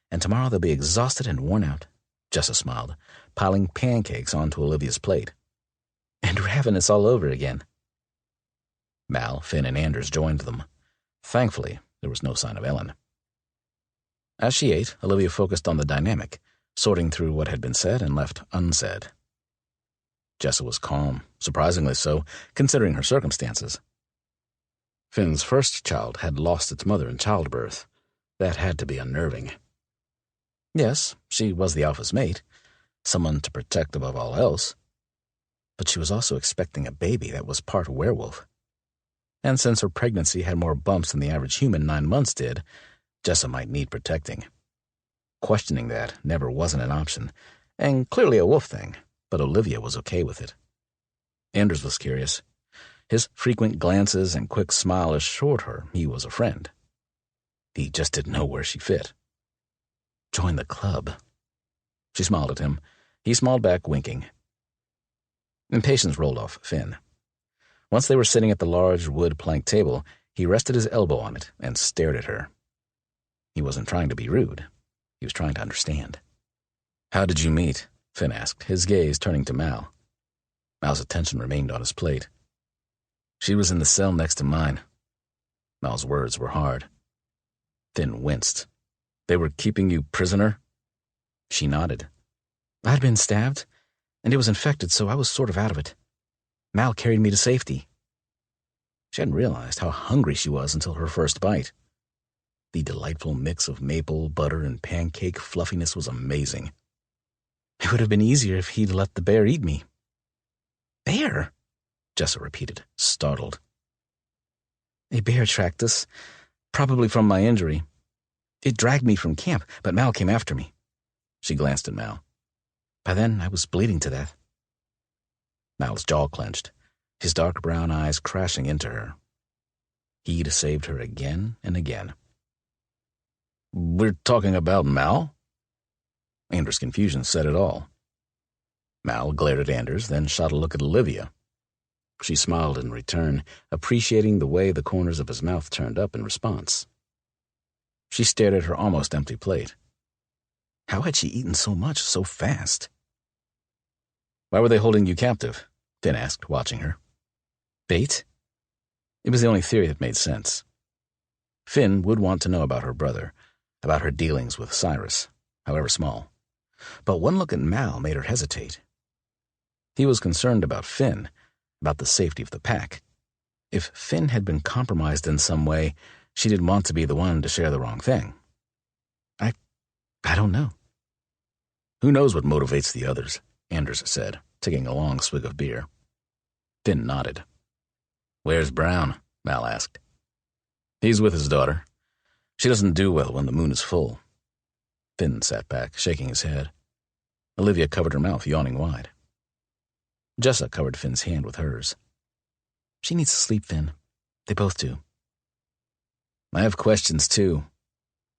and tomorrow they'll be exhausted and worn out. Jessa smiled, piling pancakes onto Olivia's plate. And we're having this all over again. Mal, Finn, and Anders joined them. Thankfully, there was no sign of Ellen. As she ate, Olivia focused on the dynamic, sorting through what had been said and left unsaid. Jessa was calm, surprisingly so, considering her circumstances. Finn's first child had lost its mother in childbirth. That had to be unnerving. Yes, she was the alpha's mate, someone to protect above all else. But she was also expecting a baby that was part werewolf. And since her pregnancy had more bumps than the average human 9 months did, Jessa might need protecting. Questioning that never wasn't an option, and clearly a wolf thing, but Olivia was okay with it. Anders was curious. His frequent glances and quick smile assured her he was a friend. He just didn't know where she fit. Join the club. She smiled at him. He smiled back, winking. Impatience rolled off Finn. Once they were sitting at the large wood plank table, he rested his elbow on it and stared at her. He wasn't trying to be rude. He was trying to understand. How did you meet? Finn asked, his gaze turning to Mal. Mal's attention remained on his plate. She was in the cell next to mine. Mal's words were hard. Finn winced. They were keeping you prisoner? She nodded. I'd been stabbed, and it was infected, so I was sort of out of it. Mal carried me to safety. She hadn't realized how hungry she was until her first bite. The delightful mix of maple, butter, and pancake fluffiness was amazing. It would have been easier if he'd let the bear eat me. Bear? Jessa repeated, startled. A bear tracked us, probably from my injury. It dragged me from camp, but Mal came after me. She glanced at Mal. By then, I was bleeding to death. Mal's jaw clenched, his dark brown eyes crashing into her. He'd saved her again and again. We're talking about Mal? Anders' confusion said it all. Mal glared at Anders, then shot a look at Olivia. She smiled in return, appreciating the way the corners of his mouth turned up in response. She stared at her almost empty plate. How had she eaten so much so fast? Why were they holding you captive? Finn asked, watching her. Bait? It was the only theory that made sense. Finn would want to know about her brother, about her dealings with Cyrus, however small. But one look at Mal made her hesitate. He was concerned about Finn, about the safety of the pack. If Finn had been compromised in some way, she didn't want to be the one to share the wrong thing. I don't know. Who knows what motivates the others, Anders said, taking a long swig of beer. Finn nodded. Where's Brown? Mal asked. He's with his daughter. She doesn't do well when the moon is full. Finn sat back, shaking his head. Olivia covered her mouth, yawning wide. Jessa covered Finn's hand with hers. She needs to sleep, Finn. They both do. I have questions, too.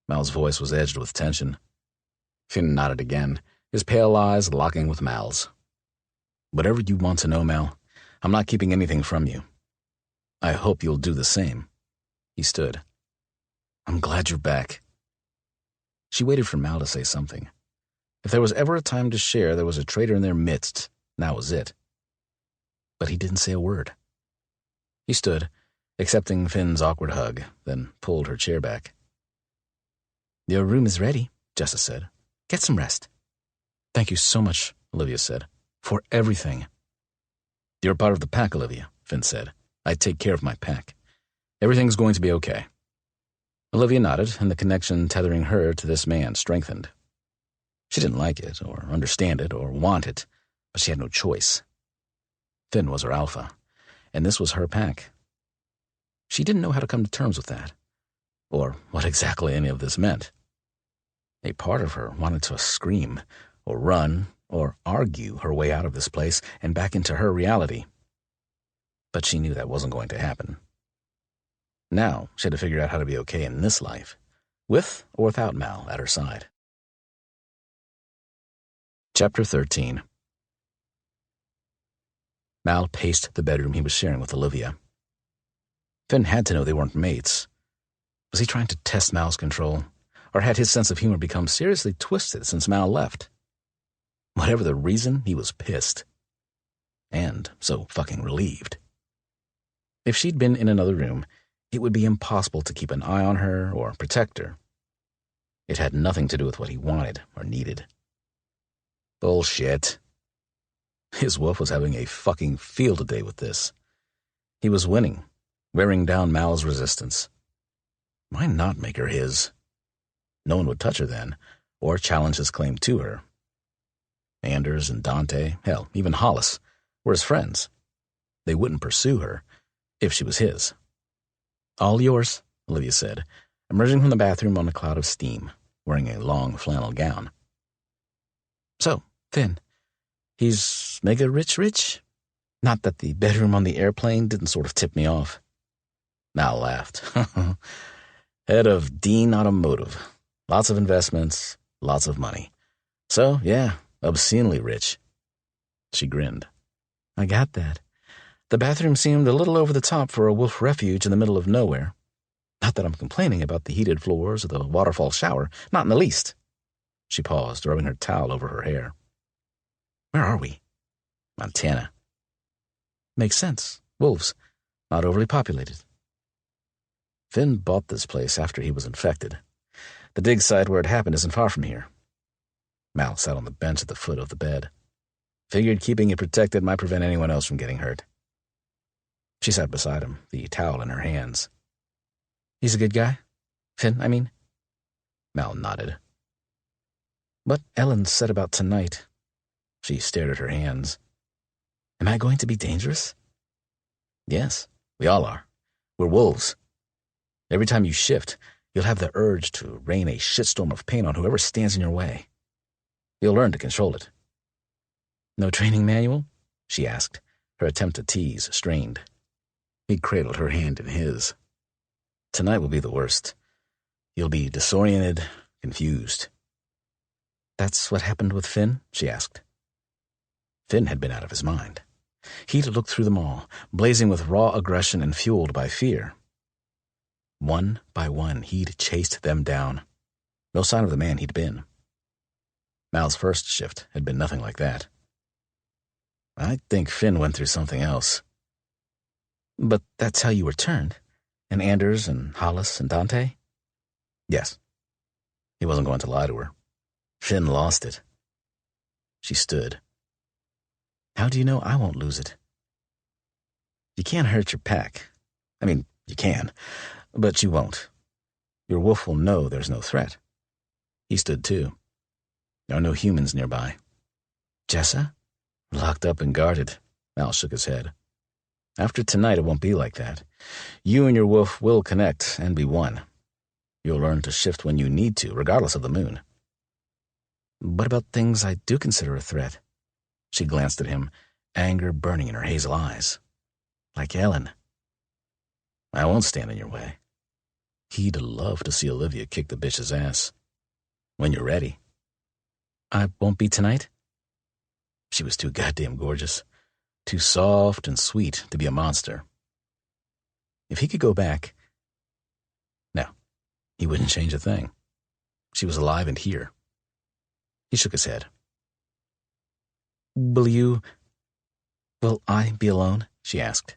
Mal's voice was edged with tension. Finn nodded again, his pale eyes locking with Mal's. Whatever you want to know, Mal, I'm not keeping anything from you. I hope you'll do the same. He stood. I'm glad you're back. She waited for Mal to say something. If there was ever a time to share there was a traitor in their midst, now was it. But he didn't say a word. He stood, accepting Finn's awkward hug, then pulled her chair back. Your room is ready, Jessa said. Get some rest. Thank you so much, Olivia said, for everything. You're part of the pack, Olivia, Finn said. I take care of my pack. Everything's going to be okay. Olivia nodded, and the connection tethering her to this man strengthened. She didn't like it, or understand it, or want it, but she had no choice. Finn was her alpha, and this was her pack. She didn't know how to come to terms with that, or what exactly any of this meant. A part of her wanted to scream, or run, or argue her way out of this place and back into her reality. But she knew that wasn't going to happen. Now she had to figure out how to be okay in this life, with or without Mal at her side. Chapter 13. Mal paced the bedroom he was sharing with Olivia. Finn had to know they weren't mates. Was he trying to test Mal's control, or had his sense of humor become seriously twisted since Mal left? Whatever the reason, he was pissed. And so fucking relieved. If she'd been in another room, it would be impossible to keep an eye on her or protect her. It had nothing to do with what he wanted or needed. Bullshit. His wolf was having a fucking field day with this. He was winning, wearing down Mal's resistance. Why not make her his? No one would touch her then, or challenge his claim to her. Anders and Dante, hell, even Hollis, were his friends. They wouldn't pursue her if she was his. All yours, Olivia said, emerging from the bathroom on a cloud of steam, wearing a long flannel gown. So, Finn, he's mega rich? Not that the bedroom on the airplane didn't sort of tip me off. Mal laughed. Head of Dean Automotive. Lots of investments, lots of money. So, yeah, obscenely rich. She grinned. I got that. The bathroom seemed a little over the top for a wolf refuge in the middle of nowhere. Not that I'm complaining about the heated floors or the waterfall shower, not in the least. She paused, rubbing her towel over her hair. Where are we? Montana. Makes sense. Wolves. Not overly populated. Finn bought this place after he was infected. The dig site where it happened isn't far from here. Mal sat on the bench at the foot of the bed. Figured keeping it protected might prevent anyone else from getting hurt. She sat beside him, the towel in her hands. He's a good guy? Finn, I mean? Mal nodded. What Ellen said about tonight. She stared at her hands. Am I going to be dangerous? Yes, we all are. We're wolves. Every time you shift, you'll have the urge to rain a shitstorm of pain on whoever stands in your way. You'll learn to control it. No training manual? She asked, her attempt to tease strained. He cradled her hand in his. Tonight will be the worst. You'll be disoriented, confused. That's what happened with Finn? She asked. Finn had been out of his mind. He'd looked through them all, blazing with raw aggression and fueled by fear. One by one, he'd chased them down. No sign of the man he'd been. Mal's first shift had been nothing like that. I think Finn went through something else. But that's how you were turned? And Anders and Hollis and Dante? Yes. He wasn't going to lie to her. Finn lost it. She stood. How do you know I won't lose it? You can't hurt your pack, I mean, you can, but you won't. Your wolf will know there's no threat. He stood too. There are no humans nearby. Jessa? Locked up and guarded. Mal shook his head. After tonight, it won't be like that. You and your wolf will connect and be one. You'll learn to shift when you need to, regardless of the moon. What about things I do consider a threat? She glanced at him, anger burning in her hazel eyes. Like Ellen. I won't stand in your way. He'd love to see Olivia kick the bitch's ass. When you're ready. I won't be tonight? She was too goddamn gorgeous. Too soft and sweet to be a monster. If he could go back... No, he wouldn't change a thing. She was alive and here. He shook his head. Will I be alone? She asked.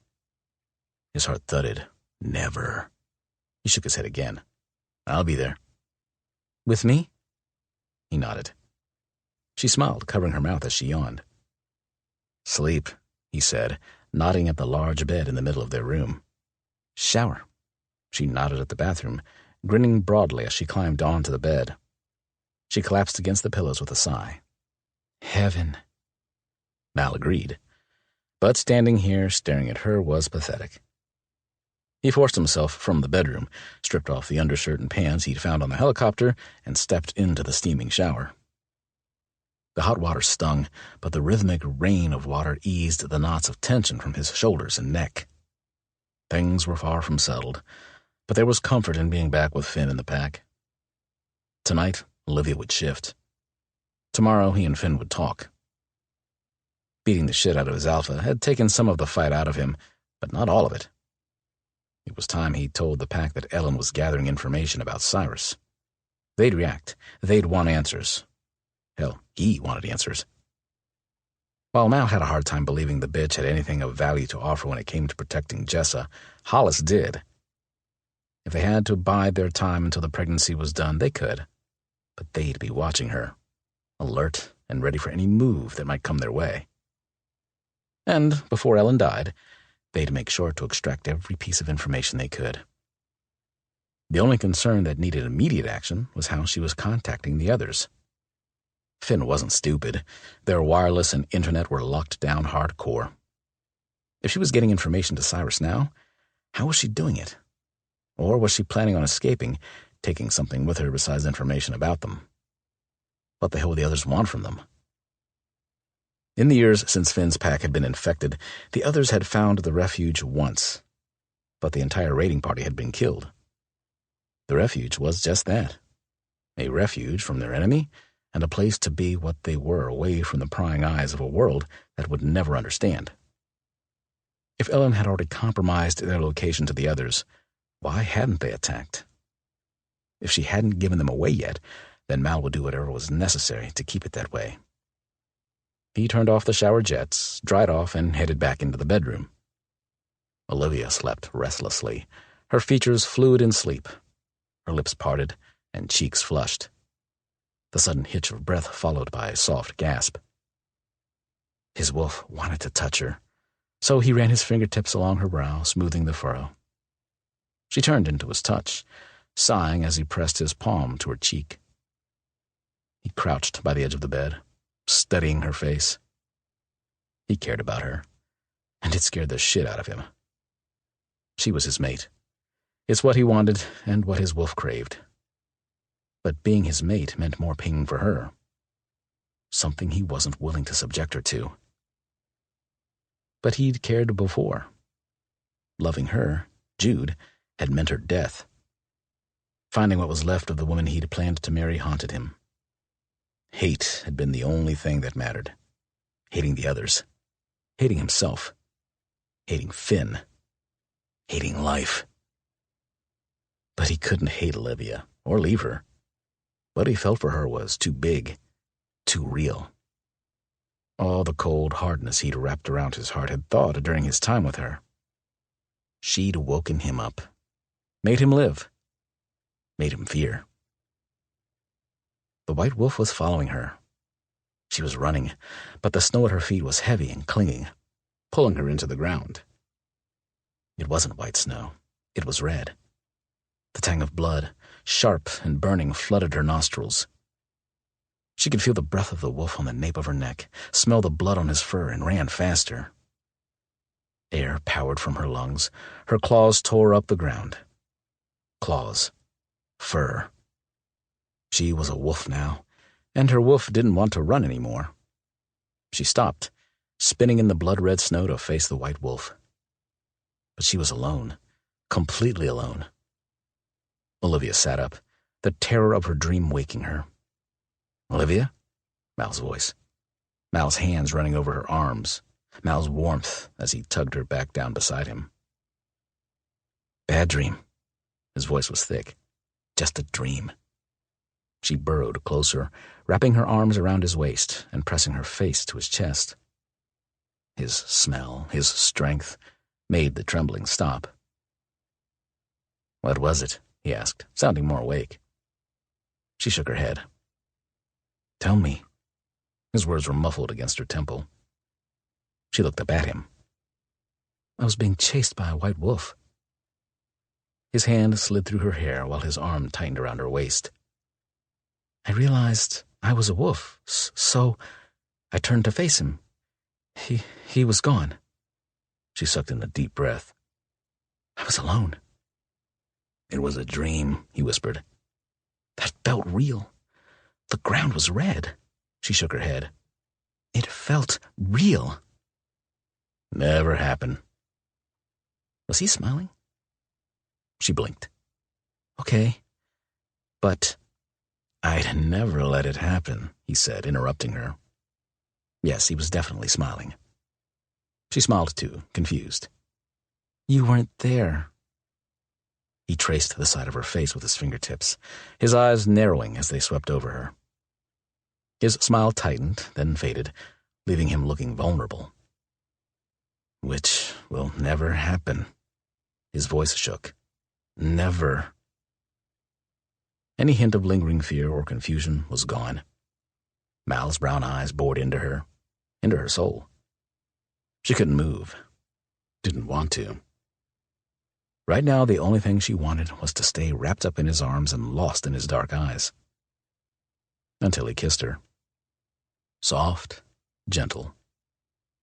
His heart thudded. Never. He shook his head again. I'll be there. With me? He nodded. She smiled, covering her mouth as she yawned. Sleep, he said, nodding at the large bed in the middle of their room. Shower. She nodded at the bathroom, grinning broadly as she climbed onto the bed. She collapsed against the pillows with a sigh. Heaven. Mal agreed, but standing here staring at her was pathetic. He forced himself from the bedroom, stripped off the undershirt and pants he'd found on the helicopter, and stepped into the steaming shower. The hot water stung, but the rhythmic rain of water eased the knots of tension from his shoulders and neck. Things were far from settled, but there was comfort in being back with Finn in the pack. Tonight, Olivia would shift. Tomorrow, he and Finn would talk. Beating the shit out of his alpha had taken some of the fight out of him, but not all of it. It was time he told the pack that Ellen was gathering information about Cyrus. They'd react. They'd want answers. Hell, he wanted answers. While Mal had a hard time believing the bitch had anything of value to offer when it came to protecting Jessa, Hollis did. If they had to bide their time until the pregnancy was done, they could. But they'd be watching her, alert and ready for any move that might come their way. And before Ellen died, they'd make sure to extract every piece of information they could. The only concern that needed immediate action was how she was contacting the others. Finn wasn't stupid. Their wireless and internet were locked down hardcore. If she was getting information to Cyrus now, how was she doing it? Or was she planning on escaping, taking something with her besides information about them? What the hell would the others want from them? In the years since Finn's pack had been infected, the others had found the refuge once, but the entire raiding party had been killed. The refuge was just that, a refuge from their enemy and a place to be what they were away from the prying eyes of a world that would never understand. If Ellen had already compromised their location to the others, why hadn't they attacked? If she hadn't given them away yet, then Mal would do whatever was necessary to keep it that way. He turned off the shower jets, dried off, and headed back into the bedroom. Olivia slept restlessly, her features fluid in sleep, her lips parted and cheeks flushed. The sudden hitch of breath followed by a soft gasp. His wolf wanted to touch her, so he ran his fingertips along her brow, smoothing the furrow. She turned into his touch, sighing as he pressed his palm to her cheek. He crouched by the edge of the bed, studying her face. He cared about her, and it scared the shit out of him. She was his mate. It's what he wanted and what his wolf craved. But being his mate meant more pain for her, something he wasn't willing to subject her to. But he'd cared before. Loving her, Jude, had meant her death. Finding what was left of the woman he'd planned to marry haunted him. Hate had been the only thing that mattered. Hating the others. Hating himself. Hating Finn. Hating life. But he couldn't hate Olivia, or leave her. What he felt for her was too big, too real. All the cold hardness he'd wrapped around his heart had thawed during his time with her. She'd woken him up, made him live, made him fear. The white wolf was following her. She was running, but the snow at her feet was heavy and clinging, pulling her into the ground. It wasn't white snow. It was red. The tang of blood, sharp and burning, flooded her nostrils. She could feel the breath of the wolf on the nape of her neck, smell the blood on his fur, and ran faster. Air powered from her lungs. Her claws tore up the ground. Claws. Fur. She was a wolf now, and her wolf didn't want to run anymore. She stopped, spinning in the blood-red snow to face the white wolf. But she was alone, completely alone. Olivia sat up, the terror of her dream waking her. "Olivia?" Mal's voice. Mal's hands running over her arms. Mal's warmth as he tugged her back down beside him. "Bad dream." His voice was thick. "Just a dream." She burrowed closer, wrapping her arms around his waist and pressing her face to his chest. His smell, his strength, made the trembling stop. "What was it?" he asked, sounding more awake. She shook her head. "Tell me." His words were muffled against her temple. She looked up at him. "I was being chased by a white wolf." His hand slid through her hair while his arm tightened around her waist. "I realized I was a wolf, so I turned to face him. He was gone." She sucked in a deep breath. "I was alone." "It was a dream," he whispered. "That felt real. The ground was red." She shook her head. "It felt real." "Never happened." Was he smiling? She blinked. "Okay, but—" "I'd never let it happen," he said, interrupting her. Yes, he was definitely smiling. She smiled too, confused. "You weren't there." He traced the side of her face with his fingertips, his eyes narrowing as they swept over her. His smile tightened, then faded, leaving him looking vulnerable. "Which will never happen." His voice shook. "Never." Any hint of lingering fear or confusion was gone. Mal's brown eyes bored into her soul. She couldn't move. Didn't want to. Right now, the only thing she wanted was to stay wrapped up in his arms and lost in his dark eyes. Until he kissed her. Soft, gentle.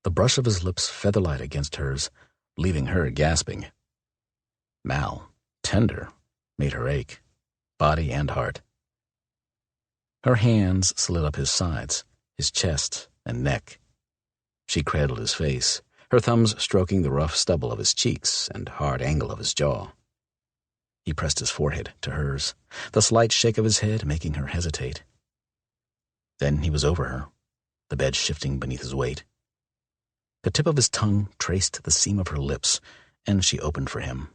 The brush of his lips feather-light against hers, leaving her gasping. Mal, tender, made her ache, body and heart. Her hands slid up his sides, his chest and neck. She cradled his face, her thumbs stroking the rough stubble of his cheeks and hard angle of his jaw. He pressed his forehead to hers, the slight shake of his head making her hesitate. Then he was over her, the bed shifting beneath his weight. The tip of his tongue traced the seam of her lips, and she opened for him.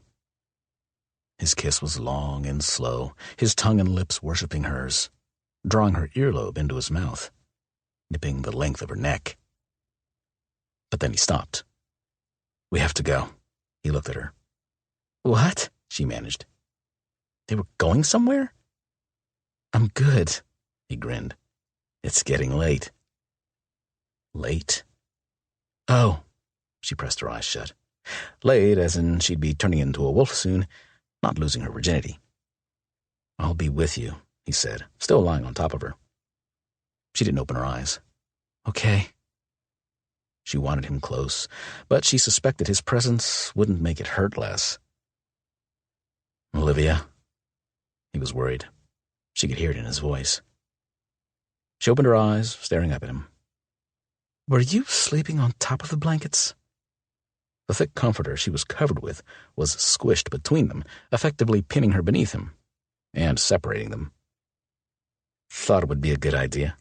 His kiss was long and slow, his tongue and lips worshipping hers, drawing her earlobe into his mouth, nipping the length of her neck. But then he stopped. "We have to go." He looked at her. "What?" she managed. "They were going somewhere?" "I'm good," he grinned. "It's getting late." "Late?" "Oh." She pressed her eyes shut. Late, as in she'd be turning into a wolf soon, not losing her virginity. "I'll be with you," he said, still lying on top of her. She didn't open her eyes. "Okay." She wanted him close, but she suspected his presence wouldn't make it hurt less. "Olivia?" He was worried. She could hear it in his voice. She opened her eyes, staring up at him. "Were you sleeping on top of the blankets?" The thick comforter she was covered with was squished between them, effectively pinning her beneath him, and separating them. "Thought it would be a good idea."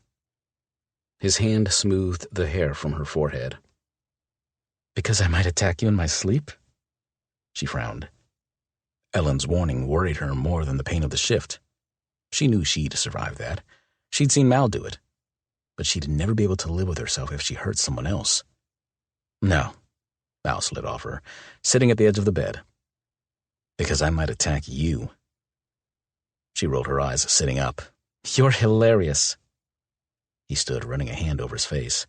His hand smoothed the hair from her forehead. "Because I might attack you in my sleep?" She frowned. Ellen's warning worried her more than the pain of the shift. She knew she'd survive that. She'd seen Mal do it. But she'd never be able to live with herself if she hurt someone else. "No." Mal slid off her, sitting at the edge of the bed. "Because I might attack you." She rolled her eyes, sitting up. "You're hilarious." He stood, running a hand over his face.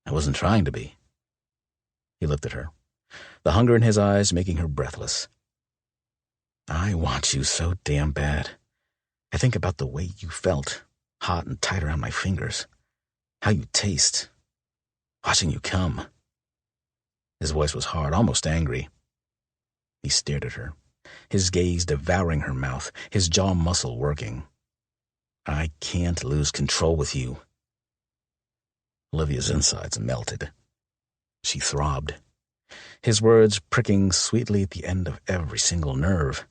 "I wasn't trying to be." He looked at her. the hunger in his eyes making her breathless. I want you so damn bad. I think about the way you felt, hot and tight around my fingers, how you taste, watching you come. His voice was hard, almost angry. He stared at her, his gaze devouring her mouth, his jaw muscle working. I can't lose control with you. Olivia's insides melted. She throbbed, his words pricking sweetly at the end of every single nerve.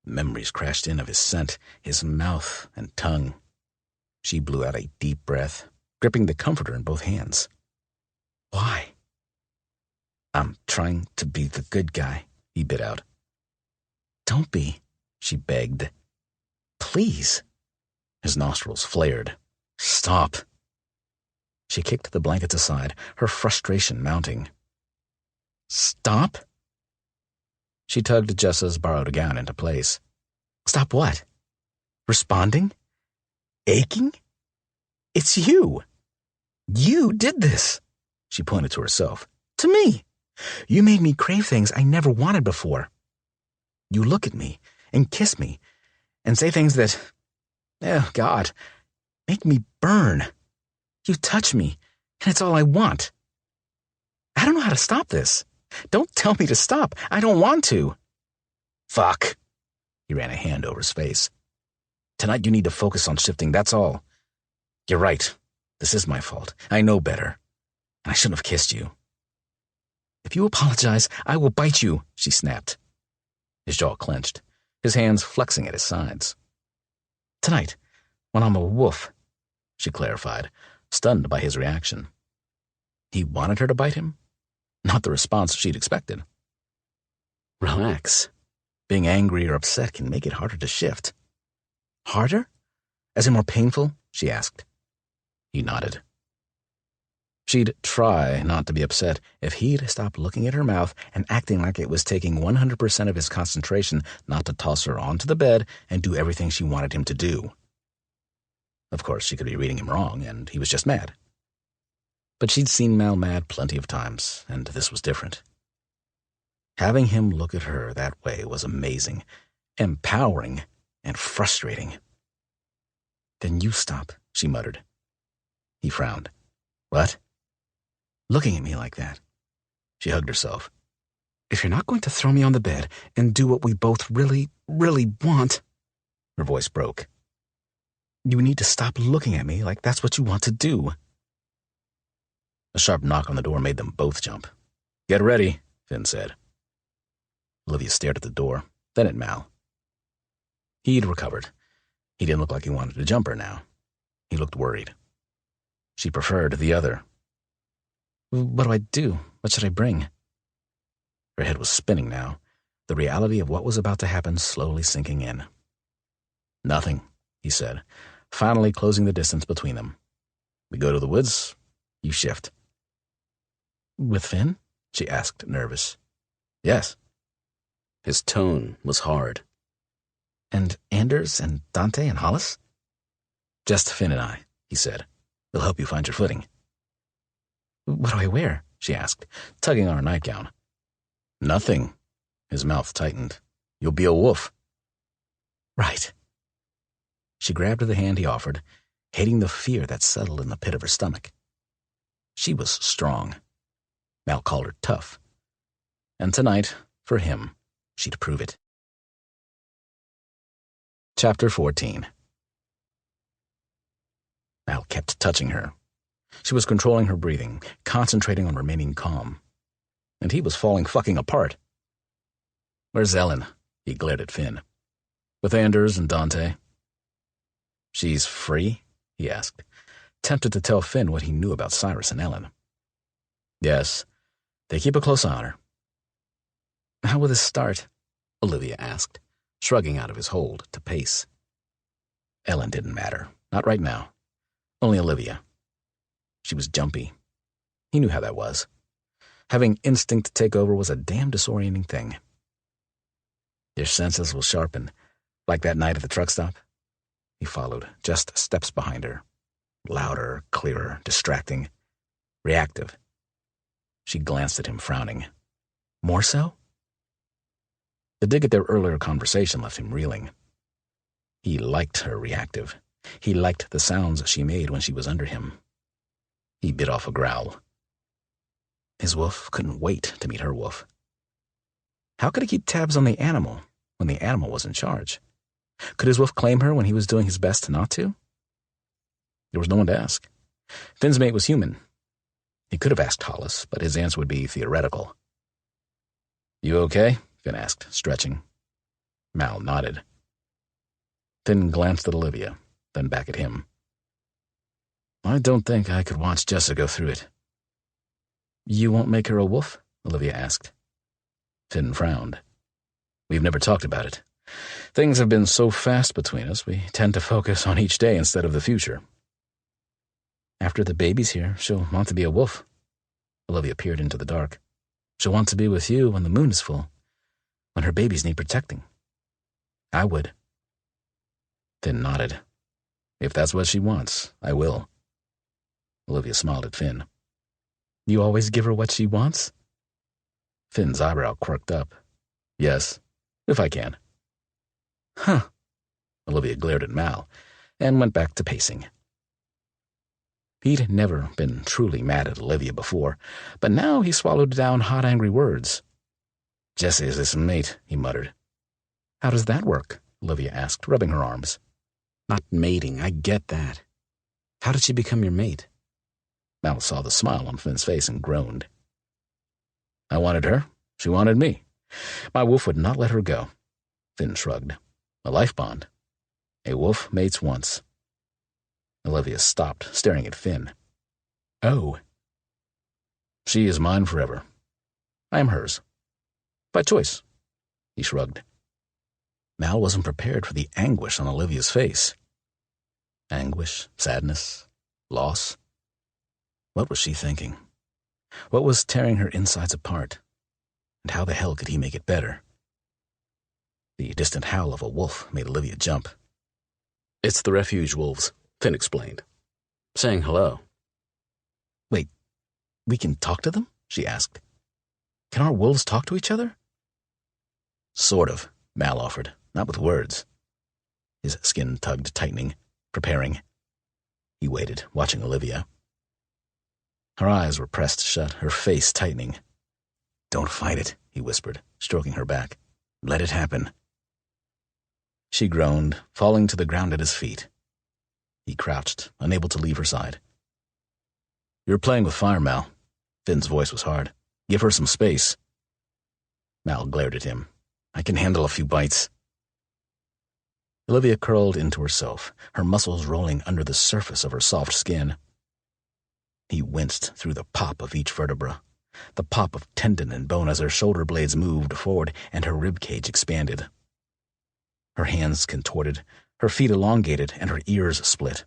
Memories crashed in of his scent, his mouth and tongue. She blew out a deep breath, gripping the comforter in both hands. Why? I'm trying to be the good guy, he bit out. Don't be, she begged. Please. His nostrils flared. Stop. She kicked the blankets aside, her frustration mounting. Stop? She tugged Jessa's borrowed gown into place. Stop what? Responding? Aching? It's you. You did this. She pointed to herself. To me. You made me crave things I never wanted before. You look at me and kiss me and say things that, oh God, make me burn. You touch me, and it's all I want. I don't know how to stop this. Don't tell me to stop. I don't want to. Fuck. He ran a hand over his face. Tonight you need to focus on shifting, that's all. You're right. This is my fault. I know better. And I shouldn't have kissed you. If you apologize, I will bite you, she snapped. His jaw clenched, his hands flexing at his sides. Tonight, when I'm a wolf, she clarified, stunned by his reaction. He wanted her to bite him? Not the response she'd expected. Relax. Being angry or upset can make it harder to shift. Harder? As in more painful? She asked. He nodded. She'd try not to be upset if he'd stop looking at her mouth and acting like it was taking 100% of his concentration not to toss her onto the bed and do everything she wanted him to do. Of course, she could be reading him wrong, and he was just mad. But she'd seen Mal mad plenty of times, and this was different. Having him look at her that way was amazing, empowering, and frustrating. Then you stop, she muttered. He frowned. What? Looking at me like that. She hugged herself. If you're not going to throw me on the bed and do what we both really, really want, her voice broke. You need to stop looking at me like that's what you want to do. A sharp knock on the door made them both jump. Get ready, Finn said. Olivia stared at the door, then at Mal. He'd recovered. He didn't look like he wanted to jump her now. He looked worried. She preferred the other. What do I do? What should I bring? Her head was spinning now, the reality of what was about to happen slowly sinking in. Nothing, he said, finally closing the distance between them. We go to the woods, you shift. With Finn? She asked, nervous. Yes. His tone was hard. And Anders and Dante and Hollis? Just Finn and I, he said. They'll help you find your footing. What do I wear? She asked, tugging on her nightgown. Nothing. His mouth tightened. You'll be a wolf. Right. She grabbed the hand he offered, hating the fear that settled in the pit of her stomach. She was strong. Mal called her tough. And tonight, for him, she'd prove it. Chapter 14. Mal kept touching her. She was controlling her breathing, concentrating on remaining calm. And he was falling fucking apart. Where's Ellen? He glared at Finn. With Anders and Dante. She's free? He asked, tempted to tell Finn what he knew about Cyrus and Ellen. Yes, they keep a close eye on her. How will this start? Olivia asked, shrugging out of his hold to pace. Ellen didn't matter, not right now. Only Olivia. She was jumpy. He knew how that was. Having instinct take over was a damn disorienting thing. Your senses will sharpen, like that night at the truck stop. He followed, just steps behind her. Louder, clearer, distracting, reactive. She glanced at him, frowning. More so? The dig at their earlier conversation left him reeling. He liked her reactive. He liked the sounds she made when she was under him. He bit off a growl. His wolf couldn't wait to meet her wolf. How could he keep tabs on the animal when the animal was in charge? Could his wolf claim her when he was doing his best not to? There was no one to ask. Finn's mate was human. He could have asked Hollis, but his answer would be theoretical. You okay? Finn asked, stretching. Mal nodded. Finn glanced at Olivia, then back at him. I don't think I could watch Jessa go through it. You won't make her a wolf? Olivia asked. Finn frowned. We've never talked about it. Things have been so fast between us, we tend to focus on each day instead of the future. After the baby's here, she'll want to be a wolf. Olivia peered into the dark. She'll want to be with you when the moon is full, when her babies need protecting. I would. Finn nodded. If that's what she wants, I will. Olivia smiled at Finn. You always give her what she wants? Finn's eyebrow quirked up. Yes, if I can. Huh. Olivia glared at Mal and went back to pacing. He'd never been truly mad at Olivia before, but now he swallowed down hot, angry words. Jesse is his mate, he muttered. How does that work? Olivia asked, rubbing her arms. Not mating, I get that. How did she become your mate? Mal saw the smile on Finn's face and groaned. I wanted her. She wanted me. My wolf would not let her go. Finn shrugged. A life bond. A wolf mates once. Olivia stopped, staring at Finn. Oh. She is mine forever. I am hers. By choice. He shrugged. Mal wasn't prepared for the anguish on Olivia's face. Anguish, sadness, loss. What was she thinking? What was tearing her insides apart? And how the hell could he make it better? The distant howl of a wolf made Olivia jump. It's the refuge wolves, Finn explained. Saying hello. Wait, we can talk to them? She asked. Can our wolves talk to each other? Sort of, Mal offered, not with words. His skin tugged, tightening, preparing. He waited, watching Olivia. Her eyes were pressed shut, her face tightening. Don't fight it, he whispered, stroking her back. Let it happen. She groaned, falling to the ground at his feet. He crouched, unable to leave her side. You're playing with fire, Mal. Finn's voice was hard. Give her some space. Mal glared at him. I can handle a few bites. Olivia curled into herself, her muscles rolling under the surface of her soft skin. He winced through the pop of each vertebra, the pop of tendon and bone as her shoulder blades moved forward and her rib cage expanded. Her hands contorted, her feet elongated, and her ears split.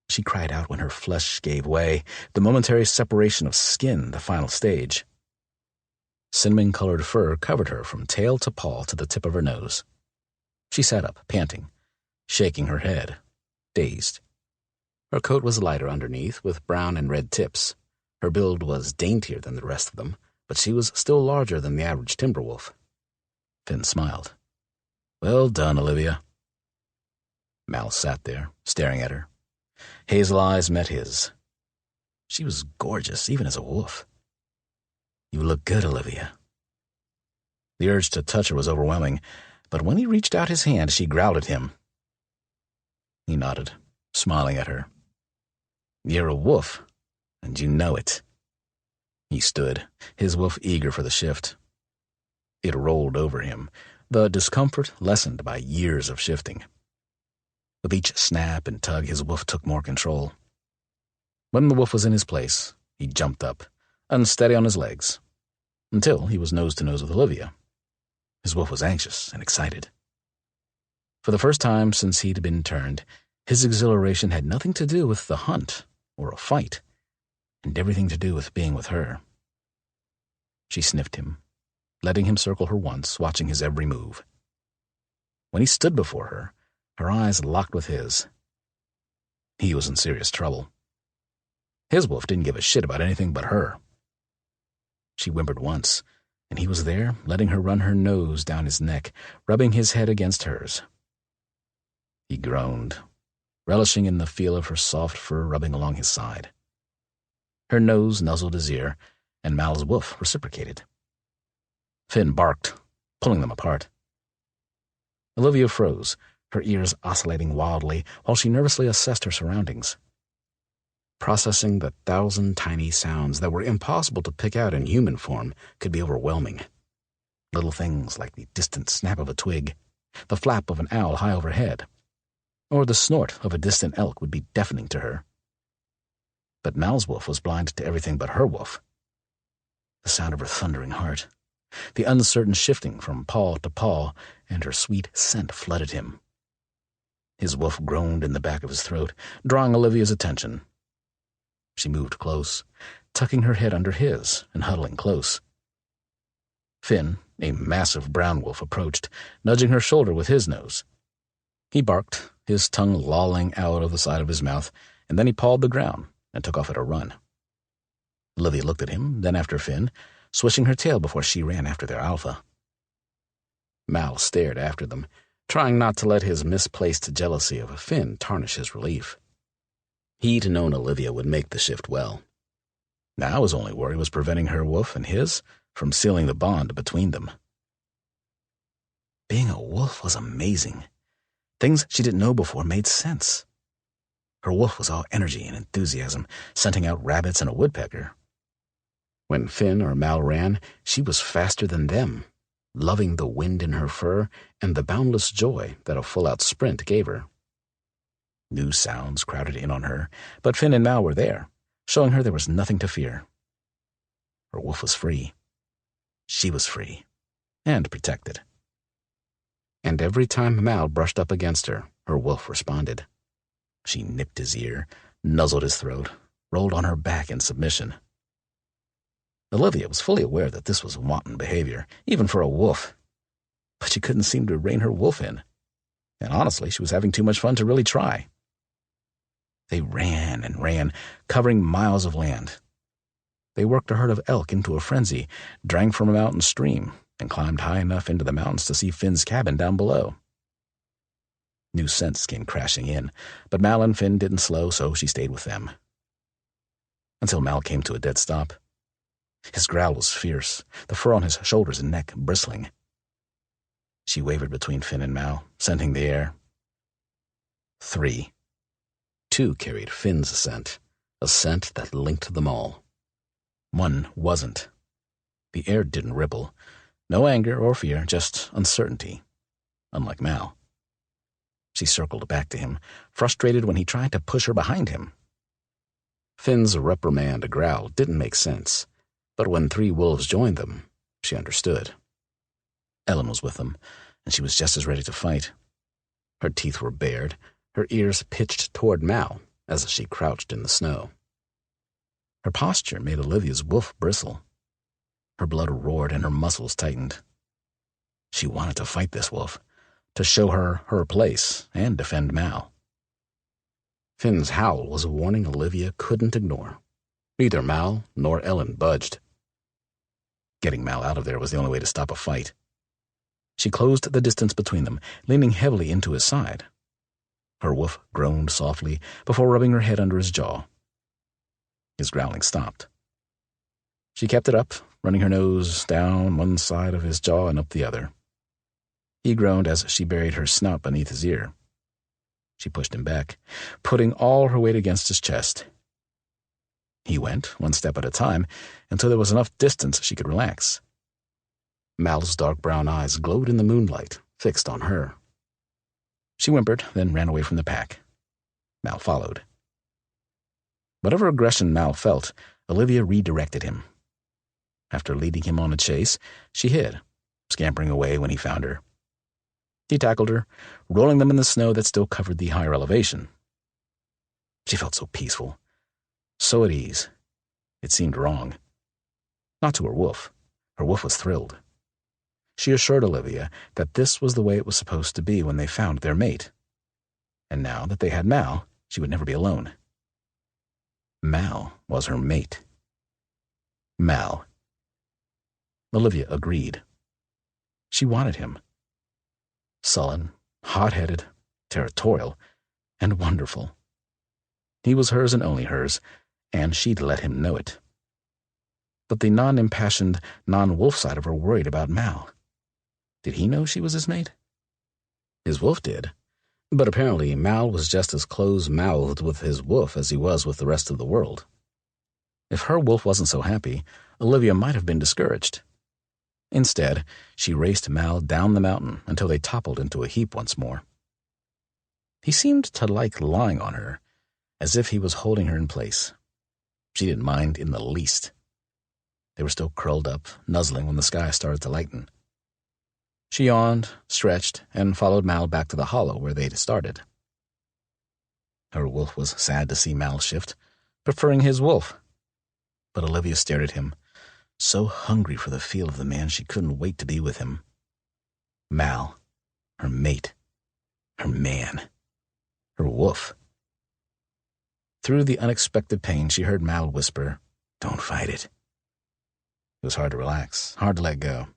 She cried out when her flesh gave way, the momentary separation of skin, the final stage. Cinnamon-colored fur covered her from tail to paw to the tip of her nose. She sat up, panting, shaking her head, dazed. Her coat was lighter underneath, with brown and red tips. Her build was daintier than the rest of them, but she was still larger than the average timber wolf. Finn smiled. Well done, Olivia. Mal sat there, staring at her. Hazel eyes met his. She was gorgeous, even as a wolf. You look good, Olivia. The urge to touch her was overwhelming, but when he reached out his hand, she growled at him. He nodded, smiling at her. You're a wolf, and you know it. He stood, his wolf eager for the shift. It rolled over him, the discomfort lessened by years of shifting. With each snap and tug, his wolf took more control. When the wolf was in his place, he jumped up, unsteady on his legs, until he was nose to nose with Olivia. His wolf was anxious and excited. For the first time since he'd been turned, his exhilaration had nothing to do with the hunt or a fight, and everything to do with being with her. She sniffed him, letting him circle her once, watching his every move. When he stood before her, her eyes locked with his. He was in serious trouble. His wolf didn't give a shit about anything but her. She whimpered once, and he was there, letting her run her nose down his neck, rubbing his head against hers. He groaned, relishing in the feel of her soft fur rubbing along his side. Her nose nuzzled his ear, and Mal's woof reciprocated. Finn barked, pulling them apart. Olivia froze, her ears oscillating wildly while she nervously assessed her surroundings. Processing the 1,000 tiny sounds that were impossible to pick out in human form could be overwhelming. Little things like the distant snap of a twig, the flap of an owl high overhead, or the snort of a distant elk would be deafening to her. But Mal's woof was blind to everything but her woof. The sound of her thundering heart, the uncertain shifting from paw to paw, and her sweet scent flooded him. His woof groaned in the back of his throat, drawing Olivia's attention. She moved close, tucking her head under his and huddling close. Finn, a massive brown wolf, approached, nudging her shoulder with his nose. He barked, his tongue lolling out of the side of his mouth, and then he pawed the ground and took off at a run. Olivia looked at him, then after Finn, swishing her tail before she ran after their alpha. Mal stared after them, trying not to let his misplaced jealousy of Finn tarnish his relief. He'd known Olivia would make the shift well. Now his only worry was preventing her wolf and his from sealing the bond between them. Being a wolf was amazing. Things she didn't know before made sense. Her wolf was all energy and enthusiasm, scenting out rabbits and a woodpecker. When Finn or Mal ran, she was faster than them, loving the wind in her fur and the boundless joy that a full-out sprint gave her. New sounds crowded in on her, but Finn and Mal were there, showing her there was nothing to fear. Her wolf was free. She was free, and protected. And every time Mal brushed up against her, her wolf responded. She nipped his ear, nuzzled his throat, rolled on her back in submission. Olivia was fully aware that this was wanton behavior, even for a wolf, but she couldn't seem to rein her wolf in, and honestly, she was having too much fun to really try. They ran and ran, covering miles of land. They worked a herd of elk into a frenzy, drank from a mountain stream, and climbed high enough into the mountains to see Finn's cabin down below. New scents came crashing in, but Mal and Finn didn't slow, so she stayed with them. Until Mal came to a dead stop. His growl was fierce, the fur on his shoulders and neck bristling. She wavered between Finn and Mal, scenting the air. 3. 2 carried Finn's scent, a scent that linked them all. 1 wasn't. The air didn't ripple. No anger or fear, just uncertainty. Unlike Mal. She circled back to him, frustrated when he tried to push her behind him. Finn's reprimand growl didn't make sense, but when 3 wolves joined them, she understood. Ellen was with them, and she was just as ready to fight. Her teeth were bared, her ears pitched toward Mal as she crouched in the snow. Her posture made Olivia's wolf bristle. Her blood roared and her muscles tightened. She wanted to fight this wolf, to show her her place and defend Mal. Finn's howl was a warning Olivia couldn't ignore. Neither Mal nor Ellen budged. Getting Mal out of there was the only way to stop a fight. She closed the distance between them, leaning heavily into his side. Her wolf groaned softly before rubbing her head under his jaw. His growling stopped. She kept it up, running her nose down one side of his jaw and up the other. He groaned as she buried her snout beneath his ear. She pushed him back, putting all her weight against his chest. He went, one step at a time, until there was enough distance she could relax. Mal's dark brown eyes glowed in the moonlight, fixed on her. She whimpered, then ran away from the pack. Mal followed. Whatever aggression Mal felt, Olivia redirected him. After leading him on a chase, she hid, scampering away when he found her. He tackled her, rolling them in the snow that still covered the higher elevation. She felt so peaceful, so at ease. It seemed wrong. Not to her wolf. Her wolf was thrilled. She assured Olivia that this was the way it was supposed to be when they found their mate. And now that they had Mal, she would never be alone. Mal was her mate. Mal. Olivia agreed. She wanted him. Sullen, hot-headed, territorial, and wonderful. He was hers and only hers, and she'd let him know it. But the non-impassioned, non-wolf side of her worried about Mal. Did he know she was his mate? His wolf did, but apparently Mal was just as close-mouthed with his wolf as he was with the rest of the world. If her wolf wasn't so happy, Olivia might have been discouraged. Instead, she raced Mal down the mountain until they toppled into a heap once more. He seemed to like lying on her, as if he was holding her in place. She didn't mind in the least. They were still curled up, nuzzling when the sky started to lighten. She yawned, stretched, and followed Mal back to the hollow where they'd started. Her wolf was sad to see Mal shift, preferring his wolf. But Olivia stared at him, so hungry for the feel of the man she couldn't wait to be with him. Mal, her mate, her man, her wolf. Through the unexpected pain, she heard Mal whisper, "Don't fight it." It was hard to relax, hard to let go.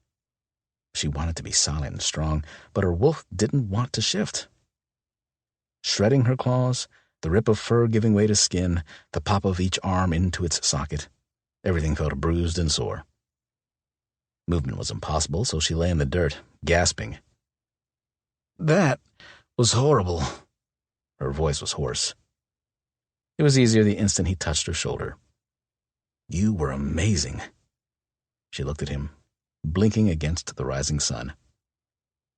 She wanted to be solid and strong, but her wolf didn't want to shift. Shredding her claws, the rip of fur giving way to skin, the pop of each arm into its socket, everything felt bruised and sore. Movement was impossible, so she lay in the dirt, gasping. "That was horrible." Her voice was hoarse. It was easier the instant he touched her shoulder. "You were amazing." She looked at him, blinking against the rising sun.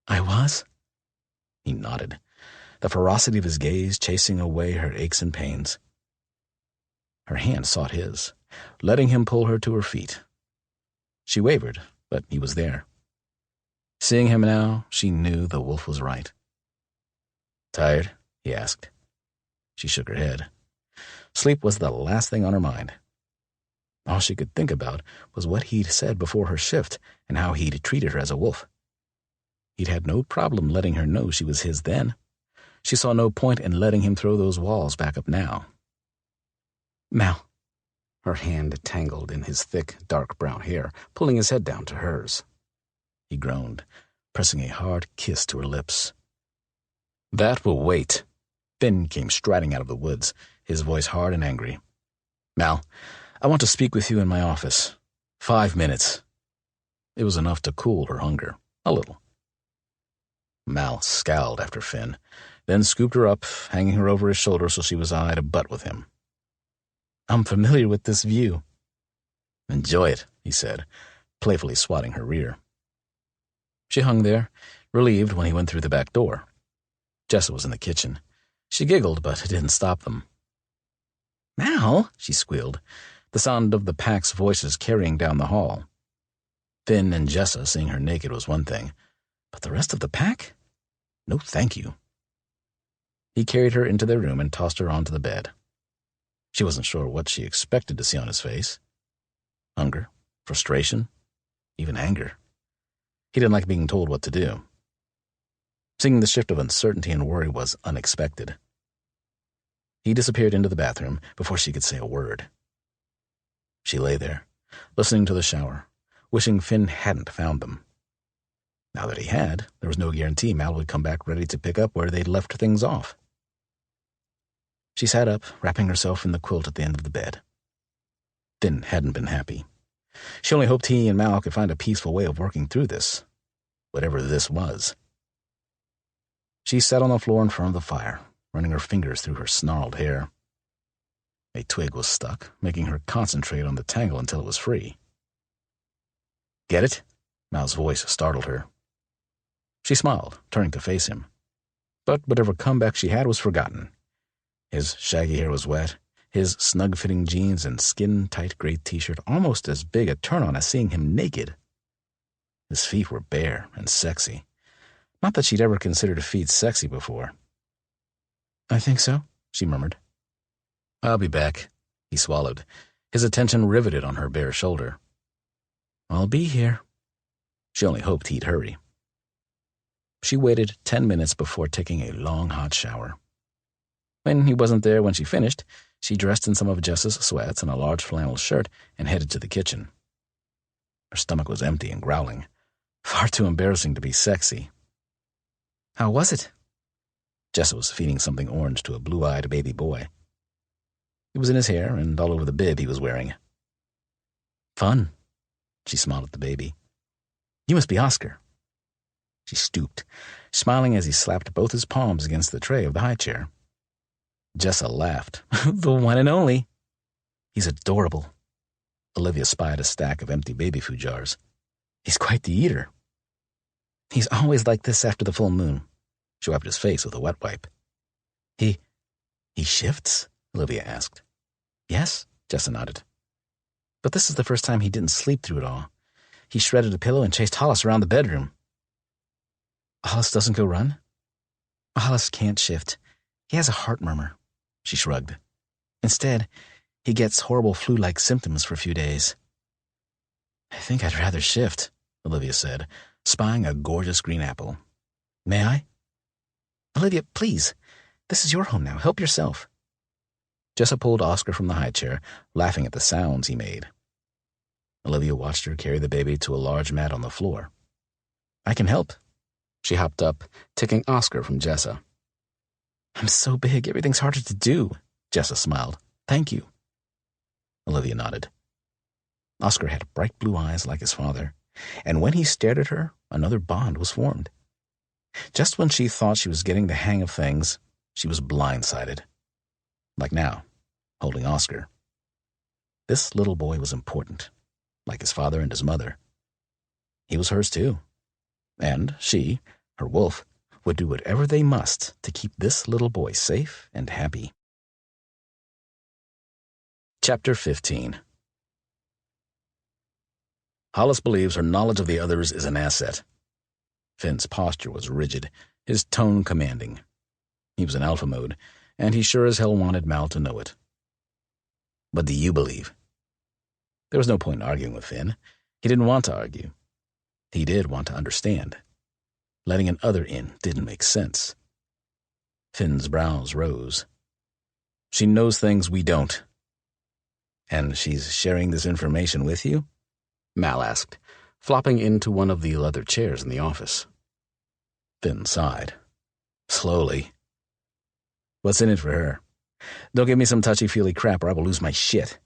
"I was?" He nodded, the ferocity of his gaze chasing away her aches and pains. Her hand sought his, letting him pull her to her feet. She wavered, but he was there. Seeing him now, she knew the wolf was right. "Tired?" he asked. She shook her head. Sleep was the last thing on her mind. All she could think about was what he'd said before her shift and how he'd treated her as a wolf. He'd had no problem letting her know she was his then. She saw no point in letting him throw those walls back up now. "Mal." Her hand tangled in his thick, dark brown hair, pulling his head down to hers. He groaned, pressing a hard kiss to her lips. "That will wait." Finn came striding out of the woods, his voice hard and angry. "Mal, I want to speak with you in my office. 5 minutes." It was enough to cool her hunger, a little. Mal scowled after Finn, then scooped her up, hanging her over his shoulder so she was eye to butt with him. "I'm familiar with this view." "Enjoy it," he said, playfully swatting her rear. She hung there, relieved when he went through the back door. Jessa was in the kitchen. She giggled, but it didn't stop them. "Mal," she squealed, the sound of the pack's voices carrying down the hall. Finn and Jessa seeing her naked was one thing, but the rest of the pack? No thank you. He carried her into their room and tossed her onto the bed. She wasn't sure what she expected to see on his face. Hunger, frustration, even anger. He didn't like being told what to do. Seeing the shift of uncertainty and worry was unexpected. He disappeared into the bathroom before she could say a word. She lay there, listening to the shower, wishing Finn hadn't found them. Now that he had, there was no guarantee Mal would come back ready to pick up where they'd left things off. She sat up, wrapping herself in the quilt at the end of the bed. Finn hadn't been happy. She only hoped he and Mal could find a peaceful way of working through this, whatever this was. She sat on the floor in front of the fire, running her fingers through her snarled hair. A twig was stuck, making her concentrate on the tangle until it was free. "Get it?" Mal's voice startled her. She smiled, turning to face him. But whatever comeback she had was forgotten. His shaggy hair was wet, his snug-fitting jeans and skin-tight gray t-shirt almost as big a turn-on as seeing him naked. His feet were bare and sexy. Not that she'd ever considered feet sexy before. "I think so," she murmured. "I'll be back," he swallowed, his attention riveted on her bare shoulder. "I'll be here." She only hoped he'd hurry. She waited 10 minutes before taking a long, hot shower. When he wasn't there when she finished, she dressed in some of Jess's sweats and a large flannel shirt and headed to the kitchen. Her stomach was empty and growling. Far too embarrassing to be sexy. How was it? Jessa was feeding something orange to a blue-eyed baby boy. It was in his hair and all over the bib he was wearing. Fun, she smiled at the baby. You must be Oscar. She stooped, smiling as he slapped both his palms against the tray of the high chair. Jessa laughed. The one and only. He's adorable. Olivia spied a stack of empty baby food jars. He's quite the eater. He's always like this after the full moon. She wiped his face with a wet wipe. He shifts? Olivia asked. Yes, Jessa nodded. But this is the first time he didn't sleep through it all. He shredded a pillow and chased Hollis around the bedroom. Hollis doesn't go run? Hollis can't shift. He has a heart murmur. She shrugged. Instead, he gets horrible flu-like symptoms for a few days. I think I'd rather shift, Olivia said, spying a gorgeous green apple. May I? Olivia, please. This is your home now. Help yourself. Jessa pulled Oscar from the high chair, laughing at the sounds he made. Olivia watched her carry the baby to a large mat on the floor. I can help. She hopped up, taking Oscar from Jessa. I'm so big, everything's harder to do, Jessa smiled. Thank you. Olivia nodded. Oscar had bright blue eyes like his father, and when he stared at her, another bond was formed. Just when she thought she was getting the hang of things, she was blindsided. Like now, holding Oscar. This little boy was important, like his father and his mother. He was hers too. And she, her wolf, would do whatever they must to keep this little boy safe and happy. Chapter 15. Hollis believes her knowledge of the others is an asset. Finn's posture was rigid, his tone commanding. He was in alpha mode, and he sure as hell wanted Mal to know it. What do you believe? There was no point in arguing with Finn. He didn't want to argue. He did want to understand. Letting an other in didn't make sense. Finn's brows rose. She knows things we don't. And she's sharing this information with you? Mal asked, flopping into one of the leather chairs in the office. Finn sighed. Slowly. What's in it for her? Don't give me some touchy-feely crap or I will lose my shit.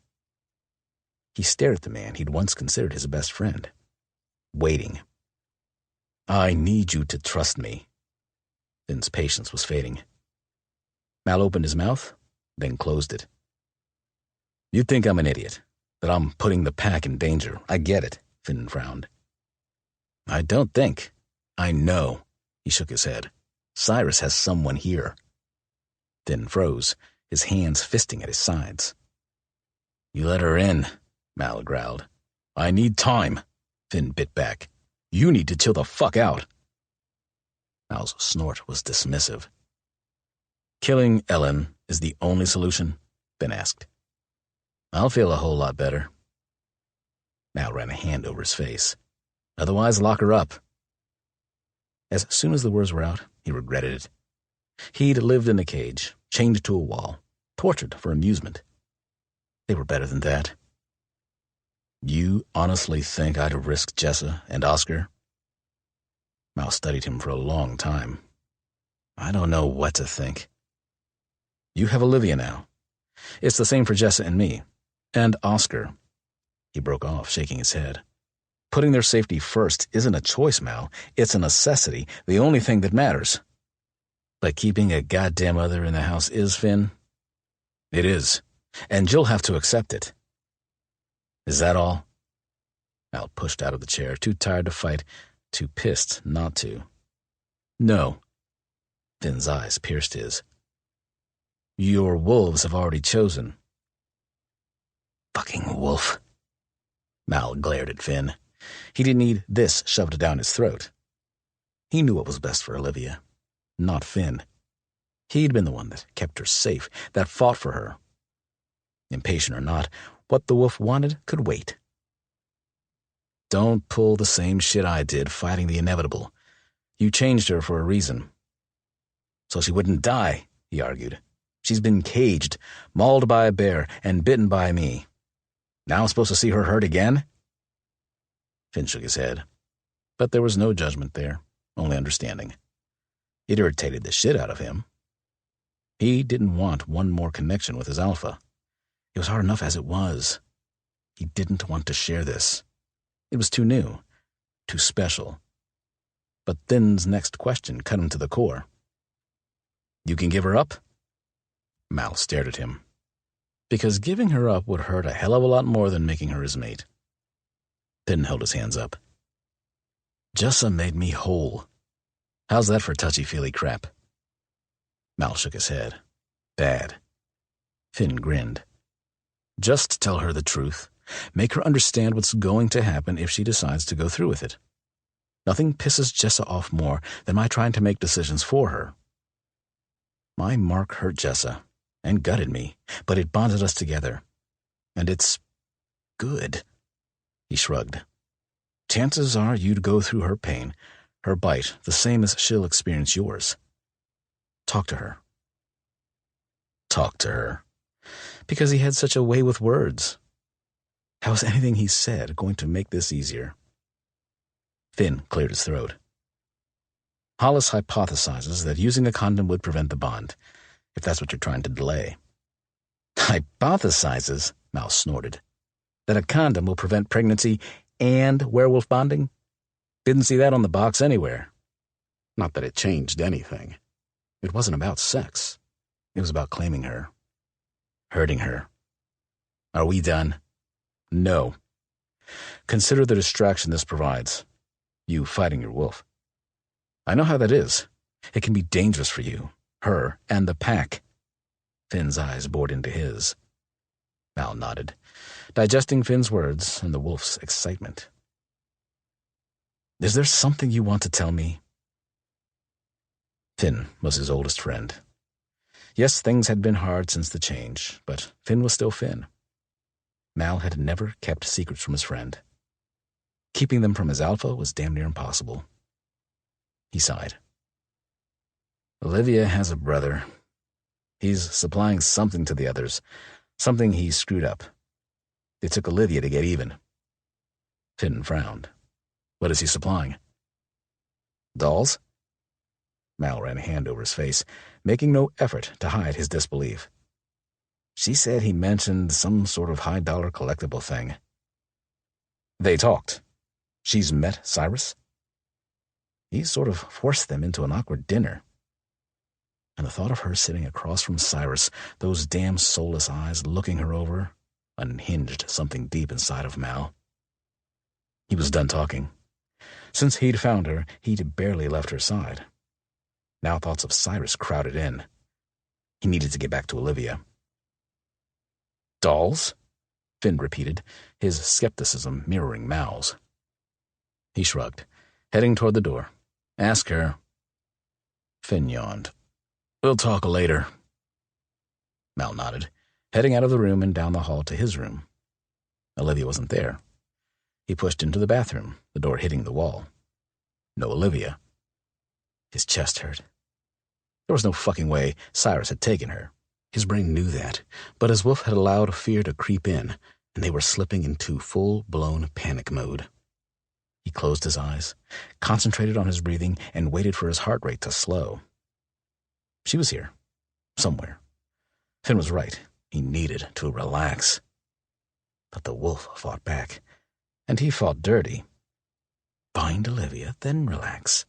He stared at the man he'd once considered his best friend. Waiting. I need you to trust me. Finn's patience was fading. Mal opened his mouth, then closed it. You think I'm an idiot, that I'm putting the pack in danger. I get it, Finn frowned. I don't think. I know. He shook his head. Cyrus has someone here. Finn froze, his hands fisting at his sides. You let her in, Mal growled. I need time, Finn bit back. You need to chill the fuck out. Mal's snort was dismissive. Killing Ellen is the only solution? Finn asked. I'll feel a whole lot better. Mal ran a hand over his face. Otherwise, lock her up. As soon as the words were out, he regretted it. He'd lived in a cage, chained to a wall, tortured for amusement. They were better than that. You honestly think I'd risk Jessa and Oscar? Mal studied him for a long time. I don't know what to think. You have Olivia now. It's the same for Jessa and me. And Oscar. He broke off, shaking his head. Putting their safety first isn't a choice, Mal. It's a necessity, the only thing that matters. But keeping a goddamn other in the house is, Finn? It is. And you'll have to accept it. Is that all? Mal pushed out of the chair, too tired to fight, too pissed not to. No. Finn's eyes pierced his. Your wolves have already chosen. Fucking wolf. Mal glared at Finn. He didn't need this shoved down his throat. He knew what was best for Olivia, not Finn. He'd been the one that kept her safe, that fought for her. Impatient or not, what the wolf wanted could wait. Don't pull the same shit I did fighting the inevitable. You changed her for a reason. So she wouldn't die, he argued. She's been caged, mauled by a bear, and bitten by me. Now I'm supposed to see her hurt again? Finn shook his head. But there was no judgment there, only understanding. It irritated the shit out of him. He didn't want one more connection with his alpha. It was hard enough as it was. He didn't want to share this. It was too new, too special. But Finn's next question cut him to the core. You can give her up? Mal stared at him. Because giving her up would hurt a hell of a lot more than making her his mate. Finn held his hands up. Jessa made me whole. How's that for touchy-feely crap? Mal shook his head. Bad. Finn grinned. Just tell her the truth. Make her understand what's going to happen if she decides to go through with it. Nothing pisses Jessa off more than my trying to make decisions for her. My mark hurt Jessa and gutted me, but it bonded us together. And it's good. He shrugged. Chances are you'd go through her pain, her bite, the same as she'll experience yours. Talk to her. Talk to her. Because he had such a way with words. How was anything he said going to make this easier? Finn cleared his throat. Hollis hypothesizes that using a condom would prevent the bond, if that's what you're trying to delay. Hypothesizes? Mouse snorted. That a condom will prevent pregnancy and werewolf bonding? Didn't see that on the box anywhere. Not that it changed anything. It wasn't about sex. It was about claiming her. Hurting her. Are we done? No. Consider the distraction this provides. You fighting your wolf. I know how that is. It can be dangerous for you, her, and the pack. Finn's eyes bored into his. Mal nodded, digesting Finn's words and the wolf's excitement. Is there something you want to tell me? Finn was his oldest friend. Yes, things had been hard since the change, but Finn was still Finn. Mal had never kept secrets from his friend. Keeping them from his alpha was damn near impossible. He sighed. Olivia has a brother. He's supplying something to the others, something he screwed up. It took Olivia to get even. Finn frowned. What is he supplying? Dolls? Mal ran a hand over his face, making no effort to hide his disbelief. She said he mentioned some sort of high-dollar collectible thing. They talked. She's met Cyrus? He sort of forced them into an awkward dinner. And the thought of her sitting across from Cyrus, those damn soulless eyes looking her over, unhinged something deep inside of Mal. He was done talking. Since he'd found her, he'd barely left her side. Now thoughts of Cyrus crowded in. He needed to get back to Olivia. Dolls? Finn repeated, his skepticism mirroring Mal's. He shrugged, heading toward the door. Ask her. Finn yawned. We'll talk later. Mal nodded, heading out of the room and down the hall to his room. Olivia wasn't there. He pushed into the bathroom, the door hitting the wall. No Olivia. His chest hurt. There was no fucking way Cyrus had taken her. His brain knew that, but his wolf had allowed fear to creep in, and they were slipping into full-blown panic mode. He closed his eyes, concentrated on his breathing, and waited for his heart rate to slow. She was here, somewhere. Finn was right. He needed to relax. But the wolf fought back, and he fought dirty. Find Olivia, then relax.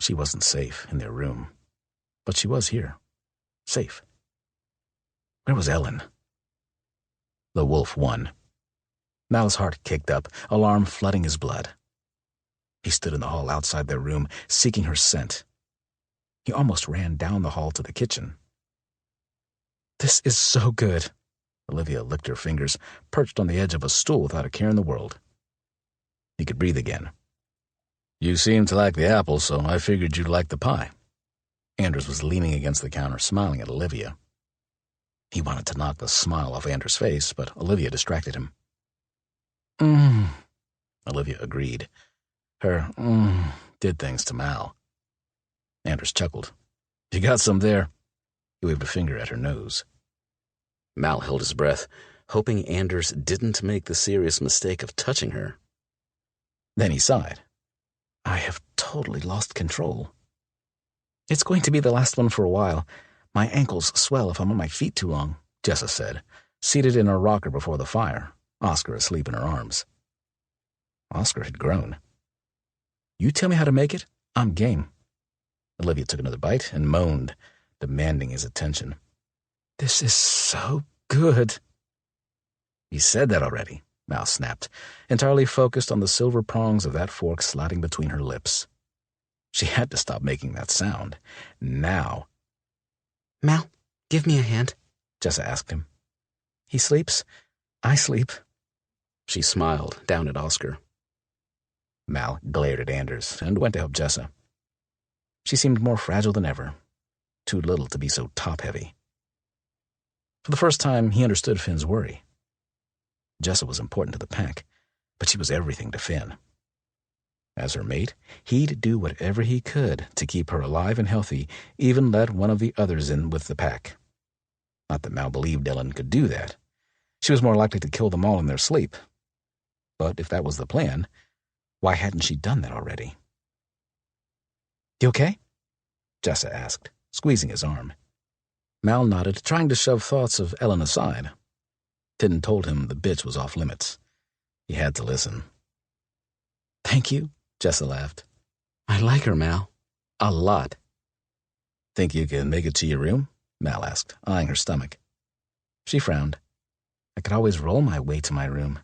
She wasn't safe in their room, but she was here, safe. Where was Ellen? The wolf won. Mal's heart kicked up, alarm flooding his blood. He stood in the hall outside their room, seeking her scent. He almost ran down the hall to the kitchen. This is so good. Olivia licked her fingers, perched on the edge of a stool without a care in the world. He could breathe again. You seem to like the apple, so I figured you'd like the pie. Anders was leaning against the counter, smiling at Olivia. He wanted to knock the smile off Anders' face, but Olivia distracted him. Olivia agreed. Her did things to Mal. Anders chuckled. You got some there. He waved a finger at her nose. Mal held his breath, hoping Anders didn't make the serious mistake of touching her. Then he sighed. I have totally lost control. It's going to be the last one for a while. My ankles swell if I'm on my feet too long, Jessa said, seated in her rocker before the fire, Oscar asleep in her arms. Oscar had grown. You tell me how to make it, I'm game. Olivia took another bite and moaned, demanding his attention. This is so good. You said that already, Mal snapped, entirely focused on the silver prongs of that fork sliding between her lips. She had to stop making that sound. Now. Mal, give me a hand, Jessa asked him. He sleeps. I sleep. She smiled down at Oscar. Mal glared at Anders and went to help Jessa. She seemed more fragile than ever, too little to be so top-heavy. For the first time, he understood Finn's worry. Jessa was important to the pack, but she was everything to Finn. As her mate, he'd do whatever he could to keep her alive and healthy, even let one of the others in with the pack. Not that Mal believed Ellen could do that. She was more likely to kill them all in their sleep. But if that was the plan, why hadn't she done that already? You okay? Jessa asked, squeezing his arm. Mal nodded, trying to shove thoughts of Ellen aside. Tidden told him the bitch was off limits. He had to listen. Thank you, Jessa laughed. I like her, Mal. A lot. Think you can make it to your room? Mal asked, eyeing her stomach. She frowned. I could always roll my way to my room.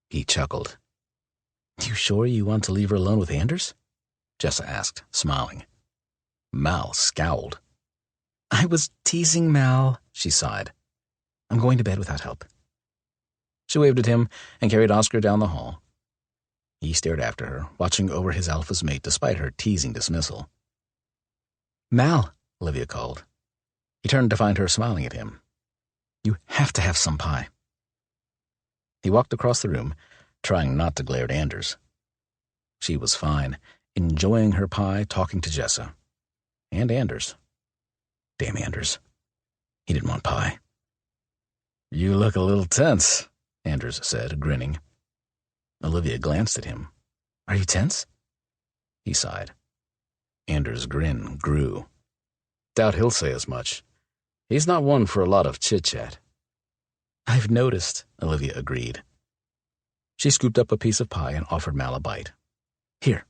He chuckled. You sure you want to leave her alone with Anders? Jessa asked, smiling. Mal scowled. I was teasing Mal, she sighed. I'm going to bed without help. She waved at him and carried Oscar down the hall. He stared after her, watching over his alpha's mate despite her teasing dismissal. Mal, Olivia called. He turned to find her smiling at him. You have to have some pie. He walked across the room, trying not to glare at Anders. She was fine, enjoying her pie, talking to Jessa. And Anders. Damn Anders. He didn't want pie. You look a little tense, Anders said, grinning. Olivia glanced at him. Are you tense? He sighed. Anders' grin grew. Doubt he'll say as much. He's not one for a lot of chit-chat. I've noticed, Olivia agreed. She scooped up a piece of pie and offered Mal a bite. Here.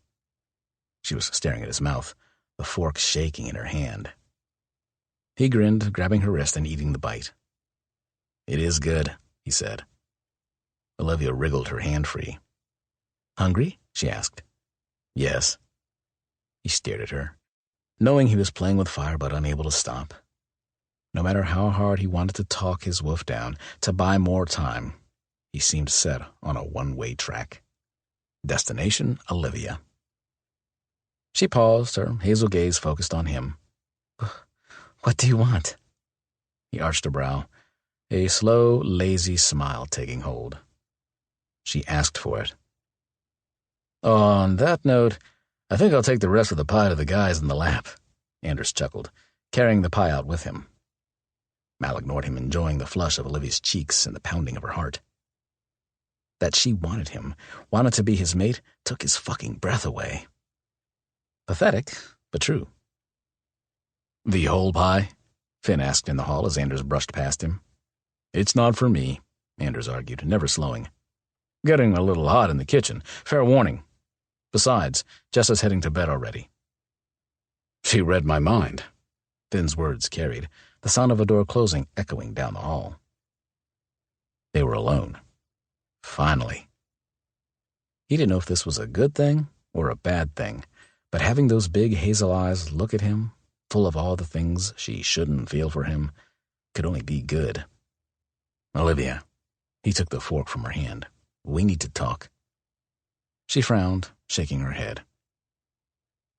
She was staring at his mouth, the fork shaking in her hand. He grinned, grabbing her wrist and eating the bite. It is good, he said. Olivia wriggled her hand free. Hungry? She asked. Yes. He stared at her, knowing he was playing with fire but unable to stop. No matter how hard he wanted to talk his wolf down, to buy more time, he seemed set on a one-way track. Destination, Olivia. She paused, her hazel gaze focused on him. What do you want? He arched a brow, a slow, lazy smile taking hold. She asked for it. On that note, I think I'll take the rest of the pie to the guys in the lap, Anders chuckled, carrying the pie out with him. Mal ignored him, enjoying the flush of Olivia's cheeks and the pounding of her heart. That she wanted him, wanted to be his mate, took his fucking breath away. Pathetic, but true. The whole pie? Finn asked in the hall as Anders brushed past him. It's not for me, Anders argued, never slowing. Getting a little hot in the kitchen. Fair warning. Besides, Jessa's heading to bed already. She read my mind. Finn's words carried, the sound of a door closing echoing down the hall. They were alone. Finally. He didn't know if this was a good thing or a bad thing, but having those big hazel eyes look at him, full of all the things she shouldn't feel for him, could only be good. Olivia. He took the fork from her hand. We need to talk. She frowned, shaking her head.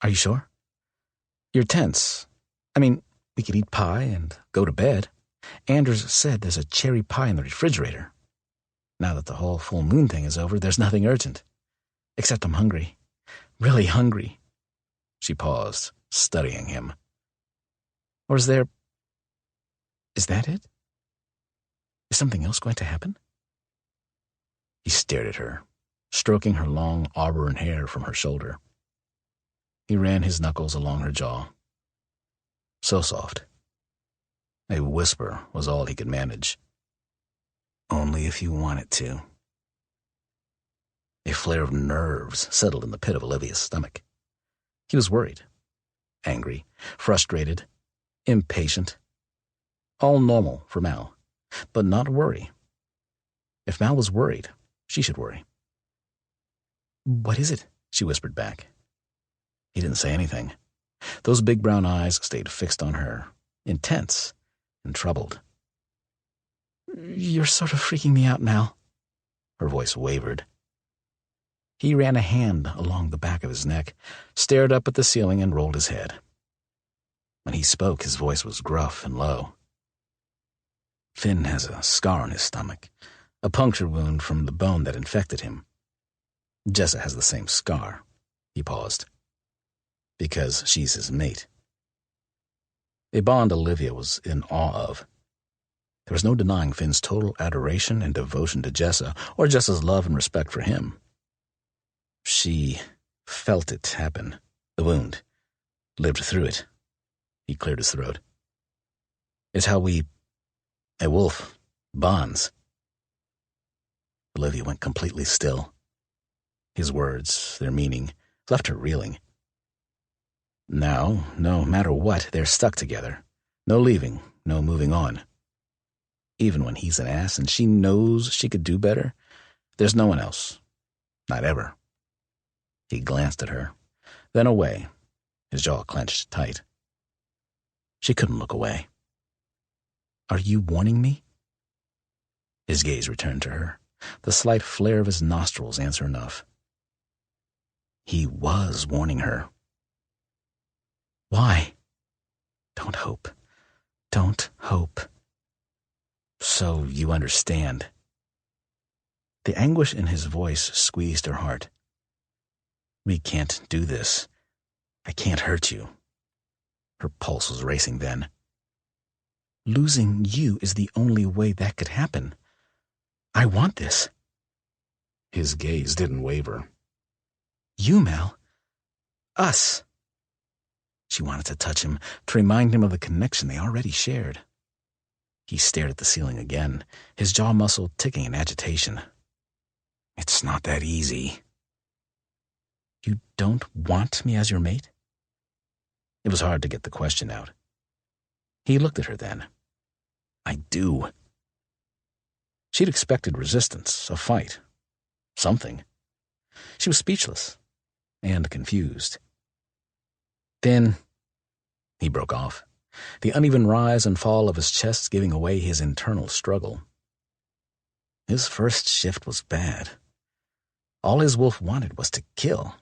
Are you sure? You're tense. I mean, we could eat pie and go to bed. Anders said there's a cherry pie in the refrigerator. Now that the whole full moon thing is over, there's nothing urgent. Except I'm hungry. Really hungry. She paused, studying him. Or is that it? Is something else going to happen? He stared at her, stroking her long auburn hair from her shoulder. He ran his knuckles along her jaw. So soft. A whisper was all he could manage. Only if you want it to. A flare of nerves settled in the pit of Olivia's stomach. He was worried, angry, frustrated, impatient. All normal for Mal, but not worry. If Mal was worried, she should worry. "What is it?" she whispered back. He didn't say anything. Those big brown eyes stayed fixed on her, intense and troubled. "You're sort of freaking me out, Mal." Her voice wavered. He ran a hand along the back of his neck, stared up at the ceiling, and rolled his head. When he spoke, his voice was gruff and low. "Finn has a scar on his stomach, a puncture wound from the bone that infected him. Jessa has the same scar." He paused. "Because she's his mate." A bond Olivia was in awe of. There was no denying Finn's total adoration and devotion to Jessa, or Jessa's love and respect for him. She felt it happen, the wound, lived through it. He cleared his throat. "It's how a wolf, bonds." Olivia went completely still. His words, their meaning, left her reeling. Now, no matter what, they're stuck together. No leaving, no moving on. Even when he's an ass and she knows she could do better, there's no one else. Not ever. He glanced at her, then away, his jaw clenched tight. She couldn't look away. "Are you warning me?" His gaze returned to her, the slight flare of his nostrils answer enough. He was warning her. "Why?" "Don't hope. Don't hope." "So you understand." The anguish in his voice squeezed her heart. "We can't do this. I can't hurt you." Her pulse was racing then. "Losing you is the only way that could happen. I want this." His gaze didn't waver. "You, Mal. Us." She wanted to touch him, to remind him of the connection they already shared. He stared at the ceiling again, his jaw muscle ticking in agitation. "It's not that easy." "You don't want me as your mate?" It was hard to get the question out. He looked at her then. "I do." She'd expected resistance, a fight, something. She was speechless and confused. Then he broke off, the uneven rise and fall of his chest giving away his internal struggle. His first shift was bad. All his wolf wanted was to kill.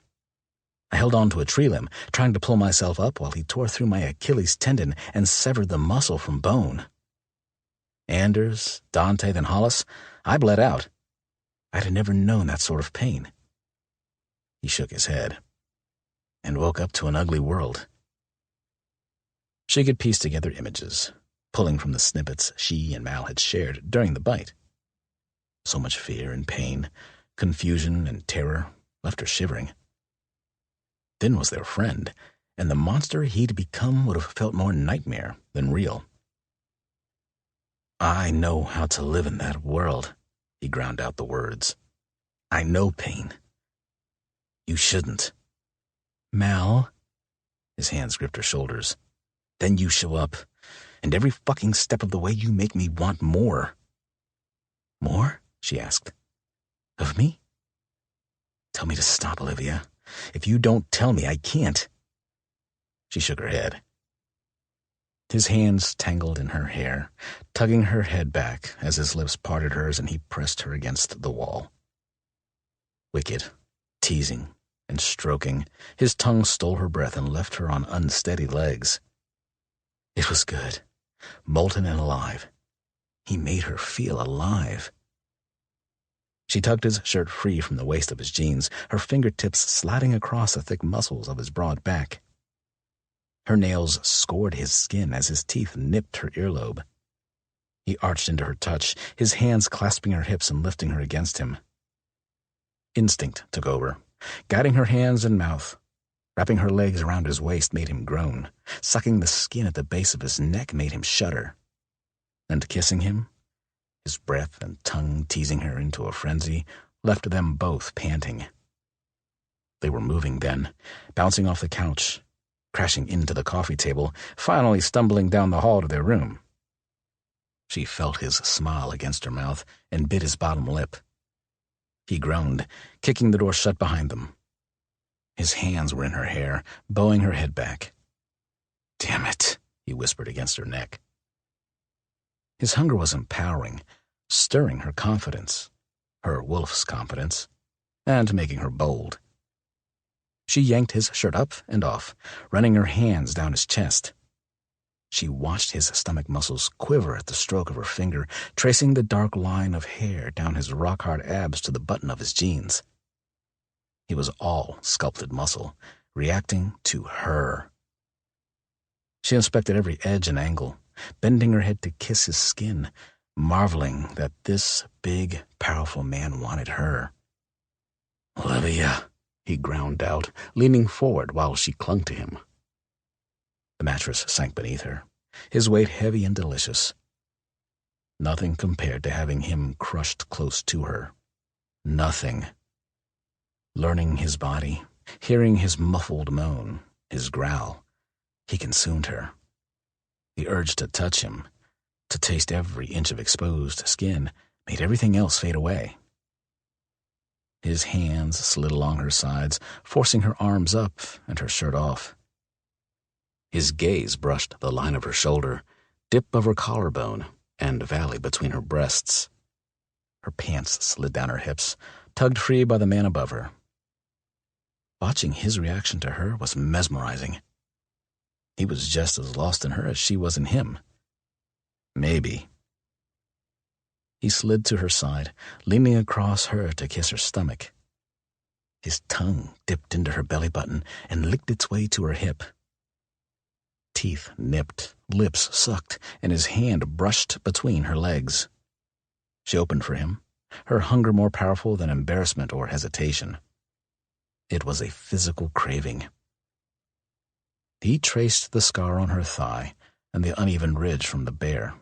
I held on to a tree limb, trying to pull myself up while he tore through my Achilles tendon and severed the muscle from bone. Anders, Dante, then Hollis, I bled out. I'd have never known that sort of pain. He shook his head and woke up to an ugly world. She could piece together images, pulling from the snippets she and Mal had shared during the bite. So much fear and pain, confusion and terror left her shivering. Finn was their friend, and the monster he'd become would have felt more nightmare than real. "I know how to live in that world," he ground out the words. "I know pain. You shouldn't." "Mal." His hands gripped her shoulders. "Then you show up, and every fucking step of the way you make me want more." "More?" she asked. "Of me?" "Tell me to stop, Olivia. If you don't tell me, I can't." She shook her head. His hands tangled in her hair, tugging her head back as his lips parted hers and he pressed her against the wall. Wicked, teasing, and stroking, his tongue stole her breath and left her on unsteady legs. It was good, molten and alive. He made her feel alive. She tugged his shirt free from the waist of his jeans, her fingertips sliding across the thick muscles of his broad back. Her nails scored his skin as his teeth nipped her earlobe. He arched into her touch, his hands clasping her hips and lifting her against him. Instinct took over, guiding her hands and mouth. Wrapping her legs around his waist made him groan. Sucking the skin at the base of his neck made him shudder. And kissing him, his breath and tongue teasing her into a frenzy, left them both panting. They were moving then, bouncing off the couch, crashing into the coffee table, finally stumbling down the hall to their room. She felt his smile against her mouth and bit his bottom lip. He groaned, kicking the door shut behind them. His hands were in her hair, bowing her head back. "Damn it," he whispered against her neck. His hunger was empowering, stirring her confidence, her wolf's confidence, and making her bold. She yanked his shirt up and off, running her hands down his chest. She watched his stomach muscles quiver at the stroke of her finger, tracing the dark line of hair down his rock-hard abs to the button of his jeans. He was all sculpted muscle, reacting to her. She inspected every edge and angle, bending her head to kiss his skin, marveling that this big, powerful man wanted her. "Olivia," he ground out, leaning forward while she clung to him. The mattress sank beneath her, his weight heavy and delicious. Nothing compared to having him crushed close to her. Nothing. Learning his body, hearing his muffled moan, his growl, he consumed her. The urge to touch him, to taste every inch of exposed skin, made everything else fade away. His hands slid along her sides, forcing her arms up and her shirt off. His gaze brushed the line of her shoulder, dip of her collarbone, and valley between her breasts. Her pants slid down her hips, tugged free by the man above her. Watching his reaction to her was mesmerizing. He was just as lost in her as she was in him. Maybe. He slid to her side, leaning across her to kiss her stomach. His tongue dipped into her belly button and licked its way to her hip. Teeth nipped, lips sucked, and his hand brushed between her legs. She opened for him, her hunger more powerful than embarrassment or hesitation. It was a physical craving. He traced the scar on her thigh and the uneven ridge from the bear.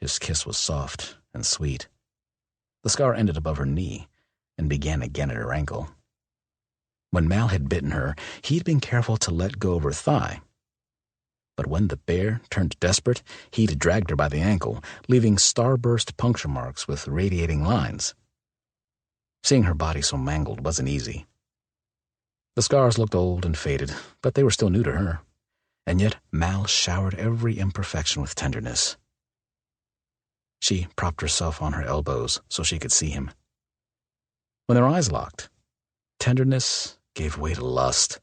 His kiss was soft and sweet. The scar ended above her knee and began again at her ankle. When Mal had bitten her, he'd been careful to let go of her thigh. But when the bear turned desperate, he'd dragged her by the ankle, leaving starburst puncture marks with radiating lines. Seeing her body so mangled wasn't easy. The scars looked old and faded, but they were still new to her, and yet Mal showered every imperfection with tenderness. She propped herself on her elbows so she could see him. When their eyes locked, tenderness gave way to lust.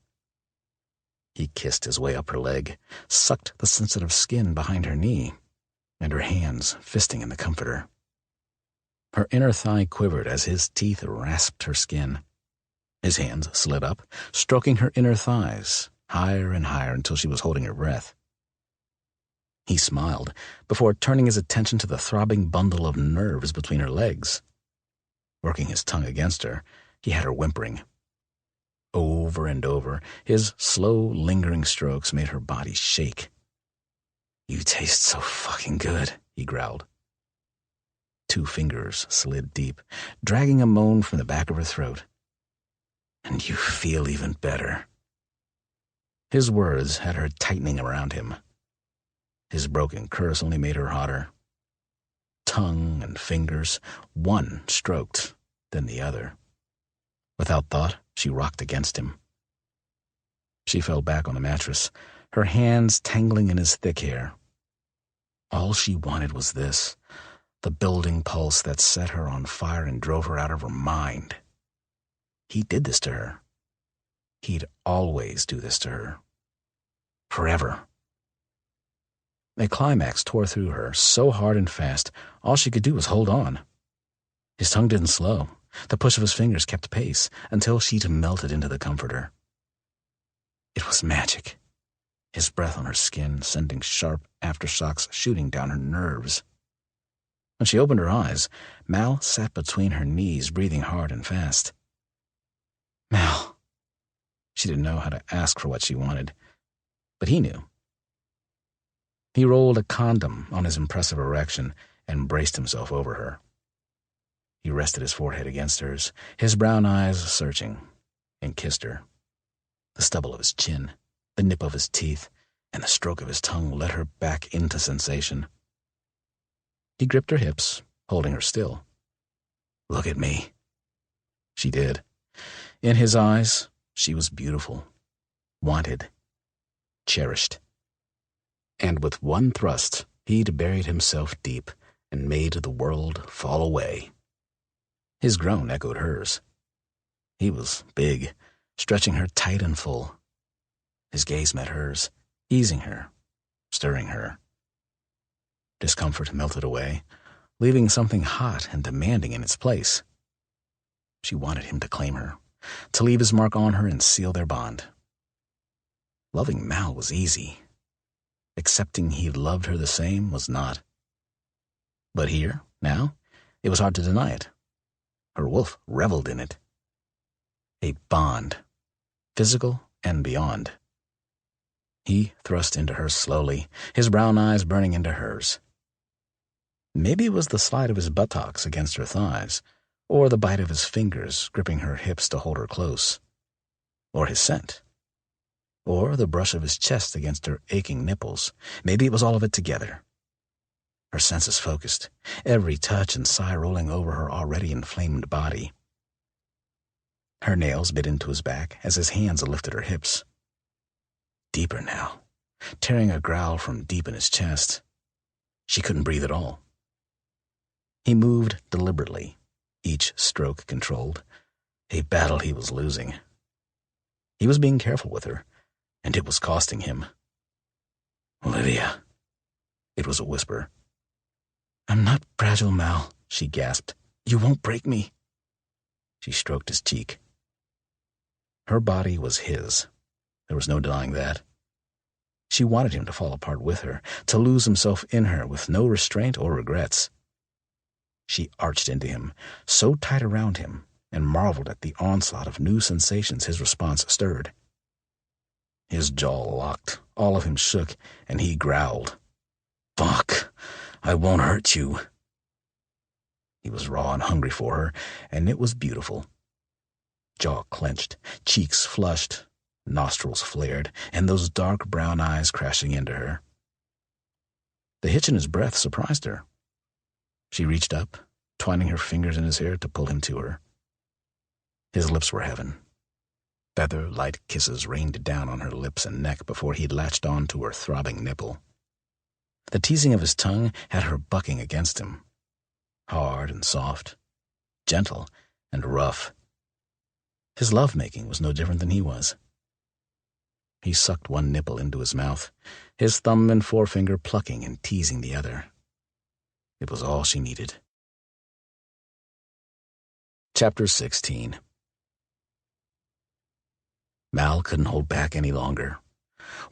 He kissed his way up her leg, sucked the sensitive skin behind her knee, and her hands fisting in the comforter. Her inner thigh quivered as his teeth rasped her skin. His hands slid up, stroking her inner thighs, higher and higher until she was holding her breath. He smiled before turning his attention to the throbbing bundle of nerves between her legs. Working his tongue against her, he had her whimpering. Over and over, his slow, lingering strokes made her body shake. "You taste so fucking good," he growled. 2 fingers slid deep, dragging a moan from the back of her throat. "And you feel even better." His words had her tightening around him. His broken curse only made her hotter. Tongue and fingers, one stroked, then the other. Without thought, she rocked against him. She fell back on the mattress, her hands tangling in his thick hair. All she wanted was this, the building pulse that set her on fire and drove her out of her mind. He did this to her. He'd always do this to her. Forever. A climax tore through her so hard and fast, all she could do was hold on. His tongue didn't slow. The push of his fingers kept pace until she'd melted into the comforter. It was magic. His breath on her skin sending sharp aftershocks shooting down her nerves. When she opened her eyes, Mal sat between her knees, breathing hard and fast. Mal. She didn't know how to ask for what she wanted, but he knew. He rolled a condom on his impressive erection and braced himself over her. He rested his forehead against hers, his brown eyes searching, and kissed her. The stubble of his chin, the nip of his teeth, and the stroke of his tongue led her back into sensation. He gripped her hips, holding her still. Look at me. She did. In his eyes, she was beautiful, wanted, cherished. And with one thrust, he'd buried himself deep and made the world fall away. His groan echoed hers. He was big, stretching her tight and full. His gaze met hers, easing her, stirring her. Discomfort melted away, leaving something hot and demanding in its place. She wanted him to claim her, to leave his mark on her and seal their bond. Loving Mal was easy. Accepting he loved her the same was not. But here, now, it was hard to deny it. Her wolf reveled in it. A bond, physical and beyond. He thrust into her slowly, his brown eyes burning into hers. Maybe it was the slide of his buttocks against her thighs, or the bite of his fingers gripping her hips to hold her close, or his scent, or the brush of his chest against her aching nipples. Maybe it was all of it together. Her senses focused, every touch and sigh rolling over her already inflamed body. Her nails bit into his back as his hands lifted her hips. Deeper now, tearing a growl from deep in his chest. She couldn't breathe at all. He moved deliberately, each stroke controlled, a battle he was losing. He was being careful with her, and it was costing him. Olivia. It was a whisper. I'm not fragile, Mal, she gasped. You won't break me. She stroked his cheek. Her body was his. There was no denying that. She wanted him to fall apart with her, to lose himself in her with no restraint or regrets. She arched into him, so tight around him, and marveled at the onslaught of new sensations his response stirred. His jaw locked, all of him shook, and he growled. Fuck, I won't hurt you. He was raw and hungry for her, and it was beautiful. Jaw clenched, cheeks flushed, nostrils flared, and those dark brown eyes crashing into her. The hitch in his breath surprised her. She reached up, twining her fingers in his hair to pull him to her. His lips were heaven. Feather light kisses rained down on her lips and neck before he latched on to her throbbing nipple. The teasing of his tongue had her bucking against him. Hard and soft, gentle and rough. His love-making was no different than he was. He sucked one nipple into his mouth, his thumb and forefinger plucking and teasing the other. It was all she needed. Chapter 16. Mal couldn't hold back any longer.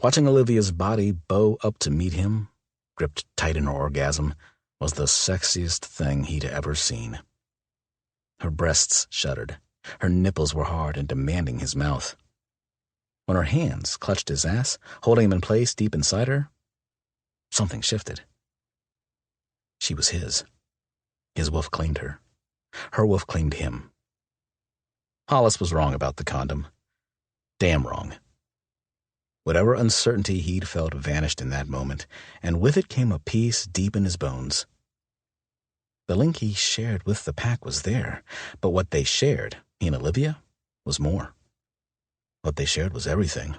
Watching Olivia's body bow up to meet him, gripped tight in her orgasm, was the sexiest thing he'd ever seen. Her breasts shuddered. Her nipples were hard and demanding his mouth. When her hands clutched his ass, holding him in place deep inside her, something shifted. She was his. His wolf claimed her. Her wolf claimed him. Hollis was wrong about the condom. Damn wrong. Whatever uncertainty he'd felt vanished in that moment, and with it came a peace deep in his bones. The link he shared with the pack was there, but what they shared, he and Olivia, was more. What they shared was everything.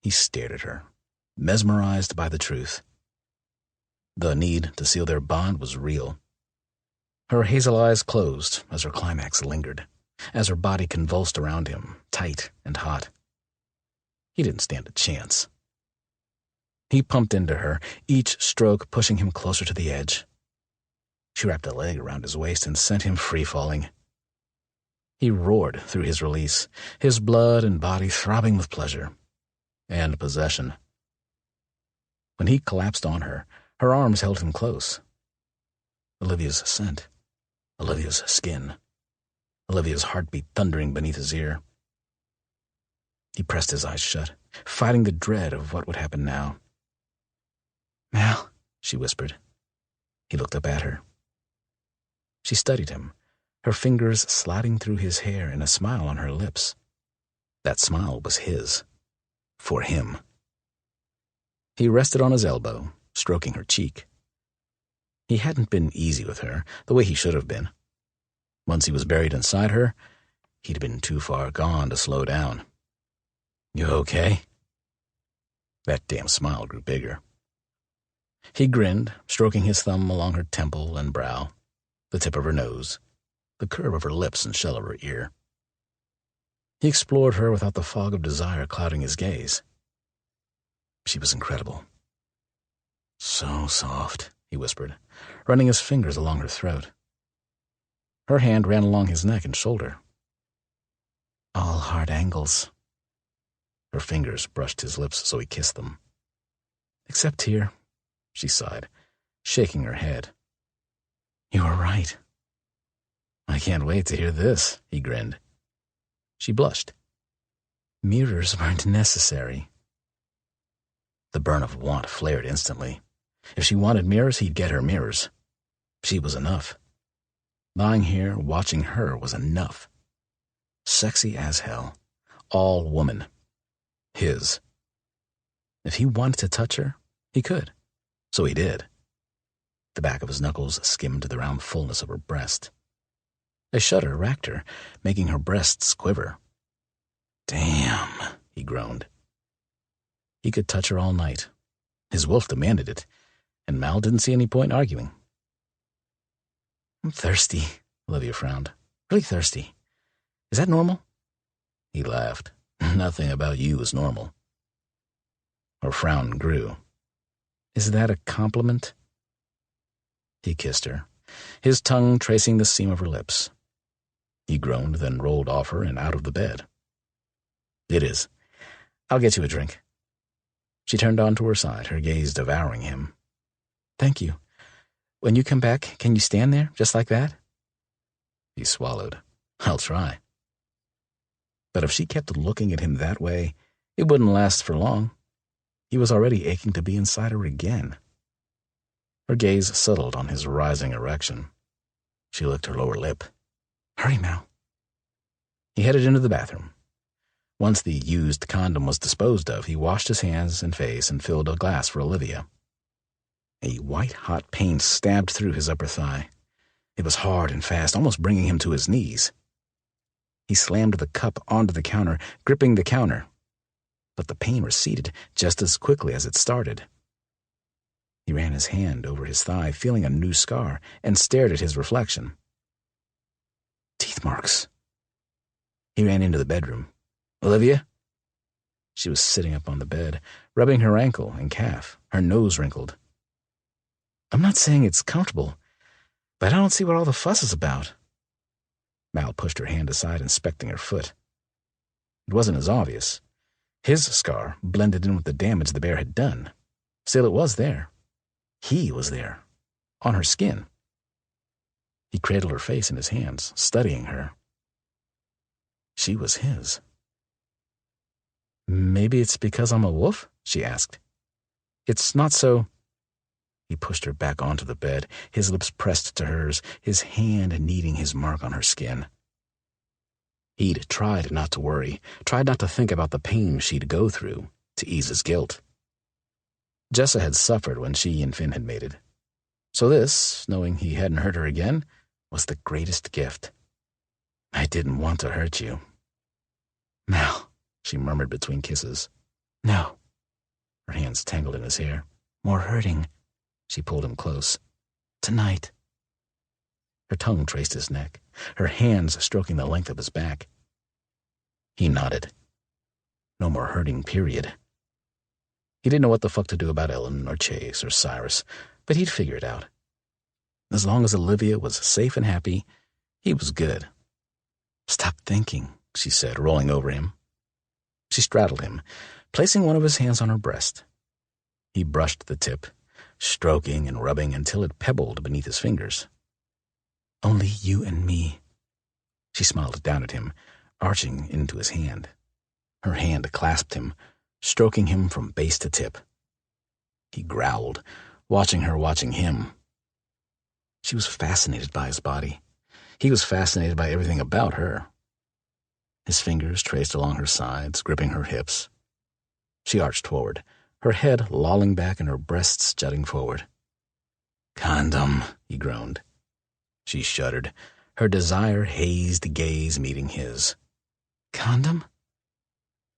He stared at her, mesmerized by the truth. The need to seal their bond was real. Her hazel eyes closed as her climax lingered, as her body convulsed around him, tight and hot. He didn't stand a chance. He pumped into her, each stroke pushing him closer to the edge. She wrapped a leg around his waist and sent him free-falling. He roared through his release, his blood and body throbbing with pleasure and possession. When he collapsed on her, her arms held him close. Olivia's scent. Olivia's skin. Olivia's heartbeat thundering beneath his ear. He pressed his eyes shut, fighting the dread of what would happen now. "Mal," she whispered. He looked up at her. She studied him, her fingers sliding through his hair and a smile on her lips. That smile was his. For him. He rested on his elbow, stroking her cheek. He hadn't been easy with her, the way he should have been. Once he was buried inside her, he'd been too far gone to slow down. "You okay?" That damn smile grew bigger. He grinned, stroking his thumb along her temple and brow, the tip of her nose, the curve of her lips and shell of her ear. He explored her without the fog of desire clouding his gaze. She was incredible. "So soft," he whispered, running his fingers along her throat. Her hand ran along his neck and shoulder. "All hard angles." Her fingers brushed his lips so he kissed them. "Except here," she sighed, shaking her head. "You were right." "I can't wait to hear this," he grinned. She blushed. "Mirrors weren't necessary." The burn of want flared instantly. If she wanted mirrors, he'd get her mirrors. She was enough. Lying here, watching her, was enough. Sexy as hell. All woman. His. If he wanted to touch her, he could. So he did. The back of his knuckles skimmed the round fullness of her breast. A shudder racked her, making her breasts quiver. "Damn," he groaned. He could touch her all night. His wolf demanded it, and Mal didn't see any point in arguing. "I'm thirsty," Olivia frowned. "Really thirsty. Is that normal?" He laughed. "Nothing about you is normal." Her frown grew. "Is that a compliment?" He kissed her, his tongue tracing the seam of her lips. He groaned, then rolled off her and out of the bed. "It is. I'll get you a drink." She turned onto her side, her gaze devouring him. "Thank you. When you come back, can you stand there, just like that?" He swallowed. "I'll try." But if she kept looking at him that way, it wouldn't last for long. He was already aching to be inside her again. Her gaze settled on his rising erection. She licked her lower lip. "Hurry now." He headed into the bathroom. Once the used condom was disposed of, he washed his hands and face and filled a glass for Olivia. A white-hot pain stabbed through his upper thigh. It was hard and fast, almost bringing him to his knees. He slammed the cup onto the counter, gripping the counter. But the pain receded just as quickly as it started. He ran his hand over his thigh, feeling a new scar, and stared at his reflection. Teeth marks. He ran into the bedroom. "Olivia?" She was sitting up on the bed, rubbing her ankle and calf, her nose wrinkled. "I'm not saying it's comfortable, but I don't see what all the fuss is about." Mal pushed her hand aside, inspecting her foot. It wasn't as obvious. His scar blended in with the damage the bear had done. Still, it was there. He was there, on her skin. He cradled her face in his hands, studying her. She was his. "Maybe it's because I'm a wolf?" she asked. "It's not so—" He pushed her back onto the bed, his lips pressed to hers, his hand kneading his mark on her skin. He'd tried not to worry, tried not to think about the pain she'd go through to ease his guilt. Jessa had suffered when she and Finn had mated. So this, knowing he hadn't hurt her again, was the greatest gift. "I didn't want to hurt you." "Mal," she murmured between kisses. "No." Her hands tangled in his hair. "More hurting." She pulled him close. "Tonight." Her tongue traced his neck, her hands stroking the length of his back. He nodded. No more hurting, period. He didn't know what the fuck to do about Ellen or Chase or Cyrus, but he'd figure it out. As long as Olivia was safe and happy, he was good. "Stop thinking," she said, rolling over him. She straddled him, placing one of his hands on her breast. He brushed the tip, stroking and rubbing until it pebbled beneath his fingers. Only you and me. She smiled down at him, arching into his hand. Her hand clasped him, stroking him from base to tip. He growled, watching her watching him. She was fascinated by his body. He was fascinated by everything about her. His fingers traced along her sides, gripping her hips. She arched forward, her head lolling back and her breasts jutting forward. "Condom," he groaned. She shuddered, her desire-hazed gaze meeting his. "Condom?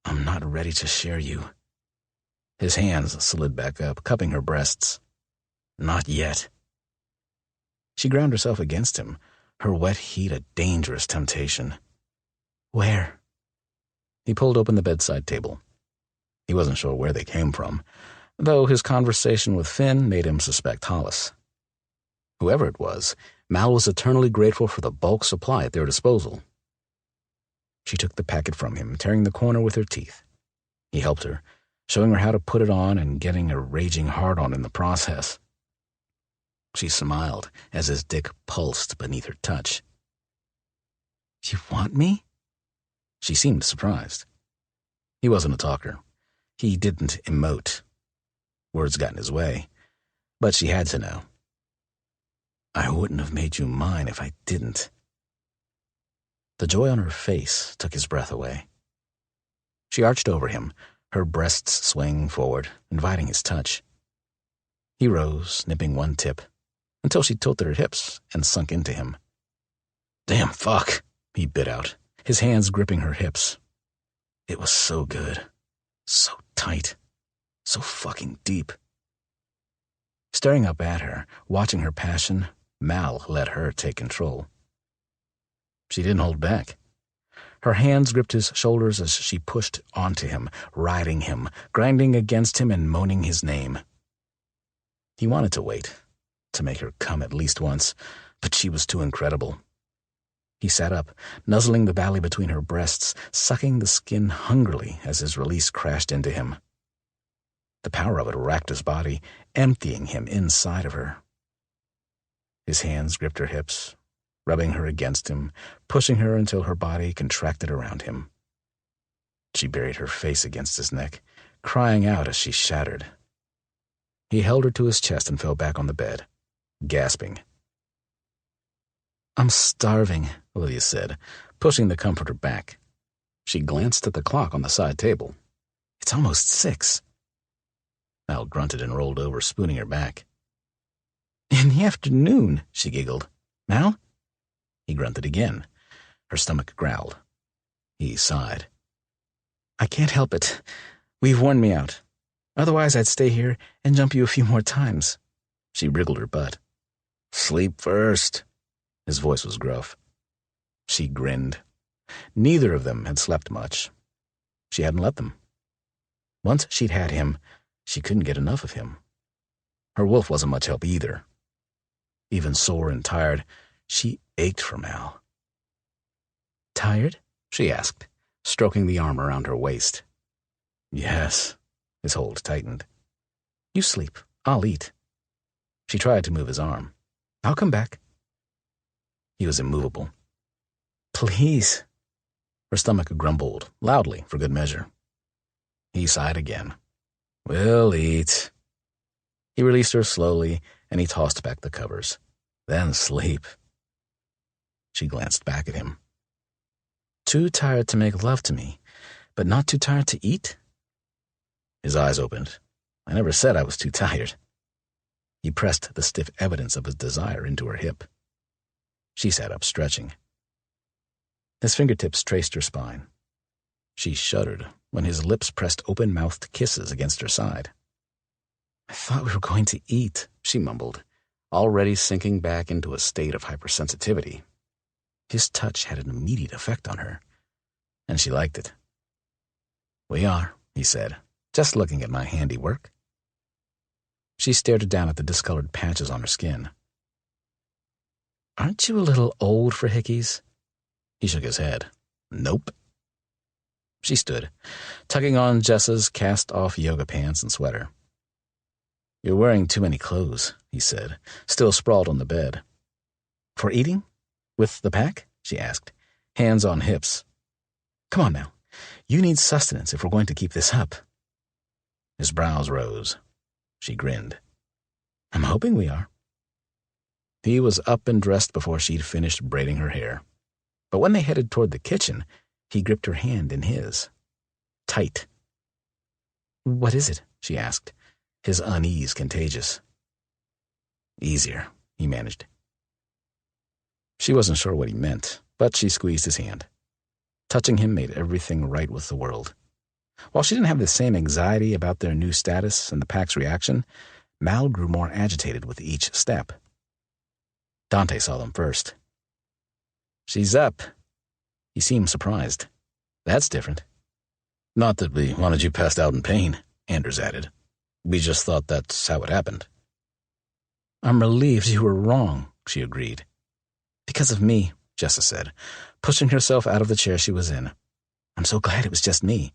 I'm not ready to share you." His hands slid back up, cupping her breasts. "Not yet." She ground herself against him, her wet heat a dangerous temptation. "Where?" He pulled open the bedside table. He wasn't sure where they came from, though his conversation with Finn made him suspect Hollis. Whoever it was, Mal was eternally grateful for the bulk supply at their disposal. She took the packet from him, tearing the corner with her teeth. He helped her, showing her how to put it on and getting a raging hard-on in the process. She smiled as his dick pulsed beneath her touch. "You want me?" She seemed surprised. He wasn't a talker. He didn't emote. Words got in his way, but she had to know. "I wouldn't have made you mine if I didn't." The joy on her face took his breath away. She arched over him, her breasts swaying forward, inviting his touch. He rose, nipping one tip, until she tilted her hips and sunk into him. "Damn fuck," he bit out, his hands gripping her hips. It was so good, so tight, so fucking deep. Staring up at her, watching her passion, Mal let her take control. She didn't hold back. Her hands gripped his shoulders as she pushed onto him, riding him, grinding against him and moaning his name. He wanted to wait, to make her come at least once, but she was too incredible. He sat up, nuzzling the valley between her breasts, sucking the skin hungrily as his release crashed into him. The power of it racked his body, emptying him inside of her. His hands gripped her hips, rubbing her against him, pushing her until her body contracted around him. She buried her face against his neck, crying out as she shattered. He held her to his chest and fell back on the bed, gasping. "I'm starving," Olivia said, pushing the comforter back. She glanced at the clock on the side table. "It's almost 6. Mal grunted and rolled over, spooning her back. "In the afternoon," she giggled. "Mal?" He grunted again. Her stomach growled. He sighed. "I can't help it. We've worn me out. Otherwise, I'd stay here and jump you a few more times." She wriggled her butt. "Sleep first." His voice was gruff. She grinned. Neither of them had slept much. She hadn't let them. Once she'd had him, she couldn't get enough of him. Her wolf wasn't much help either. Even sore and tired, she ached for Mal. "Tired?" she asked, stroking the arm around her waist. "Yes." His hold tightened. "You sleep. I'll eat." She tried to move his arm. "I'll come back." He was immovable. "Please." Her stomach grumbled, loudly, for good measure. He sighed again. "We'll eat." He released her slowly, and he tossed back the covers. "Then sleep." She glanced back at him. "Too tired to make love to me, but not too tired to eat?" His eyes opened. "I never said I was too tired." He pressed the stiff evidence of his desire into her hip. She sat up, stretching. His fingertips traced her spine. She shuddered when his lips pressed open-mouthed kisses against her side. "I thought we were going to eat," she mumbled, already sinking back into a state of hypersensitivity. His touch had an immediate effect on her, and she liked it. "We are," he said, "just looking at my handiwork." She stared down at the discolored patches on her skin. "Aren't you a little old for hickeys?" He shook his head. "Nope." She stood, tugging on Jessa's cast-off yoga pants and sweater. "You're wearing too many clothes," he said, still sprawled on the bed. "For eating With the pack? She asked, hands on hips. Come on now. You need sustenance if we're going to keep this up. His brows rose. She grinned. I'm hoping we are. He was up and dressed before she'd finished braiding her hair. But when they headed toward the kitchen, he gripped her hand in his. Tight. What is it? She asked, his unease contagious. Easier, he managed. She wasn't sure what he meant, but she squeezed his hand. Touching him made everything right with the world. While she didn't have the same anxiety about their new status and the pack's reaction, Mal grew more agitated with each step. Dante saw them first. She's up. He seemed surprised. That's different. Not that we wanted you passed out in pain, Anders added. We just thought that's how it happened. I'm relieved you were wrong, she agreed. Because of me, Jessa said, pushing herself out of the chair she was in. I'm so glad it was just me.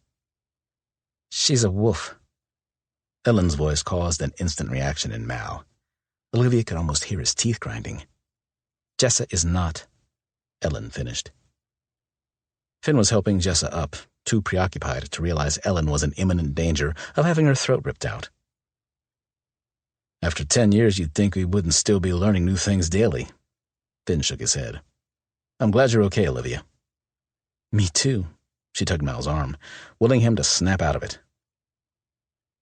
She's a wolf. Ellen's voice caused an instant reaction in Mal. Olivia could almost hear his teeth grinding. Jessa is not, Ellen finished. Finn was helping Jessa up, too preoccupied to realize Ellen was in imminent danger of having her throat ripped out. After 10 years, you'd think we wouldn't still be learning new things daily. Finn shook his head. I'm glad you're okay, Olivia. Me too. She tugged Mal's arm, willing him to snap out of it.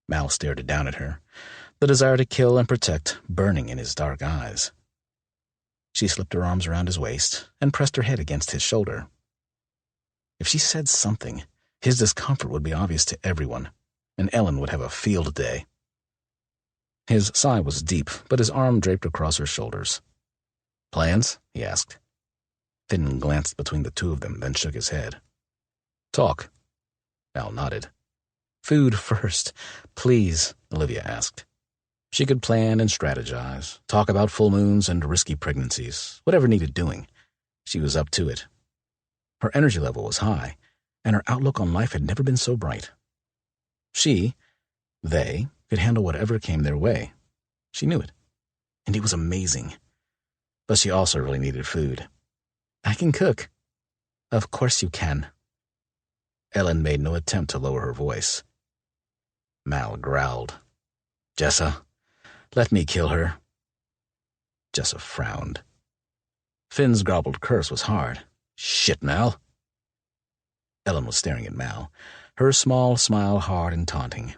Mal stared down at her, the desire to kill and protect burning in his dark eyes. She slipped her arms around his waist and pressed her head against his shoulder. If she said something, his discomfort would be obvious to everyone, and Ellen would have a field day. His sigh was deep, but his arm draped across her shoulders. Plans? He asked. Finn glanced between the two of them, then shook his head. Talk. Al nodded. Food first, please, Olivia asked. She could plan and strategize, talk about full moons and risky pregnancies, whatever needed doing. She was up to it. Her energy level was high, and her outlook on life had never been so bright. They, could handle whatever came their way. She knew it, and it was amazing. But she also really needed food. I can cook. Of course you can. Ellen made no attempt to lower her voice. Mal growled. Jessa, let me kill her. Jessa frowned. Finn's garbled curse was hard. Shit, Mal. Ellen was staring at Mal, her small smile hard and taunting.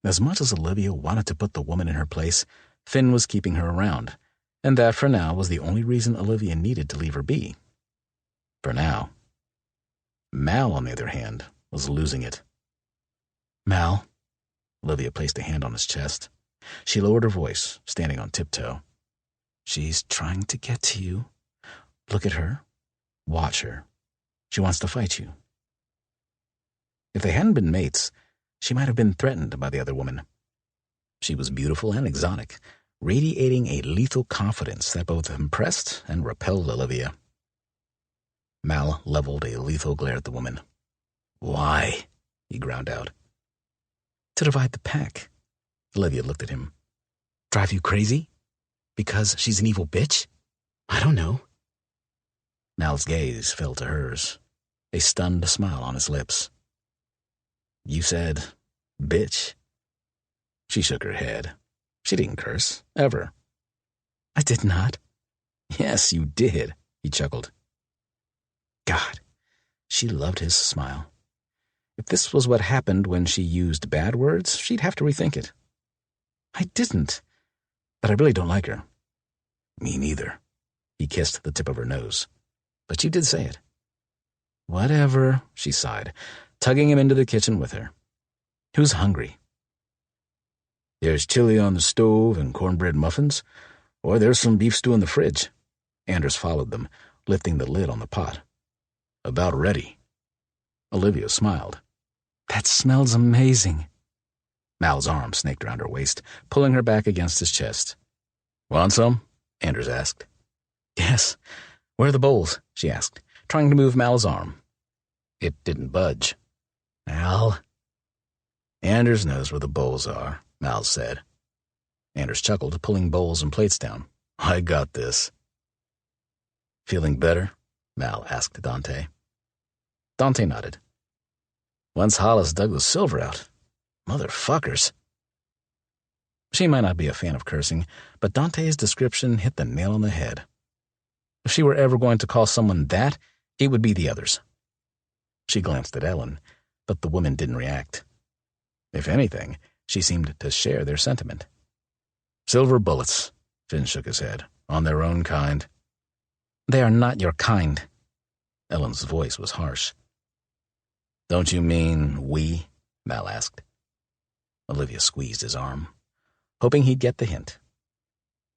As much as Olivia wanted to put the woman in her place, Finn was keeping her around, and that for now was the only reason Olivia needed to leave her be. For now. Mal, on the other hand, was losing it. Mal. Olivia placed a hand on his chest. She lowered her voice, standing on tiptoe. She's trying to get to you. Look at her. Watch her. She wants to fight you. If they hadn't been mates, she might have been threatened by the other woman. She was beautiful and exotic, radiating a lethal confidence that both impressed and repelled Olivia. Mal leveled a lethal glare at the woman. Why? He ground out. To divide the pack. Olivia looked at him. Drive you crazy? Because she's an evil bitch? I don't know. Mal's gaze fell to hers, a stunned smile on his lips. You said, bitch. She shook her head. She didn't curse, ever. I did not. Yes, you did, he chuckled. God, she loved his smile. If this was what happened when she used bad words, she'd have to rethink it. I didn't, but I really don't like her. Me neither. He kissed the tip of her nose. But you did say it. Whatever, she sighed, tugging him into the kitchen with her. Who's hungry? There's chili on the stove and cornbread muffins, or there's some beef stew in the fridge. Anders followed them, lifting the lid on the pot. About ready. Olivia smiled. That smells amazing. Mal's arm snaked around her waist, pulling her back against his chest. Want some? Anders asked. Yes. Where are the bowls? She asked, trying to move Mal's arm. It didn't budge. Mal? Anders knows where the bowls are, Mal said. Anders chuckled, pulling bowls and plates down. I got this. Feeling better? Mal asked Dante. Dante nodded. Once Hollis dug the silver out. Motherfuckers. She might not be a fan of cursing, but Dante's description hit the nail on the head. If she were ever going to call someone that, it would be the others. She glanced at Ellen, but the woman didn't react. If anything, she seemed to share their sentiment. Silver bullets, Finn shook his head, on their own kind. They are not your kind. Ellen's voice was harsh. Don't you mean we? Mal asked. Olivia squeezed his arm, hoping he'd get the hint.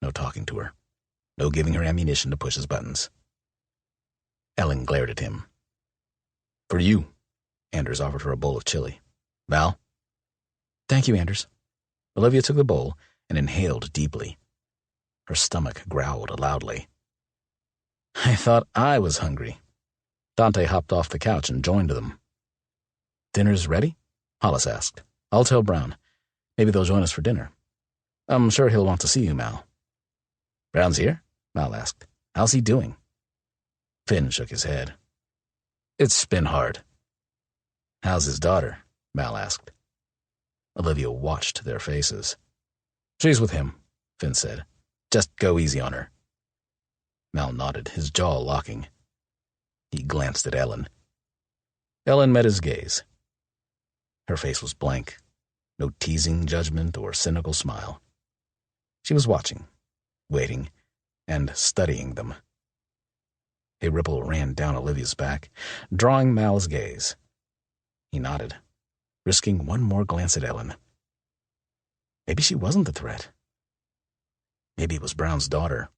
No talking to her. No giving her ammunition to push his buttons. Ellen glared at him. For you. Anders offered her a bowl of chili. Val? Thank you, Anders. Olivia took the bowl and inhaled deeply. Her stomach growled loudly. I thought I was hungry. Dante hopped off the couch and joined them. Dinner's ready? Hollis asked. I'll tell Brown. Maybe they'll join us for dinner. I'm sure he'll want to see you, Mal. Brown's here? Mal asked. How's he doing? Finn shook his head. It's been hard. How's his daughter? Mal asked. Olivia watched their faces. She's with him, Finn said. Just go easy on her. Mal nodded, his jaw locking. He glanced at Ellen. Ellen met his gaze. Her face was blank, no teasing judgment or cynical smile. She was watching, waiting, and studying them. A ripple ran down Olivia's back, drawing Mal's gaze. He nodded, risking one more glance at Ellen. Maybe she wasn't the threat. Maybe it was Brown's daughter.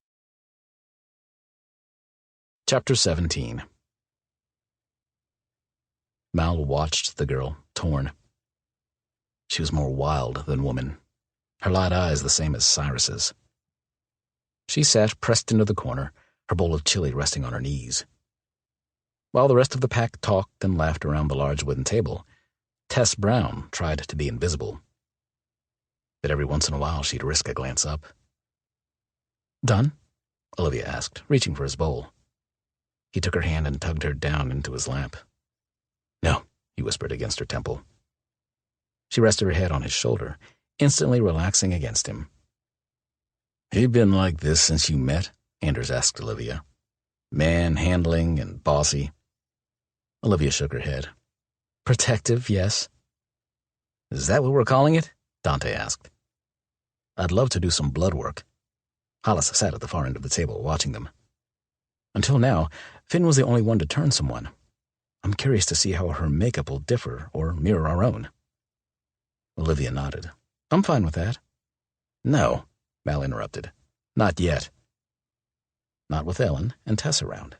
Chapter 17. Mal watched the girl, torn. She was more wild than woman, her light eyes the same as Cyrus's. She sat pressed into the corner, her bowl of chili resting on her knees. While the rest of the pack talked and laughed around the large wooden table, Tess Brown tried to be invisible. But every once in a while she'd risk a glance up. Done? Olivia asked, reaching for his bowl. He took her hand and tugged her down into his lap. No, he whispered against her temple. She rested her head on his shoulder, instantly relaxing against him. He been like this since you met? Anders asked Olivia. Manhandling and bossy. Olivia shook her head. Protective, yes. Is that what we're calling it? Dante asked. I'd love to do some blood work. Hollis sat at the far end of the table, watching them. Until now, Finn was the only one to turn someone. I'm curious to see how her makeup will differ or mirror our own. Olivia nodded. I'm fine with that. No, Mal interrupted. Not yet. Not with Ellen and Tess around.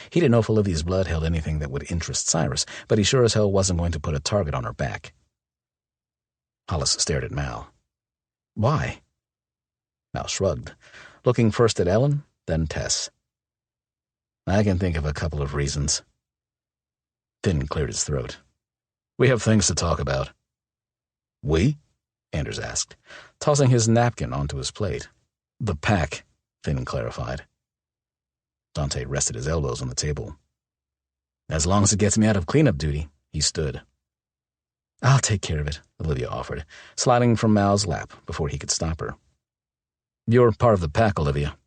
He didn't know if Olivia's blood held anything that would interest Cyrus, but he sure as hell wasn't going to put a target on her back. Hollis stared at Mal. Why? Mal shrugged, looking first at Ellen, then Tess. I can think of a couple of reasons. Finn cleared his throat. We have things to talk about. We? Anders asked, tossing his napkin onto his plate. The pack, Finn clarified. Dante rested his elbows on the table. As long as it gets me out of cleanup duty, he stood. I'll take care of it, Olivia offered, sliding from Mal's lap before he could stop her. You're part of the pack, Olivia.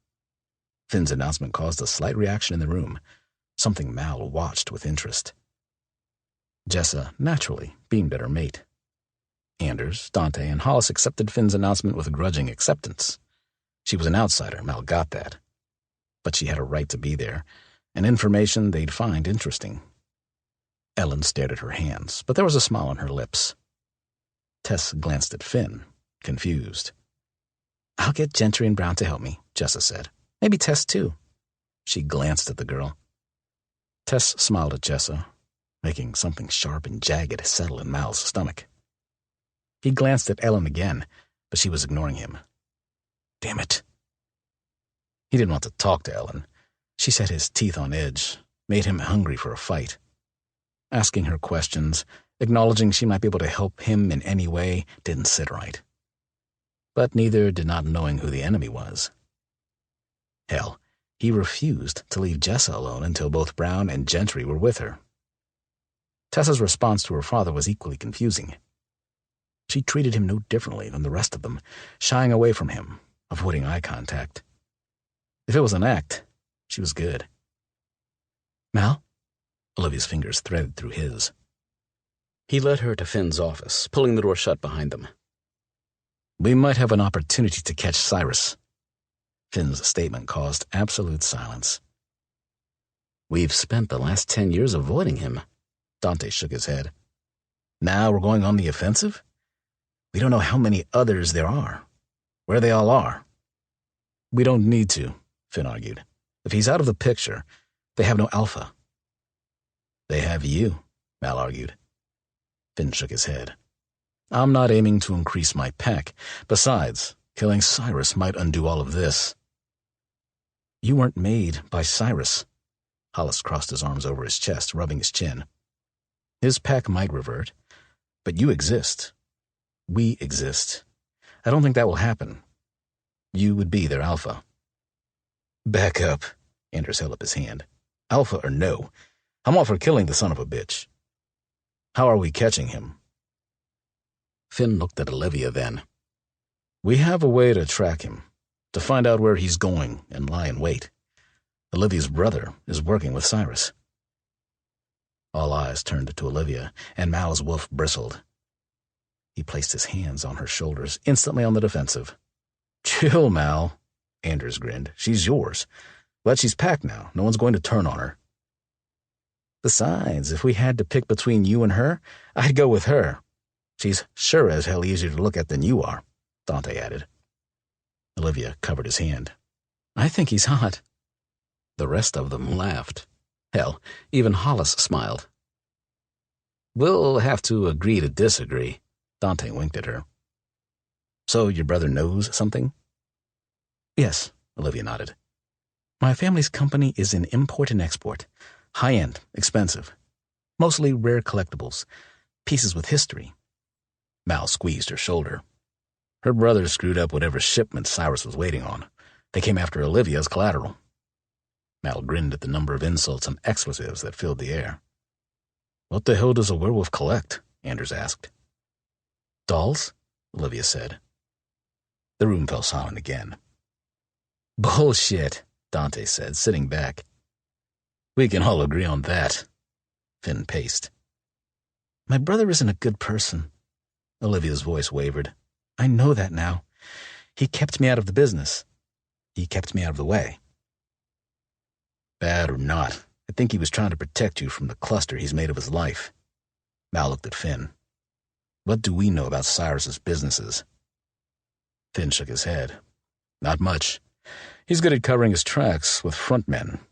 Finn's announcement caused a slight reaction in the room, something Mal watched with interest. Jessa, naturally, beamed at her mate. Anders, Dante, and Hollis accepted Finn's announcement with a grudging acceptance. She was an outsider, Mal got that. But she had a right to be there, and information they'd find interesting. Ellen stared at her hands, but there was a smile on her lips. Tess glanced at Finn, confused. I'll get Gentry and Brown to help me, Jessa said. Maybe Tess, too. She glanced at the girl. Tess smiled at Jessa, making something sharp and jagged settle in Mal's stomach. He glanced at Ellen again, but she was ignoring him. Damn it. He didn't want to talk to Ellen. She set his teeth on edge, made him hungry for a fight. Asking her questions, acknowledging she might be able to help him in any way, didn't sit right. But neither did not knowing who the enemy was. Hell, He refused to leave Jessa alone until both Brown and Gentry were with her. Tessa's response to her father was equally confusing. She treated him no differently than the rest of them, shying away from him, avoiding eye contact. If it was an act, she was good. "Mal?" Olivia's fingers threaded through his. He led her to Finn's office, pulling the door shut behind them. "We might have an opportunity to catch Cyrus." Finn's statement caused absolute silence. "We've spent the last 10 years avoiding him." Dante shook his head. "Now we're going on the offensive? We don't know how many others there are, where they all are." "We don't need to," Finn argued. "If he's out of the picture, they have no alpha." "They have you," Mal argued. Finn shook his head. "I'm not aiming to increase my pack. Besides, killing Cyrus might undo all of this." "You weren't made by Cyrus." Hollis crossed his arms over his chest, rubbing his chin. "His pack might revert, but you exist. We exist. I don't think that will happen. You would be their alpha." "Back up," Anders held up his hand. "Alpha or no, I'm all for killing the son of a bitch. How are we catching him?" Finn looked at Olivia then. "We have a way to track him, to find out where he's going and lie in wait. Olivia's brother is working with Cyrus." All eyes turned to Olivia, and Mal's wolf bristled. He placed his hands on her shoulders, instantly on the defensive. "Chill, Mal," Anders grinned. "She's yours. But she's packed now. No one's going to turn on her." "Besides, if we had to pick between you and her, I'd go with her. She's sure as hell easier to look at than you are," Dante added. Olivia covered his hand. "I think he's hot." The rest of them laughed. Hell, even Hollis smiled. "We'll have to agree to disagree." Dante winked at her. "So your brother knows something?" "Yes," Olivia nodded. "My family's company is in import and export. High-end, expensive. Mostly rare collectibles. Pieces with history." Mal squeezed her shoulder. "Her brother screwed up whatever shipment Cyrus was waiting on. They came after Olivia as collateral." Mal grinned at the number of insults and expletives that filled the air. "What the hell does a werewolf collect?" Anders asked. "Dolls," Olivia said. The room fell silent again. "Bullshit," Dante said, sitting back. "We can all agree on that," Finn paced. "My brother isn't a good person." Olivia's voice wavered. "I know that now. He kept me out of the business. He kept me out of the way." "Bad or not, I think he was trying to protect you from the cluster he's made of his life." Mal looked at Finn. "What do we know about Cyrus's businesses?" Finn shook his head. "Not much. He's good at covering his tracks with frontmen.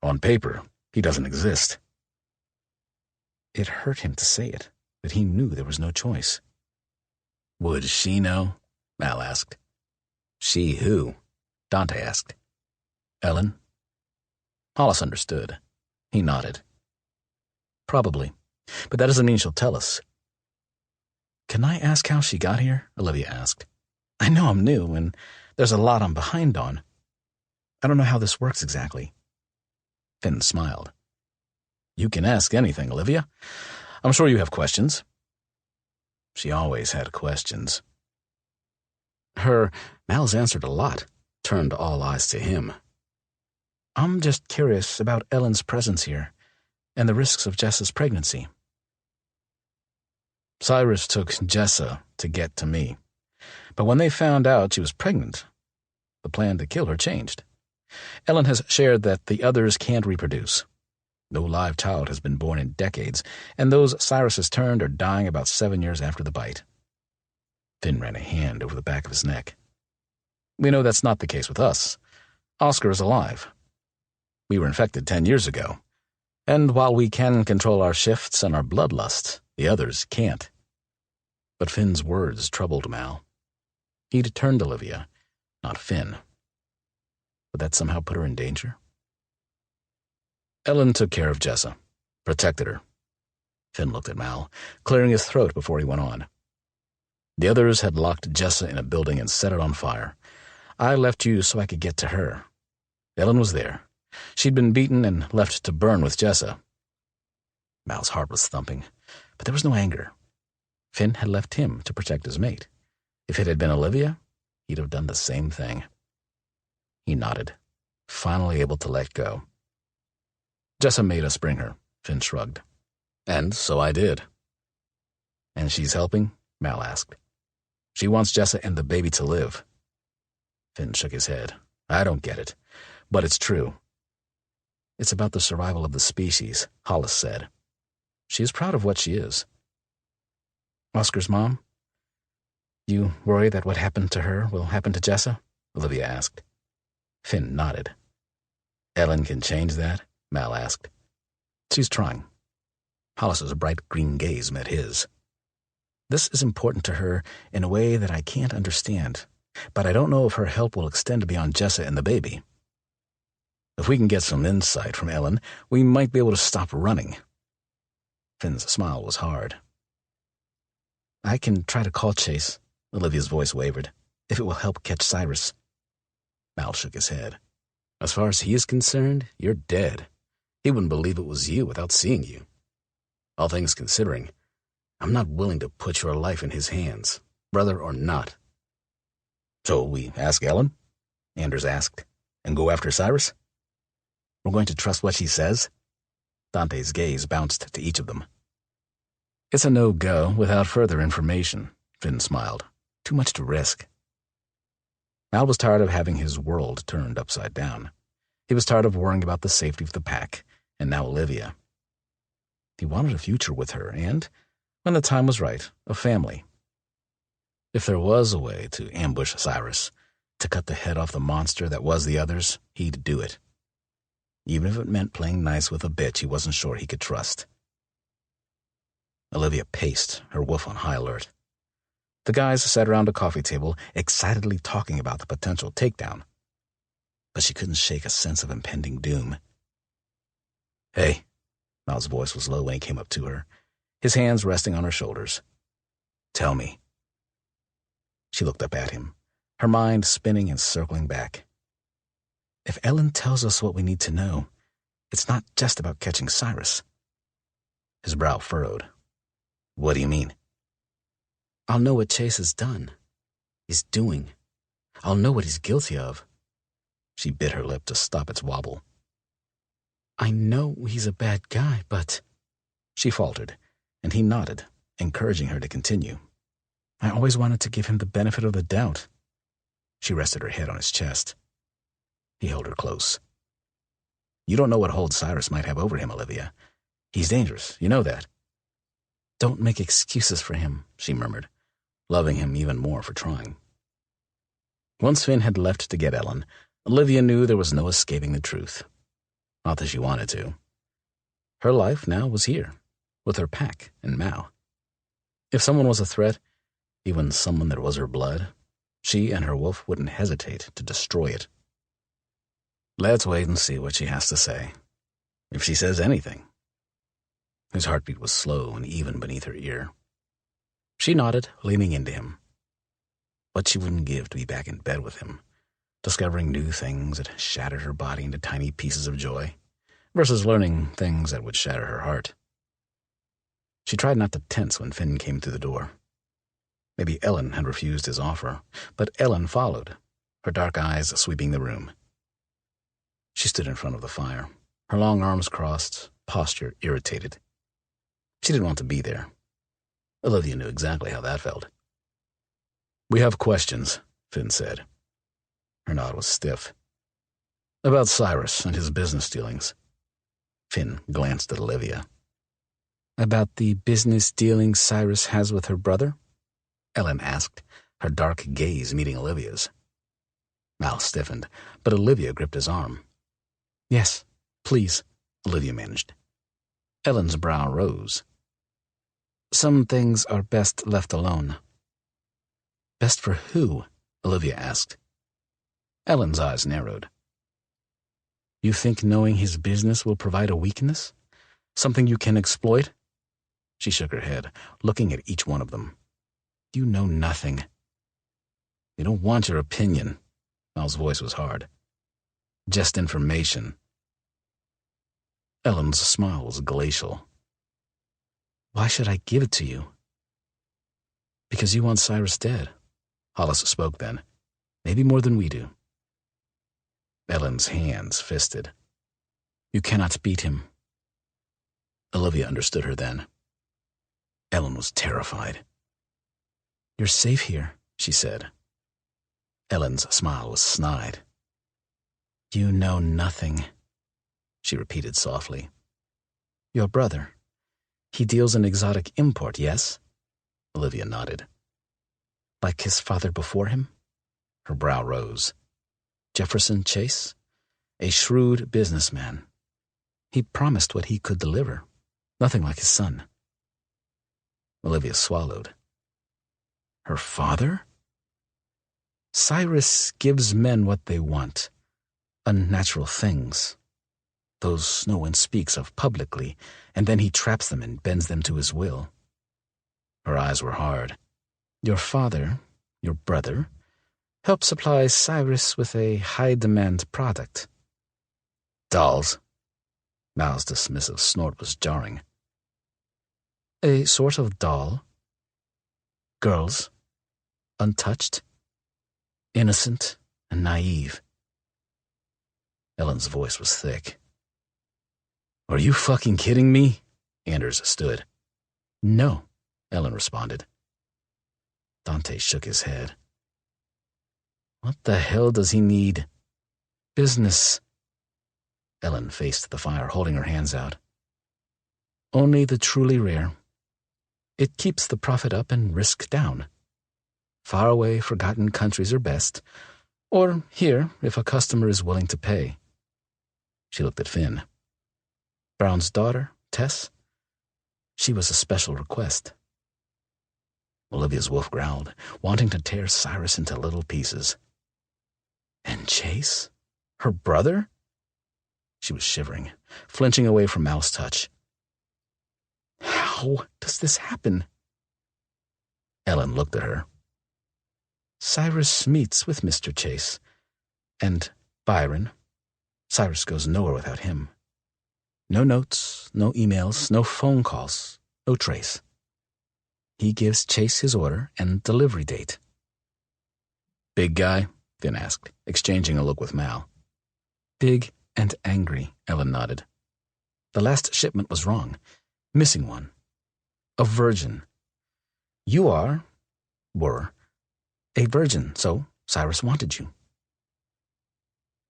On paper, he doesn't exist." It hurt him to say it, but he knew there was no choice. "Would she know?" Mal asked. "She who?" Dante asked. "Ellen?" Hollis understood. He nodded. "Probably, but that doesn't mean she'll tell us." "Can I ask how she got here?" Olivia asked. "I know I'm new, and there's a lot I'm behind on. I don't know how this works exactly." Finn smiled. "You can ask anything, Olivia. I'm sure you have questions." She always had questions. Mal's answered a lot, turned all eyes to him. "I'm just curious about Ellen's presence here, and the risks of Jessa's pregnancy." "Cyrus took Jessa to get to me. But when they found out she was pregnant, the plan to kill her changed. Ellen has shared that the others can't reproduce. No live child has been born in decades, and those Cyrus has turned are dying about 7 years after the bite." Finn ran a hand over the back of his neck. "We know that's not the case with us. Oscar is alive. We were infected 10 years ago, and while we can control our shifts and our bloodlust, the others can't." But Finn's words troubled Mal. He'd turned Olivia, not Finn. Would that somehow put her in danger? "Ellen took care of Jessa, protected her." Finn looked at Mal, clearing his throat before he went on. "The others had locked Jessa in a building and set it on fire. I left you so I could get to her. Ellen was there. She'd been beaten and left to burn with Jessa. Mal's heart was thumping, but there was no anger. Finn had left him to protect his mate. If it had been Olivia, he'd have done the same thing. He nodded, finally able to let go. Jessa made us bring her, Finn shrugged. And so I did. And she's helping? Mal asked. She wants Jessa and the baby to live. Finn shook his head. I don't get it, but it's true. It's about the survival of the species, Hollis said. She is proud of what she is. Oscar's mom? You worry that what happened to her will happen to Jessa? Olivia asked. Finn nodded. Ellen can change that? Mal asked. She's trying. Hollis's bright green gaze met his. This is important to her in a way that I can't understand, but I don't know if her help will extend beyond Jessa and the baby. If we can get some insight from Ellen, we might be able to stop running. Finn's smile was hard. I can try to call Chase, Olivia's voice wavered, if it will help catch Cyrus. Mal shook his head. As far as he is concerned, you're dead. He wouldn't believe it was you without seeing you. All things considering, I'm not willing to put your life in his hands, brother or not. So we ask Ellen? Anders asked, and go after Cyrus? We're going to trust what she says? Dante's gaze bounced to each of them. It's a no-go without further information, Finn smiled. Too much to risk. Mal was tired of having his world turned upside down. He was tired of worrying about the safety of the pack, and now Olivia. He wanted a future with her, and, when the time was right, a family. If there was a way to ambush Cyrus, to cut the head off the monster that was the others, he'd do it. Even if it meant playing nice with a bitch he wasn't sure he could trust. Olivia paced, her wolf on high alert. The guys sat around a coffee table, excitedly talking about the potential takedown. But she couldn't shake a sense of impending doom. Hey, Mal's voice was low when he came up to her, his hands resting on her shoulders. Tell me. She looked up at him, her mind spinning and circling back. If Ellen tells us what we need to know, it's not just about catching Cyrus. His brow furrowed. What do you mean? I'll know what Chase has done, is doing. I'll know what he's guilty of. She bit her lip to stop its wobble. I know he's a bad guy, but... She faltered, and he nodded, encouraging her to continue. I always wanted to give him the benefit of the doubt. She rested her head on his chest. He held her close. You don't know what hold Cyrus might have over him, Olivia. He's dangerous, you know that. Don't make excuses for him, she murmured, loving him even more for trying. Once Finn had left to get Ellen, Olivia knew there was no escaping the truth. Not that she wanted to. Her life now was here, with her pack and Mao. If someone was a threat, even someone that was her blood, she and her wolf wouldn't hesitate to destroy it. Let's wait and see what she has to say. If she says anything. His heartbeat was slow and even beneath her ear. She nodded, leaning into him. What she wouldn't give to be back in bed with him, discovering new things that shattered her body into tiny pieces of joy, versus learning things that would shatter her heart. She tried not to tense when Finn came through the door. Maybe Ellen had refused his offer, but Ellen followed, her dark eyes sweeping the room. She stood in front of the fire, her long arms crossed, posture irritated. She didn't want to be there. Olivia knew exactly how that felt. We have questions, Finn said. Her nod was stiff. About Cyrus and his business dealings. Finn glanced at Olivia. About the business dealings Cyrus has with her brother? Ellen asked, her dark gaze meeting Olivia's. Mal stiffened, but Olivia gripped his arm. Yes, please, Olivia managed. Ellen's brow rose. Some things are best left alone. Best for who? Olivia asked. Ellen's eyes narrowed. You think knowing his business will provide a weakness? Something you can exploit? She shook her head, looking at each one of them. You know nothing. They don't want your opinion. Mal's voice was hard. Just information. Ellen's smile was glacial. Why should I give it to you? Because you want Cyrus dead. Hollis spoke then. Maybe more than we do. Ellen's hands fisted. You cannot beat him. Olivia understood her then. Ellen was terrified. You're safe here, she said. Ellen's smile was snide. You know nothing, she repeated softly. Your brother. He deals in exotic import, yes? Olivia nodded. Like his father before him? Her brow rose. Jefferson Chase? A shrewd businessman. He promised what he could deliver. Nothing like his son. Olivia swallowed. Her father? Cyrus gives men what they want. Unnatural things. Those no one speaks of publicly, and then he traps them and bends them to his will. Her eyes were hard. Your father, your brother, helped supply Cyrus with a high-demand product. Dolls. Mal's dismissive snort was jarring. A sort of doll. Girls. Untouched. Innocent and naive. Ellen's voice was thick. Are you fucking kidding me? Anders stood. No, Ellen responded. Dante shook his head. What the hell does he need? Business. Ellen faced the fire, holding her hands out. Only the truly rare. It keeps the profit up and risk down. Faraway, forgotten countries are best, or here if a customer is willing to pay. She looked at Finn. Brown's daughter, Tess? She was a special request. Olivia's wolf growled, wanting to tear Cyrus into little pieces. And Chase? Her brother? She was shivering, flinching away from Mal's touch. How does this happen? Ellen looked at her. Cyrus meets with Mr. Chase. And Byron. Cyrus goes nowhere without him. No notes, no emails, no phone calls, no trace. He gives Chase his order and delivery date. Big guy? Finn asked, exchanging a look with Mal. Big and angry, Ellen nodded. The last shipment was wrong. Missing one. A virgin. You were, a virgin, so Cyrus wanted you.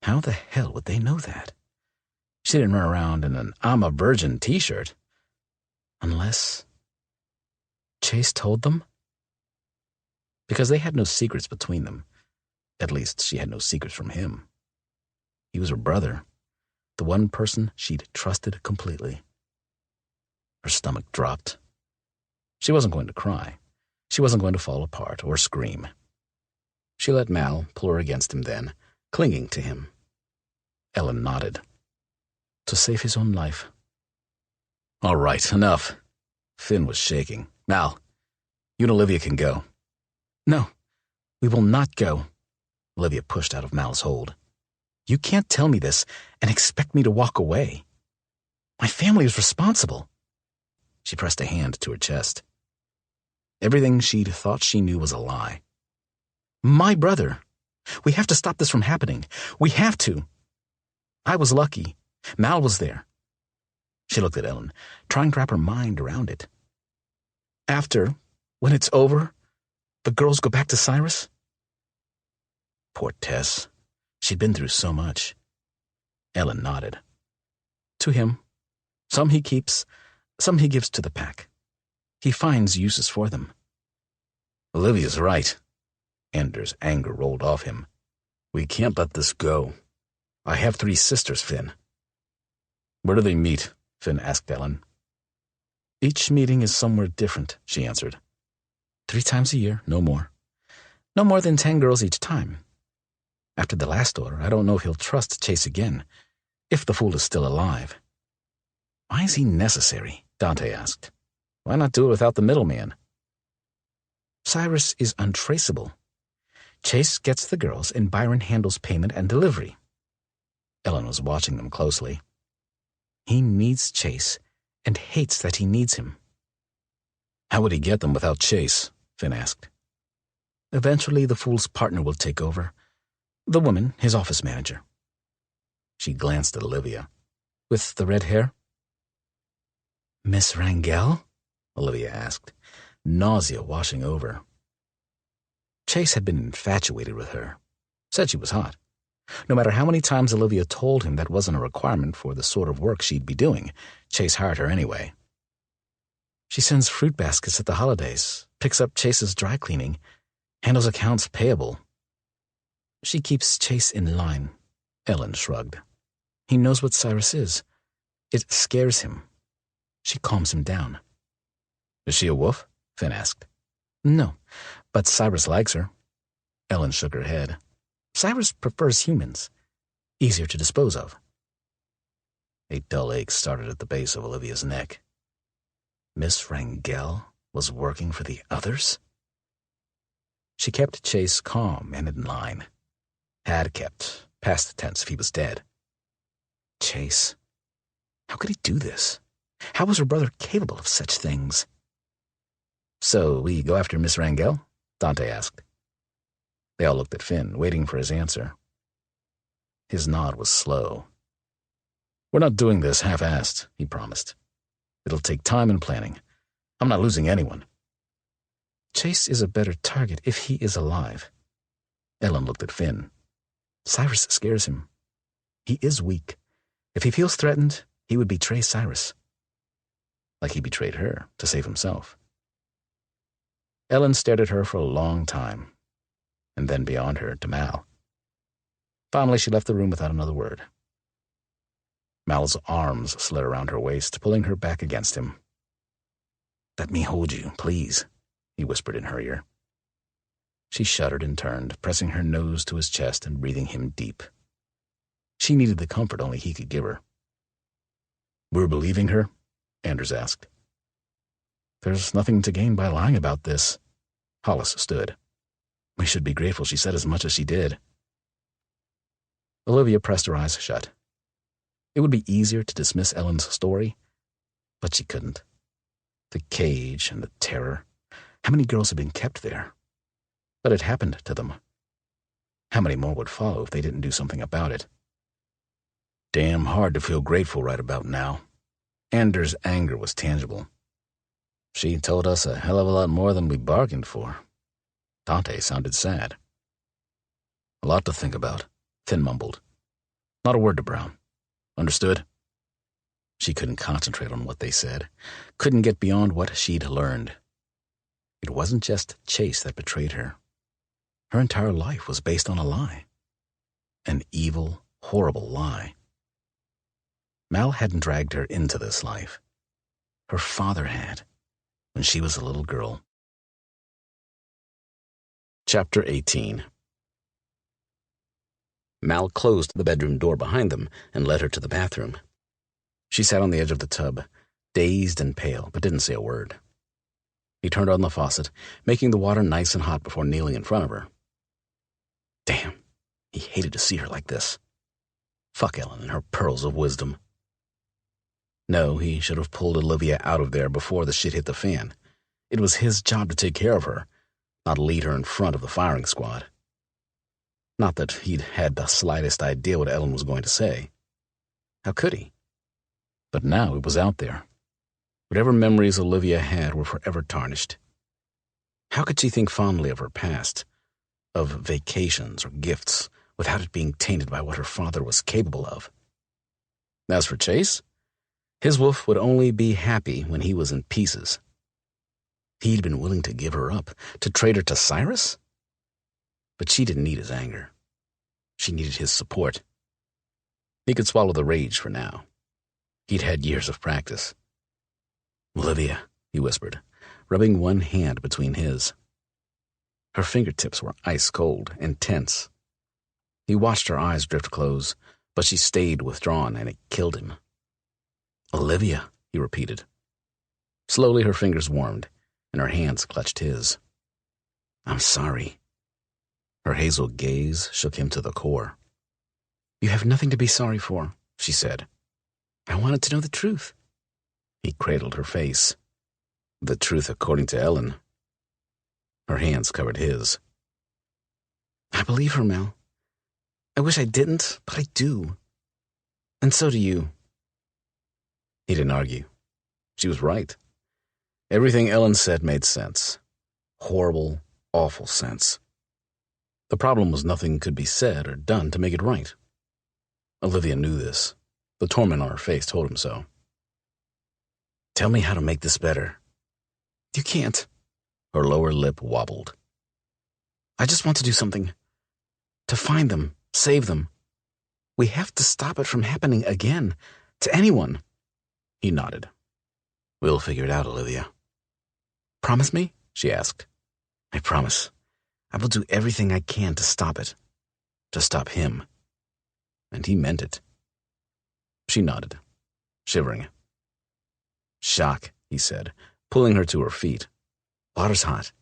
How the hell would they know that? She didn't run around in an I'm a virgin t-shirt. Unless Chase told them? Because they had no secrets between them. At least she had no secrets from him. He was her brother, the one person she'd trusted completely. Her stomach dropped. She wasn't going to cry. She wasn't going to fall apart or scream. She let Mal pull her against him then, clinging to him. Ellen nodded. To save his own life. All right, enough. Finn was shaking. Mal, you and Olivia can go. No, we will not go. Olivia pushed out of Mal's hold. You can't tell me this and expect me to walk away. My family is responsible. She pressed a hand to her chest. Everything she'd thought she knew was a lie. My brother. We have to stop this from happening. We have to. I was lucky. Mal was there. She looked at Ellen, trying to wrap her mind around it. After, when it's over, the girls go back to Cyrus? Poor Tess. She'd been through so much. Ellen nodded. To him. Some he keeps, some he gives to the pack. He finds uses for them. Olivia's right. Anders' anger rolled off him. We can't let this go. I have 3 sisters, Finn. Where do they meet? Finn asked Ellen. Each meeting is somewhere different, she answered. 3 times a year, no more. No more than 10 girls each time. After the last order, I don't know if he'll trust Chase again, if the fool is still alive. Why is he necessary? Dante asked. Why not do it without the middleman? Cyrus is untraceable. Chase gets the girls and Byron handles payment and delivery. Ellen was watching them closely. He needs Chase and hates that he needs him. How would he get them without Chase? Finn asked. Eventually, the fool's partner will take over. The woman, his office manager. She glanced at Olivia. With the red hair? Miss Rangel? Olivia asked, nausea washing over. Chase had been infatuated with her. Said she was hot. No matter how many times Olivia told him that wasn't a requirement for the sort of work she'd be doing, Chase hired her anyway. She sends fruit baskets at the holidays, picks up Chase's dry cleaning, handles accounts payable. She keeps Chase in line, Ellen shrugged. He knows what Cyrus is. It scares him. She calms him down. Is she a wolf? Finn asked. No, but Cyrus likes her. Ellen shook her head. Cyrus prefers humans. Easier to dispose of. A dull ache started at the base of Olivia's neck. Miss Rangel was working for the others? She kept Chase calm and in line. Had kept, past tense if he was dead. Chase. How could he do this? How was her brother capable of such things? So we go after Miss Rangel? Dante asked. They all looked at Finn, waiting for his answer. His nod was slow. We're not doing this half-assed, he promised. It'll take time and planning. I'm not losing anyone. Chase is a better target if he is alive. Ellen looked at Finn. Cyrus scares him. He is weak. If he feels threatened, he would betray Cyrus. Like he betrayed her to save himself. Ellen stared at her for a long time, and then beyond her to Mal. Finally, she left the room without another word. Mal's arms slid around her waist, pulling her back against him. Let me hold you, please, he whispered in her ear. She shuddered and turned, pressing her nose to his chest and breathing him deep. She needed the comfort only he could give her. We're believing her? Anders asked. There's nothing to gain by lying about this. Hollis stood. We should be grateful she said as much as she did. Olivia pressed her eyes shut. It would be easier to dismiss Ellen's story, but she couldn't. The cage and the terror. How many girls had been kept there? But it happened to them. How many more would follow if they didn't do something about it? Damn hard to feel grateful right about now. Anders' anger was tangible. She told us a hell of a lot more than we bargained for. Dante sounded sad. A lot to think about, Finn mumbled. Not a word to Brown. Understood? She couldn't concentrate on what they said, couldn't get beyond what she'd learned. It wasn't just Chase that betrayed her. Her entire life was based on a lie. An evil, horrible lie. Mal hadn't dragged her into this life. Her father had, when she was a little girl. Chapter 18. Mal closed the bedroom door behind them and led her to the bathroom. She sat on the edge of the tub, dazed and pale, but didn't say a word. He turned on the faucet, making the water nice and hot before kneeling in front of her. Damn, he hated to see her like this. Fuck Ellen and her pearls of wisdom. No, he should have pulled Olivia out of there before the shit hit the fan. It was his job to take care of her, not lead her in front of the firing squad. Not that he'd had the slightest idea what Ellen was going to say. How could he? But now it was out there. Whatever memories Olivia had were forever tarnished. How could she think fondly of her past, of vacations or gifts, without it being tainted by what her father was capable of? As for Chase, his wolf would only be happy when he was in pieces. He'd been willing to give her up, to trade her to Cyrus? But she didn't need his anger. She needed his support. He could swallow the rage for now. He'd had years of practice. Olivia, he whispered, rubbing one hand between his. Her fingertips were ice-cold and tense. He watched her eyes drift close, but she stayed withdrawn, and it killed him. Olivia, he repeated. Slowly her fingers warmed, and her hands clutched his. I'm sorry. Her hazel gaze shook him to the core. You have nothing to be sorry for, she said. I wanted to know the truth. He cradled her face. The truth according to Ellen. Her hands covered his. I believe her, Mel. I wish I didn't, but I do. And so do you. He didn't argue. She was right. Everything Ellen said made sense. Horrible, awful sense. The problem was nothing could be said or done to make it right. Olivia knew this. The torment on her face told him so. Tell me how to make this better. You can't. Her lower lip wobbled. I just want to do something. To find them, save them. We have to stop it from happening again, to anyone. He nodded. We'll figure it out, Olivia. Promise me? She asked. I promise. I will do everything I can to stop it. To stop him. And he meant it. She nodded, shivering. Shock, he said, pulling her to her feet. Water's hot.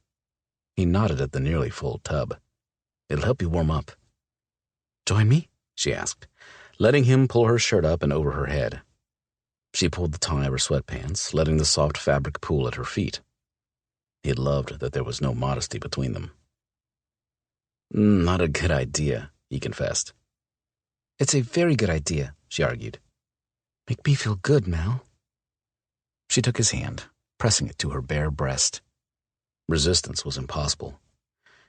He nodded at the nearly full tub. It'll help you warm up. Join me? She asked, letting him pull her shirt up and over her head. She pulled the tie of her sweatpants, letting the soft fabric pool at her feet. He had loved that there was no modesty between them. Not a good idea, he confessed. It's a very good idea, she argued. Make me feel good, Mal. She took his hand, pressing it to her bare breast. Resistance was impossible.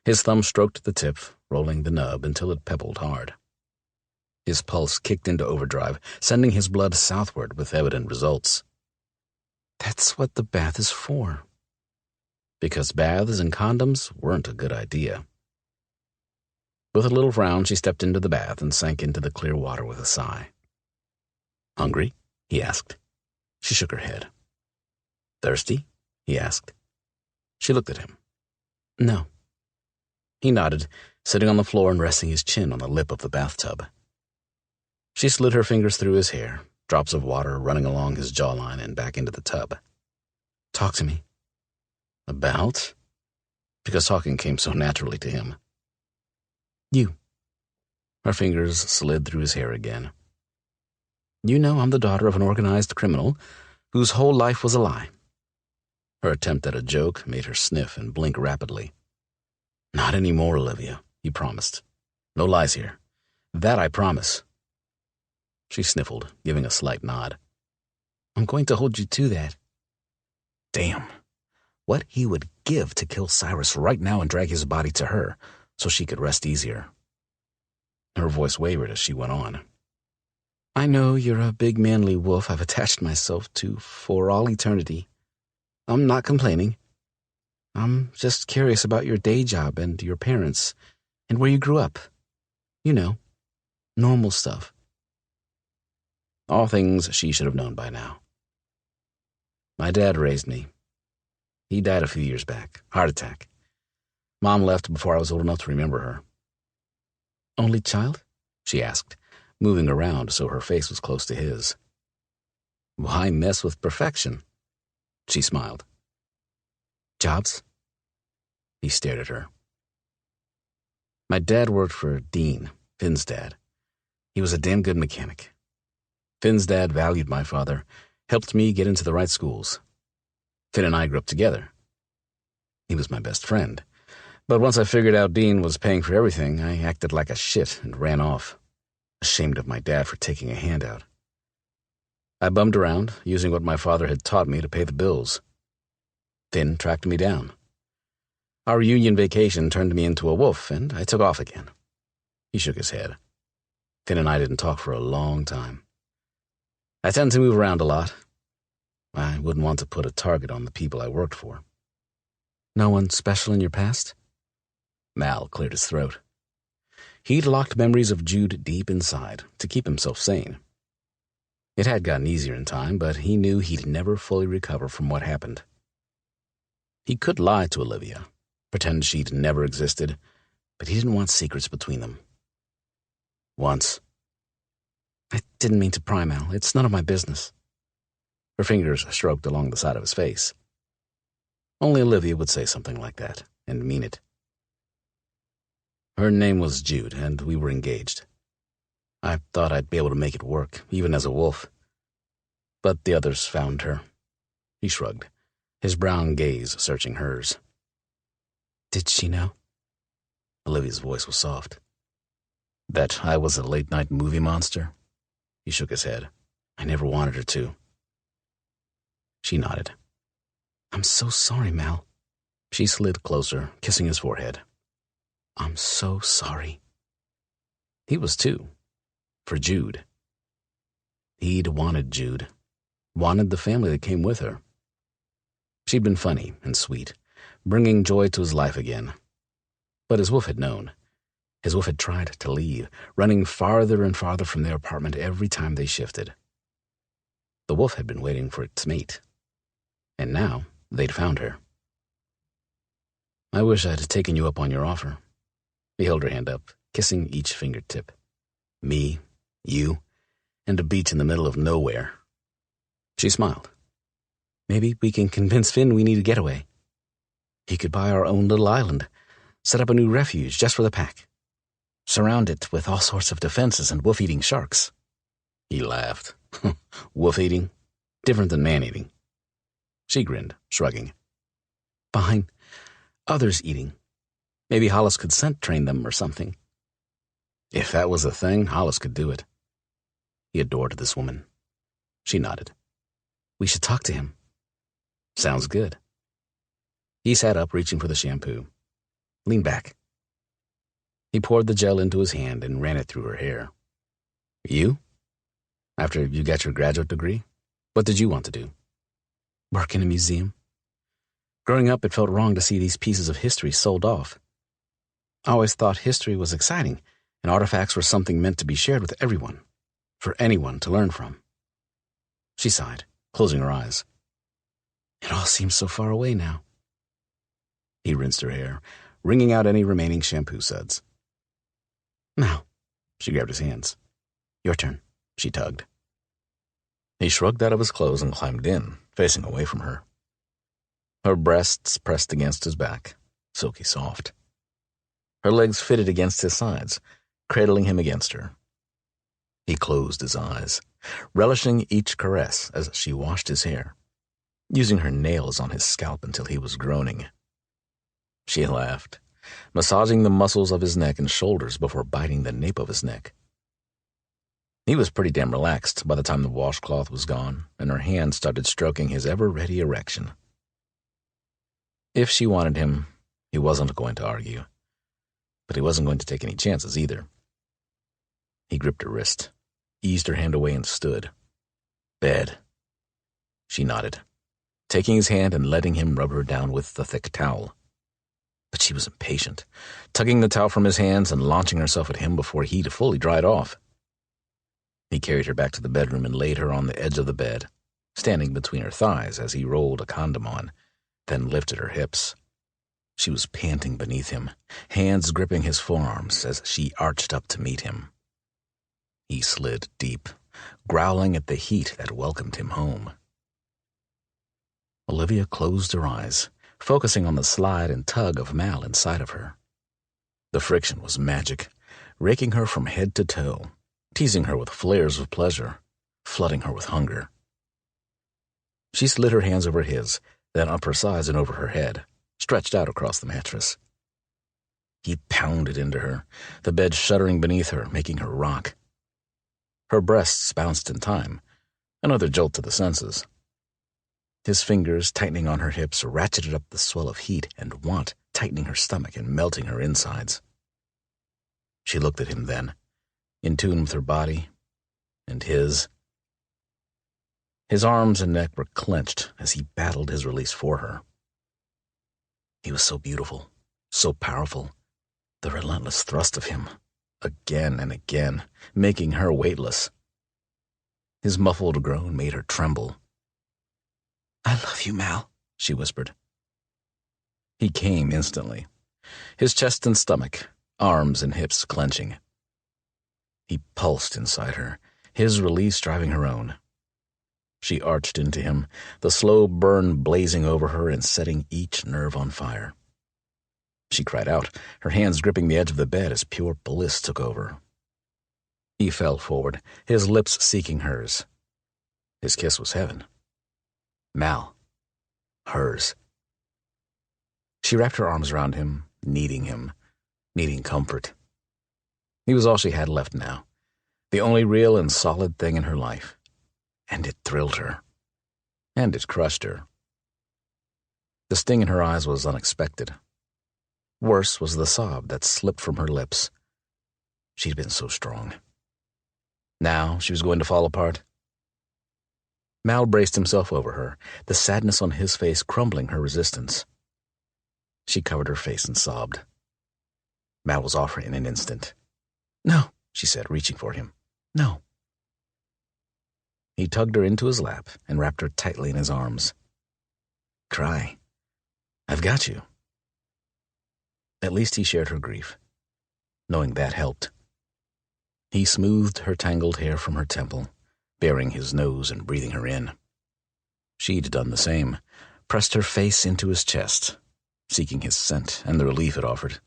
His thumb stroked the tip, rolling the nub until it pebbled hard. His pulse kicked into overdrive, sending his blood southward with evident results. That's what the bath is for. Because baths and condoms weren't a good idea. With a little frown, she stepped into the bath and sank into the clear water with a sigh. Hungry? He asked. She shook her head. Thirsty? He asked. She looked at him. No. He nodded, sitting on the floor and resting his chin on the lip of the bathtub. She slid her fingers through his hair, drops of water running along his jawline and back into the tub. Talk to me. About? Because talking came so naturally to him. You. Her fingers slid through his hair again. You know I'm the daughter of an organized criminal whose whole life was a lie. Her attempt at a joke made her sniff and blink rapidly. Not anymore, Olivia, he promised. No lies here. That I promise. She sniffled, giving a slight nod. I'm going to hold you to that. Damn. What he would give to kill Cyrus right now and drag his body to her so she could rest easier. Her voice wavered as she went on. I know you're a big manly wolf I've attached myself to for all eternity. I'm not complaining. I'm just curious about your day job and your parents and where you grew up. You know, normal stuff. All things she should have known by now. My dad raised me. He died a few years back, heart attack. Mom left before I was old enough to remember her. Only child? She asked, moving around so her face was close to his. Why mess with perfection? She smiled. Jobs? He stared at her. My dad worked for Dean, Finn's dad. He was a damn good mechanic. Finn's dad valued my father, helped me get into the right schools. Finn and I grew up together. He was my best friend. But once I figured out Dean was paying for everything, I acted like a shit and ran off, ashamed of my dad for taking a handout. I bummed around, using what my father had taught me to pay the bills. Finn tracked me down. Our reunion vacation turned me into a wolf, and I took off again. He shook his head. Finn and I didn't talk for a long time. I tend to move around a lot. I wouldn't want to put a target on the people I worked for. No one special in your past? Mal cleared his throat. He'd locked memories of Jude deep inside to keep himself sane. It had gotten easier in time, but he knew he'd never fully recover from what happened. He could lie to Olivia, pretend she'd never existed, but he didn't want secrets between them. Once. I didn't mean to pry, Mal. It's none of my business. Her fingers stroked along the side of his face. Only Olivia would say something like that, and mean it. Her name was Jude, and we were engaged. I thought I'd be able to make it work, even as a wolf. But the others found her. He shrugged, his brown gaze searching hers. Did she know? Olivia's voice was soft. That I was a late-night movie monster? He shook his head. I never wanted her to. She nodded. I'm so sorry, Mal. She slid closer, kissing his forehead. I'm so sorry. He was too. For Jude. He'd wanted Jude. Wanted the family that came with her. She'd been funny and sweet, bringing joy to his life again. But his wolf had known. His wolf had tried to leave, running farther and farther from their apartment every time they shifted. The wolf had been waiting for its mate. And now they'd found her. I wish I'd taken you up on your offer. He held her hand up, kissing each fingertip. Me, you, and a beach in the middle of nowhere. She smiled. Maybe we can convince Finn we need a getaway. He could buy our own little island, set up a new refuge just for the pack. Surround it with all sorts of defenses and wolf-eating sharks. He laughed. Wolf-eating? Different than man-eating. She grinned, shrugging. Fine. Others eating. Maybe Hollis could scent train them or something. If that was a thing, Hollis could do it. He adored this woman. She nodded. We should talk to him. Sounds good. He sat up, reaching for the shampoo. Lean back. He poured the gel into his hand and ran it through her hair. You? After you got your graduate degree, what did you want to do? Work in a museum. Growing up, it felt wrong to see these pieces of history sold off. I always thought history was exciting, and artifacts were something meant to be shared with everyone, for anyone to learn from. She sighed, closing her eyes. It all seems so far away now. He rinsed her hair, wringing out any remaining shampoo suds. Now, she grabbed his hands. Your turn, she tugged. He shrugged out of his clothes and climbed in, facing away from her. Her breasts pressed against his back, silky soft. Her legs fitted against his sides, cradling him against her. He closed his eyes, relishing each caress as she washed his hair, using her nails on his scalp until he was groaning. She laughed, massaging the muscles of his neck and shoulders before biting the nape of his neck. He was pretty damn relaxed by the time the washcloth was gone and her hand started stroking his ever-ready erection. If she wanted him, he wasn't going to argue, but he wasn't going to take any chances either. He gripped her wrist, eased her hand away and stood. Bed. She nodded, taking his hand and letting him rub her down with the thick towel. But she was impatient, tugging the towel from his hands and launching herself at him before he'd fully dried off. He carried her back to the bedroom and laid her on the edge of the bed, standing between her thighs as he rolled a condom on, then lifted her hips. She was panting beneath him, hands gripping his forearms as she arched up to meet him. He slid deep, growling at the heat that welcomed him home. Olivia closed her eyes, focusing on the slide and tug of Mal inside of her. The friction was magic, raking her from head to toe, teasing her with flares of pleasure, flooding her with hunger. She slid her hands over his, then up her sides and over her head, stretched out across the mattress. He pounded into her, the bed shuddering beneath her, making her rock. Her breasts bounced in time, another jolt to the senses. His fingers, tightening on her hips, ratcheted up the swell of heat and want, tightening her stomach and melting her insides. She looked at him then, in tune with her body, and his. His arms and neck were clenched as he battled his release for her. He was so beautiful, so powerful, the relentless thrust of him, again and again, making her weightless. His muffled groan made her tremble. I love you, Mal, she whispered. He came instantly, his chest and stomach, arms and hips clenching. He pulsed inside her, his release driving her own. She arched into him, the slow burn blazing over her and setting each nerve on fire. She cried out, her hands gripping the edge of the bed as pure bliss took over. He fell forward, his lips seeking hers. His kiss was heaven. Mal. Hers. She wrapped her arms around him, needing comfort. He was all she had left now, the only real and solid thing in her life. And it thrilled her. And it crushed her. The sting in her eyes was unexpected. Worse was the sob that slipped from her lips. She'd been so strong. Now she was going to fall apart. Mal braced himself over her, the sadness on his face crumbling her resistance. She covered her face and sobbed. Mal was off her in an instant. "No," she said, reaching for him. "No." He tugged her into his lap and wrapped her tightly in his arms. "Cry. I've got you." At least he shared her grief, knowing that helped. He smoothed her tangled hair from her temple, baring his nose and breathing her in. She'd done the same, pressed her face into his chest, seeking his scent and the relief it offered.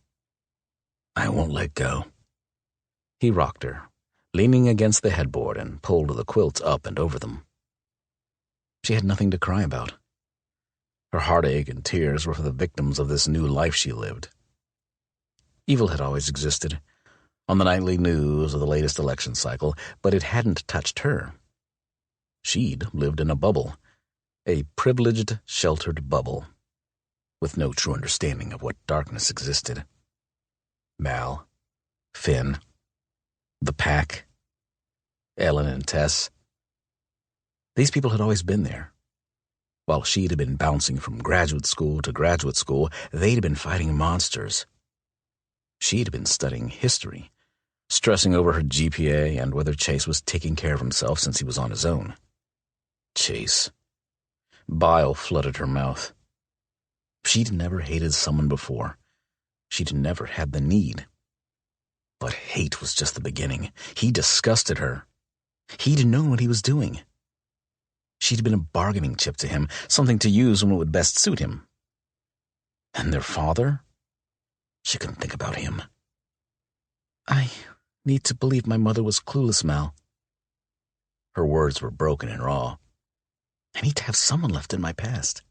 "I won't let go." He rocked her, leaning against the headboard, and pulled the quilts up and over them. She had nothing to cry about. Her heartache and tears were for the victims of this new life she lived. Evil had always existed, on the nightly news of the latest election cycle, but it hadn't touched her. She'd lived in a bubble, a privileged, sheltered bubble, with no true understanding of what darkness existed. Mal, Finn, the pack, Ellen and Tess. These people had always been there. While she'd been bouncing from graduate school to graduate school, they'd been fighting monsters. She'd been studying history, stressing over her GPA and whether Chase was taking care of himself since he was on his own. Chase. Bile flooded her mouth. She'd never hated someone before. She'd never had the need. But hate was just the beginning. He disgusted her. He'd known what he was doing. She'd been a bargaining chip to him, something to use when it would best suit him. And their father? She couldn't think about him. "I need to believe my mother was clueless, Mal." Her words were broken and raw. "I need to have someone left in my past."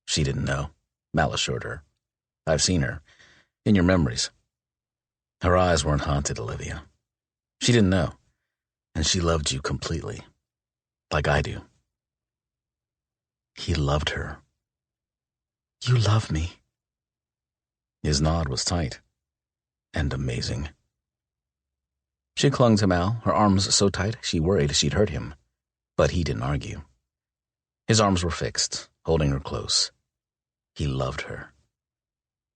She didn't know, Mal assured her. "I've seen her. In your memories." Her eyes weren't haunted, Olivia. She didn't know. And she loved you completely. Like I do. He loved her. "You love me." His nod was tight and amazing. She clung to Mal, her arms so tight she worried she'd hurt him. But he didn't argue. His arms were fixed, holding her close. He loved her.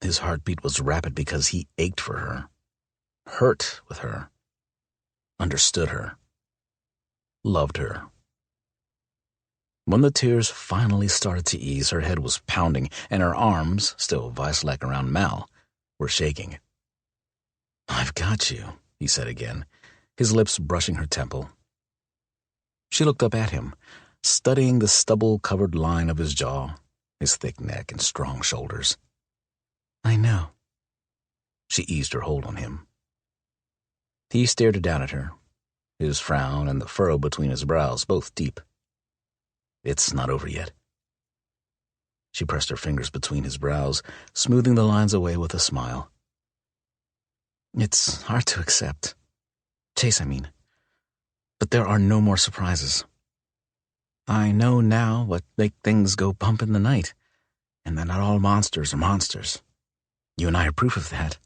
His heartbeat was rapid because he ached for her, hurt with her, understood her, loved her. When the tears finally started to ease, her head was pounding, and her arms, still vice-like around Mal, were shaking. "I've got you," he said again, his lips brushing her temple. She looked up at him, studying the stubble-covered line of his jaw, his thick neck and strong shoulders. "I know." She eased her hold on him. He stared down at her, his frown and the furrow between his brows both deep. "It's not over yet." She pressed her fingers between his brows, smoothing the lines away with a smile. "It's hard to accept. Chase, I mean. But there are no more surprises. I know now what make things go bump in the night, and that not all monsters are monsters. You and I are proof of that."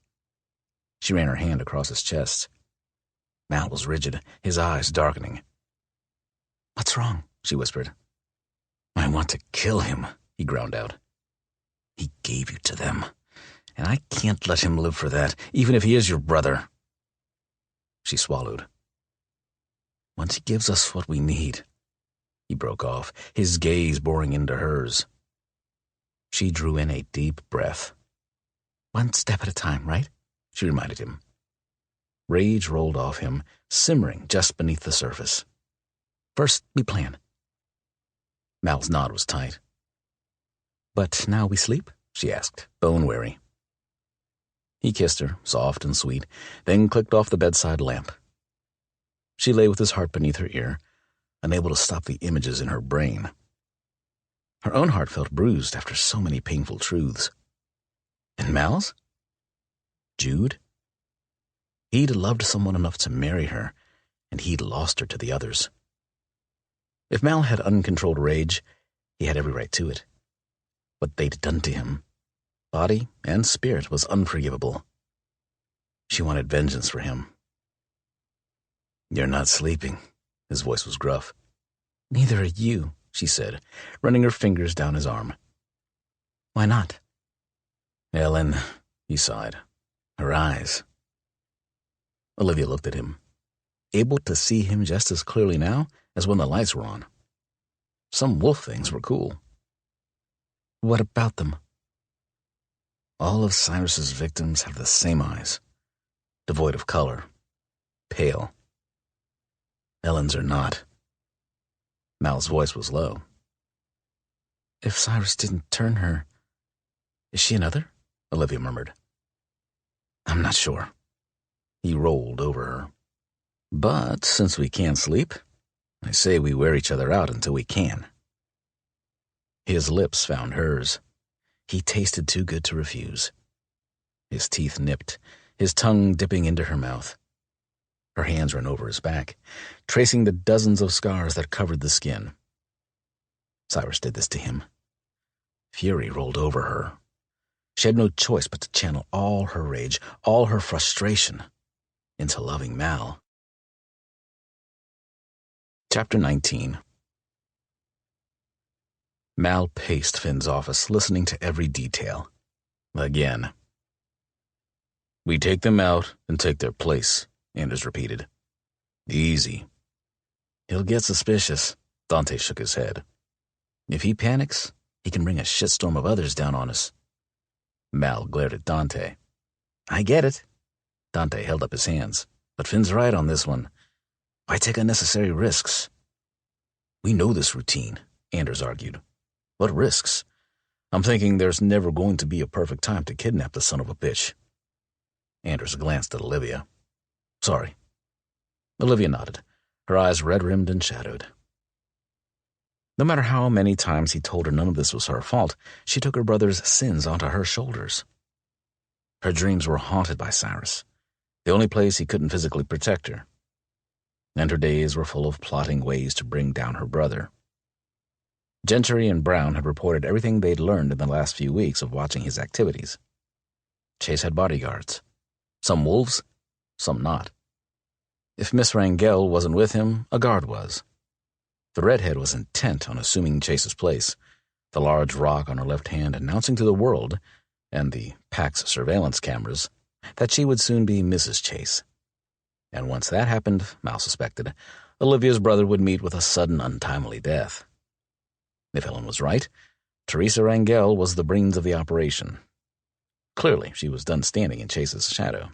She ran her hand across his chest. Mal was rigid, his eyes darkening. "What's wrong?" she whispered. "I want to kill him," he ground out. "He gave you to them, and I can't let him live for that, even if he is your brother." She swallowed. "Once he gives us what we need," he broke off, his gaze boring into hers. She drew in a deep breath. "One step at a time, right?" she reminded him. Rage rolled off him, simmering just beneath the surface. "First, we plan." Mal's nod was tight. "But now we sleep?" she asked, bone-weary. He kissed her, soft and sweet, then clicked off the bedside lamp. She lay with his heart beneath her ear, unable to stop the images in her brain. Her own heart felt bruised after so many painful truths. And Mal's? Jude? He'd loved someone enough to marry her, and he'd lost her to the others. If Mal had uncontrolled rage, he had every right to it. What they'd done to him, body and spirit, was unforgivable. She wanted vengeance for him. "You're not sleeping." His voice was gruff. "Neither are you," she said, running her fingers down his arm. "Why not?" "Ellen," he sighed. "Her eyes." Olivia looked at him, able to see him just as clearly now as when the lights were on. Some wolf things were cool. "What about them?" "All of Cyrus's victims have the same eyes, devoid of color, pale. Ellen's are not." Mal's voice was low. "If Cyrus didn't turn her, is she another?" Olivia murmured. "I'm not sure." He rolled over her. "But since we can't sleep, I say we wear each other out until we can." His lips found hers. He tasted too good to refuse. His teeth nipped, his tongue dipping into her mouth. Her hands ran over his back, tracing the dozens of scars that covered the skin. Cyrus did this to him. Fury rolled over her. She had no choice but to channel all her rage, all her frustration, into loving Mal. Chapter 19. Mal paced Finn's office, listening to every detail. Again. "We take them out and take their place," Anders repeated. "Easy." "He'll get suspicious." Dante shook his head. "If he panics, he can bring a shitstorm of others down on us." Mal glared at Dante. "I get it." Dante held up his hands. "But Finn's right on this one. Why take unnecessary risks?" "We know this routine," Anders argued. "What risks? I'm thinking there's never going to be a perfect time to kidnap the son of a bitch." Anders glanced at Olivia. "Sorry." Olivia nodded, her eyes red-rimmed and shadowed. No matter how many times he told her none of this was her fault, she took her brother's sins onto her shoulders. Her dreams were haunted by Cyrus, the only place he couldn't physically protect her. And her days were full of plotting ways to bring down her brother. Gentry and Brown had reported everything they'd learned in the last few weeks of watching his activities. Chase had bodyguards. Some wolves, some not. If Miss Rangel wasn't with him, a guard was. The redhead was intent on assuming Chase's place, the large rock on her left hand announcing to the world, and the pack's surveillance cameras, that she would soon be Mrs. Chase. And once that happened, Mal suspected, Olivia's brother would meet with a sudden, untimely death. If Ellen was right, Teresa Rangel was the brains of the operation. Clearly, she was done standing in Chase's shadow.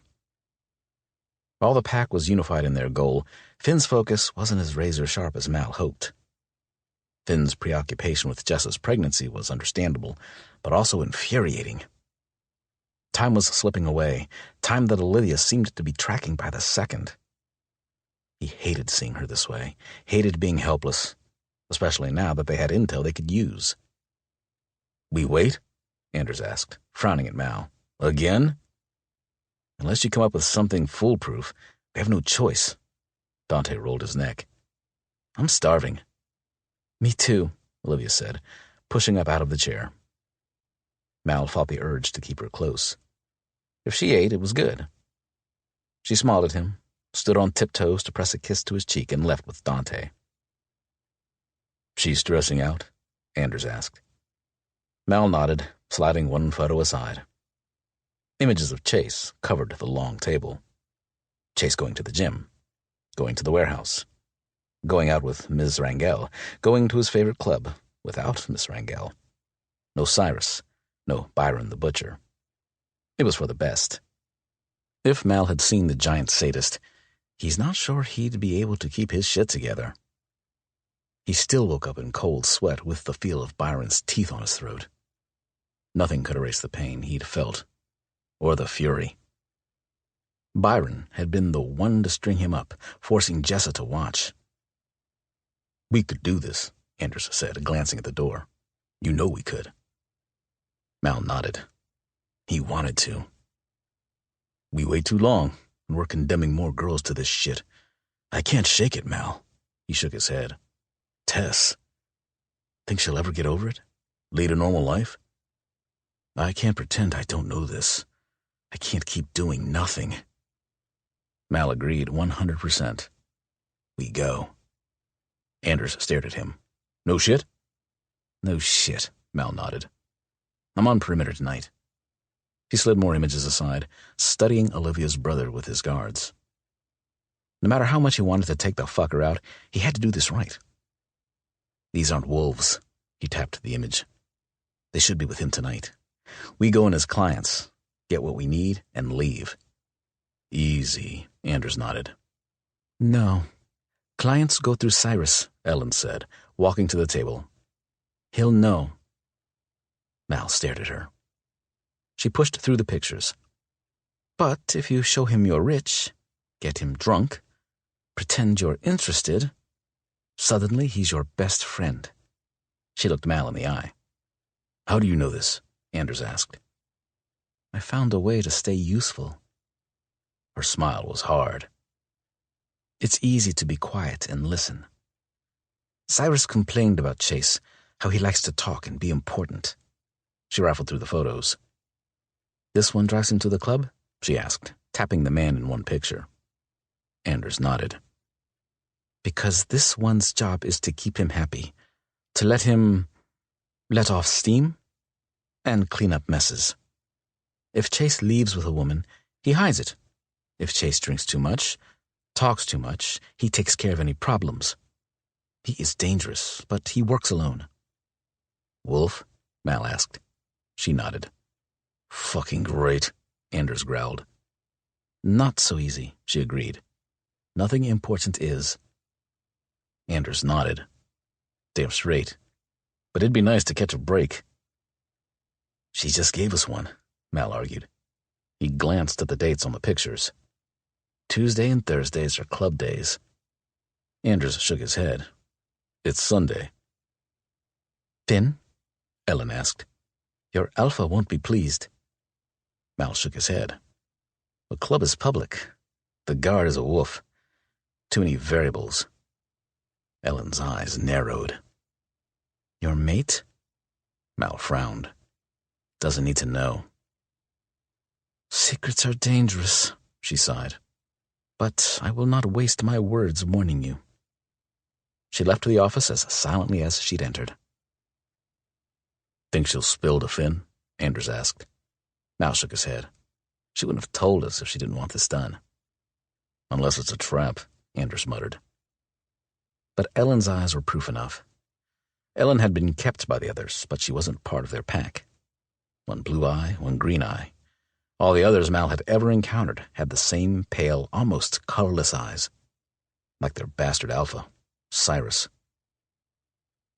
While the pack was unified in their goal, Finn's focus wasn't as razor-sharp as Mal hoped. Finn's preoccupation with Jessa's pregnancy was understandable, but also infuriating. Time was slipping away, time that Olivia seemed to be tracking by the second. He hated seeing her this way, hated being helpless, especially now that they had intel they could use. "We wait?" Anders asked, frowning at Mal. "Again?" "Unless you come up with something foolproof, we have no choice." Dante rolled his neck. "I'm starving." "Me too," Olivia said, pushing up out of the chair. Mal fought the urge to keep her close. If she ate, it was good. She smiled at him, stood on tiptoes to press a kiss to his cheek, and left with Dante. "She's stressing out?" Anders asked. Mal nodded, sliding one photo aside. Images of Chase covered the long table. Chase going to the gym, going to the warehouse, going out with Ms. Rangel, going to his favorite club without Miss Rangel. No Cyrus, no Byron the Butcher. It was for the best. If Mal had seen the giant sadist, he's not sure he'd be able to keep his shit together. He still woke up in cold sweat with the feel of Byron's teeth on his throat. Nothing could erase the pain he'd felt, or the fury. Byron had been the one to string him up, forcing Jessa to watch. "We could do this," Anders said, glancing at the door. "You know we could." Mal nodded. He wanted to. "We wait too long, and we're condemning more girls to this shit. I can't shake it, Mal." He shook his head. "Tess. Think she'll ever get over it? Lead a normal life? I can't pretend I don't know this. I can't keep doing nothing." Mal agreed 100%. "We go." Anders stared at him. "No shit?" "No shit," Mal nodded. "I'm on perimeter tonight." He slid more images aside, studying Olivia's brother with his guards. No matter how much he wanted to take the fucker out, he had to do this right. "These aren't wolves," he tapped the image. "They should be with him tonight. We go in as clients, get what we need, and leave." "Easy," Anders nodded. "No. Clients go through Cyrus," Ellen said, walking to the table. "He'll know." Mal stared at her. She pushed through the pictures. "But if you show him you're rich, get him drunk, pretend you're interested, suddenly he's your best friend." She looked Mal in the eye. "How do you know this?" Anders asked. "I found a way to stay useful." Her smile was hard. "It's easy to be quiet and listen. Cyrus complained about Chase, how he likes to talk and be important." She rifled through the photos. "This one drives him to the club?" she asked, tapping the man in one picture. Anders nodded. "Because this one's job is to keep him happy, to let him let off steam and clean up messes. If Chase leaves with a woman, he hides it. If Chase drinks too much, talks too much, he takes care of any problems. He is dangerous, but he works alone." "Wolf?" Mal asked. She nodded. "Fucking great," Anders growled. "Not so easy," she agreed. "Nothing important is." Anders nodded. "Damn straight. But it'd be nice to catch a break." "She just gave us one," Mal argued. He glanced at the dates on the pictures. "Tuesday and Thursdays are club days." Anders shook his head. "It's Sunday." "Finn?" Ellen asked. "Your alpha won't be pleased." Mal shook his head. "The club is public. The guard is a wolf. Too many variables." Ellen's eyes narrowed. "Your mate?" Mal frowned. "Doesn't need to know." "Secrets are dangerous," she sighed. "But I will not waste my words warning you." She left the office as silently as she'd entered. "Think she'll spill to Finn?" Anders asked. Mal shook his head. "She wouldn't have told us if she didn't want this done." "Unless it's a trap," Anders muttered. But Ellen's eyes were proof enough. Ellen had been kept by the others, but she wasn't part of their pack. One blue eye, one green eye. All the others Mal had ever encountered had the same pale, almost colorless eyes. Like their bastard alpha, Cyrus.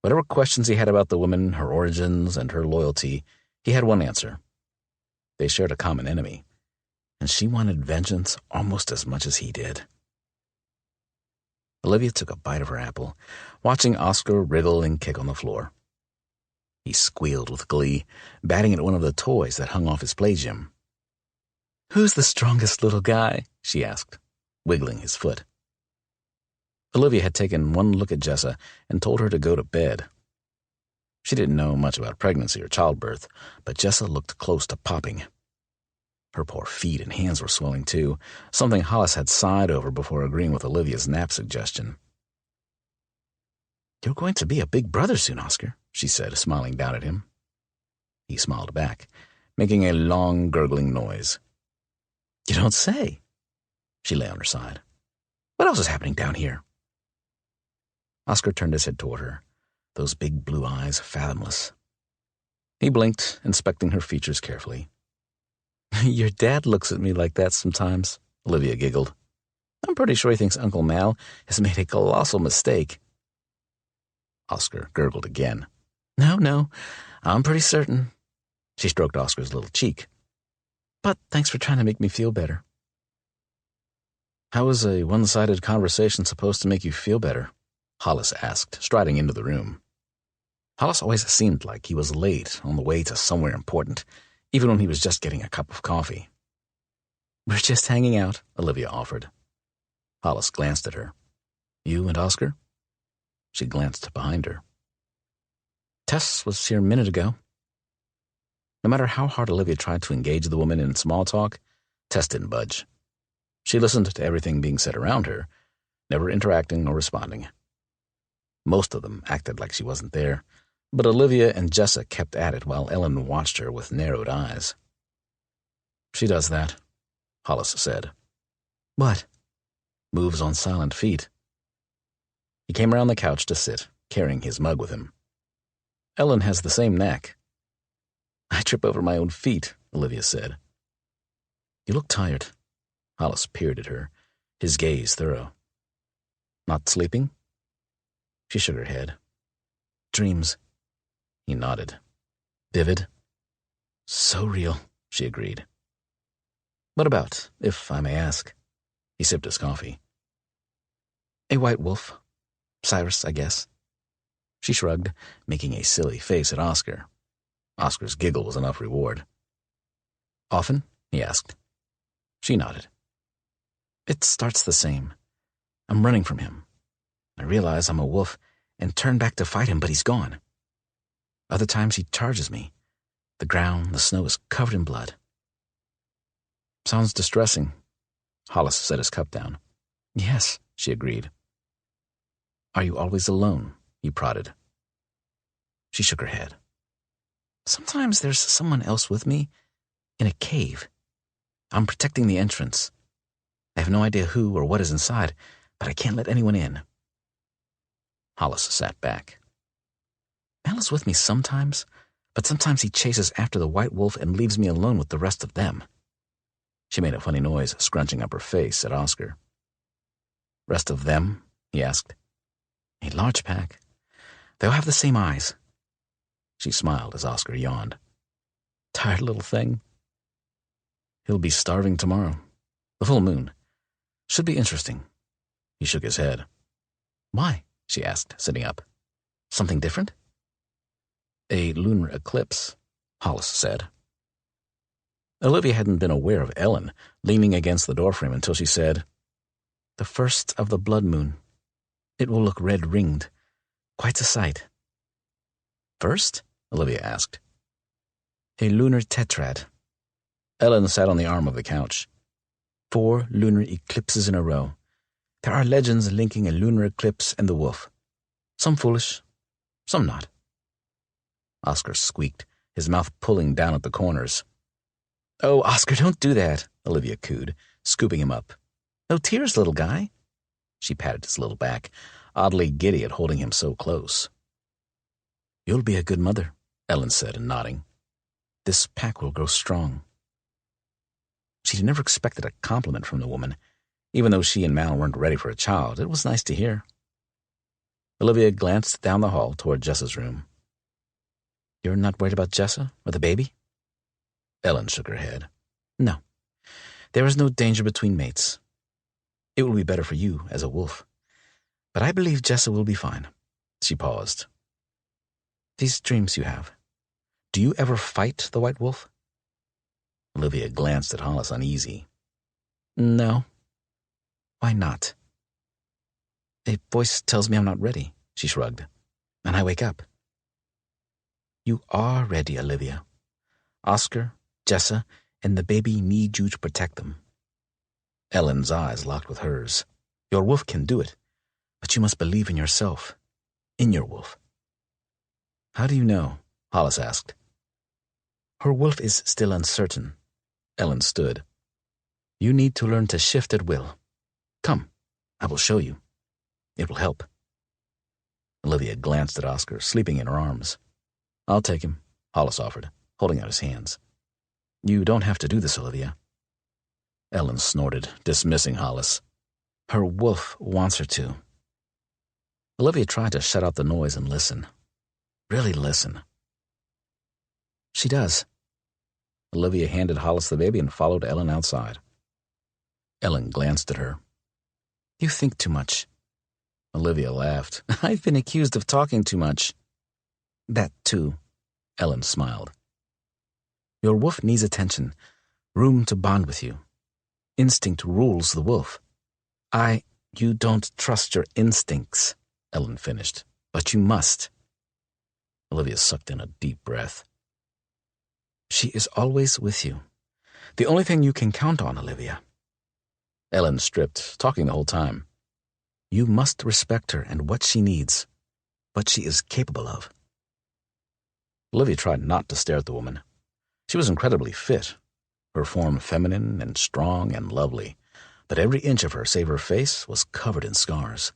Whatever questions he had about the woman, her origins, and her loyalty, he had one answer. They shared a common enemy, and she wanted vengeance almost as much as he did. Olivia took a bite of her apple, watching Oscar wriggle and kick on the floor. He squealed with glee, batting at one of the toys that hung off his play gym. "Who's the strongest little guy?" she asked, wiggling his foot. Olivia had taken one look at Jessa and told her to go to bed. She didn't know much about pregnancy or childbirth, but Jessa looked close to popping. Her poor feet and hands were swelling too, something Hollis had sighed over before agreeing with Olivia's nap suggestion. "You're going to be a big brother soon, Oscar," she said, smiling down at him. He smiled back, making a long, gurgling noise. "You don't say." She lay on her side. "What else is happening down here?" Oscar turned his head toward her, those big blue eyes fathomless. He blinked, inspecting her features carefully. "Your dad looks at me like that sometimes," Olivia giggled. "I'm pretty sure he thinks Uncle Mal has made a colossal mistake." Oscar gurgled again. No, I'm pretty certain." She stroked Oscar's little cheek. "But thanks for trying to make me feel better." How is a one-sided conversation supposed to make you feel better? Hollis asked, striding into the room. Hollis always seemed like he was late on the way to somewhere important, even when he was just getting a cup of coffee. We're just hanging out, Olivia offered. Hollis glanced at her. You and Oscar? She glanced behind her. Tess was here a minute ago. No matter how hard Olivia tried to engage the woman in small talk, Tess didn't budge. She listened to everything being said around her, never interacting or responding. Most of them acted like she wasn't there, but Olivia and Jessa kept at it while Ellen watched her with narrowed eyes. She does that, Hollis said. What? Moves on silent feet. He came around the couch to sit, carrying his mug with him. Ellen has the same knack. I trip over my own feet, Olivia said. You look tired. Hollis peered at her, his gaze thorough. Not sleeping? She shook her head. Dreams. He nodded. Vivid? So real, she agreed. What about, if I may ask? He sipped his coffee. A white wolf. Cyrus, I guess. She shrugged, making a silly face at Oscar. Oscar's giggle was enough reward. Often? He asked. She nodded. It starts the same. I'm running from him. I realize I'm a wolf and turn back to fight him, but he's gone. Other times he charges me. The ground, the snow is covered in blood. Sounds distressing. Hollis set his cup down. Yes, she agreed. Are you always alone? He prodded. She shook her head. Sometimes there's someone else with me in a cave. I'm protecting the entrance. I have no idea who or what is inside, but I can't let anyone in. Hollis sat back. Al is with me sometimes, but sometimes he chases after the white wolf and leaves me alone with the rest of them. She made a funny noise, scrunching up her face at Oscar. Rest of them? He asked. A large pack. They all have the same eyes. She smiled as Oscar yawned. Tired little thing. He'll be starving tomorrow. The full moon. Should be interesting. He shook his head. Why? She asked, sitting up. Something different? A lunar eclipse, Hollis said. Olivia hadn't been aware of Ellen leaning against the doorframe until she said, The first of the blood moon. It will look red-ringed. Quite a sight. First? Olivia asked. A lunar tetrad. Ellen sat on the arm of the couch. 4 lunar eclipses in a row. There are legends linking a lunar eclipse and the wolf. Some foolish, some not. Oscar squeaked, his mouth pulling down at the corners. Oh, Oscar, don't do that, Olivia cooed, scooping him up. No tears, little guy. She patted his little back, oddly giddy at holding him so close. You'll be a good mother, Ellen said, nodding. This pack will grow strong. She'd never expected a compliment from the woman. Even though she and Mal weren't ready for a child, it was nice to hear. Olivia glanced down the hall toward Jessa's room. You're not worried about Jessa or the baby? Ellen shook her head. No. There is no danger between mates. It will be better for you as a wolf. But I believe Jessa will be fine. She paused. These dreams you have, do you ever fight the white wolf? Olivia glanced at Hollis uneasy. No. Why not? A voice tells me I'm not ready, she shrugged, and I wake up. You are ready, Olivia. Oscar, Jessa, and the baby need you to protect them. Ellen's eyes locked with hers. Your wolf can do it, but you must believe in yourself, in your wolf. How do you know? Hollis asked. Her wolf is still uncertain. Ellen stood. You need to learn to shift at will. Come, I will show you. It will help. Olivia glanced at Oscar, sleeping in her arms. I'll take him, Hollis offered, holding out his hands. You don't have to do this, Olivia. Ellen snorted, dismissing Hollis. Her wolf wants her to. Olivia tried to shut out the noise and listen. Really listen. She does. Olivia handed Hollis the baby and followed Ellen outside. Ellen glanced at her, You think too much. Olivia laughed. I've been accused of talking too much. That too, Ellen smiled. Your wolf needs attention, room to bond with you. Instinct rules the wolf. You don't trust your instincts, Ellen finished, but you must. Olivia sucked in a deep breath. She is always with you. The only thing you can count on, Olivia. Ellen stripped, talking the whole time. You must respect her and what she needs, what she is capable of. Olivia tried not to stare at the woman. She was incredibly fit, her form feminine and strong and lovely, but every inch of her, save her face, was covered in scars.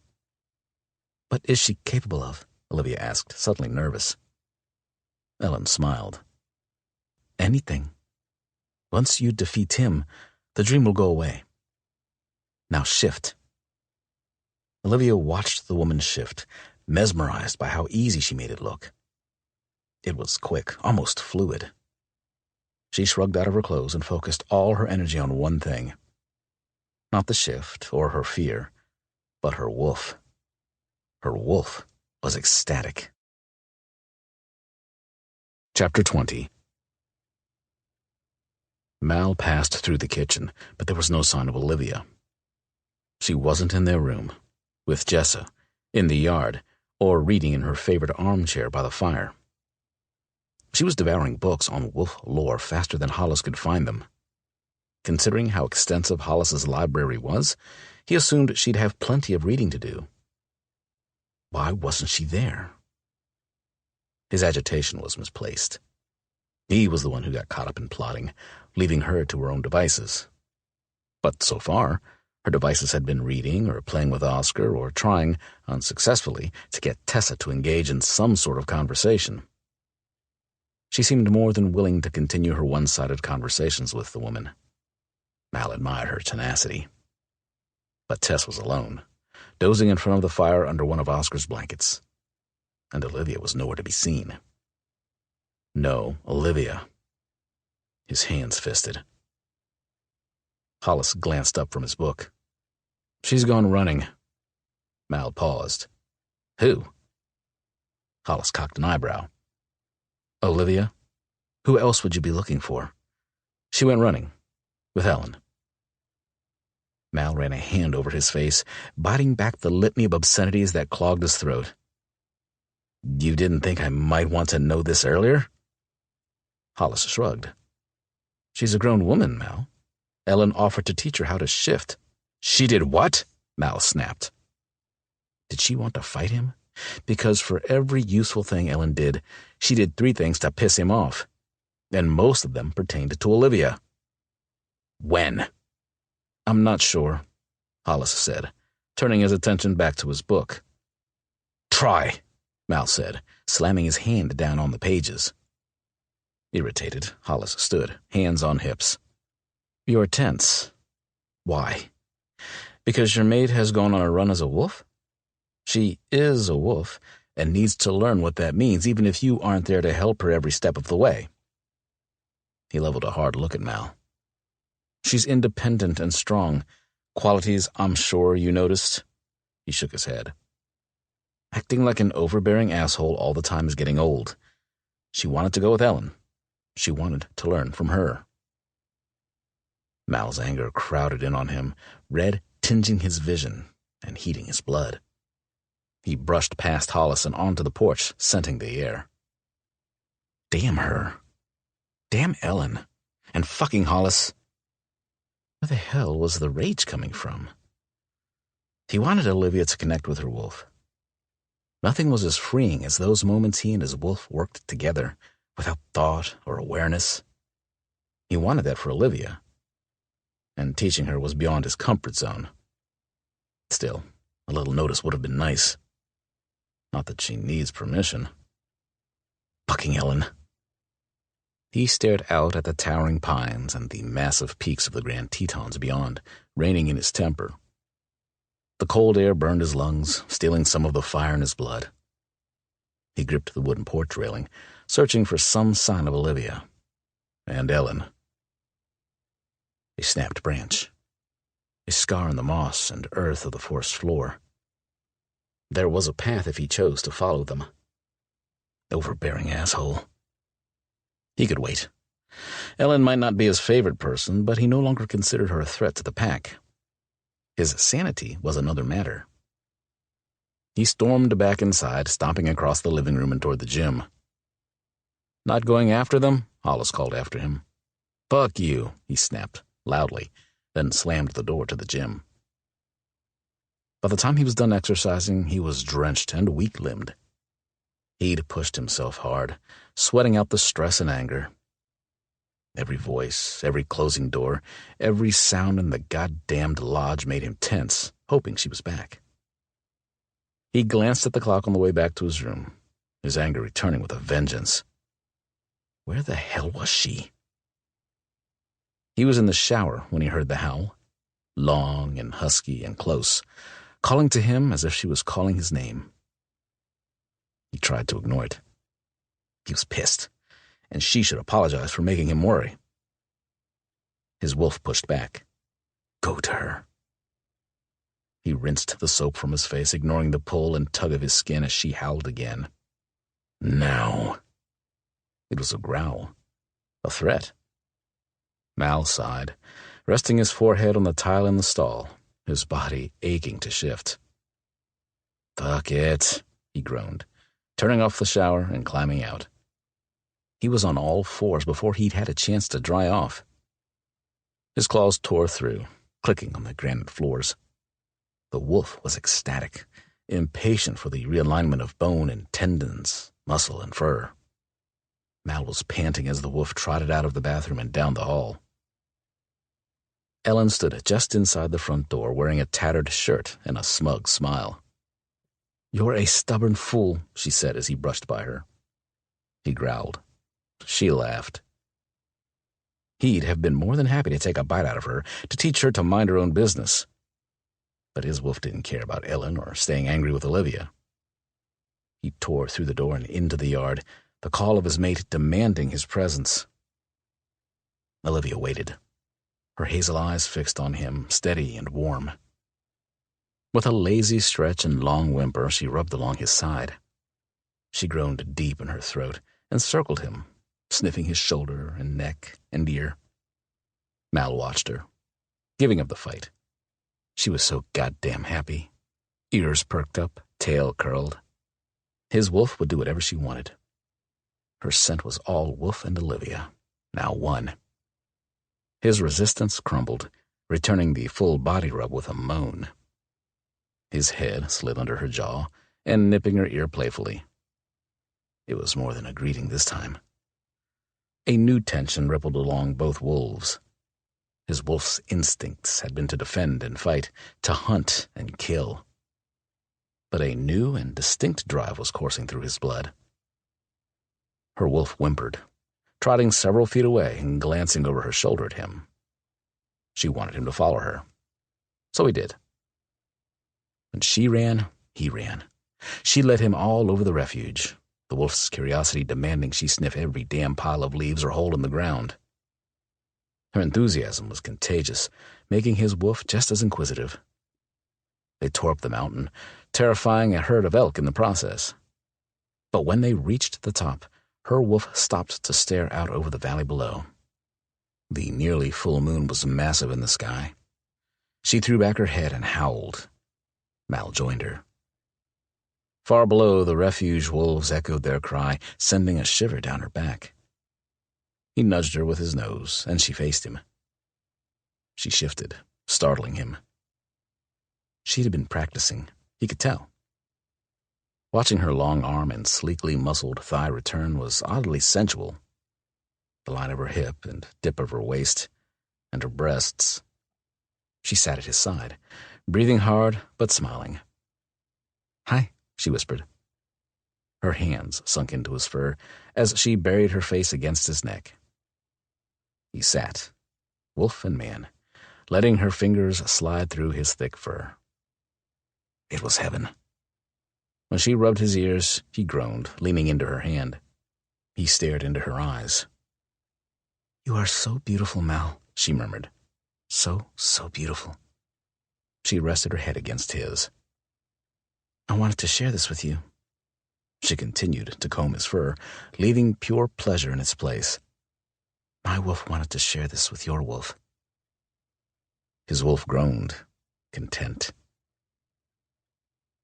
What is she capable of? Olivia asked, suddenly nervous. Ellen smiled. Anything. Once you defeat him, the dream will go away. Now shift. Olivia watched the woman shift, mesmerized by how easy she made it look. It was quick, almost fluid. She shrugged out of her clothes and focused all her energy on one thing. Not the shift or her fear, but her wolf. Her wolf was ecstatic. Chapter 20. Mal passed through the kitchen, but there was no sign of Olivia. She wasn't in their room, with Jessa, in the yard, or reading in her favorite armchair by the fire. She was devouring books on wolf lore faster than Hollis could find them. Considering how extensive Hollis's library was, he assumed she'd have plenty of reading to do. Why wasn't she there? His agitation was misplaced. He was the one who got caught up in plotting, leaving her to her own devices. But so far, her devices had been reading or playing with Oscar or trying, unsuccessfully, to get Tessa to engage in some sort of conversation. She seemed more than willing to continue her one-sided conversations with the woman. Mal admired her tenacity. But Tess was alone, dozing in front of the fire under one of Oscar's blankets. And Olivia was nowhere to be seen. No, Olivia. His hands fisted. Hollis glanced up from his book. She's gone running. Mal paused. Who? Hollis cocked an eyebrow. Olivia? Who else would you be looking for? She went running. With Ellen. Mal ran a hand over his face, biting back the litany of obscenities that clogged his throat. You didn't think I might want to know this earlier? Hollis shrugged. She's a grown woman, Mal. Ellen offered to teach her how to shift. She did what? Mal snapped. Did she want to fight him? Because for every useful thing Ellen did, she did 3 things to piss him off. And most of them pertained to Olivia. When? I'm not sure, Hollis said, turning his attention back to his book. Try, Mal said, slamming his hand down on the pages. Irritated, Hollis stood, hands on hips. You're tense. Why? Because your mate has gone on a run as a wolf? She is a wolf and needs to learn what that means, even if you aren't there to help her every step of the way. He leveled a hard look at Mal. She's independent and strong, qualities I'm sure you noticed. He shook his head. Acting like an overbearing asshole all the time is getting old. She wanted to go with Ellen. She wanted to learn from her. Mal's anger crowded in on him, red tinging his vision and heating his blood. He brushed past Hollis and onto the porch, scenting the air. Damn her. Damn Ellen. And fucking Hollis. Where the hell was the rage coming from? He wanted Olivia to connect with her wolf. Nothing was as freeing as those moments he and his wolf worked together, without thought or awareness. He wanted that for Olivia, and teaching her was beyond his comfort zone. Still, a little notice would have been nice. Not that she needs permission. Fucking Ellen. He stared out at the towering pines and the massive peaks of the Grand Tetons beyond, reining in his temper. The cold air burned his lungs, stealing some of the fire in his blood. He gripped the wooden porch railing, searching for some sign of Olivia. And Ellen. A snapped branch. a scar in the moss and earth of the forest floor. There was a path if he chose to follow them. Overbearing asshole. He could wait. Ellen might not be his favorite person, but he no longer considered her a threat to the pack. His sanity was another matter. He stormed back inside, stomping across the living room and toward the gym. Not going after them? Hollis called after him. Fuck you, he snapped, loudly, then slammed the door to the gym. By the time he was done exercising, he was drenched and weak-limbed. He'd pushed himself hard, sweating out the stress and anger. Every voice, every closing door, every sound in the goddamned lodge made him tense, hoping she was back. He glanced at the clock on the way back to his room, his anger returning with a vengeance. Where the hell was she? He was in the shower when he heard the howl, long and husky and close, calling to him as if she was calling his name. He tried to ignore it. He was pissed, and she should apologize for making him worry. His wolf pushed back. Go to her. He rinsed the soap from his face, ignoring the pull and tug of his skin as she howled again. Now. It was a growl. A threat. Mal sighed, resting his forehead on the tile in the stall, his body aching to shift. Fuck it, he groaned, turning off the shower and climbing out. He was on all fours before he'd had a chance to dry off. His claws tore through, clicking on the granite floors. The wolf was ecstatic, impatient for the realignment of bone and tendons, muscle and fur. Mal was panting as the wolf trotted out of the bathroom and down the hall. Ellen stood just inside the front door, wearing a tattered shirt and a smug smile. You're a stubborn fool, she said as he brushed by her. He growled. She laughed. He'd have been more than happy to take a bite out of her, to teach her to mind her own business. But his wolf didn't care about Ellen or staying angry with Olivia. He tore through the door and into the yard, the call of his mate demanding his presence. Olivia waited, her hazel eyes fixed on him, steady and warm. With a lazy stretch and long whimper, she rubbed along his side. She groaned deep in her throat and circled him, sniffing his shoulder and neck and ear. Mal watched her, giving up the fight. She was so goddamn happy. Ears perked up, tail curled. His wolf would do whatever she wanted. Her scent was all Wolf and Olivia, now one. His resistance crumbled, returning the full body rub with a moan. His head slid under her jaw and nipping her ear playfully. It was more than a greeting this time. A new tension rippled along both wolves. His wolf's instincts had been to defend and fight, to hunt and kill. But a new and distinct drive was coursing through his blood. Her wolf whimpered, trotting several feet away and glancing over her shoulder at him. She wanted him to follow her. So he did. When she ran, he ran. She led him all over the refuge, the wolf's curiosity demanding she sniff every damn pile of leaves or hole in the ground. Her enthusiasm was contagious, making his wolf just as inquisitive. They tore up the mountain, terrifying a herd of elk in the process. But when they reached the top, her wolf stopped to stare out over the valley below. The nearly full moon was massive in the sky. She threw back her head and howled. Mal joined her. Far below, the refuge wolves echoed their cry, sending a shiver down her back. He nudged her with his nose, and she faced him. She shifted, startling him. She'd been practicing, he could tell. Watching her long arm and sleekly muscled thigh return was oddly sensual. The line of her hip and dip of her waist, and her breasts. She sat at his side, breathing hard but smiling. Hi, she whispered. Her hands sunk into his fur as she buried her face against his neck. He sat, wolf and man, letting her fingers slide through his thick fur. It was heaven. When she rubbed his ears, he groaned, leaning into her hand. He stared into her eyes. You are so beautiful, Mal, she murmured. So beautiful. She rested her head against his. I wanted to share this with you. She continued to comb his fur, leaving pure pleasure in its place. My wolf wanted to share this with your wolf. His wolf groaned, content.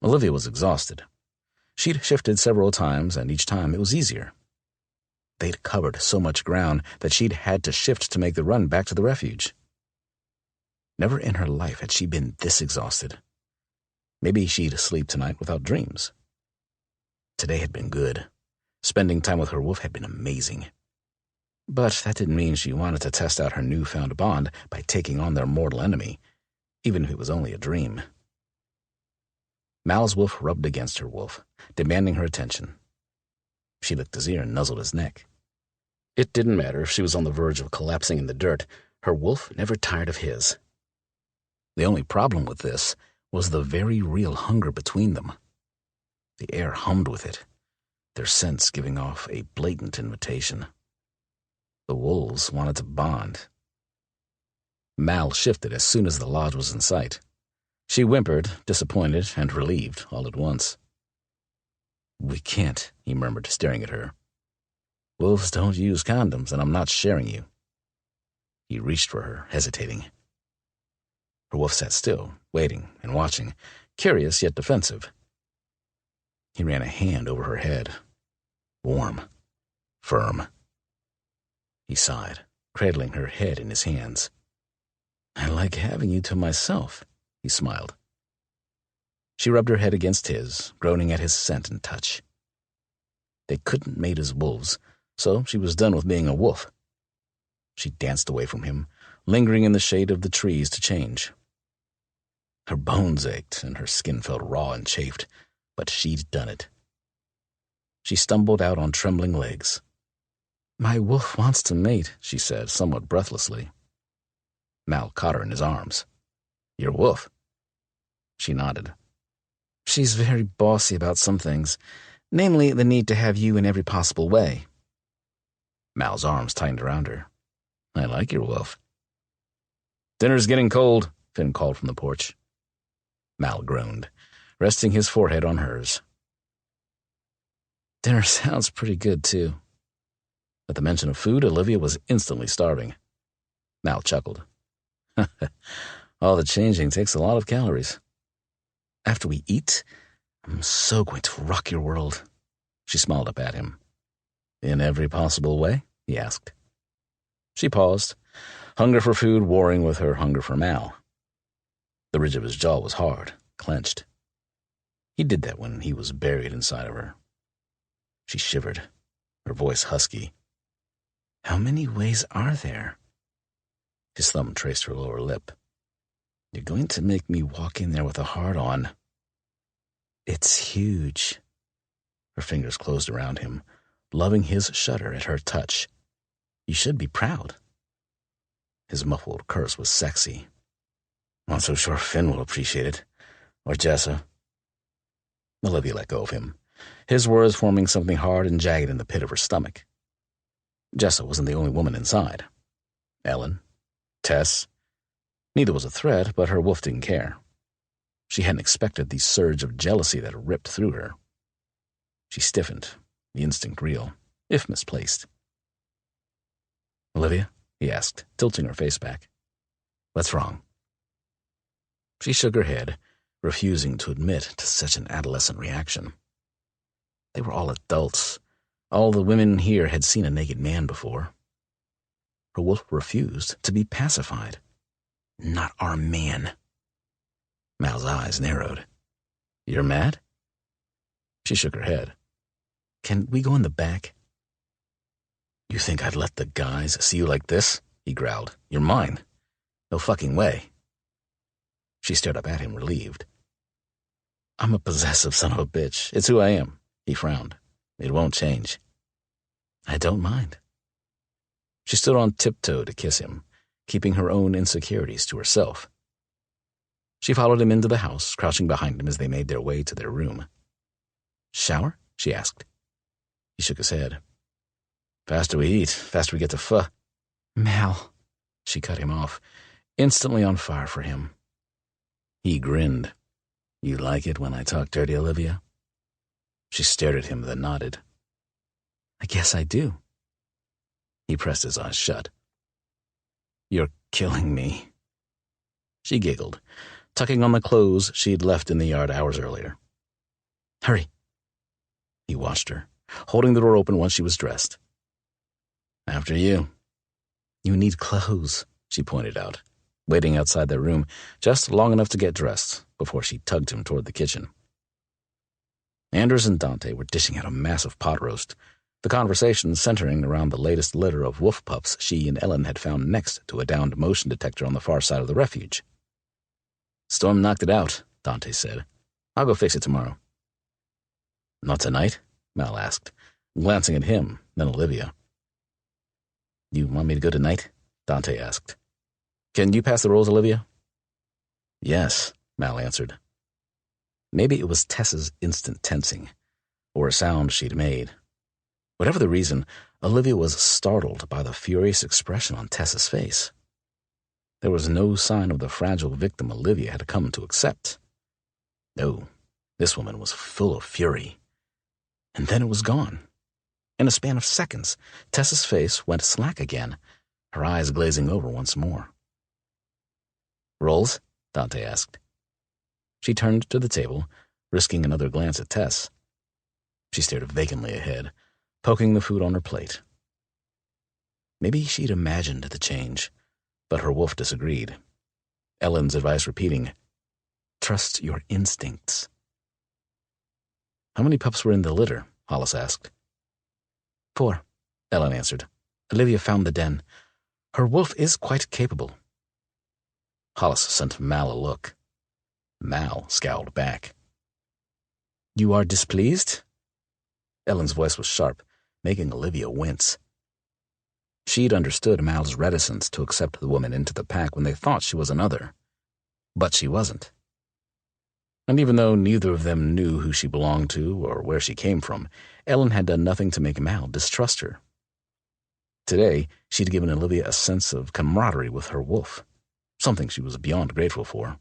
Olivia was exhausted. She'd shifted several times, and each time it was easier. They'd covered so much ground that she'd had to shift to make the run back to the refuge. Never in her life had she been this exhausted. Maybe she'd sleep tonight without dreams. Today had been good. Spending time with her wolf had been amazing. But that didn't mean she wanted to test out her newfound bond by taking on their mortal enemy, even if it was only a dream. Mal's wolf rubbed against her wolf, demanding her attention. She licked his ear and nuzzled his neck. It didn't matter if she was on the verge of collapsing in the dirt. Her wolf never tired of his. The only problem with this was the very real hunger between them. The air hummed with it, their scents giving off a blatant invitation. The wolves wanted to bond. Mal shifted as soon as the lodge was in sight. She whimpered, disappointed and relieved all at once. We can't, he murmured, staring at her. Wolves don't use condoms, and I'm not sharing you. He reached for her, hesitating. Her wolf sat still, waiting and watching, curious yet defensive. He ran a hand over her head. Warm. Firm. He sighed, cradling her head in his hands. I like having you to myself, he smiled. She rubbed her head against his, groaning at his scent and touch. They couldn't mate as wolves, so she was done with being a wolf. She danced away from him, lingering in the shade of the trees to change. Her bones ached and her skin felt raw and chafed, but she'd done it. She stumbled out on trembling legs. My wolf wants to mate, she said, somewhat breathlessly. Mal caught her in his arms. Your wolf? She nodded. She's very bossy about some things, namely the need to have you in every possible way. Mal's arms tightened around her. I like your wolf. Dinner's getting cold, Finn called from the porch. Mal groaned, resting his forehead on hers. Dinner sounds pretty good, too. At the mention of food, Olivia was instantly starving. Mal chuckled. All the changing takes a lot of calories. After we eat, I'm so going to rock your world. She smiled up at him. In every possible way? He asked. She paused, hunger for food warring with her hunger for Mal. The ridge of his jaw was hard, clenched. He did that when he was buried inside of her. She shivered, her voice husky. How many ways are there? His thumb traced her lower lip. You're going to make me walk in there with a hard-on. It's huge. Her fingers closed around him, loving his shudder at her touch. You should be proud. His muffled curse was sexy. Not so sure Finn will appreciate it. Or Jessa. Olivia let go of him, his words forming something hard and jagged in the pit of her stomach. Jessa wasn't the only woman inside. Ellen, Tess. Neither was a threat, but her wolf didn't care. She hadn't expected the surge of jealousy that ripped through her. She stiffened, the instinct real, if misplaced. Olivia? He asked, tilting her face back. What's wrong? She shook her head, refusing to admit to such an adolescent reaction. They were all adults. All the women here had seen a naked man before. Her wolf refused to be pacified. Not our man. Mal's eyes narrowed. You're mad? She shook her head. Can we go in the back? You think I'd let the guys see you like this? He growled. You're mine. No fucking way. She stared up at him, relieved. I'm a possessive son of a bitch. It's who I am. He frowned. It won't change. I don't mind. She stood on tiptoe to kiss him, keeping her own insecurities to herself. She followed him into the house, crouching behind him as they made their way to their room. Shower? She asked. He shook his head. Faster we eat, faster we get to Mal. She cut him off, instantly on fire for him. He grinned. You like it when I talk dirty, Olivia? She stared at him, then nodded. I guess I do. He pressed his eyes shut. You're killing me. She giggled, tucking on the clothes she'd left in the yard hours earlier. Hurry. He watched her, holding the door open once she was dressed. After you. You need clothes, she pointed out, waiting outside their room just long enough to get dressed before she tugged him toward the kitchen. Anders and Dante were dishing out a massive pot roast, the conversation centering around the latest litter of wolf pups she and Ellen had found next to a downed motion detector on the far side of the refuge. Storm knocked it out, Dante said. I'll go fix it tomorrow. Not tonight? Mal asked, glancing at him, then Olivia. You want me to go tonight? Dante asked. Can you pass the rolls, Olivia? Yes, Mal answered. Maybe it was Tessa's instant tensing, or a sound she'd made. Whatever the reason, Olivia was startled by the furious expression on Tessa's face. There was no sign of the fragile victim Olivia had come to accept. No, this woman was full of fury. And then it was gone. In a span of seconds, Tessa's face went slack again, her eyes glazing over once more. Rolls? Dante asked. She turned to the table, risking another glance at Tess. She stared vacantly ahead, poking the food on her plate. Maybe she'd imagined the change, but her wolf disagreed. Ellen's advice repeating, trust your instincts. How many pups were in the litter? Hollis asked. 4, Ellen answered. Olivia found the den. Her wolf is quite capable. Hollis sent Mal a look. Mal scowled back. You are displeased? Ellen's voice was sharp, making Olivia wince. She'd understood Mal's reticence to accept the woman into the pack when they thought she was another. But she wasn't. And even though neither of them knew who she belonged to or where she came from, Ellen had done nothing to make Mal distrust her. Today, she'd given Olivia a sense of camaraderie with her wolf, something she was beyond grateful for.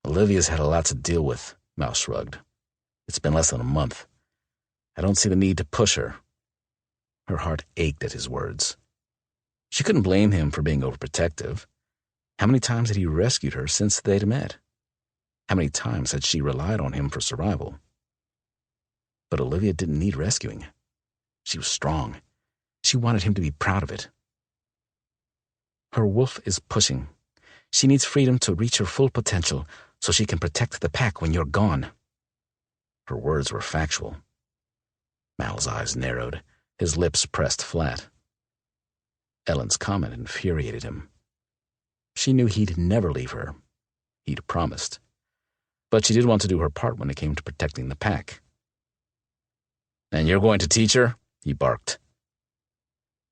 Olivia's had a lot to deal with, Mal shrugged. It's been less than a month. I don't see the need to push her. Her heart ached at his words. She couldn't blame him for being overprotective. How many times had he rescued her since they'd met? How many times had she relied on him for survival? But Olivia didn't need rescuing. She was strong. She wanted him to be proud of it. Her wolf is pushing. She needs freedom to reach her full potential so she can protect the pack when you're gone. Her words were factual. Mal's eyes narrowed, his lips pressed flat. Ellen's comment infuriated him. She knew he'd never leave her. He'd promised. But she did want to do her part when it came to protecting the pack. And you're going to teach her? He barked.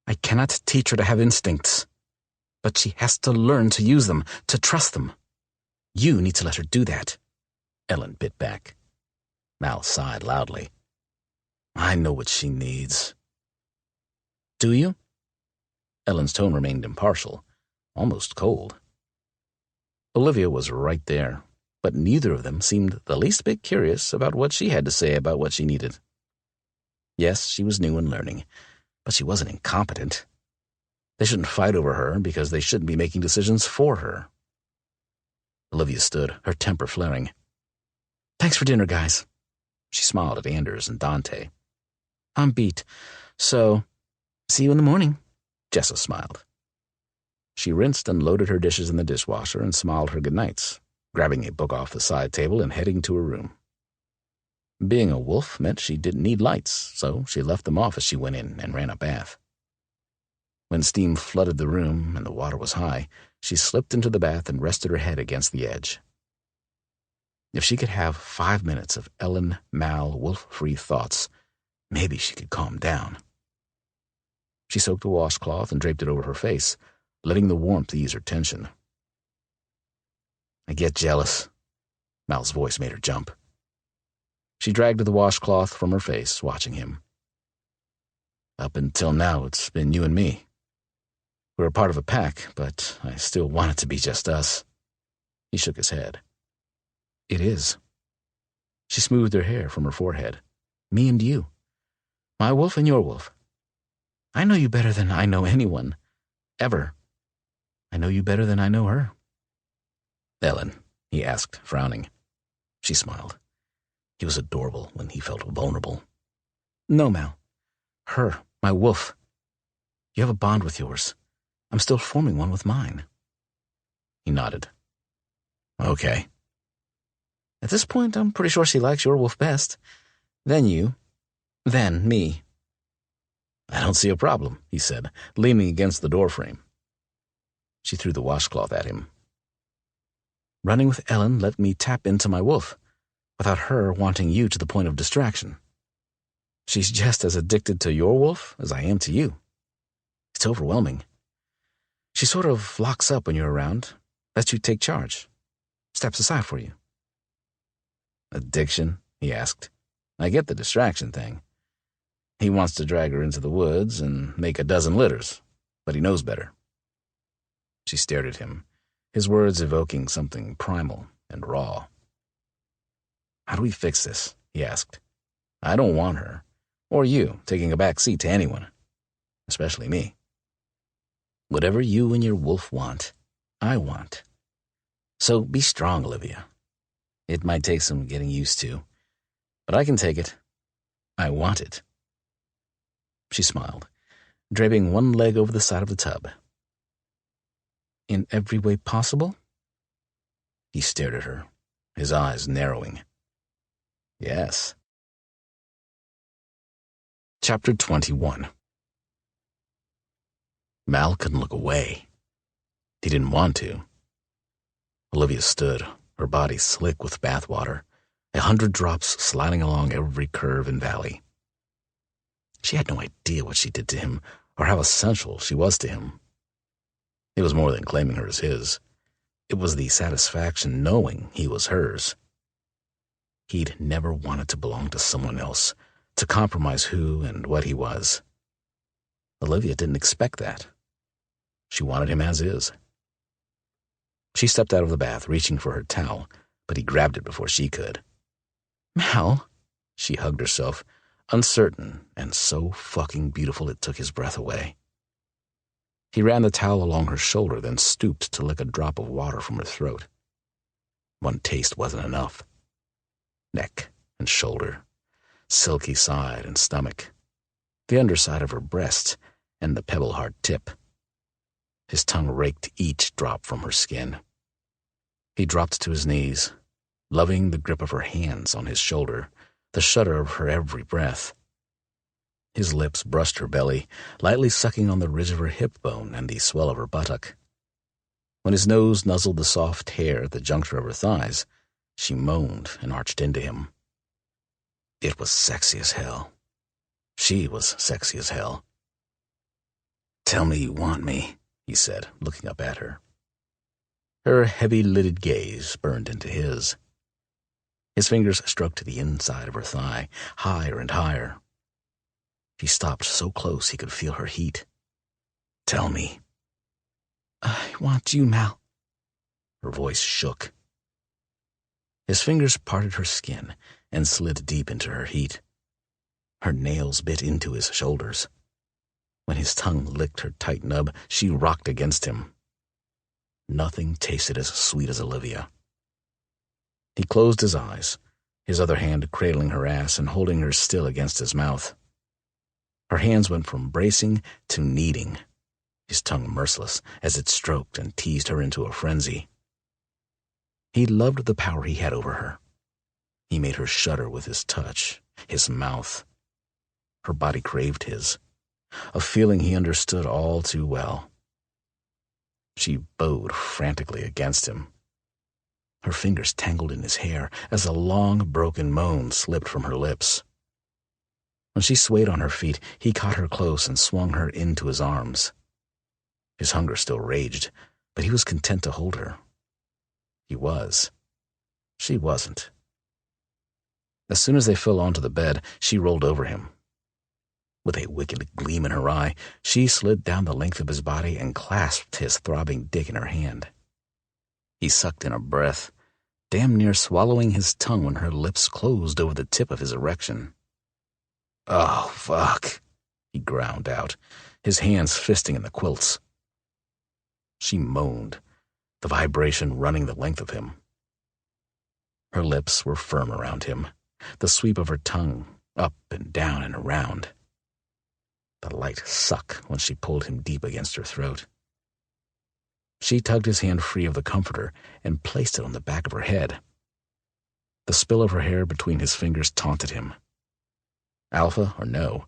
I cannot teach her to have instincts, but she has to learn to use them, to trust them. You need to let her do that. Ellen bit back. Mal sighed loudly. I know what she needs. Do you? Ellen's tone remained impartial, almost cold. Olivia was right there, but neither of them seemed the least bit curious about what she had to say about what she needed. Yes, she was new and learning, but she wasn't incompetent. They shouldn't fight over her because they shouldn't be making decisions for her. Olivia stood, her temper flaring. Thanks for dinner, guys. She smiled at Anders and Dante. I'm beat, so see you in the morning. Jessa smiled. She rinsed and loaded her dishes in the dishwasher and smiled her goodnights, grabbing a book off the side table and heading to her room. Being a wolf meant she didn't need lights, so she left them off as she went in and ran a bath. When steam flooded the room and the water was high, she slipped into the bath and rested her head against the edge. If she could have 5 minutes of Ellen, Mal, wolf-free thoughts, maybe she could calm down. She soaked a washcloth and draped it over her face, letting the warmth ease her tension. I get jealous. Mal's voice made her jump. She dragged the washcloth from her face, watching him. Up until now, it's been you and me. We're a part of a pack, but I still want it to be just us. He shook his head. It is. She smoothed her hair from her forehead. Me and you. My wolf and your wolf. I know you better than I know anyone. Ever. I know you better than I know her. Ellen, he asked, frowning. She smiled. He was adorable when he felt vulnerable. No, Mal. Her, my wolf. You have a bond with yours. I'm still forming one with mine. He nodded. Okay. At this point, I'm pretty sure she likes your wolf best. Then you. Then me. I don't see a problem, he said, leaning against the doorframe. She threw the washcloth at him. Running with Ellen let me tap into my wolf, without her wanting you to the point of distraction. She's just as addicted to your wolf as I am to you. It's overwhelming. She sort of locks up when you're around, lets you take charge, steps aside for you. Addiction? He asked. I get the distraction thing. He wants to drag her into the woods and make a dozen litters, but he knows better. She stared at him, his words evoking something primal and raw. How do we fix this? He asked. I don't want her, or you, taking a back seat to anyone, especially me. Whatever you and your wolf want, I want. So be strong, Olivia. It might take some getting used to, but I can take it. I want it. She smiled, draping one leg over the side of the tub. In every way possible? He stared at her, his eyes narrowing. Yes. Chapter 21. Mal couldn't look away. He didn't want to. Olivia stood, her body slick with bathwater, 100 drops sliding along every curve and valley. She had no idea what she did to him or how essential she was to him. It was more than claiming her as his. It was the satisfaction knowing he was hers. He'd never wanted to belong to someone else, to compromise who and what he was. Olivia didn't expect that. She wanted him as is. She stepped out of the bath, reaching for her towel, but he grabbed it before she could. Mal, she hugged herself, uncertain and so fucking beautiful it took his breath away. He ran the towel along her shoulder, then stooped to lick a drop of water from her throat. One taste wasn't enough. Neck and shoulder, silky side and stomach, the underside of her breast, and the pebble-hard tip. His tongue raked each drop from her skin. He dropped to his knees, loving the grip of her hands on his shoulder, the shudder of her every breath. His lips brushed her belly, lightly sucking on the ridge of her hip bone and the swell of her buttock. When his nose nuzzled the soft hair at the juncture of her thighs, she moaned and arched into him. It was sexy as hell. She was sexy as hell. Tell me you want me, he said, looking up at her. Her heavy-lidded gaze burned into his. His fingers stroked the inside of her thigh, higher and higher. He stopped so close he could feel her heat. Tell me. I want you, Mal. Her voice shook. His fingers parted her skin and slid deep into her heat. Her nails bit into his shoulders. When his tongue licked her tight nub, she rocked against him. Nothing tasted as sweet as Olivia. He closed his eyes, his other hand cradling her ass and holding her still against his mouth. Her hands went from bracing to kneading, his tongue merciless as it stroked and teased her into a frenzy. He loved the power he had over her. He made her shudder with his touch, his mouth. Her body craved his, a feeling he understood all too well. She bowed frantically against him. Her fingers tangled in his hair as a long, broken moan slipped from her lips. When she swayed on her feet, he caught her close and swung her into his arms. His hunger still raged, but he was content to hold her. He was. She wasn't. As soon as they fell onto the bed, she rolled over him. With a wicked gleam in her eye, she slid down the length of his body and clasped his throbbing dick in her hand. He sucked in a breath, damn near swallowing his tongue when her lips closed over the tip of his erection. "Oh, fuck," he ground out, his hands fisting in the quilts. She moaned, the vibration running the length of him. Her lips were firm around him, the sweep of her tongue up and down and around. The light suck when she pulled him deep against her throat. She tugged his hand free of the comforter and placed it on the back of her head. The spill of her hair between his fingers taunted him. Alpha or no,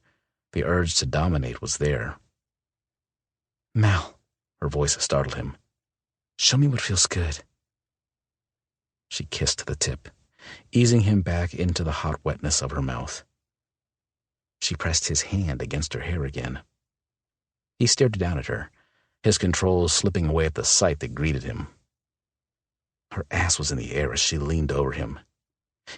the urge to dominate was there. "Mal," her voice startled him. "Show me what feels good." She kissed the tip, easing him back into the hot wetness of her mouth. She pressed his hand against her hair again. He stared down at her, his control slipping away at the sight that greeted him. Her ass was in the air as she leaned over him.